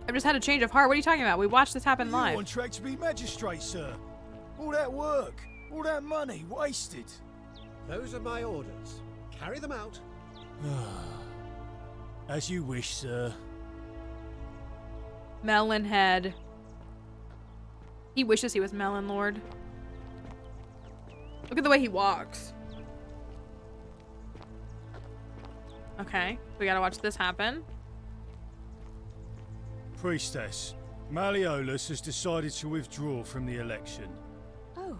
Speaker 2: I've just had a change of heart. What are you talking about? We watched this happen
Speaker 9: You
Speaker 2: live.
Speaker 9: on track to be magistrate, sir. All that work, all that money wasted.
Speaker 14: Those are my orders. Carry them out.
Speaker 9: As you wish, sir.
Speaker 2: Melon head. He wishes he was Melon Lord. Look at the way he walks. Okay, we gotta watch this happen.
Speaker 9: Priestess, Malleolus has decided to withdraw from the election.
Speaker 6: Oh,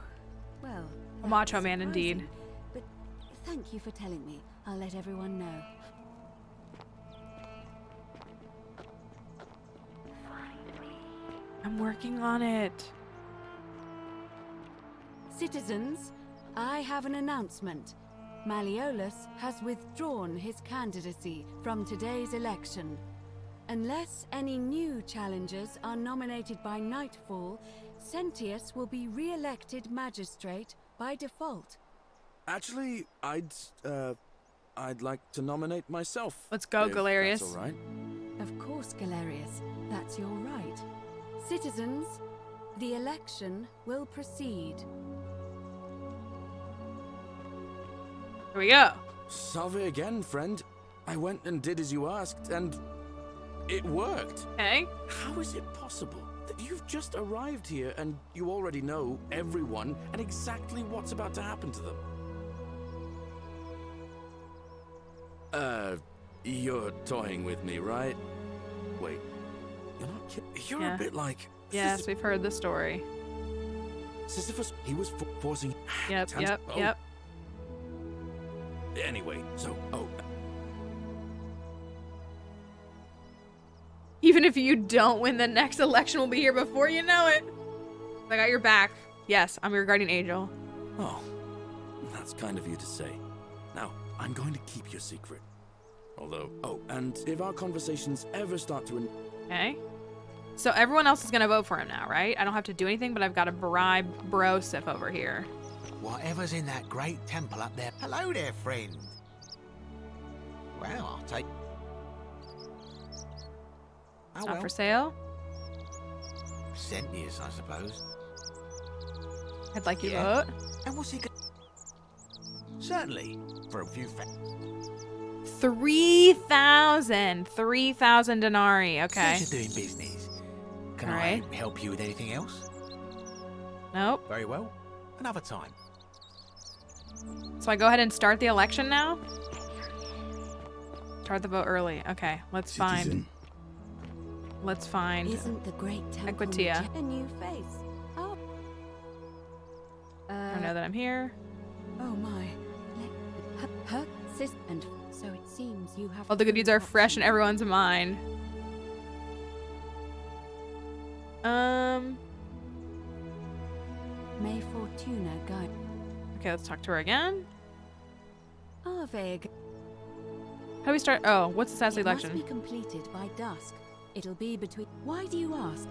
Speaker 6: well.
Speaker 2: A macho
Speaker 6: that's
Speaker 2: man indeed.
Speaker 6: surprising, But thank you for telling me. I'll let everyone know.
Speaker 2: I'm working on it.
Speaker 6: Citizens, I have an announcement. Malleolus has withdrawn his candidacy from today's election. Unless any new challengers are nominated by nightfall, Sentius will be re-elected magistrate by default.
Speaker 1: Actually, I'd like to nominate myself.
Speaker 2: Let's go,
Speaker 1: if
Speaker 2: Galerius.
Speaker 1: That's all right.
Speaker 6: Of course, Galerius. That's your right. Citizens, the election will proceed.
Speaker 2: Here we go.
Speaker 1: Salve again, friend. I went and did as you asked, and it worked.
Speaker 2: Okay.
Speaker 1: How is it possible that you've just arrived here and you already know everyone and exactly what's about to happen to them? You're toying with me, right? Wait, you're not kidding. You're
Speaker 2: Yeah.
Speaker 1: a bit like...
Speaker 2: Yes, we've heard the story.
Speaker 1: Sisyphus, he was forcing...
Speaker 2: Yep,
Speaker 1: Tans-
Speaker 2: yep,
Speaker 1: oh.
Speaker 2: yep.
Speaker 1: Anyway, so,
Speaker 2: Even if you don't win, the next election will be here before you know it. I got your back. Yes, I'm your guardian angel.
Speaker 1: Oh, that's kind of you to say. Now, I'm going to keep your secret. Although, oh, and if our conversations ever start to...
Speaker 2: Okay. So everyone else is going to vote for him now, right? I don't have to do anything, but I've got to bribe Brosif over here.
Speaker 19: Whatever's in that great temple up there. Hello there, friend. Well, I'll take...
Speaker 2: It's not for sale.
Speaker 19: Centius, I suppose.
Speaker 2: I'd like you to vote.
Speaker 19: And what's he... Certainly, for a few
Speaker 2: 3,000 denarii. Okay.
Speaker 19: Pleasure doing business. Can I help you with anything else?
Speaker 2: Nope.
Speaker 19: Very well. Another time.
Speaker 2: So I go ahead and start the election now? Start the vote early. Okay, let's find... Let's find...
Speaker 6: Isn't the great temple
Speaker 2: Equitia.
Speaker 6: a new face? Oh.
Speaker 2: I don't know that I'm here.
Speaker 6: Oh my. Her sis, and so it seems you have...
Speaker 2: All the good deeds are fresh in everyone's mind.
Speaker 6: May Fortuna guide.
Speaker 2: Okay, let's talk to her again.
Speaker 6: Arveg.
Speaker 2: How do we start? Oh, what's the Sassy election?
Speaker 6: It must be completed by dusk. It'll be between... Why do you ask?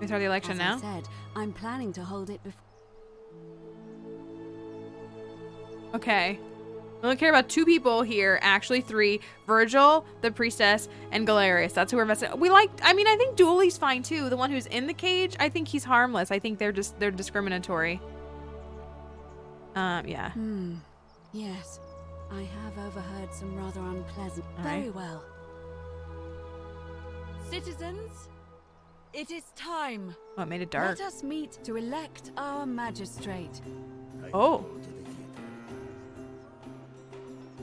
Speaker 2: We start the election now?
Speaker 6: As I said, I'm planning to hold it before...
Speaker 2: Okay. We only care about 2 people here, actually 3. Virgil, the priestess, and Galerius. That's who we're invested. We like, I mean, I think Dooley's fine too. The one who's in the cage, I think he's harmless. I think they're discriminatory. Yeah.
Speaker 6: Yes. I have overheard some rather unpleasant. Very well.
Speaker 4: Citizens, it is time.
Speaker 2: Oh, it made it dark.
Speaker 6: Let us meet to elect our magistrate.
Speaker 2: Oh.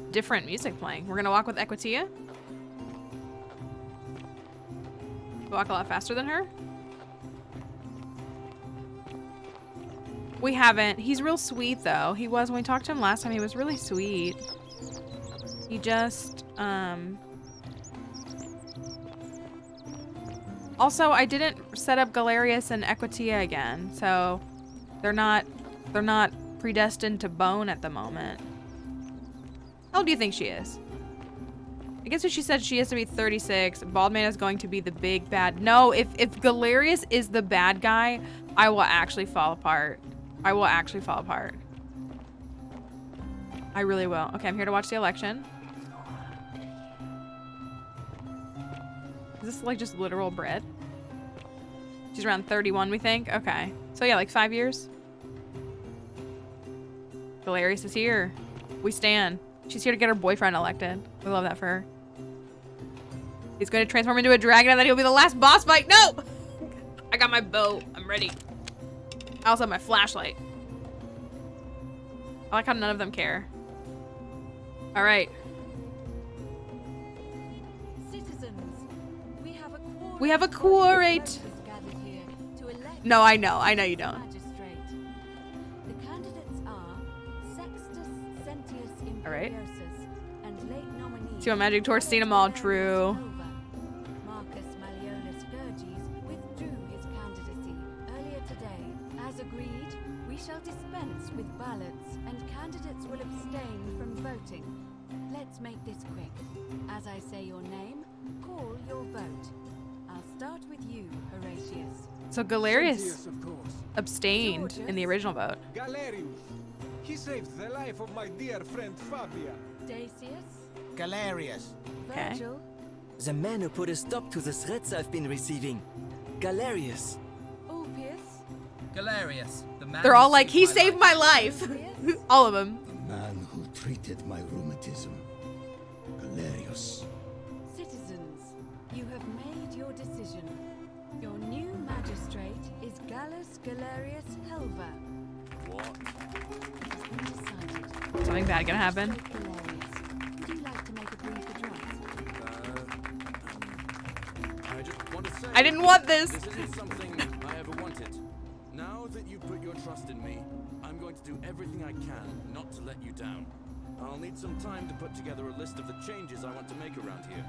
Speaker 2: Different music playing. We're gonna walk with Equitia. Walk a lot faster than her. We haven't. He's real sweet though. He was when we talked to him last time. He was really sweet. He just Also, I didn't set up Galerius and Equitia again, so they're not predestined to bone at the moment. How old do you think she is? I guess what she said, she has to be 36. Baldman is going to be the big bad. No, if Galerius is the bad guy, I will actually fall apart. I will actually fall apart. I really will. Okay, I'm here to watch the election. Is this like just literal bread? She's around 31, we think? Okay. So yeah, like 5 years. Galerius is here. We stand. She's here to get her boyfriend elected. We love that for her. He's going to transform into a dragon and then he'll be the last boss fight. No! I got my bow. I'm ready. I also have my flashlight. I like how none of them care. All right.
Speaker 4: Citizens,
Speaker 6: we have a quorate.
Speaker 2: No, I know. I know you don't.
Speaker 6: The candidates are Sextus Sentius
Speaker 2: All right.
Speaker 6: Imperiosus and late nominee.
Speaker 2: See what magic torch seen them all. True.
Speaker 6: Marcus Malleolus Gurges withdrew his candidacy earlier today. As agreed, we shall dispense with ballots and candidates will abstain from voting. Let's make this quick. As I say your name, call your vote. I'll start with you, Horatius.
Speaker 2: So Galerius abstained in the original vote.
Speaker 7: Galerius. He saved the life of my dear friend Fabia.
Speaker 6: Dacius.
Speaker 19: Galerius.
Speaker 2: Okay.
Speaker 6: Virgil.
Speaker 21: The man who put a stop to the threats I've been receiving. Galerius.
Speaker 6: Ulpius.
Speaker 11: Galerius, the man.
Speaker 2: They're all like, he
Speaker 21: saved
Speaker 2: saved my life. All of them.
Speaker 13: The man who treated my rheumatism. Galerius.
Speaker 6: Citizens, you have made your decision. Your new magistrate is Gallus Galerius Helva.
Speaker 1: What?
Speaker 2: Something bad gonna happen.
Speaker 6: Would you like to make a brief address?
Speaker 1: I just want to say...
Speaker 2: I didn't want this.
Speaker 1: This isn't something I ever wanted. Now that you've put your trust in me, I'm going to do everything I can not to let you down. I'll need some time to put together a list of the changes I want to make around here.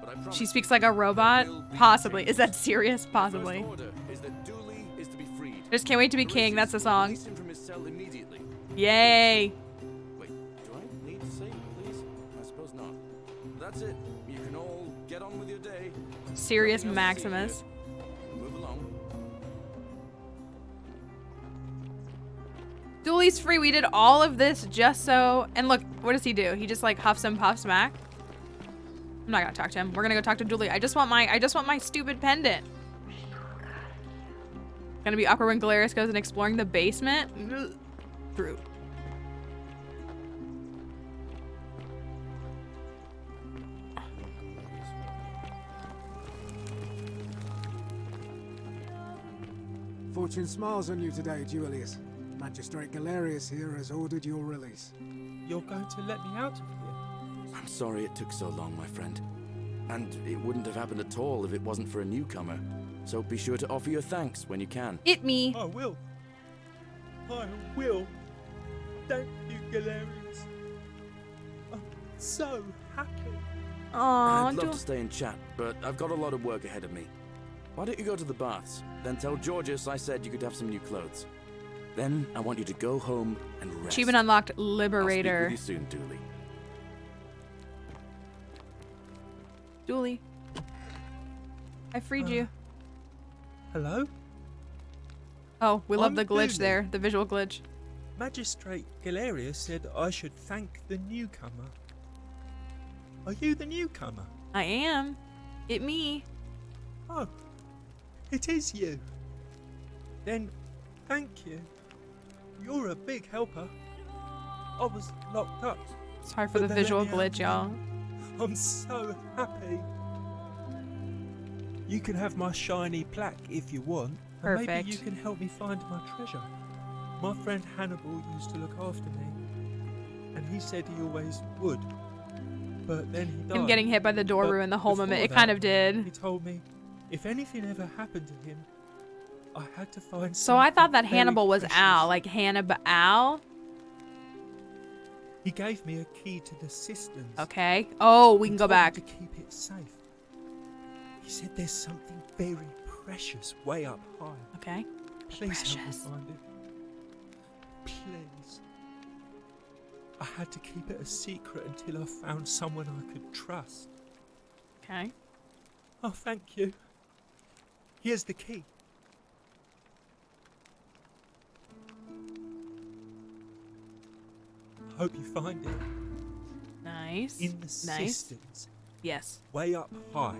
Speaker 1: but I promise
Speaker 2: She speaks like a robot? Possibly. Is that serious? Possibly.
Speaker 1: The first order is that Dooley is to be freed.
Speaker 2: I just can't wait to be king. That's the song.
Speaker 1: Release him from his cell immediately.
Speaker 2: Yay.
Speaker 1: Wait, do I need to say please? I suppose not. That's it. You can all get on with your day.
Speaker 2: Serious
Speaker 1: Nothing else to see
Speaker 2: Maximus.
Speaker 1: here. Move along.
Speaker 2: Dooley's free. We did all of this just so... And look, what does he do? He just like huffs and puffs back. I'm not gonna talk to him. We're gonna go talk to Dooley. I just want my stupid pendant. Gonna be awkward when Galerius goes and exploring the basement. Through.
Speaker 17: Fortune smiles on you today, Julius. Magistrate Galerius here has ordered your release.
Speaker 10: You're going to let me out of here?
Speaker 1: I'm sorry it took so long, my friend. And it wouldn't have happened at all if it wasn't for a newcomer. So be sure to offer your thanks when you can.
Speaker 2: It me.
Speaker 10: I will. I will. Thank you, Galerius. I'm so happy.
Speaker 2: Aww,
Speaker 1: I'd love to stay and chat, but I've got a lot of work ahead of me. Why don't you go to the baths? Then tell Georges I said you could have some new clothes. Then I want you to go home and rest.
Speaker 2: Achievement unlocked, Liberator.
Speaker 1: I'll speak with you soon, Dooley.
Speaker 2: Dooley. I freed you.
Speaker 10: Hello?
Speaker 2: Oh, we love
Speaker 10: I'm
Speaker 2: the glitch
Speaker 10: Dooley.
Speaker 2: there. The visual glitch.
Speaker 10: Magistrate Galerius said I should thank the newcomer. Are you the newcomer?
Speaker 2: I am. It me.
Speaker 10: Oh, it is you. Then, thank you. You're a big helper. I was locked up.
Speaker 2: Sorry for the
Speaker 10: they
Speaker 2: visual
Speaker 10: let me out.
Speaker 2: glitch, y'all.
Speaker 10: I'm so happy. You can have my shiny plaque if you want. And maybe
Speaker 2: Perfect.
Speaker 10: you can help me find my treasure. My friend Hannibal used to look after me. And he said he always would. But then he died.
Speaker 2: Him getting hit by the door
Speaker 10: But
Speaker 2: ruined the whole moment.
Speaker 10: before
Speaker 2: It kind
Speaker 10: that,
Speaker 2: of did.
Speaker 10: He told me if anything ever happened to him, I had to find
Speaker 2: So I thought that
Speaker 10: something very
Speaker 2: Hannibal was
Speaker 10: precious.
Speaker 2: Al, like Hannibal Al.
Speaker 10: He gave me a key to the cisterns.
Speaker 2: Okay. Oh, we can go
Speaker 10: told me
Speaker 2: back.
Speaker 10: to keep it safe. He said there's something very precious way up high.
Speaker 2: Okay.
Speaker 10: Please help me
Speaker 2: Precious.
Speaker 10: find it. Please. I had to keep it a secret until I found someone I could trust.
Speaker 2: Okay.
Speaker 10: Oh, thank you. Here's the key. I hope you find it.
Speaker 2: Nice.
Speaker 10: In the
Speaker 2: Nice.
Speaker 10: cisterns.
Speaker 2: Yes.
Speaker 10: Way up high,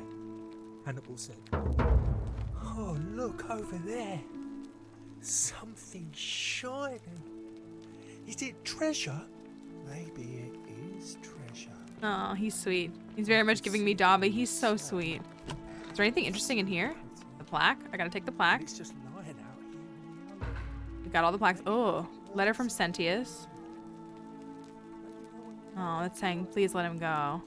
Speaker 10: Hannibal said. Oh, look over there. Something shining. Is it treasure? Maybe it is treasure.
Speaker 2: Oh, he's sweet. He's very much giving me Dobby. He's so sweet. Is there anything interesting in here? The plaque? I gotta take the plaque.
Speaker 10: It's just lying out here.
Speaker 2: We got all the plaques. Oh, letter from Sentius. Oh, it's saying, please let him go.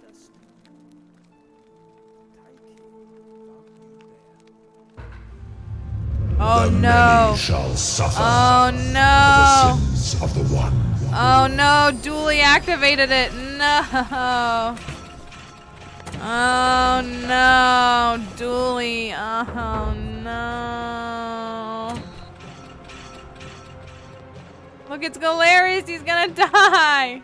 Speaker 2: Oh
Speaker 15: The
Speaker 2: no.
Speaker 15: many shall suffer
Speaker 2: Oh
Speaker 15: for
Speaker 2: no.
Speaker 15: the sins of the one.
Speaker 2: Oh no, Dooley activated it. No. Oh no, Dooley. Oh no. Look, it's Galerius. He's gonna die.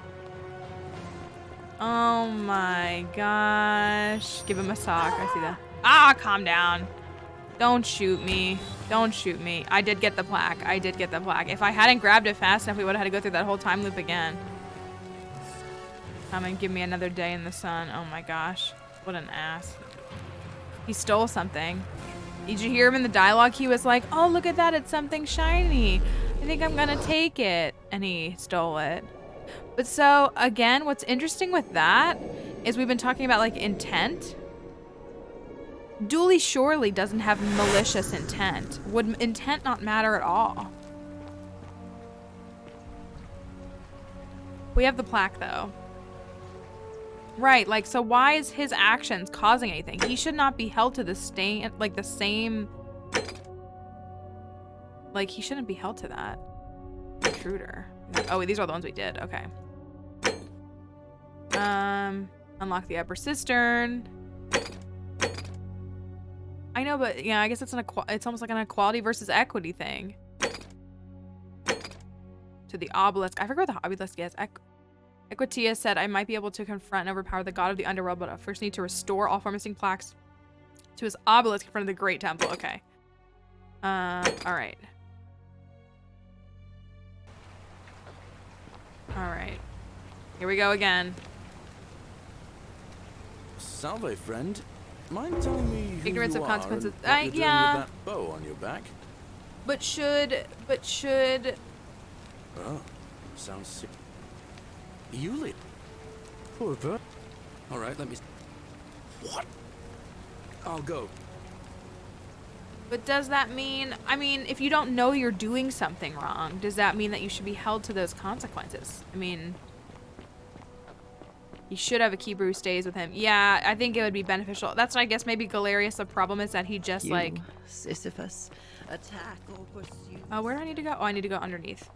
Speaker 2: Oh my gosh. Give him a sock. I see that. Ah, calm down. Don't shoot me. Don't shoot me. I did get the plaque. I did get the plaque. If I hadn't grabbed it fast enough, we would have had to go through that whole time loop again. Come and give me another day in the sun. Oh my gosh. What an ass. He stole something. Did you hear him in the dialogue? He was like, oh, look at that. It's something shiny. I think I'm gonna take it. And he stole it. But so, again, what's interesting with that is we've been talking about, like, intent. Dooley surely doesn't have malicious intent. Would intent not matter at all? We have the plaque, though. Right, like, so why is his actions causing anything? He should not be held to the same, like, the same... Like, he shouldn't be held to that. Intruder. Oh, wait, these are the ones we did. Okay. Unlock the upper cistern. I know, but yeah, I guess it's it's almost like an equality versus equity thing. To the obelisk. I forgot what the obelisk is. Equitia said I might be able to confront and overpower the god of the underworld, but I first need to restore all four missing plaques to his obelisk in front of the great temple. Okay. Alright. Alright. Here we go again.
Speaker 1: Salve, friend. Mind telling me who
Speaker 2: Ignorance
Speaker 1: you
Speaker 2: of
Speaker 1: are
Speaker 2: consequences.
Speaker 1: and what you're doing
Speaker 2: Yeah.
Speaker 1: with that bow on your back?
Speaker 2: But should...
Speaker 1: Oh, sounds sick. You lead. Poor bird. All right, let me... What? I'll go.
Speaker 2: But does that mean... I mean, if you don't know you're doing something wrong, does that mean that you should be held to those consequences? I mean... He should have a keeper who stays with him. Yeah, I think it would be beneficial. That's, I guess, maybe Galerius. The problem is that he just, like...
Speaker 8: Sisyphus, attack or pursue.
Speaker 2: Where do I need to go? Oh, I need to go underneath.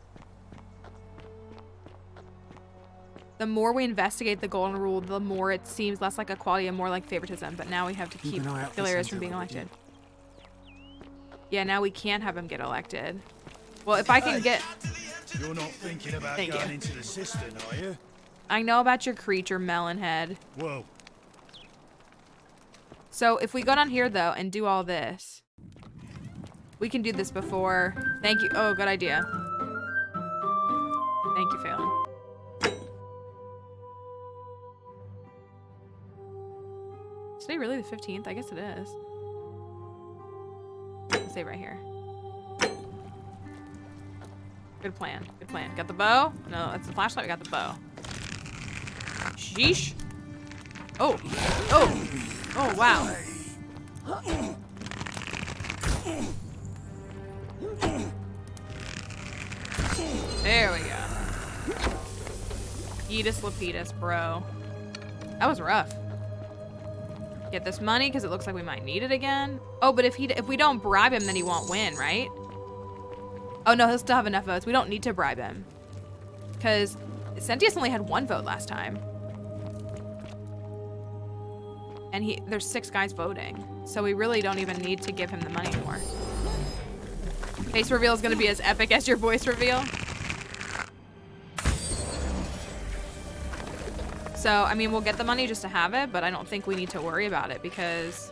Speaker 2: The more we investigate the golden rule, the more it seems less like equality and more like favoritism. But now we have to keep Galerius from being elected. Yeah, now we can't have him get elected. Well, if I can get...
Speaker 9: You're not thinking about going into the cistern, are you?
Speaker 2: I know about your creature, Melonhead.
Speaker 9: Whoa.
Speaker 2: So if we go down here, though, and do all this, we can do this before. Thank you. Oh, good idea. Thank you, Phelan. Is today really the 15th? I guess it is. Let's save right here. Good plan. Good plan. Got the bow? No, that's the flashlight. We got the bow. Sheesh. Oh. Oh. Oh, wow. There we go. Eatus Lapidus, bro. That was rough. Get this money because it looks like we might need it again. Oh, but if we don't bribe him, then he won't win, right? Oh no, he'll still have enough votes. We don't need to bribe him because Sentius only had 1 vote last time, and there's 6 guys voting, so we really don't even need to give him the money anymore. Face reveal is going to be as epic as your voice reveal. So, I mean, we'll get the money just to have it, but I don't think we need to worry about it because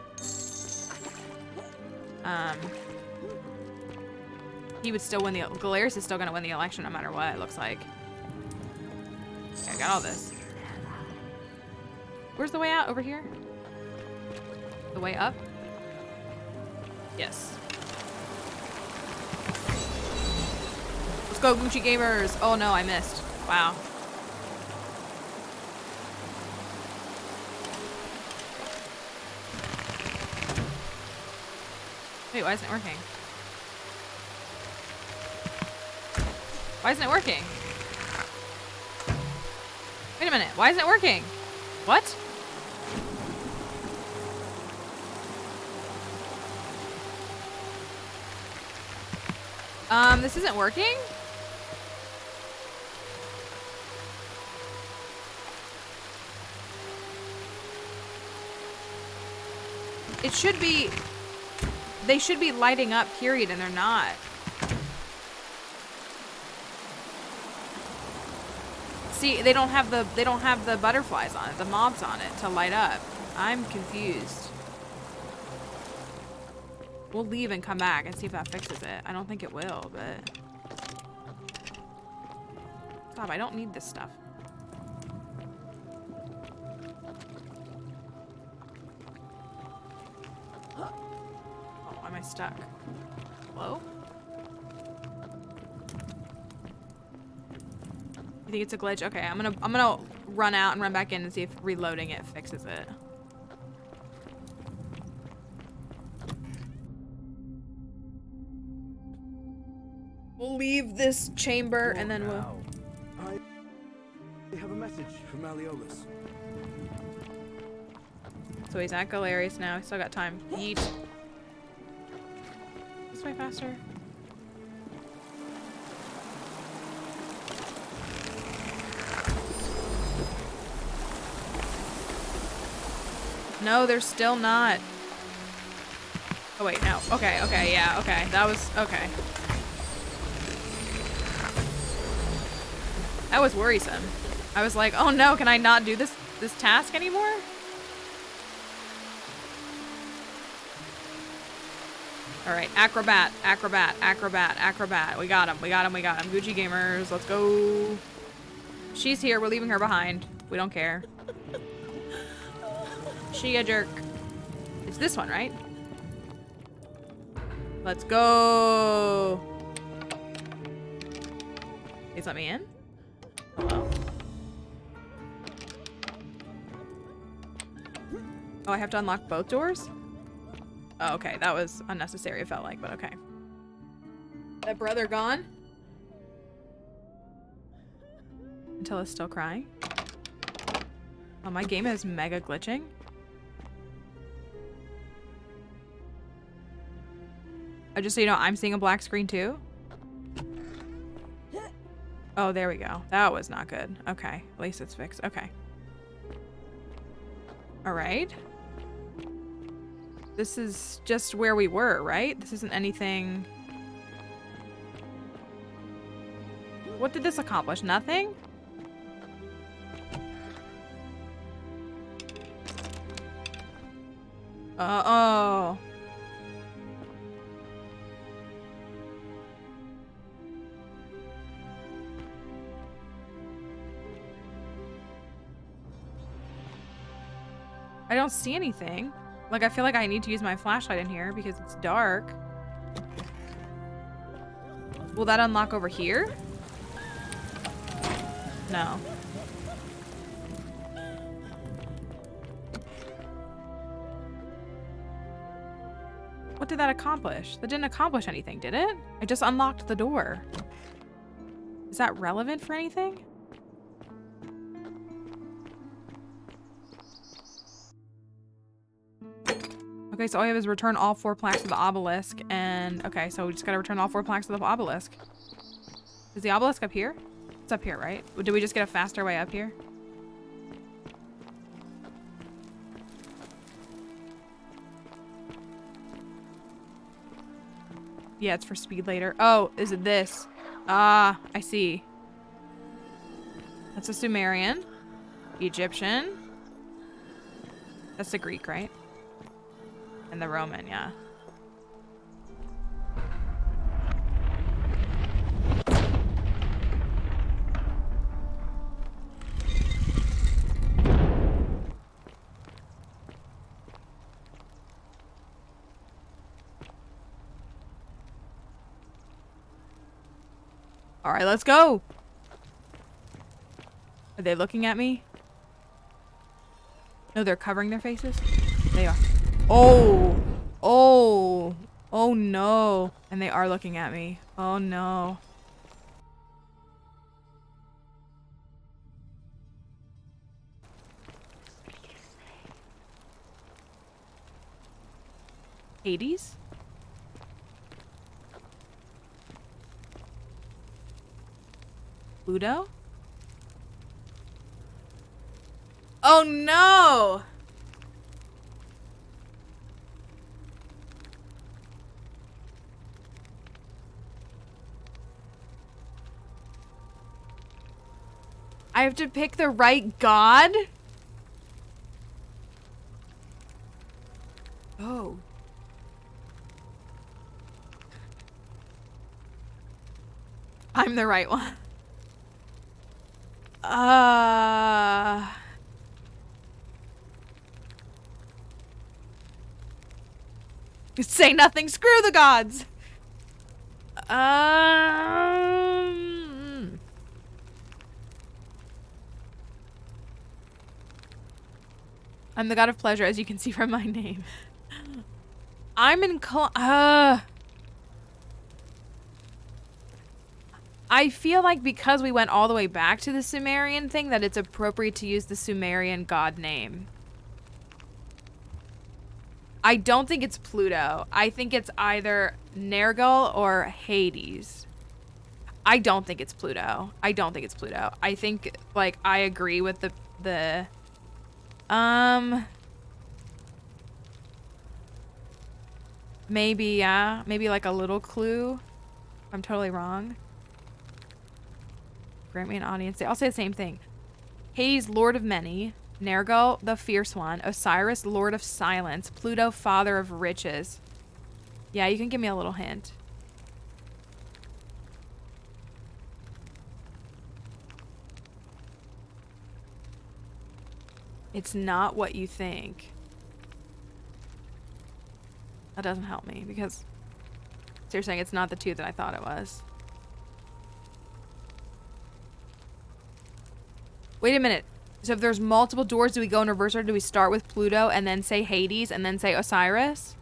Speaker 2: he would still win the... Galerius is still going to win the election no matter what, it looks like. Okay, I got all this. Where's the way out? Over here? The way up? Yes. Let's go, Gucci Gamers! Oh no, I missed. Wow. Wait, why isn't it working? Why isn't it working? Wait a minute, why isn't it working? What? This isn't working? It should be... They should be lighting up, period, and they're not. See, they don't have the butterflies on it, the mobs on it to light up. I'm confused. We'll leave and come back and see if that fixes it. I don't think it will, but... Stop, I don't need this stuff. Why am I stuck? Hello? You think it's a glitch? Okay, I'm gonna run out and run back in and see if reloading it fixes it. We'll leave this chamber and then we'll...
Speaker 1: I have a message from Malleolus.
Speaker 2: So he's at Galerius now. He's still got time. Yeet. This way faster. No, they're still not. Oh wait, no. Okay, okay, yeah, okay. That was okay. That was worrisome. I was like, oh no, can I not do this task anymore? All right, acrobat, acrobat, acrobat, acrobat. We got him, we got him, we got him. Gucci gamers, let's go. She's here, we're leaving her behind. We don't care. She a jerk. It's this one, right? Let's go. Please let me in. Hello? Oh, I have to unlock both doors? Oh, okay. That was unnecessary, it felt like, but okay. That brother gone? Until it's still crying. Oh, my game is mega glitching. Just so you know, I'm seeing a black screen too. Oh, there we go. That was not good. Okay, at least it's fixed. Okay. All right. This is just where we were, right? This isn't anything... What did this accomplish? Nothing? Uh-oh. I don't see anything. Like, I feel like I need to use my flashlight in here because it's dark. Will that unlock over here? No. What did that accomplish? That didn't accomplish anything, did it? I just unlocked the door. Is that relevant for anything? Okay, so all I have is return all 4 plaques of the obelisk, and okay, so we just gotta return all 4 plaques of the obelisk. Is the obelisk up here? It's up here, right? Did we just get a faster way up here? Yeah, it's for speed later. Oh, is it this? Ah, I see. That's a Sumerian. Egyptian. That's the Greek, right? And the Roman, yeah. All right, let's go. Are they looking at me? No, they're covering their faces. They are. Oh, oh, oh no. And they are looking at me. Oh no. Hades? Pluto? Oh no! I have to pick the right god? Oh. I'm the right one. Say nothing. Screw the gods. I'm the god of pleasure, as you can see from my name. I'm in I feel like because we went all the way back to the Sumerian thing that it's appropriate to use the Sumerian god name. I don't think it's Pluto. I think it's either Nergal or Hades. I don't think it's Pluto. I don't think it's Pluto. I think, like, I agree with the Maybe, yeah. Maybe like a little clue. I'm totally wrong. Grant me an audience. I'll say the same thing. Hades, Lord of Many. Nergal, the Fierce One. Osiris, Lord of Silence. Pluto, Father of Riches. Yeah, you can give me a little hint. It's not what you think. That doesn't help me because so you're saying it's not the two that I thought it was. Wait a minute. So if there's multiple doors, do we go in reverse order? Do we start with Pluto and then say Hades and then say Osiris?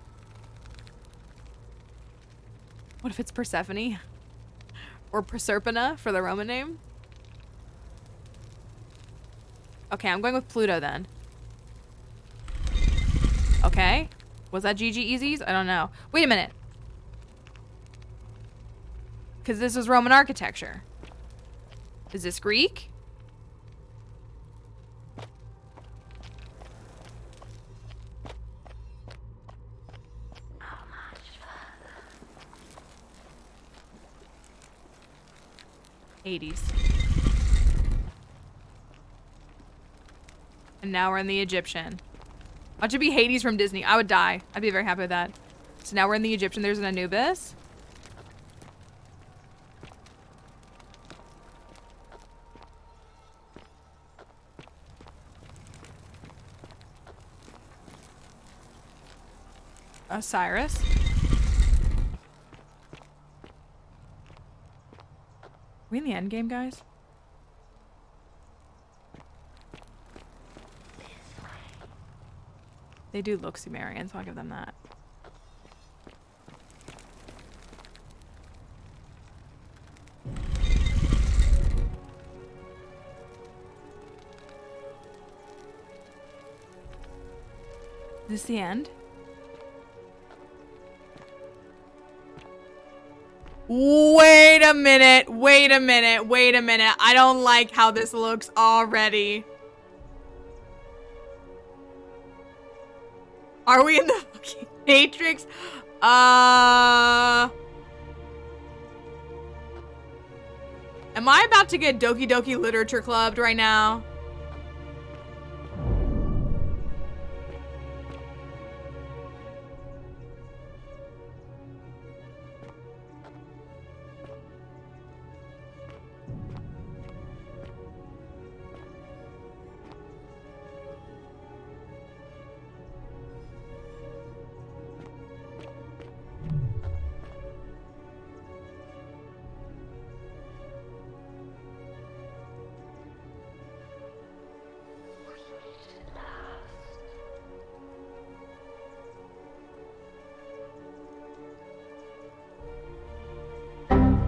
Speaker 2: What if it's Persephone? Or Proserpina for the Roman name? Okay, I'm going with Pluto then. Okay. Was that GG Easies? I don't know. Wait a minute. Because this is Roman architecture. Is this Greek? Hades. And now we're in the Egyptian. Why don't you be Hades from Disney? I would die. I'd be very happy with that. So now we're in the Egyptian. There's an Anubis. Osiris. Are we in the endgame, guys? They do look Sumerian, so I'll give them that. Is this the end? Wait a minute, wait a minute, wait a minute. I don't like how this looks already. Are we in the fucking Matrix? Am I about to get Doki Doki Literature Clubbed right now?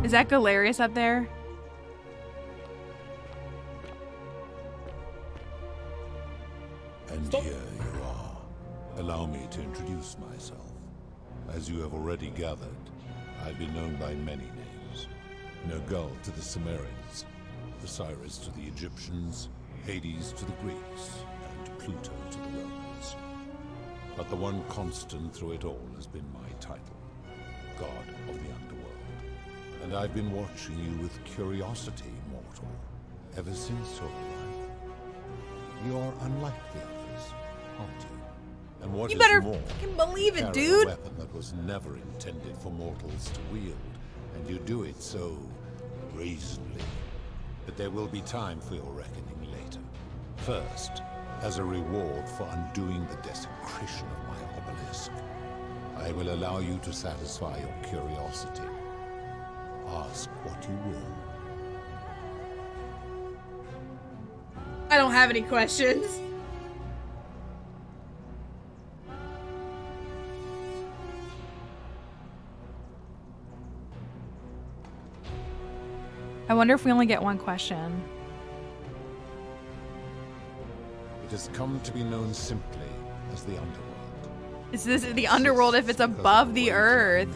Speaker 2: Is that Galerius up there?
Speaker 15: And here you are. Allow me to introduce myself. As you have already gathered, I've been known by many names. Nergal to the Sumerians, Osiris to the Egyptians, Hades to the Greeks, and Pluto to the Romans. But the one constant through it all has been my title, God of the Underworld. And I've been watching you with curiosity, mortal, ever since your arrival. You're unlike the others, aren't you? And what
Speaker 2: You
Speaker 15: is
Speaker 2: better
Speaker 15: more,
Speaker 2: fucking believe it,
Speaker 15: carry
Speaker 2: dude.
Speaker 15: a weapon that was never intended for mortals to wield, and you do it so brazenly. But there will be time for your reckoning later. First, as a reward for undoing the desecration of my obelisk, I will allow you to satisfy your curiosity. Ask what you will.
Speaker 2: I don't have any questions. I wonder if we only get one question.
Speaker 15: It has come to be known simply as the Underworld.
Speaker 2: Is this the underworld if it's above the earth?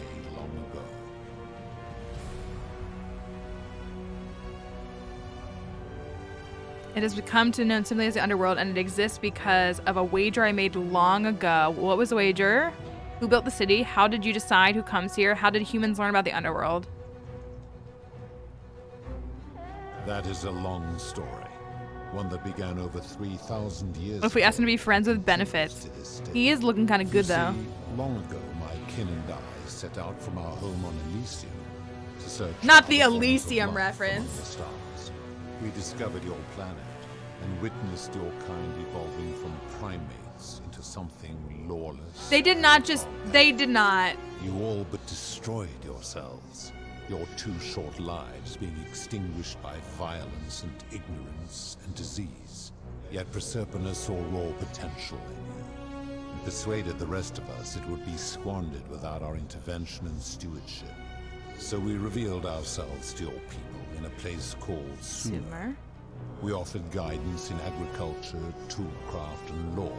Speaker 2: It has become to known simply as the underworld, and it exists because of a wager I made long ago. What was the wager? Who built the city? How did you decide who comes here? How did humans learn about the underworld?
Speaker 15: That is a long story. One that began over 3,000 years
Speaker 2: What if we ask him to be friends with benefits? He is looking kind of good, though.
Speaker 15: Long ago, my kin and I set out from our home on Elysium to search...
Speaker 2: Not the Elysium reference.
Speaker 15: The stars. We discovered your planet and witnessed your kind evolving from primates into something lawless.
Speaker 2: They did not.
Speaker 15: You all but destroyed yourselves. Your 2 short lives being extinguished by violence and ignorance and disease. Yet Proserpina saw raw potential in you, and persuaded the rest of us it would be squandered without our intervention and stewardship. So we revealed ourselves to your people in a place called Sumer. We offered guidance in agriculture, toolcraft, and law,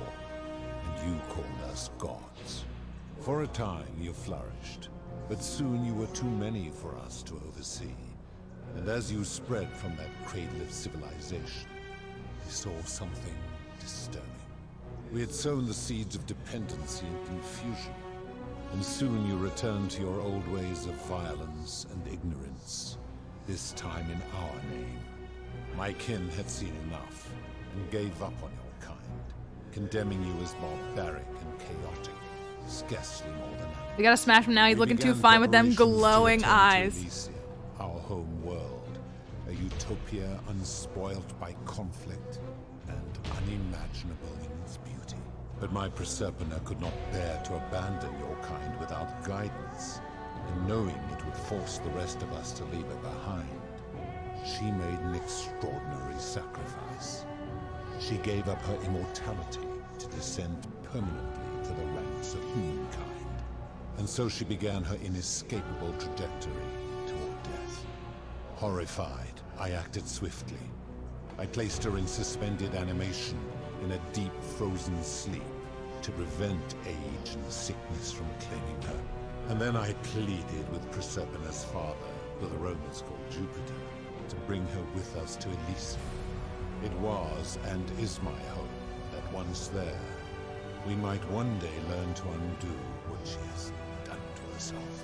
Speaker 15: and you called us gods. For a time you flourished. But soon you were too many for us to oversee. And as you spread from that cradle of civilization, we saw something disturbing. We had sown the seeds of dependency and confusion. And soon you returned to your old ways of violence and ignorance, this time in our name. My kin had seen enough, and gave up on your kind, condemning you as barbaric and chaotic, scarcely more than
Speaker 2: We gotta smash him now. He's looking too fine with them glowing eyes.
Speaker 15: Elysium, our home world, a utopia unspoilt by conflict and unimaginable in its beauty. But my Proserpina could not bear to abandon your kind without guidance, and knowing it would force the rest of us to leave it behind, she made an extraordinary sacrifice. She gave up her immortality to descend permanently to the ranks of humankind. And so she began her inescapable trajectory toward death. Horrified, I acted swiftly. I placed her in suspended animation in a deep frozen sleep to prevent age and sickness from claiming her. And then I pleaded with Proserpina's father, who the Romans called Jupiter, to bring her with us to Elysium. It was and is my hope that once there, we might one day learn to undo what she has done to herself.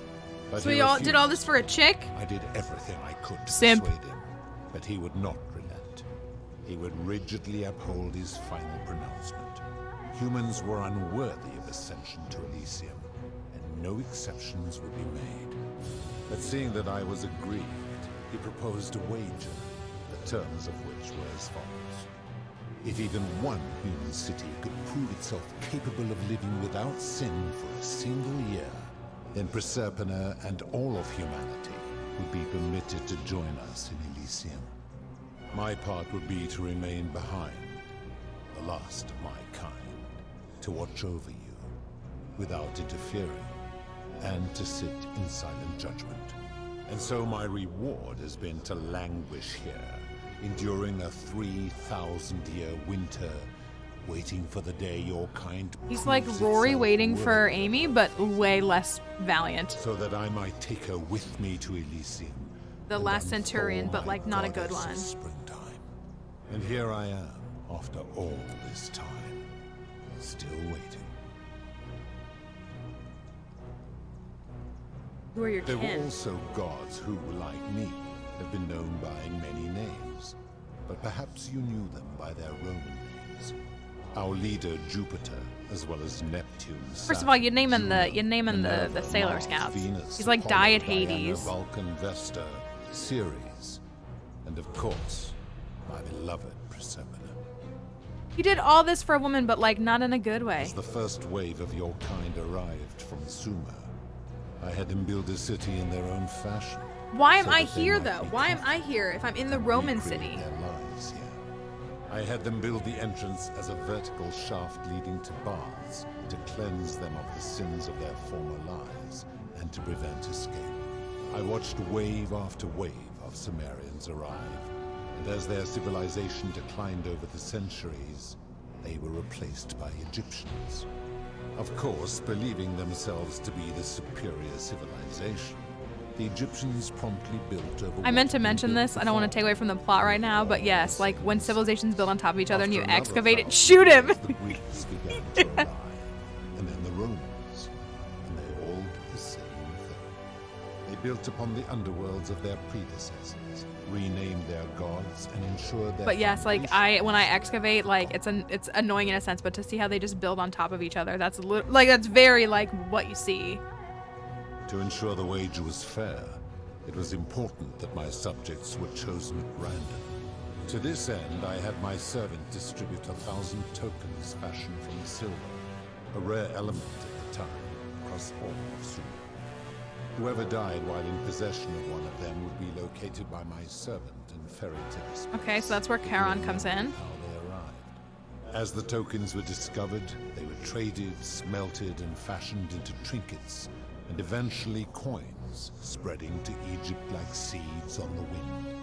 Speaker 15: But
Speaker 2: So we all did all this for a chick?
Speaker 15: I did everything I could to
Speaker 2: Simp.
Speaker 15: persuade him, but he would not relent. He would rigidly uphold his final pronouncement. Humans were unworthy of ascension to Elysium, and no exceptions would be made. But seeing that I was aggrieved, he proposed a wager, the terms of which were as follows. If even one human city could prove itself capable of living without sin for a single year, then Proserpina and all of humanity would be permitted to join us in Elysium. My part would be to remain behind, the last of my kind, to watch over you, without interfering, and to sit in silent judgment. And so my reward has been to languish here, enduring a 3,000-year winter, waiting for the day your kind
Speaker 2: He's like
Speaker 15: proves
Speaker 2: Rory
Speaker 15: itself
Speaker 2: waiting
Speaker 15: worthy,
Speaker 2: for Amy, but way less valiant.
Speaker 15: so that I might take her with me to Elysium.
Speaker 2: The
Speaker 15: and
Speaker 2: last
Speaker 15: unfold
Speaker 2: centurion, but
Speaker 15: my
Speaker 2: like not a good
Speaker 15: goddess of
Speaker 2: one.
Speaker 15: Springtime. And here I am, after all this time, still waiting.
Speaker 2: Who are your
Speaker 15: There were
Speaker 2: kin?
Speaker 15: also gods who, like me, have been known by many names, but perhaps you knew them by their Roman names. Our leader Jupiter, as well as Neptune.
Speaker 2: First of all, you name him the Sailor Scouts. He's like Diet Hades.
Speaker 15: Vulcan, Vesta, Ceres, and of course, my beloved Proserpina.
Speaker 2: He did all this for a woman, but like not in a good way.
Speaker 15: As the first wave of your kind arrived from Sumer, I had them build a city in their own fashion.
Speaker 2: Why am
Speaker 15: so
Speaker 2: I
Speaker 15: that they
Speaker 2: here
Speaker 15: might
Speaker 2: though?
Speaker 15: be
Speaker 2: Why am I here if I'm in the Roman city?
Speaker 15: their lives here. I had them build the entrance as a vertical shaft leading to baths to cleanse them of the sins of their former lives and to prevent escape. I watched wave after wave of Sumerians arrive, and as their civilization declined over the centuries, they were replaced by Egyptians. Of course, believing themselves to be the superior civilization, the Egyptians promptly built over
Speaker 2: I meant to mention this. I don't want to take away from the plot right now, but yes, like when civilizations build on top of each other and you excavate it, shoot him!
Speaker 15: the Greeks began to arrive, and then the Romans. built upon the underworlds of their predecessors, renamed their gods, and ensured their
Speaker 2: But yes, like when I excavate, like it's annoying in a sense, but to see how they just build on top of each other, that's that's very like what you see.
Speaker 15: To ensure the wager was fair, it was important that my subjects were chosen at random. To this end, I had my servant distribute 1,000 tokens fashioned from silver, a rare element at the time, across all of Sumer. Whoever died while in possession of one of them would be located by my servant and ferried to this place.
Speaker 2: Okay, so that's where Charon comes in.
Speaker 15: How they arrived. As the tokens were discovered, they were traded, smelted, and fashioned into trinkets, and eventually coins, spreading to Egypt like seeds on the wind.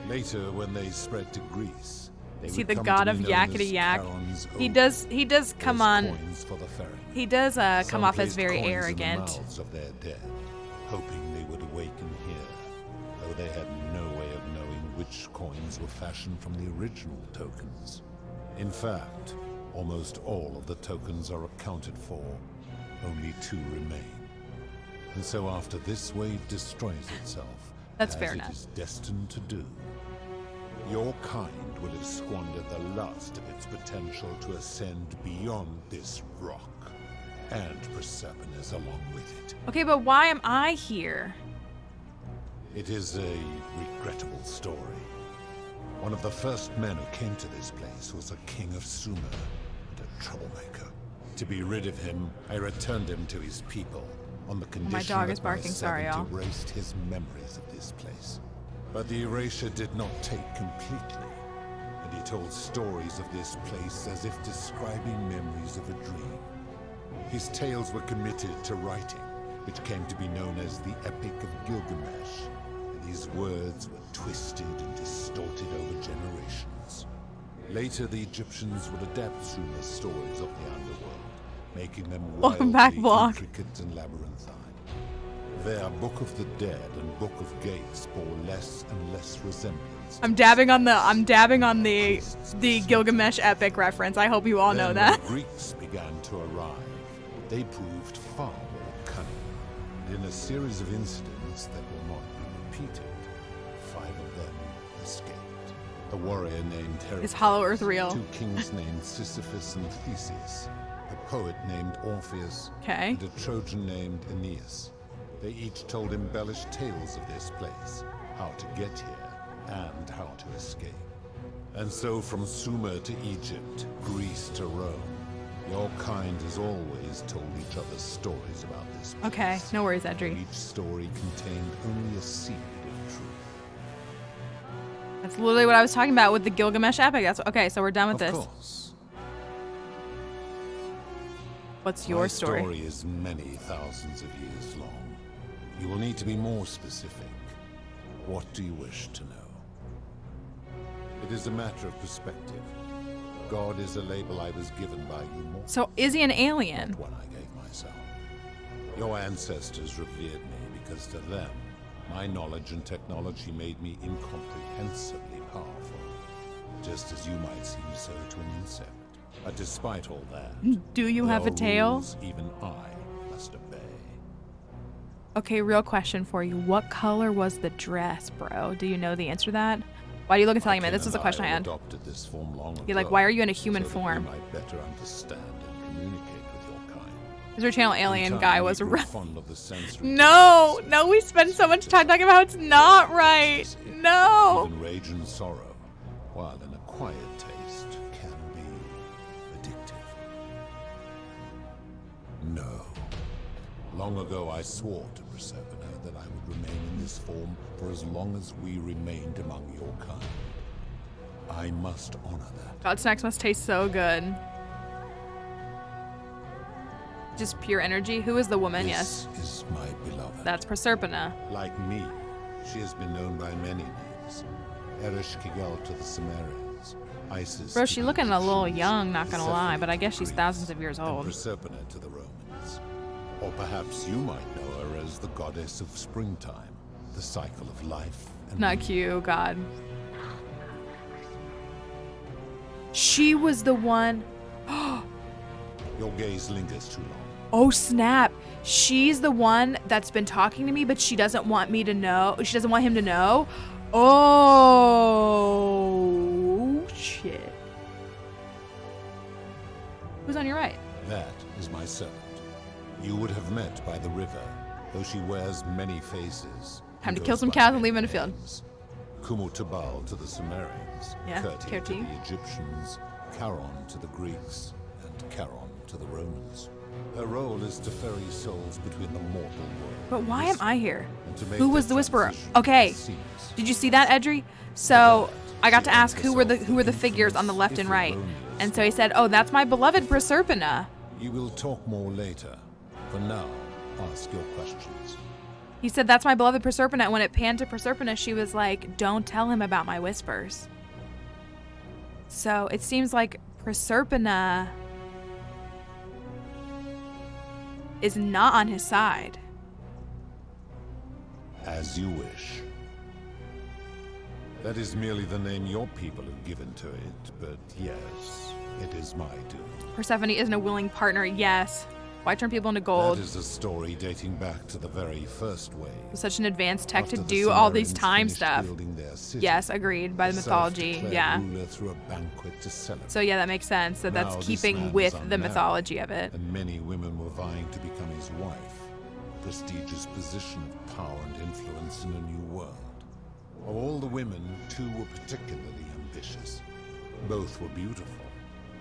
Speaker 15: Later, when they spread to Greece, they
Speaker 2: See
Speaker 15: would
Speaker 2: the
Speaker 15: come
Speaker 2: god
Speaker 15: to
Speaker 2: of
Speaker 15: be known as
Speaker 2: yakety yak.
Speaker 15: Charon's
Speaker 2: He
Speaker 15: Oak.
Speaker 2: does come on.
Speaker 15: Coins for the ferrying.
Speaker 2: He does come
Speaker 15: Some
Speaker 2: off as
Speaker 15: placed
Speaker 2: very
Speaker 15: coins in the
Speaker 2: arrogant.
Speaker 15: mouths of their dead, hoping they would awaken here, though they had no way of knowing which coins were fashioned from the original tokens. In fact, almost all of the tokens are accounted for. Only 2 remain. And so after this wave destroys itself,
Speaker 2: That's
Speaker 15: as
Speaker 2: fair
Speaker 15: it
Speaker 2: enough.
Speaker 15: is destined to do, your kind will have squandered the last of its potential to ascend beyond this rock, and Persepone's along with it.
Speaker 2: Okay, but why am I here?
Speaker 15: It is a regrettable story. One of the first men who came to this place was a king of Sumer and a troublemaker. To be rid of him, I returned him to his people on the condition
Speaker 2: my dog
Speaker 15: that
Speaker 2: is barking, sorry, y'all.
Speaker 15: servant erased his memories of this place. But the erasure did not take completely, and he told stories of this place as if describing memories of a dream. His tales were committed to writing, which came to be known as the Epic of Gilgamesh, and his words were twisted and distorted over generations. Later, the Egyptians would adapt Sumer's stories of the underworld, making them
Speaker 2: Welcome back,
Speaker 15: wildly
Speaker 2: vlog.
Speaker 15: intricate and labyrinthine. Their Book of the Dead and Book of Gates bore less and less resemblance.
Speaker 2: I'm dabbing on the Gilgamesh epic reference. I hope you all know
Speaker 15: Then
Speaker 2: that.
Speaker 15: when the Greeks began to arrive, they proved far more cunning. And in a series of incidents that will not be repeated, 5 of them escaped. A warrior named Heracles,
Speaker 2: Is Hollow Earth real?
Speaker 15: 2 kings named Sisyphus and Theseus, a poet named Orpheus,
Speaker 2: Okay.
Speaker 15: and a Trojan named Aeneas. They each told embellished tales of this place, how to get here, and how to escape. And so from Sumer to Egypt, Greece to Rome, your kind has always told each other stories about this place.
Speaker 2: Okay, no worries, Edry.
Speaker 15: Each story contained only a seed of truth.
Speaker 2: That's literally what I was talking about with the Gilgamesh epic. That's okay. So we're done with this.
Speaker 15: Of course.
Speaker 2: What's your
Speaker 15: My
Speaker 2: story?
Speaker 15: story is many thousands of years long. You will need to be more specific. What do you wish to know? It is a matter of perspective. God is a label I was given by you more.
Speaker 2: So is he an alien?
Speaker 15: One I gave myself. Your ancestors revered me because to them, my knowledge and technology made me incomprehensibly powerful. Just as you might seem so to an insect. But despite all that,
Speaker 2: Do you
Speaker 15: there
Speaker 2: have a
Speaker 15: are
Speaker 2: tail?
Speaker 15: rules even I must obey.
Speaker 2: Okay, real question for you. What color was the dress, bro? Do you know the answer to that? Why do you look and tell me? This is a question I had.
Speaker 15: Adopted this form long
Speaker 2: You're like,
Speaker 15: ago,
Speaker 2: why are you in a human
Speaker 15: so that
Speaker 2: form?
Speaker 15: You might better understand and communicate with your kind.
Speaker 2: Because our channel alien
Speaker 15: In
Speaker 2: guy
Speaker 15: time,
Speaker 2: was
Speaker 15: we grew
Speaker 2: right.
Speaker 15: fond of the sensory
Speaker 2: No, no, we spend so much time talking about how it's not right. No.
Speaker 15: Even rage and sorrow, while an acquired taste can be addictive. No. Long ago I swore to Persephone that I would remain in this form for as long as we remained among your kind. I must honor that.
Speaker 2: God snacks must taste so good. Just pure energy. Who is the woman?
Speaker 15: This
Speaker 2: Yes.
Speaker 15: is my beloved.
Speaker 2: That's Proserpina.
Speaker 15: Like me, she has been known by many names. Ereshkigal to the Sumerians, Isis
Speaker 2: Bro,
Speaker 15: to
Speaker 2: she
Speaker 15: the
Speaker 2: looking a little
Speaker 15: Egyptians,
Speaker 2: young, not gonna lie,
Speaker 15: Persephone
Speaker 2: but I
Speaker 15: to
Speaker 2: guess
Speaker 15: the
Speaker 2: she's
Speaker 15: Greeks,
Speaker 2: thousands of years
Speaker 15: and
Speaker 2: old.
Speaker 15: Proserpine to the Romans. Or perhaps you might know her as the goddess of springtime, the cycle of life and
Speaker 2: Not cute, God. She was the one.
Speaker 15: Your gaze lingers too long.
Speaker 2: Oh snap. She's the one that's been talking to me, but she doesn't want me to know. She doesn't want him to know. Oh shit. Who's on your right?
Speaker 15: That is my servant. You would have met by the river, though she wears many faces.
Speaker 2: Time to kill some cows and leave them in a field.
Speaker 15: Kumutabal to the Sumerians,
Speaker 2: Yeah,
Speaker 15: Kirti to the Egyptians, Charon to the Greeks, and Charon to the Romans. Her role is to ferry souls between the mortal world.
Speaker 2: But why am I here?
Speaker 15: And to make
Speaker 2: Who was
Speaker 15: the
Speaker 2: the Whisperer?
Speaker 15: transition
Speaker 2: Okay.
Speaker 15: seamless.
Speaker 2: Did you see that, Edry? So I got to ask who were the figures on the left and right. And so he said, oh, that's my beloved Proserpina.
Speaker 15: You will talk more later. For now, ask your questions.
Speaker 2: He said, that's my beloved Proserpina. And when it panned to Proserpina, she was like, don't tell him about my whispers. So it seems like Proserpina is not on his side.
Speaker 15: As you wish. That is merely the name your people have given to it, but yes, it is my doing.
Speaker 2: Persephone isn't a willing partner, yes. Why turn people into gold?
Speaker 15: That is a story dating back to the very first wave.
Speaker 2: Such an advanced tech
Speaker 15: After
Speaker 2: to
Speaker 15: the
Speaker 2: do all these
Speaker 15: Sumerians
Speaker 2: time
Speaker 15: finished
Speaker 2: stuff.
Speaker 15: building their city,
Speaker 2: Yes, agreed, by the mythology,
Speaker 15: self-declared
Speaker 2: yeah.
Speaker 15: ruler threw a banquet to celebrate.
Speaker 2: So yeah, that makes sense. That
Speaker 15: Now
Speaker 2: that's
Speaker 15: this
Speaker 2: keeping
Speaker 15: man
Speaker 2: with
Speaker 15: was
Speaker 2: the
Speaker 15: unmarried,
Speaker 2: mythology of it.
Speaker 15: And many women were vying to become his wife. A prestigious position of power and influence in a new world. Of all the women, two were particularly ambitious. Both were beautiful,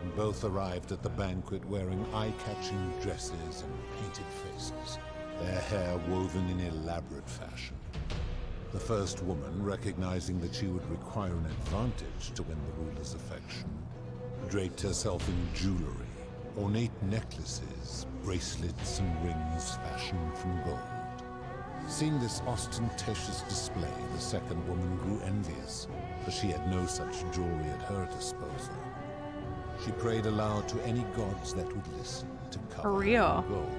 Speaker 15: and both arrived at the banquet wearing eye-catching dresses and painted faces, their hair woven in elaborate fashion. The first woman, recognizing that she would require an advantage to win the ruler's affection, draped herself in jewelry, ornate necklaces, bracelets, and rings fashioned from gold. Seeing this ostentatious display, the second woman grew envious, for she had no such jewelry at her disposal. She prayed aloud to any gods that would listen to cover
Speaker 2: For real.
Speaker 15: her in gold.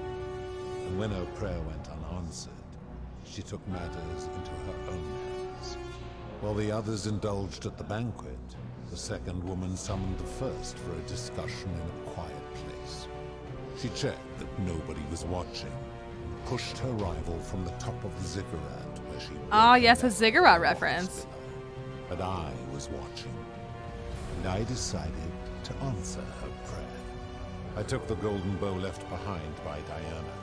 Speaker 15: And when her prayer went unanswered, she took matters into her own hands. While the others indulged at the banquet, the second woman summoned the first for a discussion in a quiet place. She checked that nobody was watching, and pushed her rival from the top of the ziggurat where she
Speaker 2: Oh yes, a ziggurat reference.
Speaker 15: but I was watching, and I decided to answer her prayer. I took the golden bow left behind by Diana,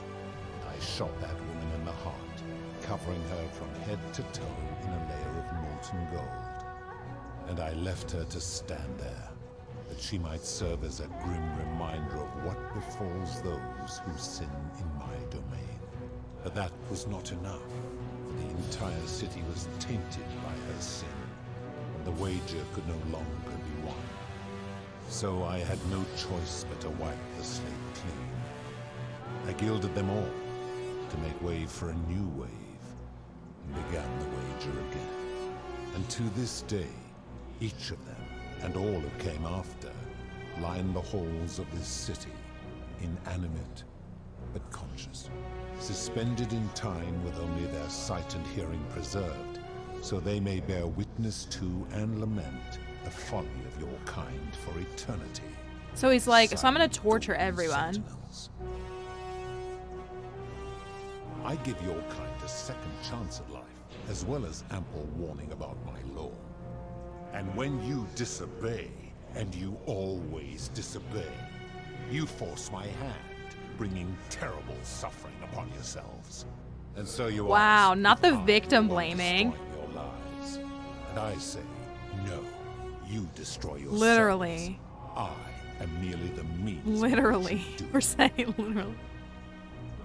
Speaker 15: and I shot that woman in the heart, covering her from head to toe in a layer of molten gold. And I left her to stand there, that she might serve as a grim reminder of what befalls those who sin in my domain. But that was not enough, for the entire city was tainted by her sin, and the wager could no longer be won. So I had no choice but to wipe the slate clean. I gilded them all, to make way for a new wave, and began the wager again. And to this day, each of them, and all who came after, line the halls of this city, inanimate but conscious, suspended in time with only their sight and hearing preserved, so they may bear witness to and lament the folly of your kind for eternity.
Speaker 2: So he's like, so I'm gonna torture everyone.
Speaker 15: Sentinels. I give your kind a second chance at life, as well as ample warning about my law. And when you disobey, and you always disobey, you force my hand, bringing terrible suffering upon yourselves. And so you
Speaker 2: Wow,
Speaker 15: ask
Speaker 2: not
Speaker 15: if
Speaker 2: the
Speaker 15: I
Speaker 2: victim
Speaker 15: will
Speaker 2: blaming.
Speaker 15: destroy your lives. And I say, no, you destroy yourselves.
Speaker 2: Literally.
Speaker 15: I am merely the means.
Speaker 2: Literally. We're saying literally.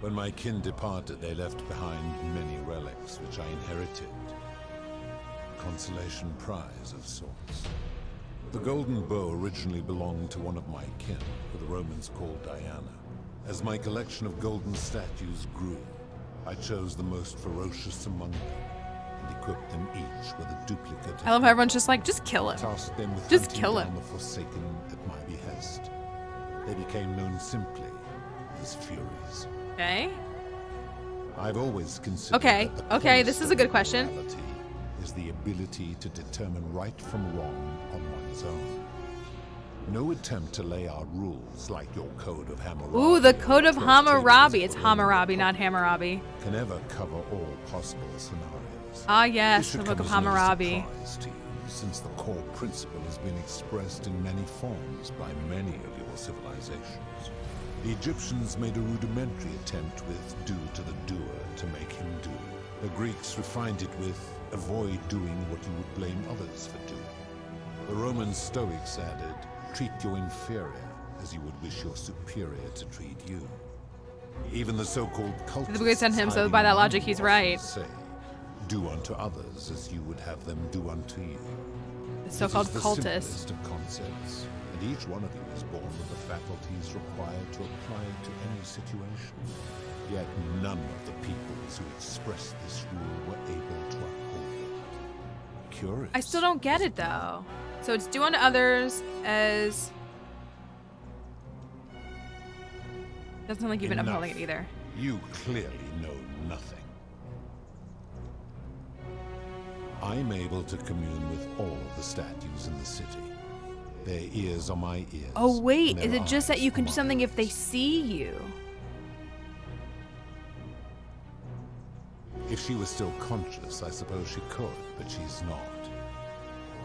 Speaker 15: When my kin departed, they left behind many relics which I inherited. Consolation prize of sorts. The golden bow originally belonged to one of my kin, who the Romans called Diana. As my collection of golden statues grew, I chose the most ferocious among them, and equipped them each with a duplicate.
Speaker 2: I love how everyone's just like, just kill him.
Speaker 15: Tasked them with
Speaker 2: Just
Speaker 15: hunting
Speaker 2: kill
Speaker 15: down
Speaker 2: him.
Speaker 15: the Forsaken at my behest. They became known simply as Furies.
Speaker 2: Okay.
Speaker 15: I've always considered
Speaker 2: Okay,
Speaker 15: that the
Speaker 2: okay, this is a good
Speaker 15: cornerstone of
Speaker 2: question.
Speaker 15: morality is the ability to determine right from wrong on one's own. No attempt to lay out rules like your Code of Hammurabi.
Speaker 2: Ooh, the Code of Hammurabi. It's Hammurabi, not Hammurabi.
Speaker 15: Can ever cover all possible scenarios.
Speaker 2: Ah, yes,
Speaker 15: This should
Speaker 2: the Book
Speaker 15: come
Speaker 2: of
Speaker 15: as no
Speaker 2: Hammurabi.
Speaker 15: surprise to you, since the core principle has been expressed in many forms by many of your civilizations. The Egyptians made a rudimentary attempt with do to the doer to make him do. The Greeks refined it with avoid doing what you would blame others for doing. The Roman Stoics added, treat your inferior as you would wish your superior to treat you. Even the so-called cultists
Speaker 2: The Buddha sent him, so
Speaker 15: hiding
Speaker 2: by that
Speaker 15: in
Speaker 2: logic, he's right.
Speaker 15: say, do unto others as you would have them do unto you.
Speaker 2: The so-called
Speaker 15: It is the
Speaker 2: cultists.
Speaker 15: simplest of concepts, and each one of you is born with the faculties required to apply it to any situation. Yet none of the peoples who expressed this rule were able to uphold it. Curious.
Speaker 2: I still don't get it though. So it's do unto others as... Doesn't sound like you've been
Speaker 15: Enough.
Speaker 2: upholding it either.
Speaker 15: You clearly know nothing. I'm able to commune with all the statues in the city. Their ears are my ears.
Speaker 2: Oh wait,
Speaker 15: and
Speaker 2: is
Speaker 15: their
Speaker 2: it just that
Speaker 15: eyes
Speaker 2: you can
Speaker 15: are
Speaker 2: do
Speaker 15: mine.
Speaker 2: something if they see you?
Speaker 15: If she was still conscious, I suppose she could, but she's not.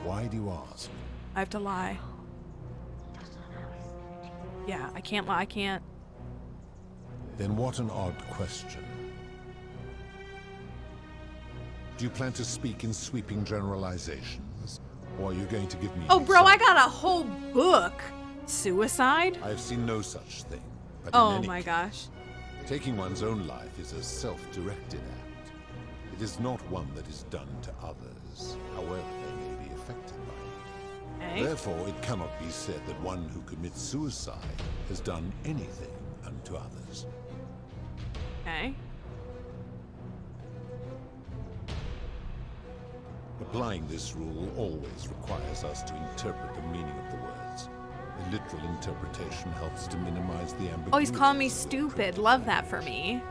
Speaker 15: Why do you ask?
Speaker 2: I have to lie. Yeah, I can't lie, I can't.
Speaker 15: Then what an odd question. Do you plan to speak in sweeping generalizations? Or are you going to give me...
Speaker 2: Oh bro, I got a whole book! Suicide?
Speaker 15: I've seen no such thing. But
Speaker 2: Oh
Speaker 15: in any
Speaker 2: my gosh.
Speaker 15: Taking one's own life is a self-directed act. It is not one that is done to others, however they may be affected by it.
Speaker 2: Okay.
Speaker 15: Therefore, it cannot be said that one who commits suicide has done anything unto others.
Speaker 2: Okay.
Speaker 15: Applying this rule always requires us to interpret the meaning of the words. A literal interpretation helps to minimize the ambiguity.
Speaker 2: Oh, he's calling me stupid. Love that for me.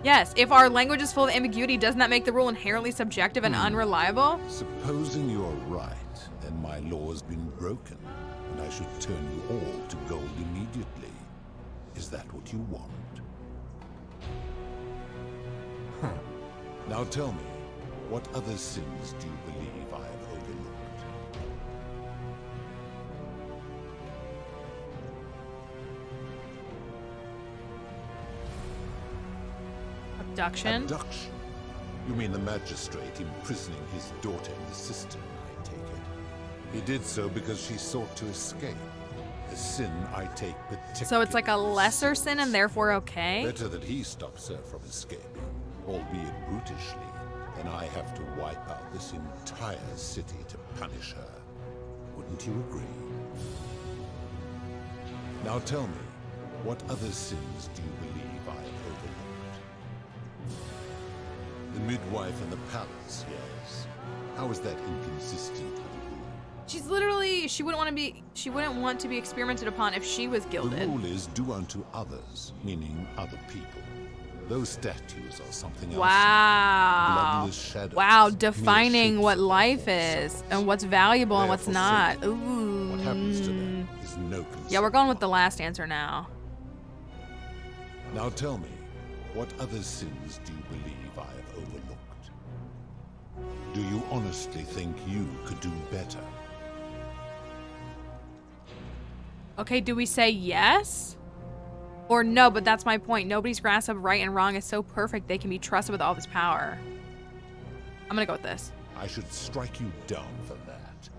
Speaker 2: Yes, if our language is full of ambiguity, doesn't that make the rule inherently subjective and unreliable?
Speaker 15: Supposing you're right, and my law has been broken, and I should turn you all to gold immediately. Is that what you want? Huh. Now tell me, what other sins do you believe I have overlooked?
Speaker 2: Abduction?
Speaker 15: Abduction? You mean the magistrate imprisoning his daughter in the cistern, I take it. He did so because she sought to escape. A sin I take particularly.
Speaker 2: So it's like a lesser sin and therefore okay?
Speaker 15: Better that he stops her from escaping, albeit brutishly, than I have to wipe out this entire city to punish her. Wouldn't you agree? Now tell me, what other sins do you believe I have overlooked? The midwife and the palace, yes. How is that inconsistent with the rule?
Speaker 2: She's literally, she wouldn't want to be experimented upon if she was
Speaker 15: The
Speaker 2: gilded.
Speaker 15: rule is do unto others, meaning other people. Those statues are something else.
Speaker 2: Wow.
Speaker 15: Bloodless shadows,
Speaker 2: Wow,
Speaker 15: mere
Speaker 2: defining what
Speaker 15: shapes of
Speaker 2: life is and what's valuable and what's
Speaker 15: Therefore,
Speaker 2: not.
Speaker 15: say,
Speaker 2: Ooh.
Speaker 15: What happens to them is no concern.
Speaker 2: Yeah, we're going with the last answer now.
Speaker 15: Now tell me, what other sins do you believe I have overlooked? Do you honestly think you could do better?
Speaker 2: Okay, do we say yes? Or no, but that's my point. Nobody's grasp of right and wrong is so perfect they can be trusted with all this power. I'm gonna go with this.
Speaker 15: I should strike you down for that.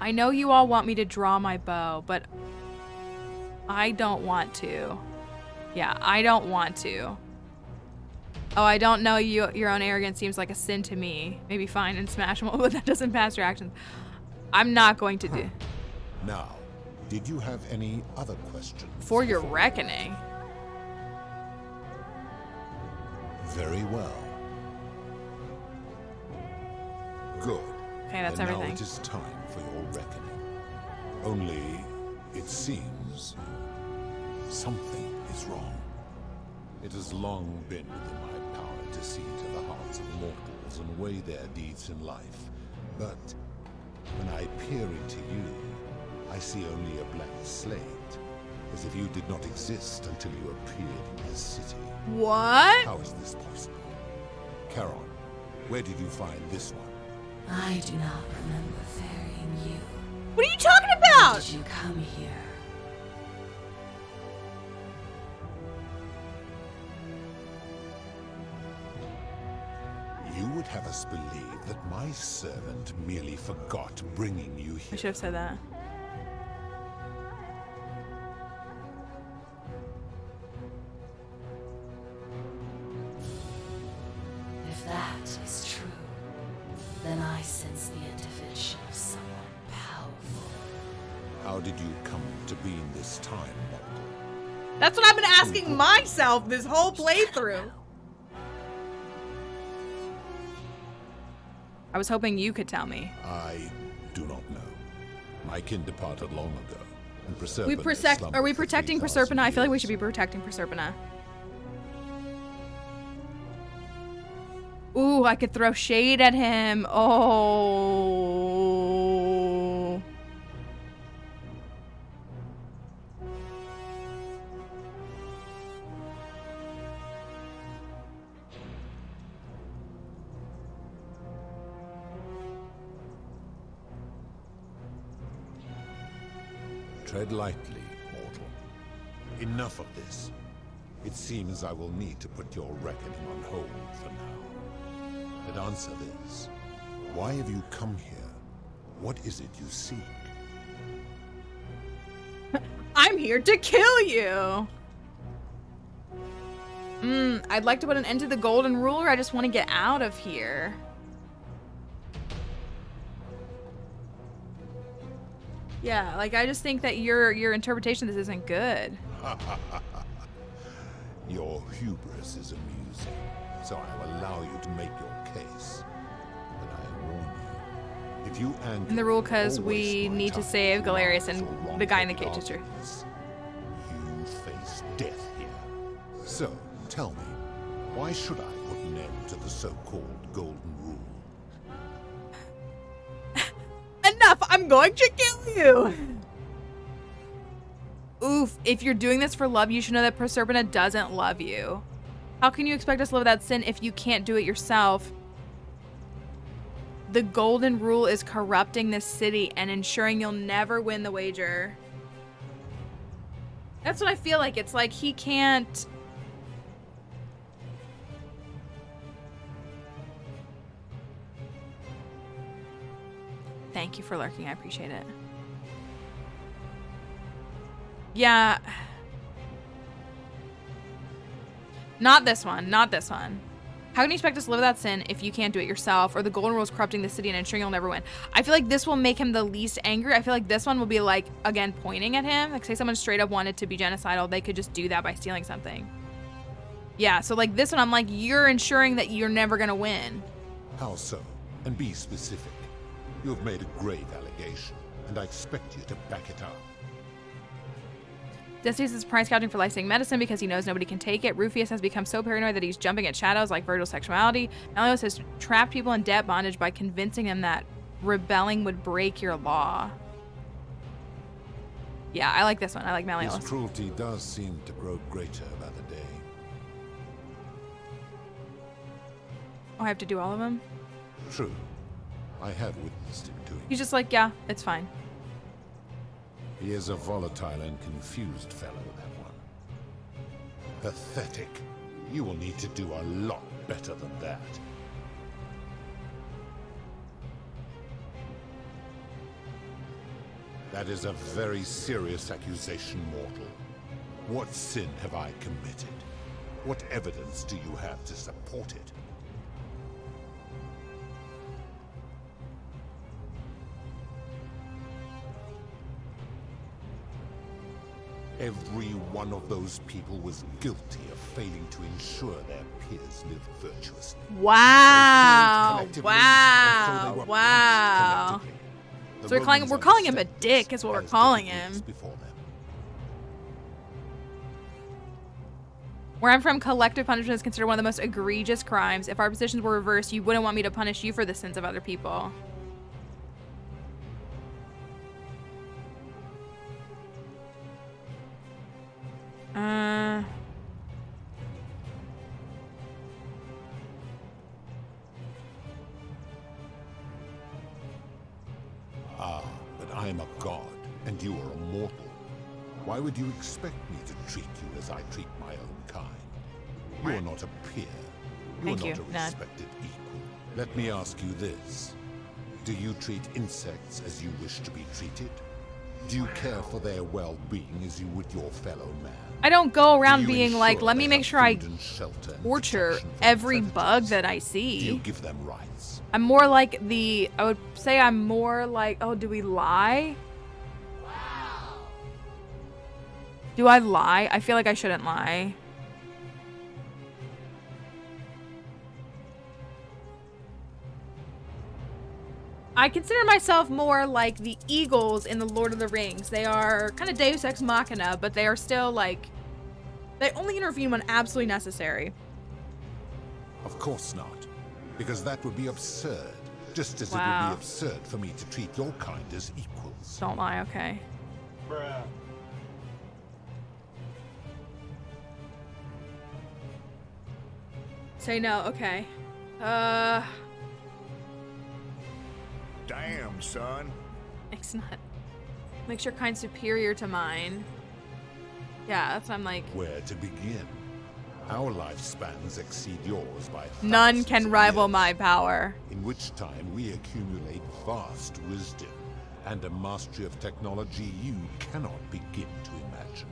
Speaker 2: I know you all want me to draw my bow, but I don't want to. Yeah, I don't want to. Oh, I don't know you. Your own arrogance seems like a sin to me. Maybe fine and smashable, but that doesn't pass your actions. I'm not going to do.
Speaker 15: Now, did you have any other questions?
Speaker 2: For your reckoning.
Speaker 15: Very well. Good.
Speaker 2: Okay, that's
Speaker 15: And
Speaker 2: everything.
Speaker 15: Now it is time for your reckoning. Only, It seems something is wrong. It has long been within my power to see to the hearts of mortals and weigh their deeds in life. But when I peer into you, I see only a blank slate, as if you did not exist until you appeared in this city.
Speaker 2: What?
Speaker 15: How is this possible? Charon, where did you find this one?
Speaker 16: I do not remember ferrying you.
Speaker 2: What are you talking about?
Speaker 16: Why did you come here?
Speaker 15: You would have us believe that my servant merely forgot bringing you
Speaker 2: I
Speaker 15: here.
Speaker 2: should have said that.
Speaker 16: If that is true, then I sense the intervention of someone powerful.
Speaker 15: How did you come to be in this time, mortal?
Speaker 2: That's what I've been asking myself this whole playthrough. I was hoping you could tell me.
Speaker 15: I do not know. My kin departed long ago, and Proserpina
Speaker 2: Are we
Speaker 15: slumbered for
Speaker 2: protecting
Speaker 15: 3,000
Speaker 2: Proserpina? I feel like we
Speaker 15: years.
Speaker 2: should be protecting Proserpina. Ooh, I could throw shade at him. Oh.
Speaker 15: Tread lightly, mortal. Enough of this. It seems I will need to put your reckoning on hold for now. But answer this. Why have you come here? What is it you seek?
Speaker 2: I'm here to kill you. I'd like to put an end to the golden ruler. I just want to get out of here. Yeah, like I just think that your interpretation of this isn't good.
Speaker 15: Your hubris is amusing, so I will allow you to make your case. But I warn you, if you anger
Speaker 2: In the rule, because
Speaker 15: or
Speaker 2: we
Speaker 15: waste my
Speaker 2: need to
Speaker 15: time
Speaker 2: save
Speaker 15: with
Speaker 2: Galerius
Speaker 15: lies
Speaker 2: and
Speaker 15: or
Speaker 2: the guy in the
Speaker 15: wrong-headed
Speaker 2: cage is true.
Speaker 15: arguments, you face death here. So, tell me, why should I put an end to the so-called golden rule?
Speaker 2: Enough! I'm going to kill you! Oof, if you're doing this for love, you should know that Proserpina doesn't love you. How can you expect us to live without sin if you can't do it yourself? The golden rule is corrupting this city and ensuring you'll never win the wager. That's what I feel like. It's like he can't... Thank you for lurking. I appreciate it. Yeah. Not this one. Not this one. How can you expect us to live without sin if you can't do it yourself? Or the golden rule is corrupting the city and ensuring you'll never win. I feel like this will make him the least angry. I feel like this one will be like, again, pointing at him. Like say someone straight up wanted to be genocidal. They could just do that by stealing something. Yeah, so like this one, I'm like, you're ensuring that you're never going to win.
Speaker 15: How so? And be specific. You have made a grave allegation, and I expect you to back it up.
Speaker 2: Decius is price gouging for life-saving medicine because he knows nobody can take it. Rufius has become so paranoid that he's jumping at shadows like Virgil's sexuality. Malleus has trapped people in debt bondage by convincing them that rebelling would break your law. Yeah, I like this one. I like Malleus.
Speaker 15: His cruelty does seem to grow greater by the day.
Speaker 2: Oh, I have to do all of them?
Speaker 15: True. I have witnessed him doing.
Speaker 2: He's just like, yeah, it's fine.
Speaker 15: He is a volatile and confused fellow, that one. Pathetic. You will need to do a lot better than that. That is a very serious accusation, mortal. What sin have I committed? What evidence do you have to support it? Every one of those people was guilty of failing to ensure their peers lived virtuously.
Speaker 2: Wow.
Speaker 15: They failed collectively, and so they
Speaker 2: Wow.
Speaker 15: were punished
Speaker 2: Wow.
Speaker 15: collectively.
Speaker 2: So we're calling him a dick is what we're calling him. Where I'm from, collective punishment is considered one of the most egregious crimes. If our positions were reversed, you wouldn't want me to punish you for the sins of other people.
Speaker 15: Ah, but I am a god, and you are a mortal. Why would you expect me to treat you as I treat my own kind? You are not a peer. You are not a respected equal. Let me ask you this. Do you treat insects as you wish to be treated? Do you care for their well-being as you would your fellow man?
Speaker 2: I don't go around being like, let me make sure I torture every bug that I see.
Speaker 15: Do you give them rights?
Speaker 2: I'm more like I would say I'm more like, oh, do we lie? Do I lie? I feel like I shouldn't lie. I consider myself more like the eagles in the Lord of the Rings. They are kind of Deus Ex Machina, but they are still like, they only intervene when absolutely necessary.
Speaker 15: Of course not, because that would be absurd, just as it would be absurd for me to treat your kind as equals.
Speaker 2: Don't lie, okay.
Speaker 15: Bruh.
Speaker 2: Say no, okay.
Speaker 9: Damn, son.
Speaker 2: It's not. Makes your kind superior to mine. Yeah, that's what I'm like.
Speaker 15: Where to begin? Our lifespans exceed yours by
Speaker 2: none can rival my power.
Speaker 15: In which time we accumulate vast wisdom and a mastery of technology you cannot begin to imagine.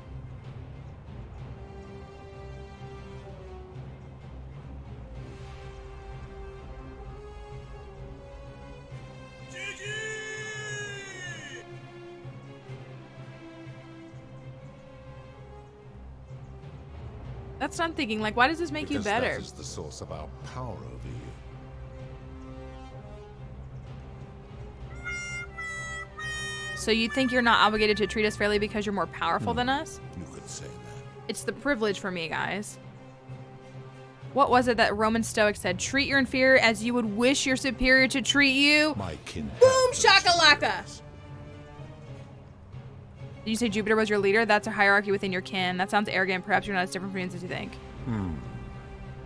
Speaker 2: That's what I'm thinking. Like, why does this make you better?
Speaker 15: That is the source of our power over you.
Speaker 2: So you think you're not obligated to treat us fairly because you're more powerful than us?
Speaker 15: You could say that.
Speaker 2: It's the privilege for me, guys. What was it that Roman Stoic said? Treat your inferior as you would wish your superior to treat you.
Speaker 15: My kin.
Speaker 2: Boom shakalaka! Did you say Jupiter was your leader? That's a hierarchy within your kin. That sounds arrogant. Perhaps you're not as different from humans as you think.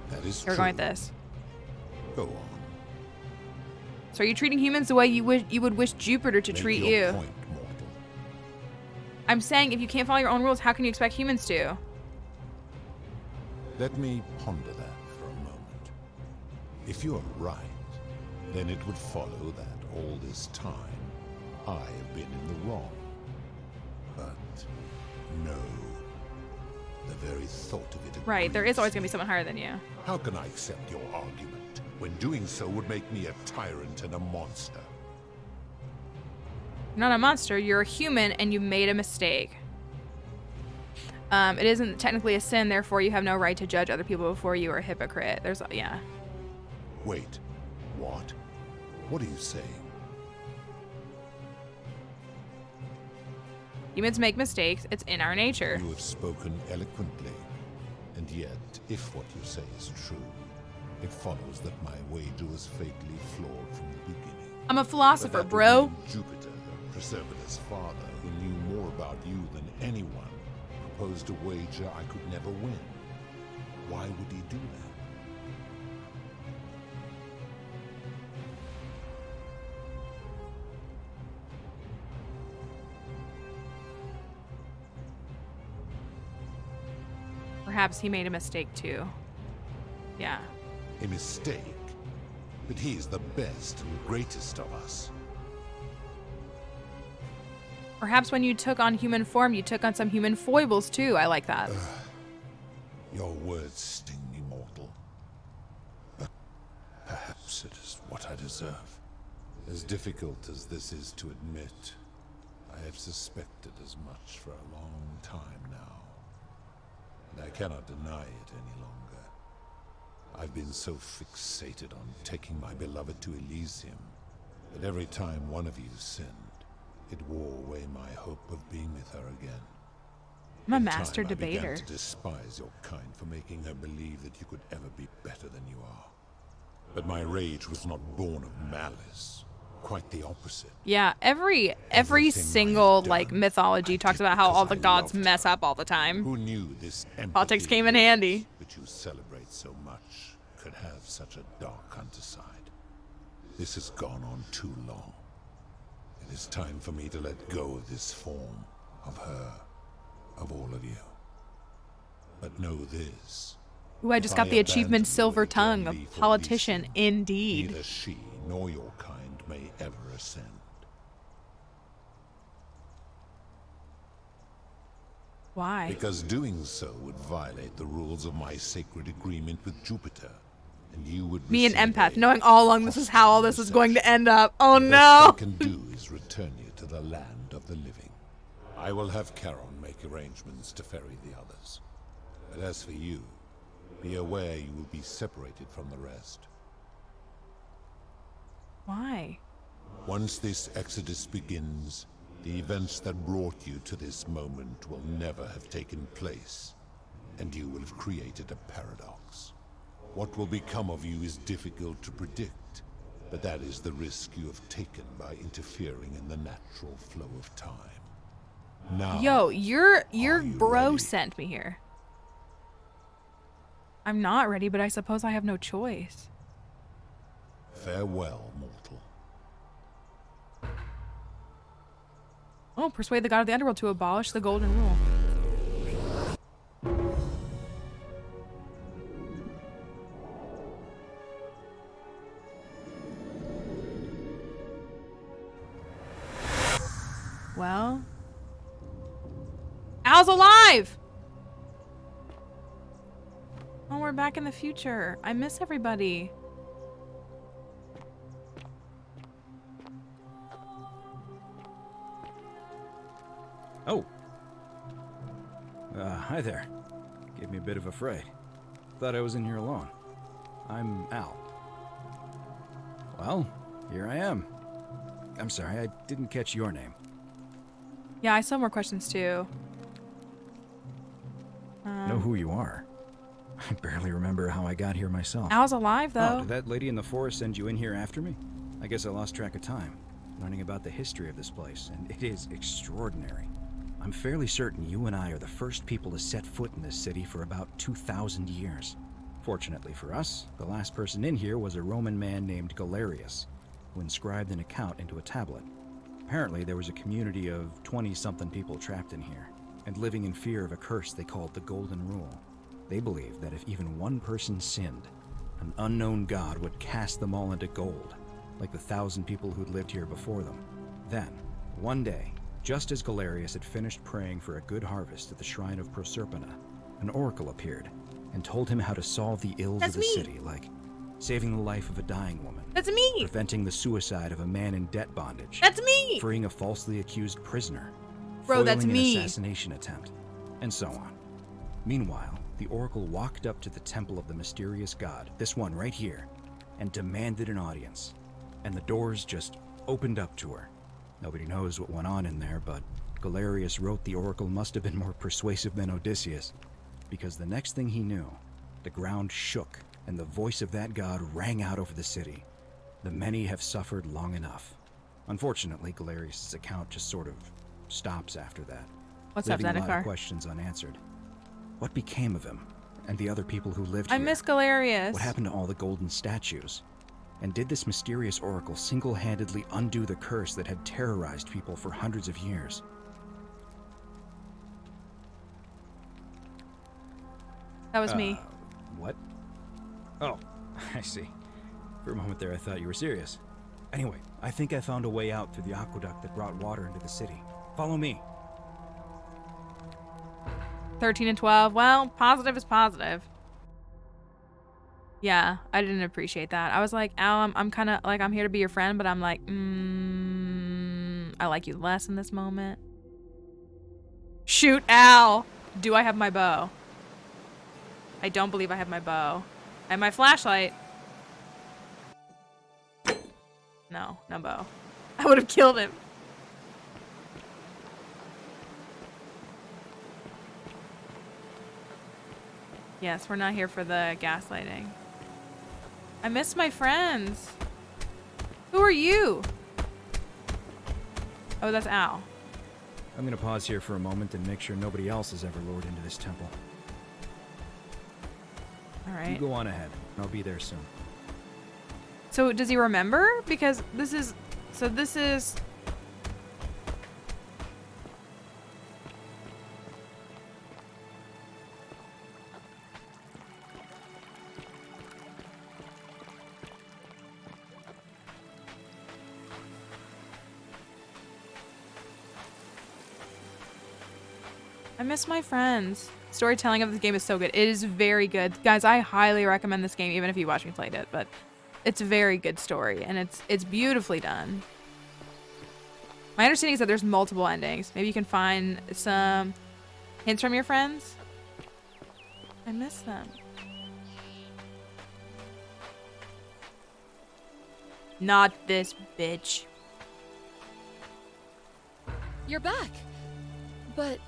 Speaker 15: That is
Speaker 2: You're
Speaker 15: true.
Speaker 2: going with this.
Speaker 15: Go on.
Speaker 2: So are you treating humans the way you would wish Jupiter to treat you?
Speaker 15: Point, mortal.
Speaker 2: I'm saying if you can't follow your own rules, how can you expect humans to?
Speaker 15: Let me ponder that for a moment. If you are right, then it would follow that all this time I have been in the wrong. But no, the very thought of it.
Speaker 2: Right, there is always going to be someone higher than you.
Speaker 15: How can I accept your argument when doing so would make me a tyrant and a monster?
Speaker 2: You're not a monster, you're a human and you made a mistake. It isn't technically a sin, therefore you have no right to judge other people before you are a hypocrite. Yeah.
Speaker 15: Wait, what? What are you saying?
Speaker 2: Humans make mistakes. It's in our nature.
Speaker 15: You have spoken eloquently. And yet, if what you say is true, it follows that my wager was fatally flawed from the beginning.
Speaker 2: I'm a philosopher,
Speaker 15: But that
Speaker 2: bro.
Speaker 15: would mean Jupiter, Preservatus' father, who knew more about you than anyone, proposed a wager I could never win. Why would he do that?
Speaker 2: Perhaps he made a mistake too. Yeah.
Speaker 15: A mistake? But he is the best and greatest of us.
Speaker 2: Perhaps when you took on human form, you took on some human foibles too. I like that.
Speaker 15: Your words sting me, mortal. But perhaps it is what I deserve. As difficult as this is to admit, I have suspected as much for a long time now. And I cannot deny it any longer. I've been so fixated on taking my beloved to Elysium that every time one of you sinned, It wore away my hope of being with her again.
Speaker 2: I'm a
Speaker 15: In
Speaker 2: master
Speaker 15: time, I
Speaker 2: debater.
Speaker 15: began to despise your kind for making her believe that you could ever be better than you are. But my rage was not born of malice. Quite the opposite.
Speaker 2: Yeah, every single like mythology talks about how all the gods mess up all the time.
Speaker 15: Who knew this
Speaker 2: Politics
Speaker 15: empathy
Speaker 2: came in handy.
Speaker 15: which you celebrate so much could have such a dark underside? This has gone on too long. It is time for me to let go of this form, of her, of all of you. But know this.
Speaker 2: Ooh, I just got the achievement Silver Tongue, a politician, indeed.
Speaker 15: Neither she nor your kind may ever ascend.
Speaker 2: Why?
Speaker 15: Because doing so would violate the rules of my sacred agreement with Jupiter, and you would
Speaker 2: Me and
Speaker 15: receive
Speaker 2: Empath, knowing all along this is how all this is going to end up. Oh
Speaker 15: the best
Speaker 2: no!
Speaker 15: I can do is return you to the land of the living. I will have Charon make arrangements to ferry the others. But as for you, be aware you will be separated from the rest.
Speaker 2: Why?
Speaker 15: Once this exodus begins, the events that brought you to this moment will never have taken place, and you will have created a paradox. What will become of you is difficult to predict, but that is the risk you have taken by interfering in the natural flow of time. Now,
Speaker 2: Yo, your bro sent me here. I'm not ready, but I suppose I have no choice.
Speaker 15: farewell, mortal.
Speaker 2: Oh, persuade the god of the underworld to abolish the golden rule. Well, Al's alive! Oh, we're back in the future. I miss everybody.
Speaker 3: Oh. Hi there. Gave me a bit of a fright. Thought I was in here alone. I'm Al. Well, here I am. I'm sorry, I didn't catch your name.
Speaker 2: Yeah, I still have more questions too.
Speaker 3: Know who you are. I barely remember how I got here myself.
Speaker 2: Al's alive, though.
Speaker 3: Oh, did that lady in the forest send you in here after me? I guess I lost track of time, learning about the history of this place, and it is extraordinary. I'm fairly certain you and I are the first people to set foot in this city for about 2,000 years. Fortunately for us, the last person in here was a Roman man named Galerius, who inscribed an account into a tablet. Apparently, there was a community of 20-something people trapped in here, and living in fear of a curse they called the Golden Rule. They believed that if even one person sinned, an unknown god would cast them all into gold, like the 1,000 people who'd lived here before them. Then, one day, just as Galerius had finished praying for a good harvest at the shrine of Proserpina, an oracle appeared and told him how to solve the ills of the city, like saving the life of a dying woman.
Speaker 2: That's me!
Speaker 3: Preventing the suicide of a man in debt bondage.
Speaker 2: That's me!
Speaker 3: Freeing a falsely accused prisoner.
Speaker 2: Bro, that's
Speaker 3: foiling
Speaker 2: me.
Speaker 3: an assassination attempt, and so on. Meanwhile, the oracle walked up to the temple of the mysterious god, this one right here, and demanded an audience. And the doors just opened up to her. Nobody knows what went on in there, but Galerius wrote the oracle must have been more persuasive than Odysseus, because the next thing he knew, the ground shook, and the voice of that god rang out over the city. The many have suffered long enough. Unfortunately, Galerius' account just sort of stops after that.
Speaker 2: What's up,
Speaker 3: leaving a lot
Speaker 2: Zendikar?
Speaker 3: of questions unanswered. What became of him and the other people who lived
Speaker 2: I
Speaker 3: here?
Speaker 2: miss Galerius.
Speaker 3: What happened to all the golden statues? And did this mysterious oracle single-handedly undo the curse that had terrorized people for hundreds of years?
Speaker 2: That was me.
Speaker 3: What? Oh, I see. For a moment there, I thought you were serious. Anyway, I think I found a way out through the aqueduct that brought water into the city. Follow me.
Speaker 2: 13 and 12. Well, positive is positive. Yeah, I didn't appreciate that. I was like, Al, I'm kind of like, I'm here to be your friend, but I'm like, I like you less in this moment. Shoot, Al! Do I have my bow? I don't believe I have my bow. I have my flashlight. No, no bow. I would have killed him. Yes, we're not here for the gaslighting. I miss my friends. Who are you? Oh, that's Al.
Speaker 3: I'm gonna pause here for a moment and make sure nobody else has ever lured into this temple.
Speaker 2: All right.
Speaker 3: You go on ahead. I'll be there soon.
Speaker 2: So does he remember? Because this is... So this is... I miss my friends. Storytelling of this game is so good. It is very good. Guys, I highly recommend this game, even if you watch me play it, but it's a very good story, and it's beautifully done. My understanding is that there's multiple endings. Maybe you can find some hints from your friends. I miss them. Not this bitch.
Speaker 5: You're back. But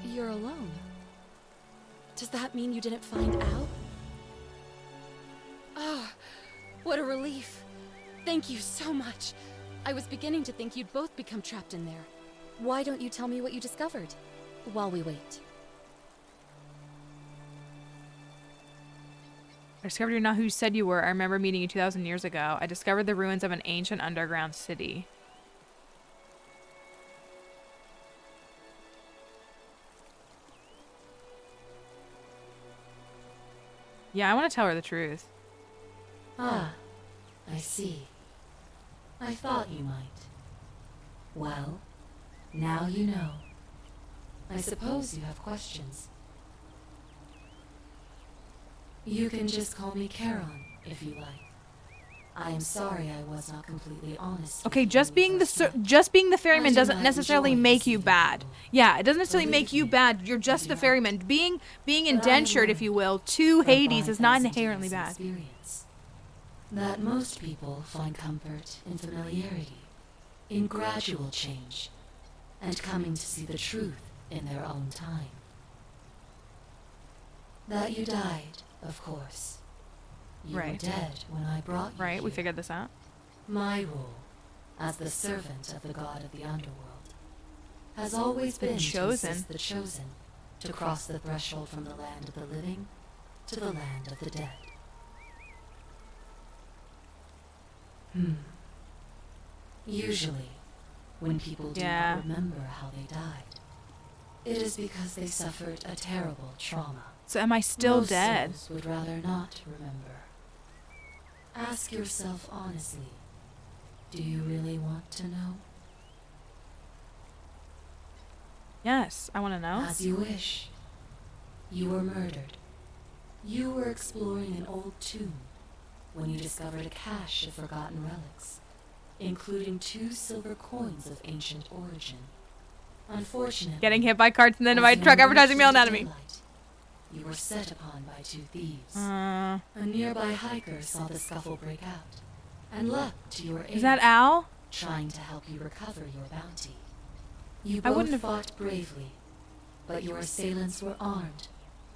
Speaker 5: you're alone. Does that mean you didn't find Al? Oh, what a relief. Thank you so much. I was beginning to think you'd both become trapped in there. Why don't you tell me what you discovered while we wait?
Speaker 2: I discovered you're not who you said you were. I remember meeting you 2,000 years ago. I discovered the ruins of an ancient underground city. Yeah, I want to tell her the truth.
Speaker 16: Ah, I see. I thought you might. Well, now you know. I suppose you have questions. You can just call me Charon, if you like. I am sorry I was not completely honest.
Speaker 2: Okay, just being the ferryman doesn't necessarily make you bad. Yeah, it doesn't necessarily make you bad. You're just the ferryman. Being indentured, if you will, to Hades is not inherently bad.
Speaker 16: That most people find comfort in familiarity, in gradual change, and coming to see the truth in their own time. That you died, of course. You were dead when I brought you
Speaker 2: Right, we
Speaker 16: here.
Speaker 2: figured this out.
Speaker 16: My role, as the servant of the god of the underworld, has always been to assist the chosen to cross the threshold from the land of the living to the land of the dead. Usually, when people do not remember how they died, it is because they suffered a terrible trauma.
Speaker 2: So am I still
Speaker 16: Most
Speaker 2: dead?
Speaker 16: souls would rather not remember. Ask yourself honestly, do you really want to know?
Speaker 2: Yes, I want to know.
Speaker 16: As you wish. You were murdered. You were exploring an old tomb when you discovered a cache of forgotten relics, including 2 silver coins of ancient origin. Unfortunately,
Speaker 2: Getting hit by carts and then by a truck advertising Male Anatomy.
Speaker 16: You were set upon by 2 thieves. A nearby hiker saw the scuffle break out and leapt to your aid.
Speaker 2: Is that Al?
Speaker 16: Trying to help you recover your bounty. You both fought bravely, but your assailants were armed,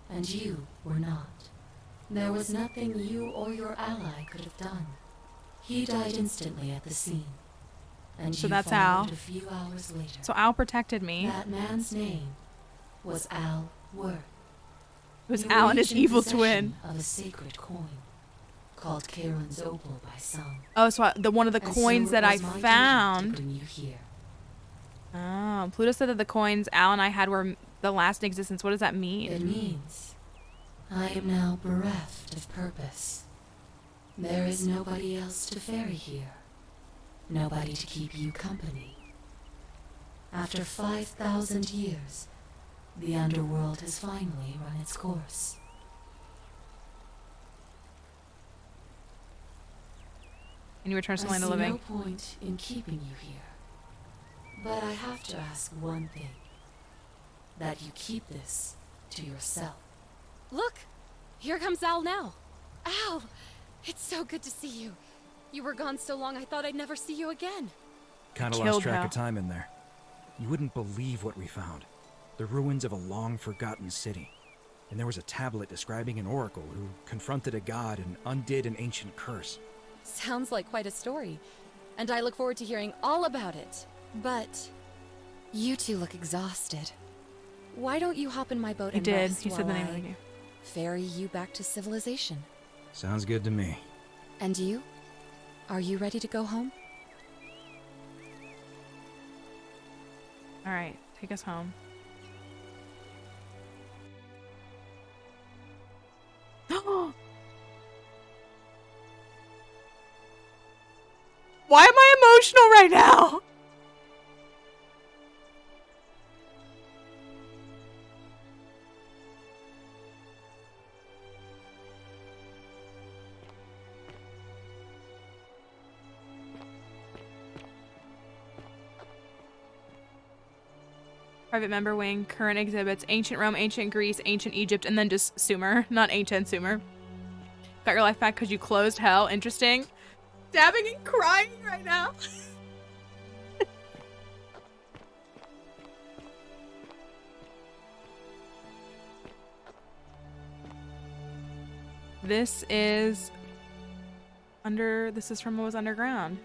Speaker 16: and you were not. There was nothing you or your ally could have done. He died instantly at the scene, and
Speaker 2: So
Speaker 16: you
Speaker 2: that's
Speaker 16: followed
Speaker 2: Al.
Speaker 16: a few hours later.
Speaker 2: So Al protected me.
Speaker 16: That man's name was Al Worth.
Speaker 2: It was
Speaker 16: You
Speaker 2: Al
Speaker 16: were
Speaker 2: and his
Speaker 16: each in
Speaker 2: evil
Speaker 16: possession
Speaker 2: twin.
Speaker 16: Of a sacred coin, called Charon's Opal by some.
Speaker 2: Oh, so one of the
Speaker 16: And
Speaker 2: coins
Speaker 16: so it
Speaker 2: that I
Speaker 16: was my duty to
Speaker 2: found.
Speaker 16: bring you here.
Speaker 2: Oh, Pluto said that the coins Al and I had were the last in existence. What does that mean?
Speaker 16: It means I am now bereft of purpose. There is nobody else to ferry here. Nobody to keep you company. After 5,000 years, the underworld has finally run its course.
Speaker 2: And you return to the land of
Speaker 16: I see
Speaker 2: living.
Speaker 16: no point in keeping you here. But I have to ask one thing. That you keep this to yourself.
Speaker 5: Look! Here comes Al now. Al! It's so good to see you. You were gone so long I thought I'd never see you again.
Speaker 3: Kinda lost track of time in there. You wouldn't believe what we found. The ruins of a long-forgotten city. and there was a tablet describing an oracle who confronted a god and undid an ancient curse.
Speaker 5: Sounds like quite a story, and I look forward to hearing all about it. But you two look exhausted. Why don't you hop in my boat and rest
Speaker 2: He said the
Speaker 5: while
Speaker 2: name of the
Speaker 5: I
Speaker 2: game.
Speaker 5: ferry you back to civilization?
Speaker 3: Sounds good to me.
Speaker 5: And you? Are you ready to go home?
Speaker 2: All right, take us home. Why am I emotional right now? Private member wing, current exhibits, ancient Rome, ancient Greece, ancient Egypt, and then just Sumer, not ancient Sumer. Got your life back because you closed hell. Interesting. Dabbing and crying right now. This is from what was underground.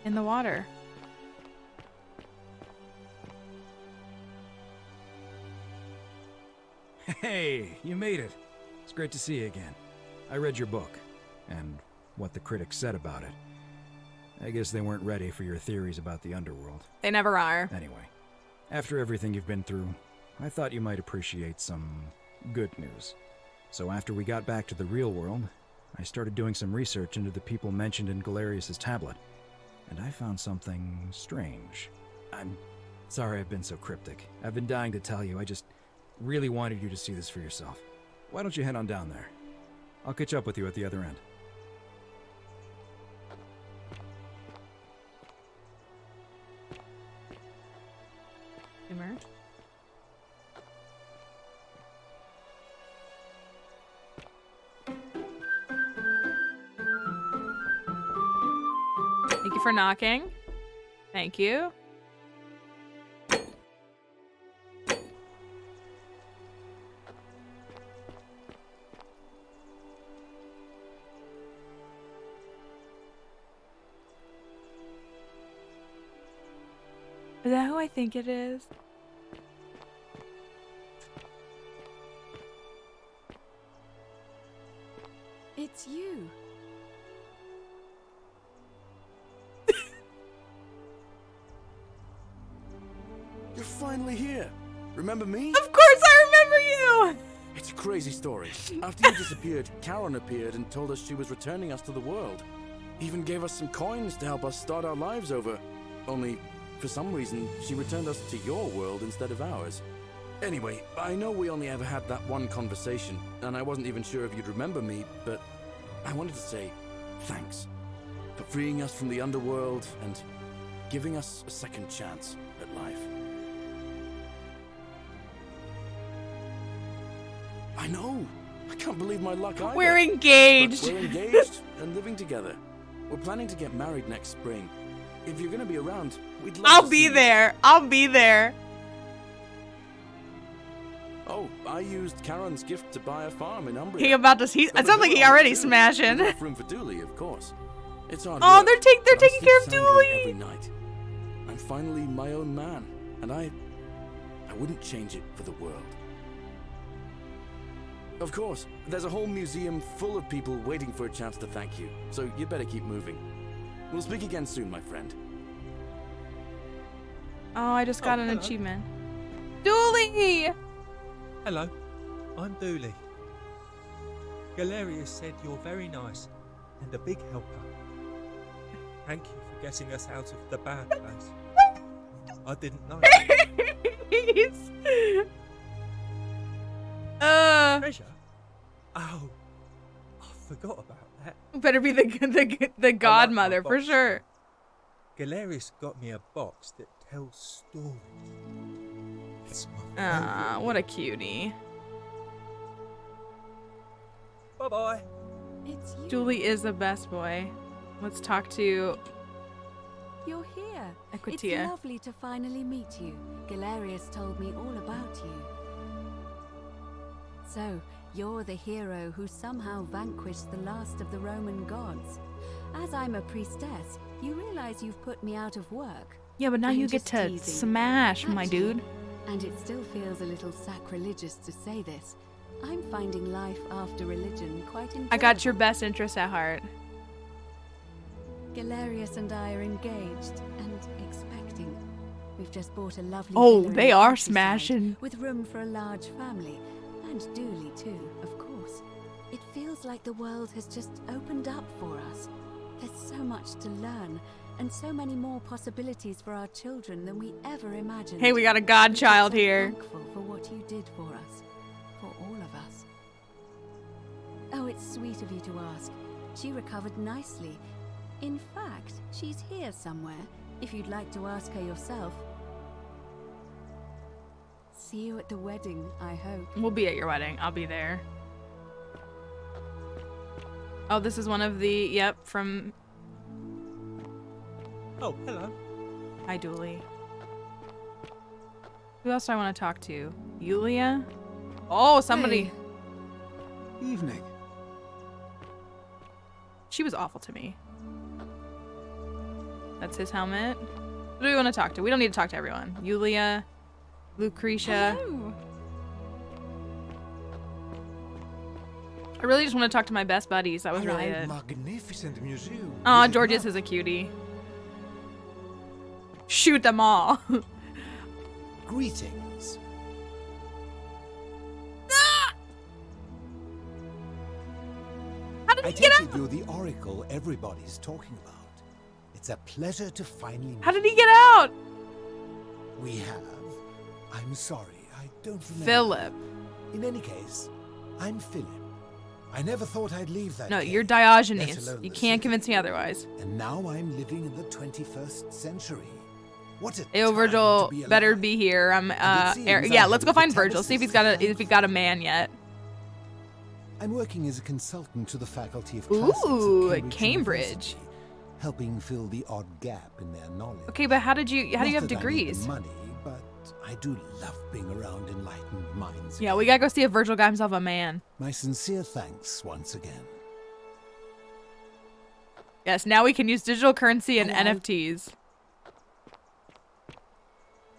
Speaker 2: In the water.
Speaker 3: Hey, you made it. It's great to see you again. I read your book, and what the critics said about it. I guess they weren't ready for your theories about the underworld.
Speaker 2: They never are.
Speaker 3: Anyway, after everything you've been through, I thought you might appreciate some good news. So after we got back to the real world, I started doing some research into the people mentioned in Galerius's tablet, and I found something strange. I'm sorry I've been so cryptic. I've been dying to tell you, I just really wanted you to see this for yourself. Why don't you head on down there? I'll catch up with you at the other end.
Speaker 2: Sumer. Thank you for knocking. Thank you. Is that who I think it is?
Speaker 6: It's you.
Speaker 1: You're finally here. Remember me?
Speaker 2: Of course I remember you!
Speaker 1: It's a crazy story. After you disappeared, Karen appeared and told us she was returning us to the world. Even gave us some coins to help us start our lives over. Only, for some reason, she returned us to your world instead of ours. Anyway, I know we only ever had that one conversation, and I wasn't even sure if you'd remember me, but I wanted to say thanks for freeing us from the underworld and giving us a second chance at life. I know. I can't believe my luck either.
Speaker 2: We're engaged.
Speaker 1: But we're engaged and living together. We're planning to get married next spring. If you're gonna be around, we'd love
Speaker 2: I'll
Speaker 1: to
Speaker 2: be
Speaker 1: see you.
Speaker 2: there. I'll be there.
Speaker 1: Oh, I used Karen's gift to buy a farm in Umbria.
Speaker 2: He about to. It sounds like he already smashing.
Speaker 1: Enough room for Dooley, of course. It's hard
Speaker 2: Oh,
Speaker 1: work,
Speaker 2: they're
Speaker 1: but I
Speaker 2: taking
Speaker 1: sleep
Speaker 2: care of
Speaker 1: soundly
Speaker 2: Dooley.
Speaker 1: every night. I'm finally my own man, and I wouldn't change it for the world. Of course, there's a whole museum full of people waiting for a chance to thank you, so you better keep moving. We'll speak again soon, my friend.
Speaker 2: Oh, I just got an
Speaker 10: hello.
Speaker 2: achievement. Dooley!
Speaker 10: Hello, I'm Dooley. Galerius said you're very nice and a big helper. Thank you for getting us out of the bad place. I didn't know. Treasure? Oh, I forgot about that.
Speaker 2: Better be the godmother for sure.
Speaker 10: Galerius got me a box that tells stories. It's my
Speaker 2: Ah, what a cutie.
Speaker 10: Bye-bye.
Speaker 6: It's you.
Speaker 2: Dooley is the best boy. Let's talk to
Speaker 6: You're here.
Speaker 2: Equitia.
Speaker 6: It's lovely to finally meet you. Galerius told me all about you. So, you're the hero who somehow vanquished the last of the Roman gods. As I'm a priestess, you realize you've put me out of work.
Speaker 2: Yeah, but now
Speaker 6: I'm
Speaker 2: you get
Speaker 6: just
Speaker 2: to
Speaker 6: teasing.
Speaker 2: smash, my dude.
Speaker 6: And it still feels a little sacrilegious to say this. I'm finding life after religion quite enjoyable.
Speaker 2: I got your best interest at heart.
Speaker 6: Galerius and I are engaged and expecting. We've just bought a lovely
Speaker 2: Oh,
Speaker 6: villa in
Speaker 2: they
Speaker 6: the
Speaker 2: are
Speaker 6: countryside
Speaker 2: smashing.
Speaker 6: with room for a large family, and Dooley too, of course. It feels like the world has just opened up for us. There's so much to learn, and so many more possibilities for our children than we ever imagined.
Speaker 2: Hey, we got a godchild here.
Speaker 6: I'm thankful for what you did for us, for all of us. Oh, it's sweet of you to ask. She recovered nicely. In fact, she's here somewhere, if you'd like to ask her yourself. See you at the wedding, I hope.
Speaker 2: We'll be at your wedding. I'll be there. Oh, this is one of the, yep, from...
Speaker 10: Oh, hello.
Speaker 2: Hi, Dooley. Who else do I want to talk to? Yulia? Oh, somebody.
Speaker 17: Hey. Evening.
Speaker 2: She was awful to me. That's his helmet. Who do we want to talk to? We don't need to talk to everyone. Yulia, Lucretia.
Speaker 20: Hello.
Speaker 2: I really just want to talk to my best buddies. That was really it.
Speaker 7: Magnificent museum.
Speaker 2: Aw, Georges is a cutie. Shoot them all.
Speaker 14: Greetings.
Speaker 2: How did
Speaker 14: I
Speaker 2: he get
Speaker 14: take
Speaker 2: out?
Speaker 14: it you're the oracle everybody's talking about. It's a pleasure to finally meet
Speaker 2: How did he get out?
Speaker 14: We have. I'm sorry, I don't remember.
Speaker 2: Philip.
Speaker 14: In any case, I'm Philip. I never thought I'd leave that
Speaker 2: No,
Speaker 14: cave,
Speaker 2: you're
Speaker 14: let
Speaker 2: Diogenes.
Speaker 14: alone
Speaker 2: You
Speaker 14: the
Speaker 2: can't
Speaker 14: city.
Speaker 2: convince me otherwise.
Speaker 14: And now I'm living in the 21st century. What a
Speaker 2: Ew,
Speaker 14: time
Speaker 2: Virgil
Speaker 14: to be
Speaker 2: better
Speaker 14: alive.
Speaker 2: be here. I'm
Speaker 14: it seems
Speaker 2: yeah,
Speaker 14: I
Speaker 2: let's go
Speaker 14: have
Speaker 2: find
Speaker 14: the
Speaker 2: Virgil. See if he's got a man yet.
Speaker 14: I'm working as a consultant to the Faculty of Classics
Speaker 2: Ooh,
Speaker 14: at
Speaker 2: at Cambridge.
Speaker 14: University, helping fill the odd gap in their knowledge.
Speaker 2: Okay, but how do you have
Speaker 14: Not that I need
Speaker 2: degrees?
Speaker 14: the money, but I do love being around enlightened minds.
Speaker 2: Yeah, we gotta go see if Virgil got himself a man.
Speaker 14: My sincere thanks once again.
Speaker 2: Yes, now we can use digital currency and
Speaker 6: Hello.
Speaker 2: NFTs.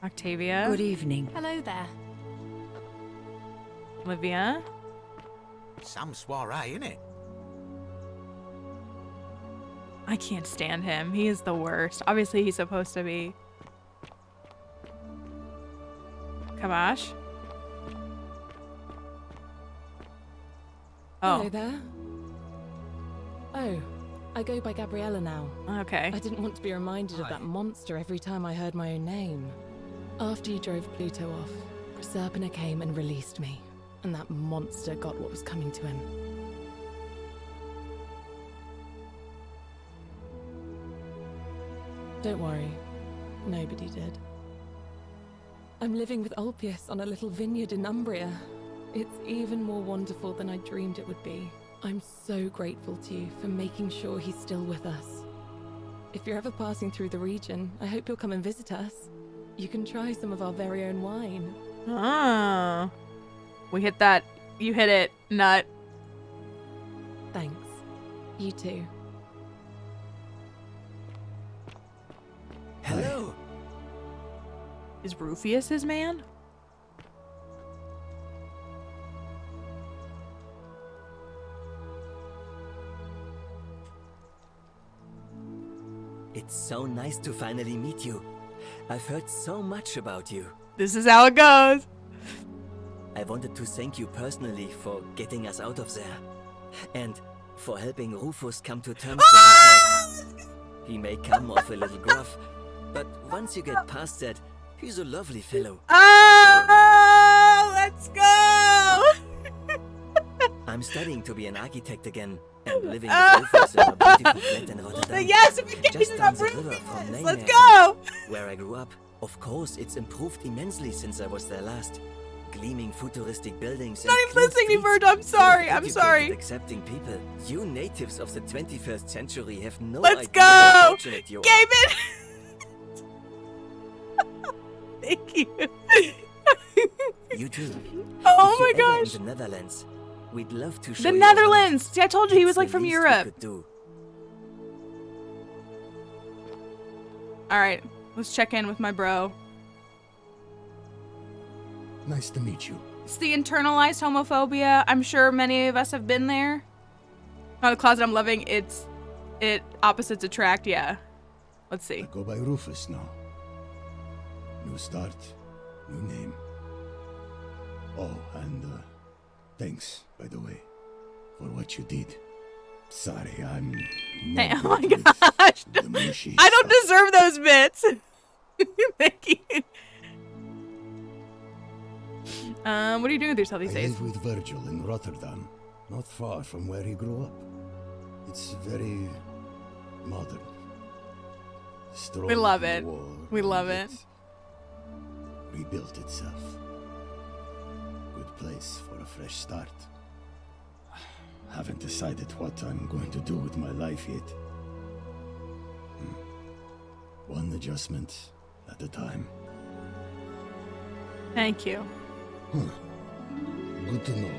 Speaker 2: Octavia.
Speaker 12: Good evening.
Speaker 20: Hello there.
Speaker 2: Olivia.
Speaker 19: Some soiree, innit?
Speaker 2: I can't stand him. He is the worst. Obviously, he's supposed to be. Kabash.
Speaker 22: Hello
Speaker 2: Oh,
Speaker 22: there. Oh, I go by Gabriella now.
Speaker 2: okay.
Speaker 22: I didn't want to be reminded of that monster every time I heard my own name. After you drove Pluto off, Proserpina came and released me, and that monster got what was coming to him. Don't worry, nobody did. I'm living with Ulpius on a little vineyard in Umbria. It's even more wonderful than I dreamed it would be. I'm so grateful to you for making sure he's still with us. If you're ever passing through the region, I hope you'll come and visit us. You can try some of our very own wine.
Speaker 2: Oh. We hit that. You hit it, nut.
Speaker 22: Thanks. You too.
Speaker 21: Hello.
Speaker 2: Is Rufius his man?
Speaker 21: It's so nice to finally meet you. I've heard so much about you.
Speaker 2: This is how it goes.
Speaker 21: I wanted to thank you personally for getting us out of there. And for helping Rufus come to terms with himself. He may come off a little gruff, but once you get past that, he's a lovely fellow.
Speaker 2: Oh, let's go!
Speaker 21: I'm studying to be an architect again, and living with Rufus in a beautiful flat in Rotterdam.
Speaker 2: Yes, we can
Speaker 21: Just
Speaker 2: get
Speaker 21: down
Speaker 2: it
Speaker 21: the
Speaker 2: up,
Speaker 21: river from
Speaker 2: Rufius.
Speaker 21: Nijmegen,
Speaker 2: Let's go!
Speaker 21: Where I grew up. Of course, it's improved immensely since I was there last. Gleaming futuristic buildings and
Speaker 2: Not even
Speaker 21: clean
Speaker 2: listening to
Speaker 21: streets,
Speaker 2: Virgil. I'm
Speaker 21: full of
Speaker 2: sorry. I'm
Speaker 21: educated,
Speaker 2: sorry.
Speaker 21: accepting people. You natives of the 21st century have no
Speaker 2: Let's
Speaker 21: idea
Speaker 2: go!
Speaker 21: how fortunate you are.
Speaker 2: Gavin! Thank you.
Speaker 21: You too.
Speaker 2: Oh
Speaker 21: If
Speaker 2: my
Speaker 21: you're ever
Speaker 2: gosh.
Speaker 21: in the Netherlands, we'd love to show
Speaker 2: The
Speaker 21: you
Speaker 2: Netherlands. See, I told you he
Speaker 21: It's
Speaker 2: was like
Speaker 21: the
Speaker 2: from
Speaker 21: least we
Speaker 2: Europe.
Speaker 21: could do.
Speaker 2: All right, let's check in with my bro.
Speaker 13: Nice to meet you.
Speaker 2: It's the internalized homophobia. I'm sure many of us have been there. Not a closet I'm loving. It opposites attract. Yeah. Let's see.
Speaker 13: I go by Rufus now. New start, new name. Oh, and thanks, by the way, for what you did. Sorry, I'm
Speaker 2: Hey,
Speaker 13: not
Speaker 2: oh my
Speaker 13: good with
Speaker 2: gosh.
Speaker 13: the mushy
Speaker 2: I don't
Speaker 13: stuff.
Speaker 2: deserve those bits. Thank you. What are you doing with yourself these
Speaker 13: I
Speaker 2: days?
Speaker 13: live with Virgil in Rotterdam, not far from where he grew up. It's very modern. Destroyed
Speaker 2: We love
Speaker 13: in the
Speaker 2: it.
Speaker 13: war,
Speaker 2: We
Speaker 13: and
Speaker 2: love it.
Speaker 13: Rebuilt itself. Good place for a fresh start. Haven't decided what I'm going to do with my life yet. One adjustment at a time.
Speaker 2: Thank you.
Speaker 13: Good to know.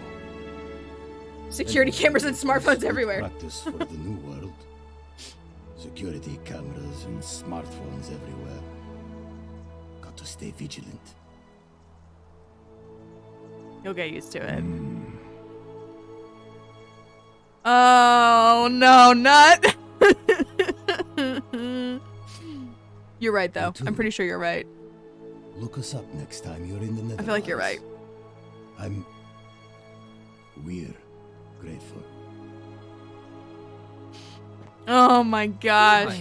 Speaker 2: Security cameras and smartphones everywhere.
Speaker 13: Practice for the new world. Security cameras and smartphones everywhere. Got to stay vigilant.
Speaker 2: You'll get used to it. Oh no, nut. You're right though. I'm pretty sure you're right.
Speaker 13: Look us up next time you're in the Netherlands.
Speaker 2: I feel like you're right.
Speaker 13: We're grateful.
Speaker 2: Oh my gosh.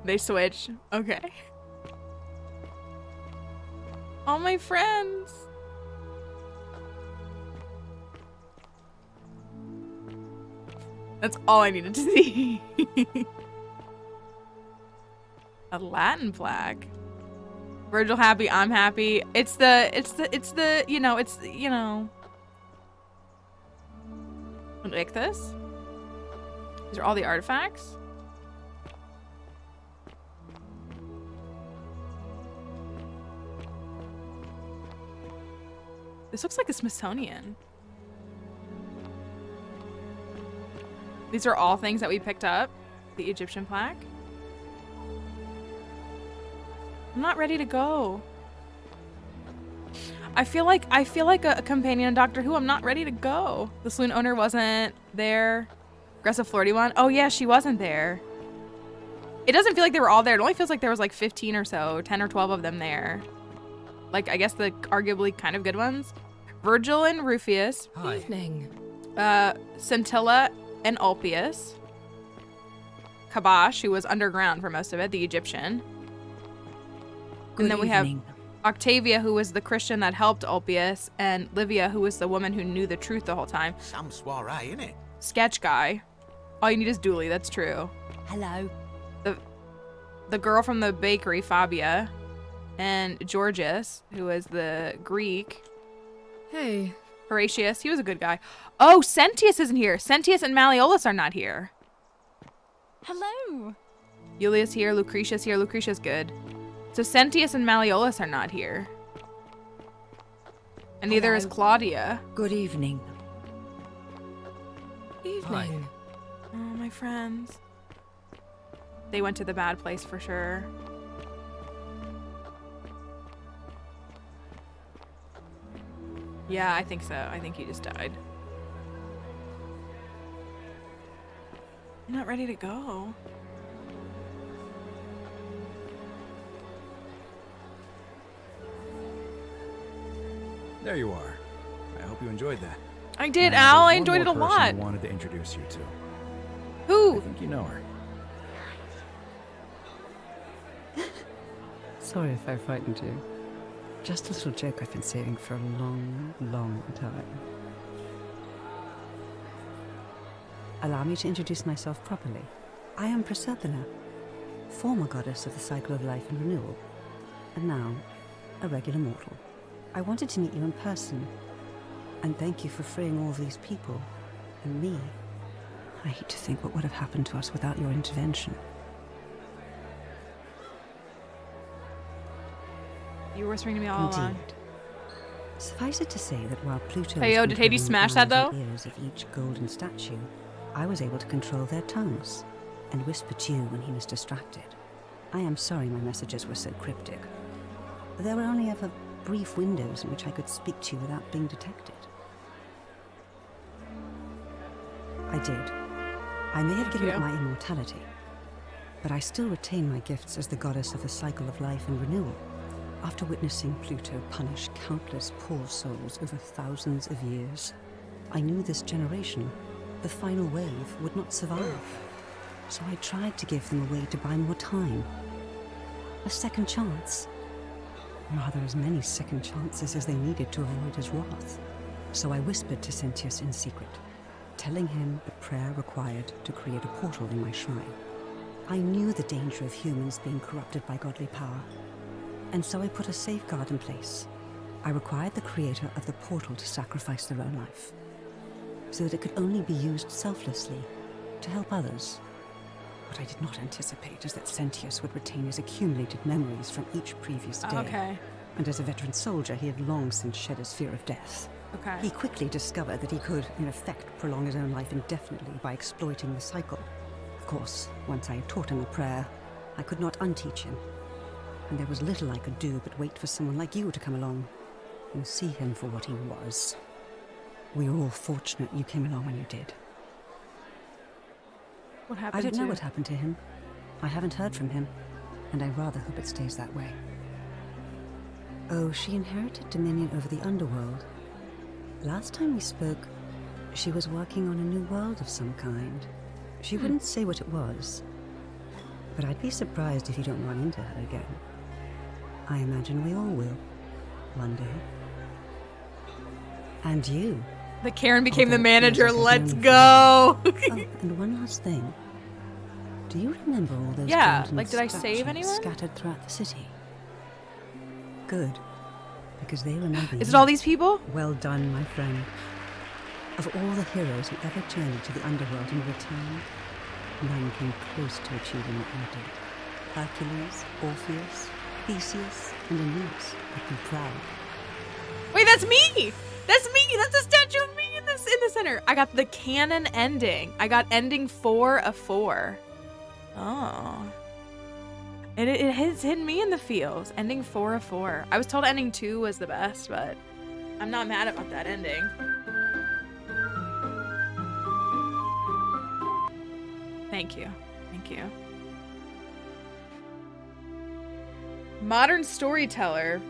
Speaker 2: They switch. Okay. All my friends. That's all I needed to see. A Latin flag. Virgil happy, I'm happy. It's the, you know. Like this? These are all the artifacts? This looks like the Smithsonian. These are all things that we picked up. The Egyptian plaque. I'm not ready to go. I feel like a companion in Doctor Who. I'm not ready to go. The saloon owner wasn't there. Aggressive flirty one. Oh yeah, she wasn't there. It doesn't feel like they were all there. It only feels like there was like 15 or so, 10 or 12 of them there. Like, I guess the arguably kind of good ones. Virgil and Rufius.
Speaker 22: Hi. Evening.
Speaker 2: Scintilla and Ulpius. Kabash, who was underground for most of it, the Egyptian.
Speaker 8: Good
Speaker 2: and then we have
Speaker 8: evening.
Speaker 2: Octavia, who was the Christian that helped Ulpius, and Livia, who was the woman who knew the truth the whole time.
Speaker 19: Some soiree, innit?
Speaker 2: Sketch guy. All you need is Dooley, that's true.
Speaker 6: Hello.
Speaker 2: The girl from the bakery, Fabia, and Georgius, who was the Greek.
Speaker 22: Hey.
Speaker 2: Horatius, he was a good guy. Oh, Sentius isn't here. Sentius and Malleolus are not here.
Speaker 20: Hello.
Speaker 2: Julius here, Lucretius here. Lucretius good. So Sentius and Malleolus are not here. And neither is Claudia.
Speaker 8: Good evening.
Speaker 22: Evening.
Speaker 2: Oh, my friends. They went to the bad place for sure. Yeah, I think so. I think he just died. You're not ready to go.
Speaker 3: There you are. I hope you enjoyed that.
Speaker 2: I did,
Speaker 3: Now,
Speaker 2: Al. I
Speaker 3: there's one
Speaker 2: enjoyed it a
Speaker 3: more person
Speaker 2: lot.
Speaker 3: I wanted to introduce you to.
Speaker 2: Who?
Speaker 3: I think you know her.
Speaker 8: Sorry if I frightened you. Just a little joke I've been saving for a long, long time. Allow me to introduce myself properly. I am Proserpina, former goddess of the cycle of life and renewal, and now a regular mortal. I wanted to meet you in person, and thank you for freeing all these people, and me. I hate to think what would have happened to us without your intervention.
Speaker 2: You were whispering to me all along.
Speaker 8: Indeed. Suffice it to say that while Pluto
Speaker 2: Hey, yo,
Speaker 8: was
Speaker 2: did Hades
Speaker 8: controlling the
Speaker 2: smash that,
Speaker 8: eyes and
Speaker 2: though?
Speaker 8: ears of each golden statue, I was able to control their tongues and whisper to you when he was distracted. I am sorry my messages were so cryptic. There were only ever brief windows in which I could speak to you without being detected. I did. I may have given up my immortality, but I still retain my gifts as the goddess of the cycle of life and renewal. After witnessing Pluto punish countless poor souls over thousands of years, I knew this generation, the final wave, would not survive. So I tried to give them a way to buy more time. A second chance. Rather, as many second chances as they needed to avoid his wrath. So I whispered to Sentius in secret, telling him the prayer required to create a portal in my shrine. I knew the danger of humans being corrupted by godly power, and so I put a safeguard in place. I required the creator of the portal to sacrifice their own life, so that it could only be used selflessly to help others. What I did not anticipate is that Sentius would retain his accumulated memories from each previous day.
Speaker 2: Okay.
Speaker 8: And as a veteran soldier, he had long since shed his fear of death.
Speaker 2: Okay.
Speaker 8: He quickly discovered that he could, in effect, prolong his own life indefinitely by exploiting the cycle. Of course, once I had taught him the prayer, I could not unteach him. And there was little I could do but wait for someone like you to come along and see him for what he was. We were all fortunate you came along when you did.
Speaker 2: What happened
Speaker 8: I don't know
Speaker 2: to-
Speaker 8: what happened to him. I haven't heard from him, and I rather hope it stays that way. Oh, she inherited dominion over the underworld. Last time we spoke, she was working on a new world of some kind. She wouldn't say what it was, but I'd be surprised if you don't run into her again. I imagine we all will, one day. And you.
Speaker 2: The Karen became the
Speaker 8: Although it feels
Speaker 2: manager.
Speaker 8: like I've
Speaker 2: Let's
Speaker 8: known
Speaker 2: go.
Speaker 8: you forever. Oh, and one last thing. Do you remember all those
Speaker 2: Yeah,
Speaker 8: golden
Speaker 2: like, did I save
Speaker 8: statues
Speaker 2: anyone?
Speaker 8: scattered throughout the city? Good, because they remember
Speaker 2: Is it
Speaker 8: you.
Speaker 2: all these people?
Speaker 8: Well done, my friend. Of all the heroes who ever journeyed to the underworld and returned, none came close to achieving what you did. Hercules, Orpheus, Theseus, and Aeneas would be proud.
Speaker 2: Wait, that's me. That's me. That's a statue of me in the center. I got the canon ending. I got ending 4 of 4. Oh. And it has hidden me in the feels. Ending 4 of 4. I was told ending 2 was the best, but I'm not mad about that ending. Thank you. Thank you. Modern storyteller.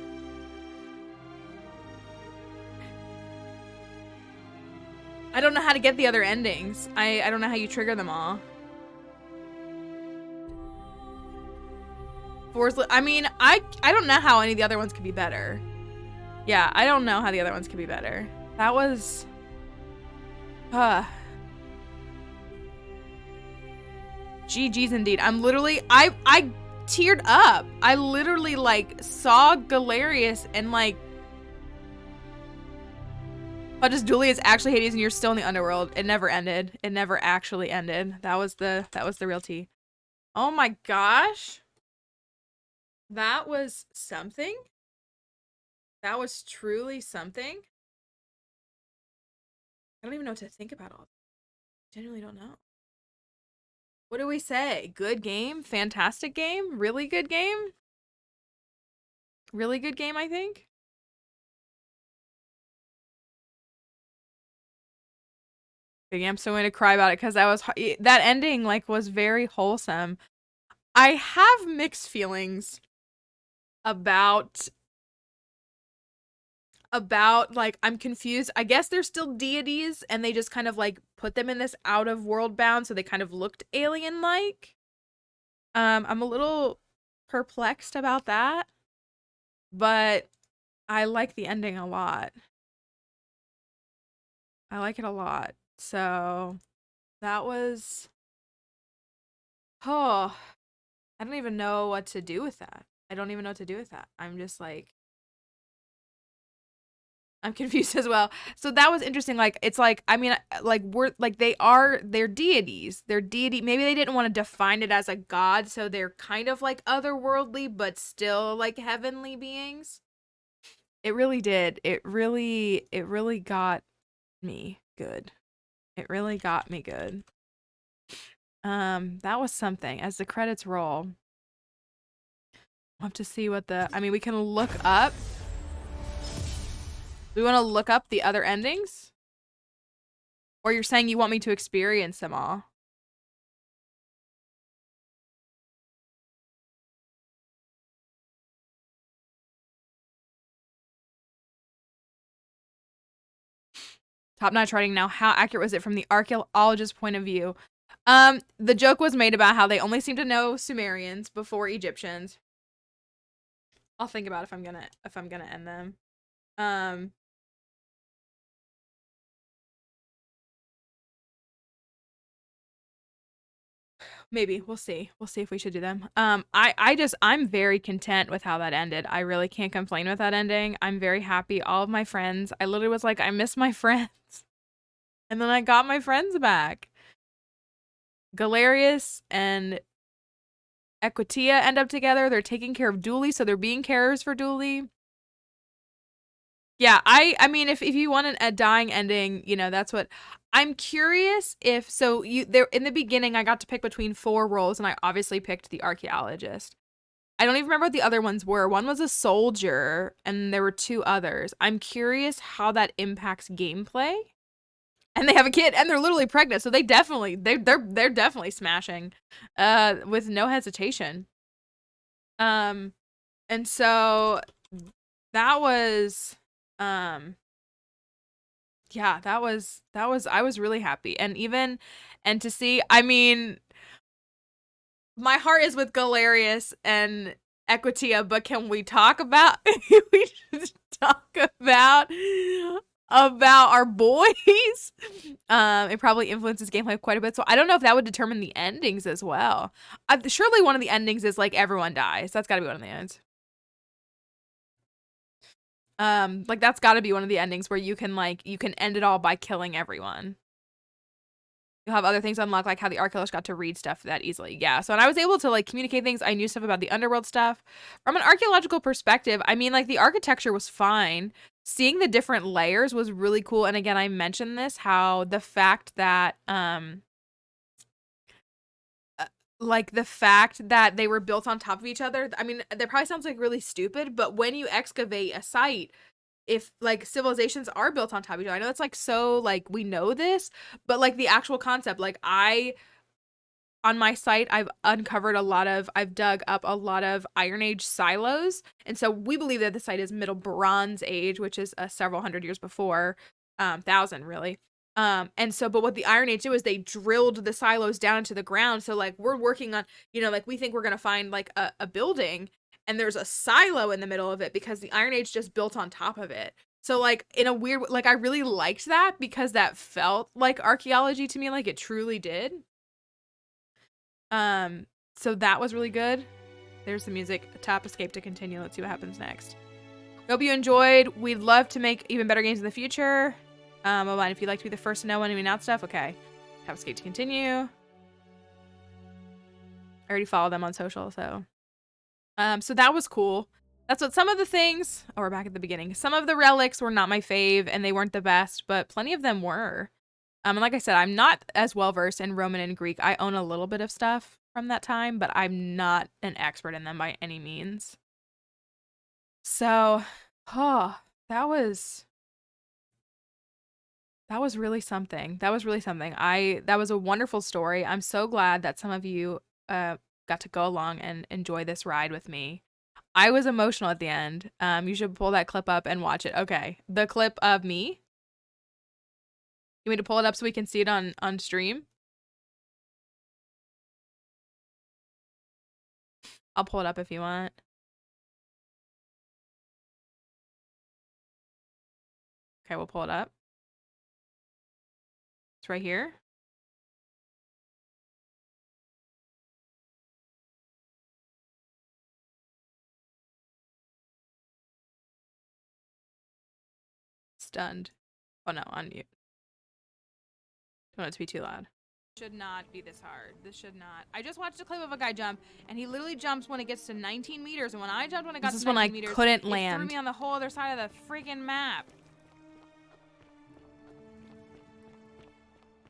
Speaker 2: I don't know how to get the other endings. I don't know how you trigger them all. I mean, I don't know how any of the other ones could be better. Yeah, I don't know how the other ones could be better. That was... GG's indeed. I'm literally... I teared up. I literally, like, saw Galerius and, like... But just Julius actually Hades and you're still in the underworld. It never ended. It never actually ended. That was the real tea. Oh my gosh. That was something. That was truly something. I don't even know what to think about all. Genuinely don't know. What do we say? Good game? Fantastic game? Really good game? Really good game, I think. I'm so going to cry about it because that ending like was very wholesome. I have mixed feelings about like I'm confused. I guess they're still deities and they just kind of like put them in this out of world bound so they kind of looked alien like. I'm a little perplexed about that, but I like the ending a lot. I like it a lot. So that was, oh, I don't even know what to do with that. I don't even know what to do with that. I'm just like, I'm confused as well. So that was interesting. Like, it's like, I mean, like, they're deities. They're deity. Maybe they didn't want to define it as a god, so they're kind of like otherworldly, but still like heavenly beings. It really did. It really got me good. It really got me good. That was something. As the credits roll, we'll have to see what I mean, we can look up. We want to look up the other endings? Or you're saying you want me to experience them all? Top-notch writing now. How accurate was it from the archaeologist's point of view? The joke was made about how they only seem to know Sumerians before Egyptians. I'll think about if I'm gonna end them. Maybe we'll see. We'll see if we should do them. I'm very content with how that ended. I really can't complain with that ending. I'm very happy. All of my friends, I literally was like, I miss my friends. And then I got my friends back. Galerius and Equitia end up together. They're taking care of Dooley, so they're being carers for Dooley. Yeah, I mean, if you want a dying ending, you know, that's what I'm curious if. So there in the beginning, I got to pick between 4 roles, and I obviously picked the archaeologist. I don't even remember what the other ones were. One was a soldier, and there were 2 others. I'm curious how that impacts gameplay. And they have a kid, and they're literally pregnant, so they're definitely smashing, with no hesitation. And so that was, yeah, that was I was really happy, and to see, I mean, my heart is with Galerius and Equitia, but can we talk about we should talk about our boys? It probably influences gameplay quite a bit, so I don't know if that would determine the endings as well. Surely one of the endings is like everyone dies. That's got to be one of the ends. Like that's got to be one of the endings where you can end it all by killing everyone. You'll have other things unlocked, like how the archaeologist got to read stuff that easily. Yeah, so and I was able to like communicate things. I knew stuff about the underworld stuff. From an archaeological perspective, I mean, like the architecture was fine. Seeing the different layers was really cool. And again, I mentioned this, how the fact that like the fact that they were built on top of each other. I mean, that probably sounds like really stupid, but when you excavate a site, if like civilizations are built on top of each other, I know that's like so like we know this, but like the actual concept, like on my site, I've dug up a lot of Iron Age silos. And so we believe that the site is Middle Bronze Age, which is several hundred years before, 1,000 really. And so, but what the Iron Age did was they drilled the silos down into the ground. So like we're working on, you know, like we think we're going to find like a building, and there's a silo in the middle of it because the Iron Age just built on top of it. So like in a weird, like I really liked that because that felt like archaeology to me, like it truly did. So that was really good. There's the music. Tap escape to continue. Let's see what happens next. Hope you enjoyed. We'd love to make even better games in the future. And if you'd like to be the first to know when we announce stuff, okay. Tap escape to continue. I already follow them on social, so. So that was cool. That's what some of the things, we're back at the beginning. Some of the relics were not my fave and they weren't the best, but plenty of them were. And like I said, I'm not as well versed in Roman and Greek. I own a little bit of stuff from that time, but I'm not an expert in them by any means. So, that was really something. That was really something. That was a wonderful story. I'm so glad that some of you got to go along and enjoy this ride with me. I was emotional at the end. You should pull that clip up and watch it. Okay, the clip of me. You want me to pull it up so we can see it on stream? I'll pull it up if you want. Okay, we'll pull it up. It's right here. stunned. Oh no, on mute. Don't want it to be too loud. Should not be this hard. This should not. I just watched a clip of a guy jump, and he literally jumps when it gets to 19 meters. And when I jumped when it got to 19 meters,
Speaker 22: couldn't
Speaker 2: it
Speaker 22: land.
Speaker 2: threw me on the whole other side of the freaking map.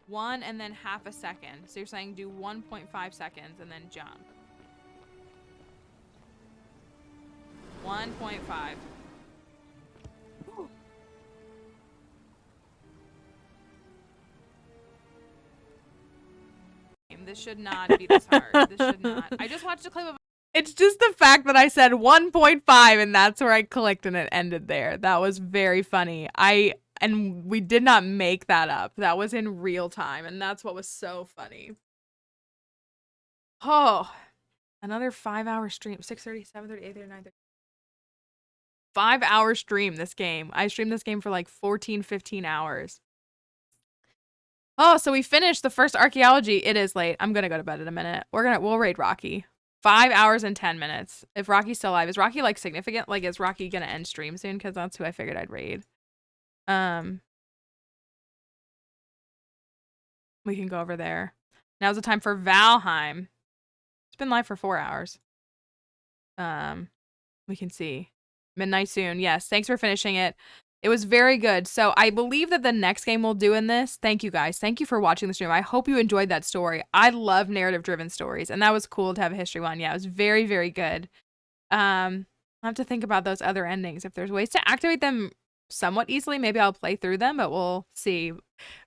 Speaker 2: 1 and then half a second. So you're saying do 1.5 seconds and then jump. 1.5. This should not be this hard. This should not. I just watched a clip of. It's just the fact that I said 1.5 and that's where I clicked and it ended there. That was very funny. And we did not make that up. That was in real time, and that's what was so funny. Oh, another 5-hour stream. 6:30, 7:30, 8:30, 9:30. 5-hour stream this game. I streamed this game for like 14, 15 hours. Oh, so we finished the first archaeology. It is late. I'm gonna go to bed in a minute. We'll raid Rocky. 5 hours and 10 minutes. If Rocky's still alive, is Rocky like significant? Like, is Rocky gonna end stream soon? Because that's who I figured I'd raid. We can go over there. Now's the time for Valheim. It's been live for 4 hours. We can see. Midnight soon. Yes. Thanks for finishing it. It was very good. So I believe that the next game we'll do in this, thank you guys. Thank you for watching the stream. I hope you enjoyed that story. I love narrative-driven stories, and that was cool to have a history one. Yeah, it was very, very good. I'll have to think about those other endings. If there's ways to activate them somewhat easily, maybe I'll play through them, but we'll see.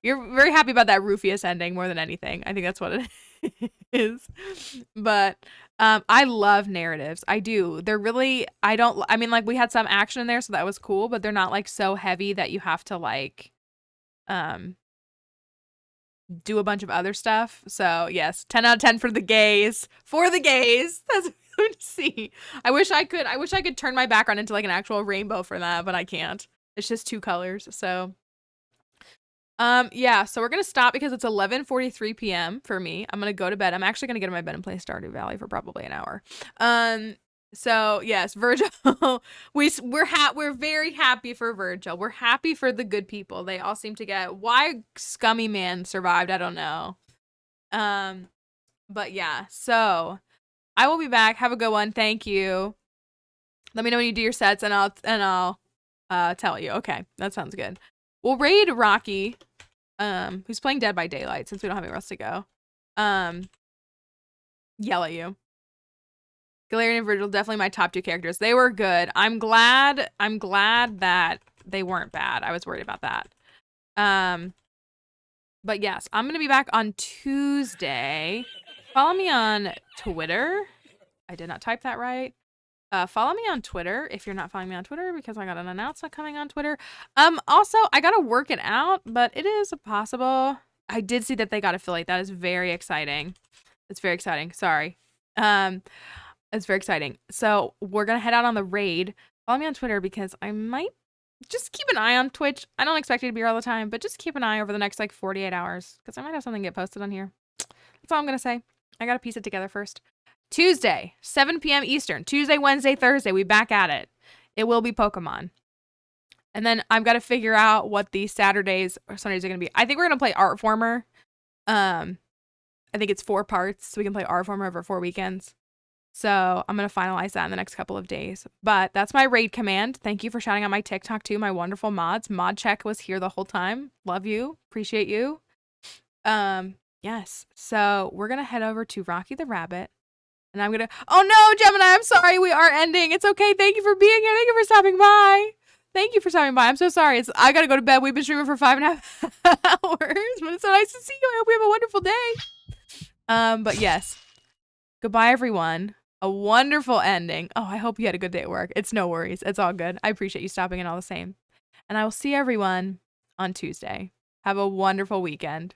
Speaker 2: You're very happy about that Rufius ending more than anything. I think that's what it is. But I love narratives. I do. They're really, I mean, like, we had some action in there, so that was cool, but they're not like so heavy that you have to like do a bunch of other stuff. So yes, 10 out of 10 for the gays. For the gays. That's good to see. I wish I could turn my background into like an actual rainbow for that, but I can't. It's just 2 colors. So yeah, so we're gonna stop because it's 11:43 p.m. for me. I'm gonna go to bed. I'm actually gonna get in my bed and play Stardew Valley for probably an hour. So yes, Virgil, we're very happy for Virgil. We're happy for the good people. They all seem to get why Scummy Man survived. I don't know. But yeah, so I will be back. Have a good one. Thank you. Let me know when you do your sets, and I'll tell you. Okay, that sounds good. We'll raid Rocky, who's playing Dead by Daylight since we don't have anywhere else to go. Yell at you. Galarian and Virgil, definitely my top 2 characters. They were good. I'm glad that they weren't bad. I was worried about that. But yes, I'm gonna be back on Tuesday. Follow me on Twitter. I did not type that right. Follow me on Twitter if you're not following me on Twitter, because I got an announcement coming on Twitter. Also, I gotta work it out, but it is possible. I did see that they got affiliate. That is very exciting. It's very exciting. Sorry. It's very exciting. So we're gonna head out on the raid. Follow me on Twitter because I might just keep an eye on Twitch. I don't expect you to be here all the time, but just keep an eye over the next like 48 hours because I might have something get posted on here. That's all I'm gonna say. I gotta piece it together first. Tuesday, 7 p.m. Eastern. Tuesday, Wednesday, Thursday. We back at it. It will be Pokemon. And then I've got to figure out what the Saturdays or Sundays are going to be. I think we're going to play Artformer. I think it's 4 parts, so we can play Artformer over 4 weekends. So I'm going to finalize that in the next couple of days. But that's my raid command. Thank you for shouting out my TikTok too, my wonderful mods. Mod Check was here the whole time. Love you. Appreciate you. Yes. So we're going to head over to Rocky the Rabbit. And I'm gonna, oh no, Gemini, I'm sorry, we are ending. It's okay, thank you for being here. Thank you for stopping by. Thank you for stopping by. I'm so sorry. I gotta go to bed. We've been streaming for 5.5 hours, but it's so nice to see you. I hope you have a wonderful day. But yes, goodbye everyone. A wonderful ending. Oh, I hope you had a good day at work. It's no worries. It's all good. I appreciate you stopping in all the same. And I will see everyone on Tuesday. Have a wonderful weekend.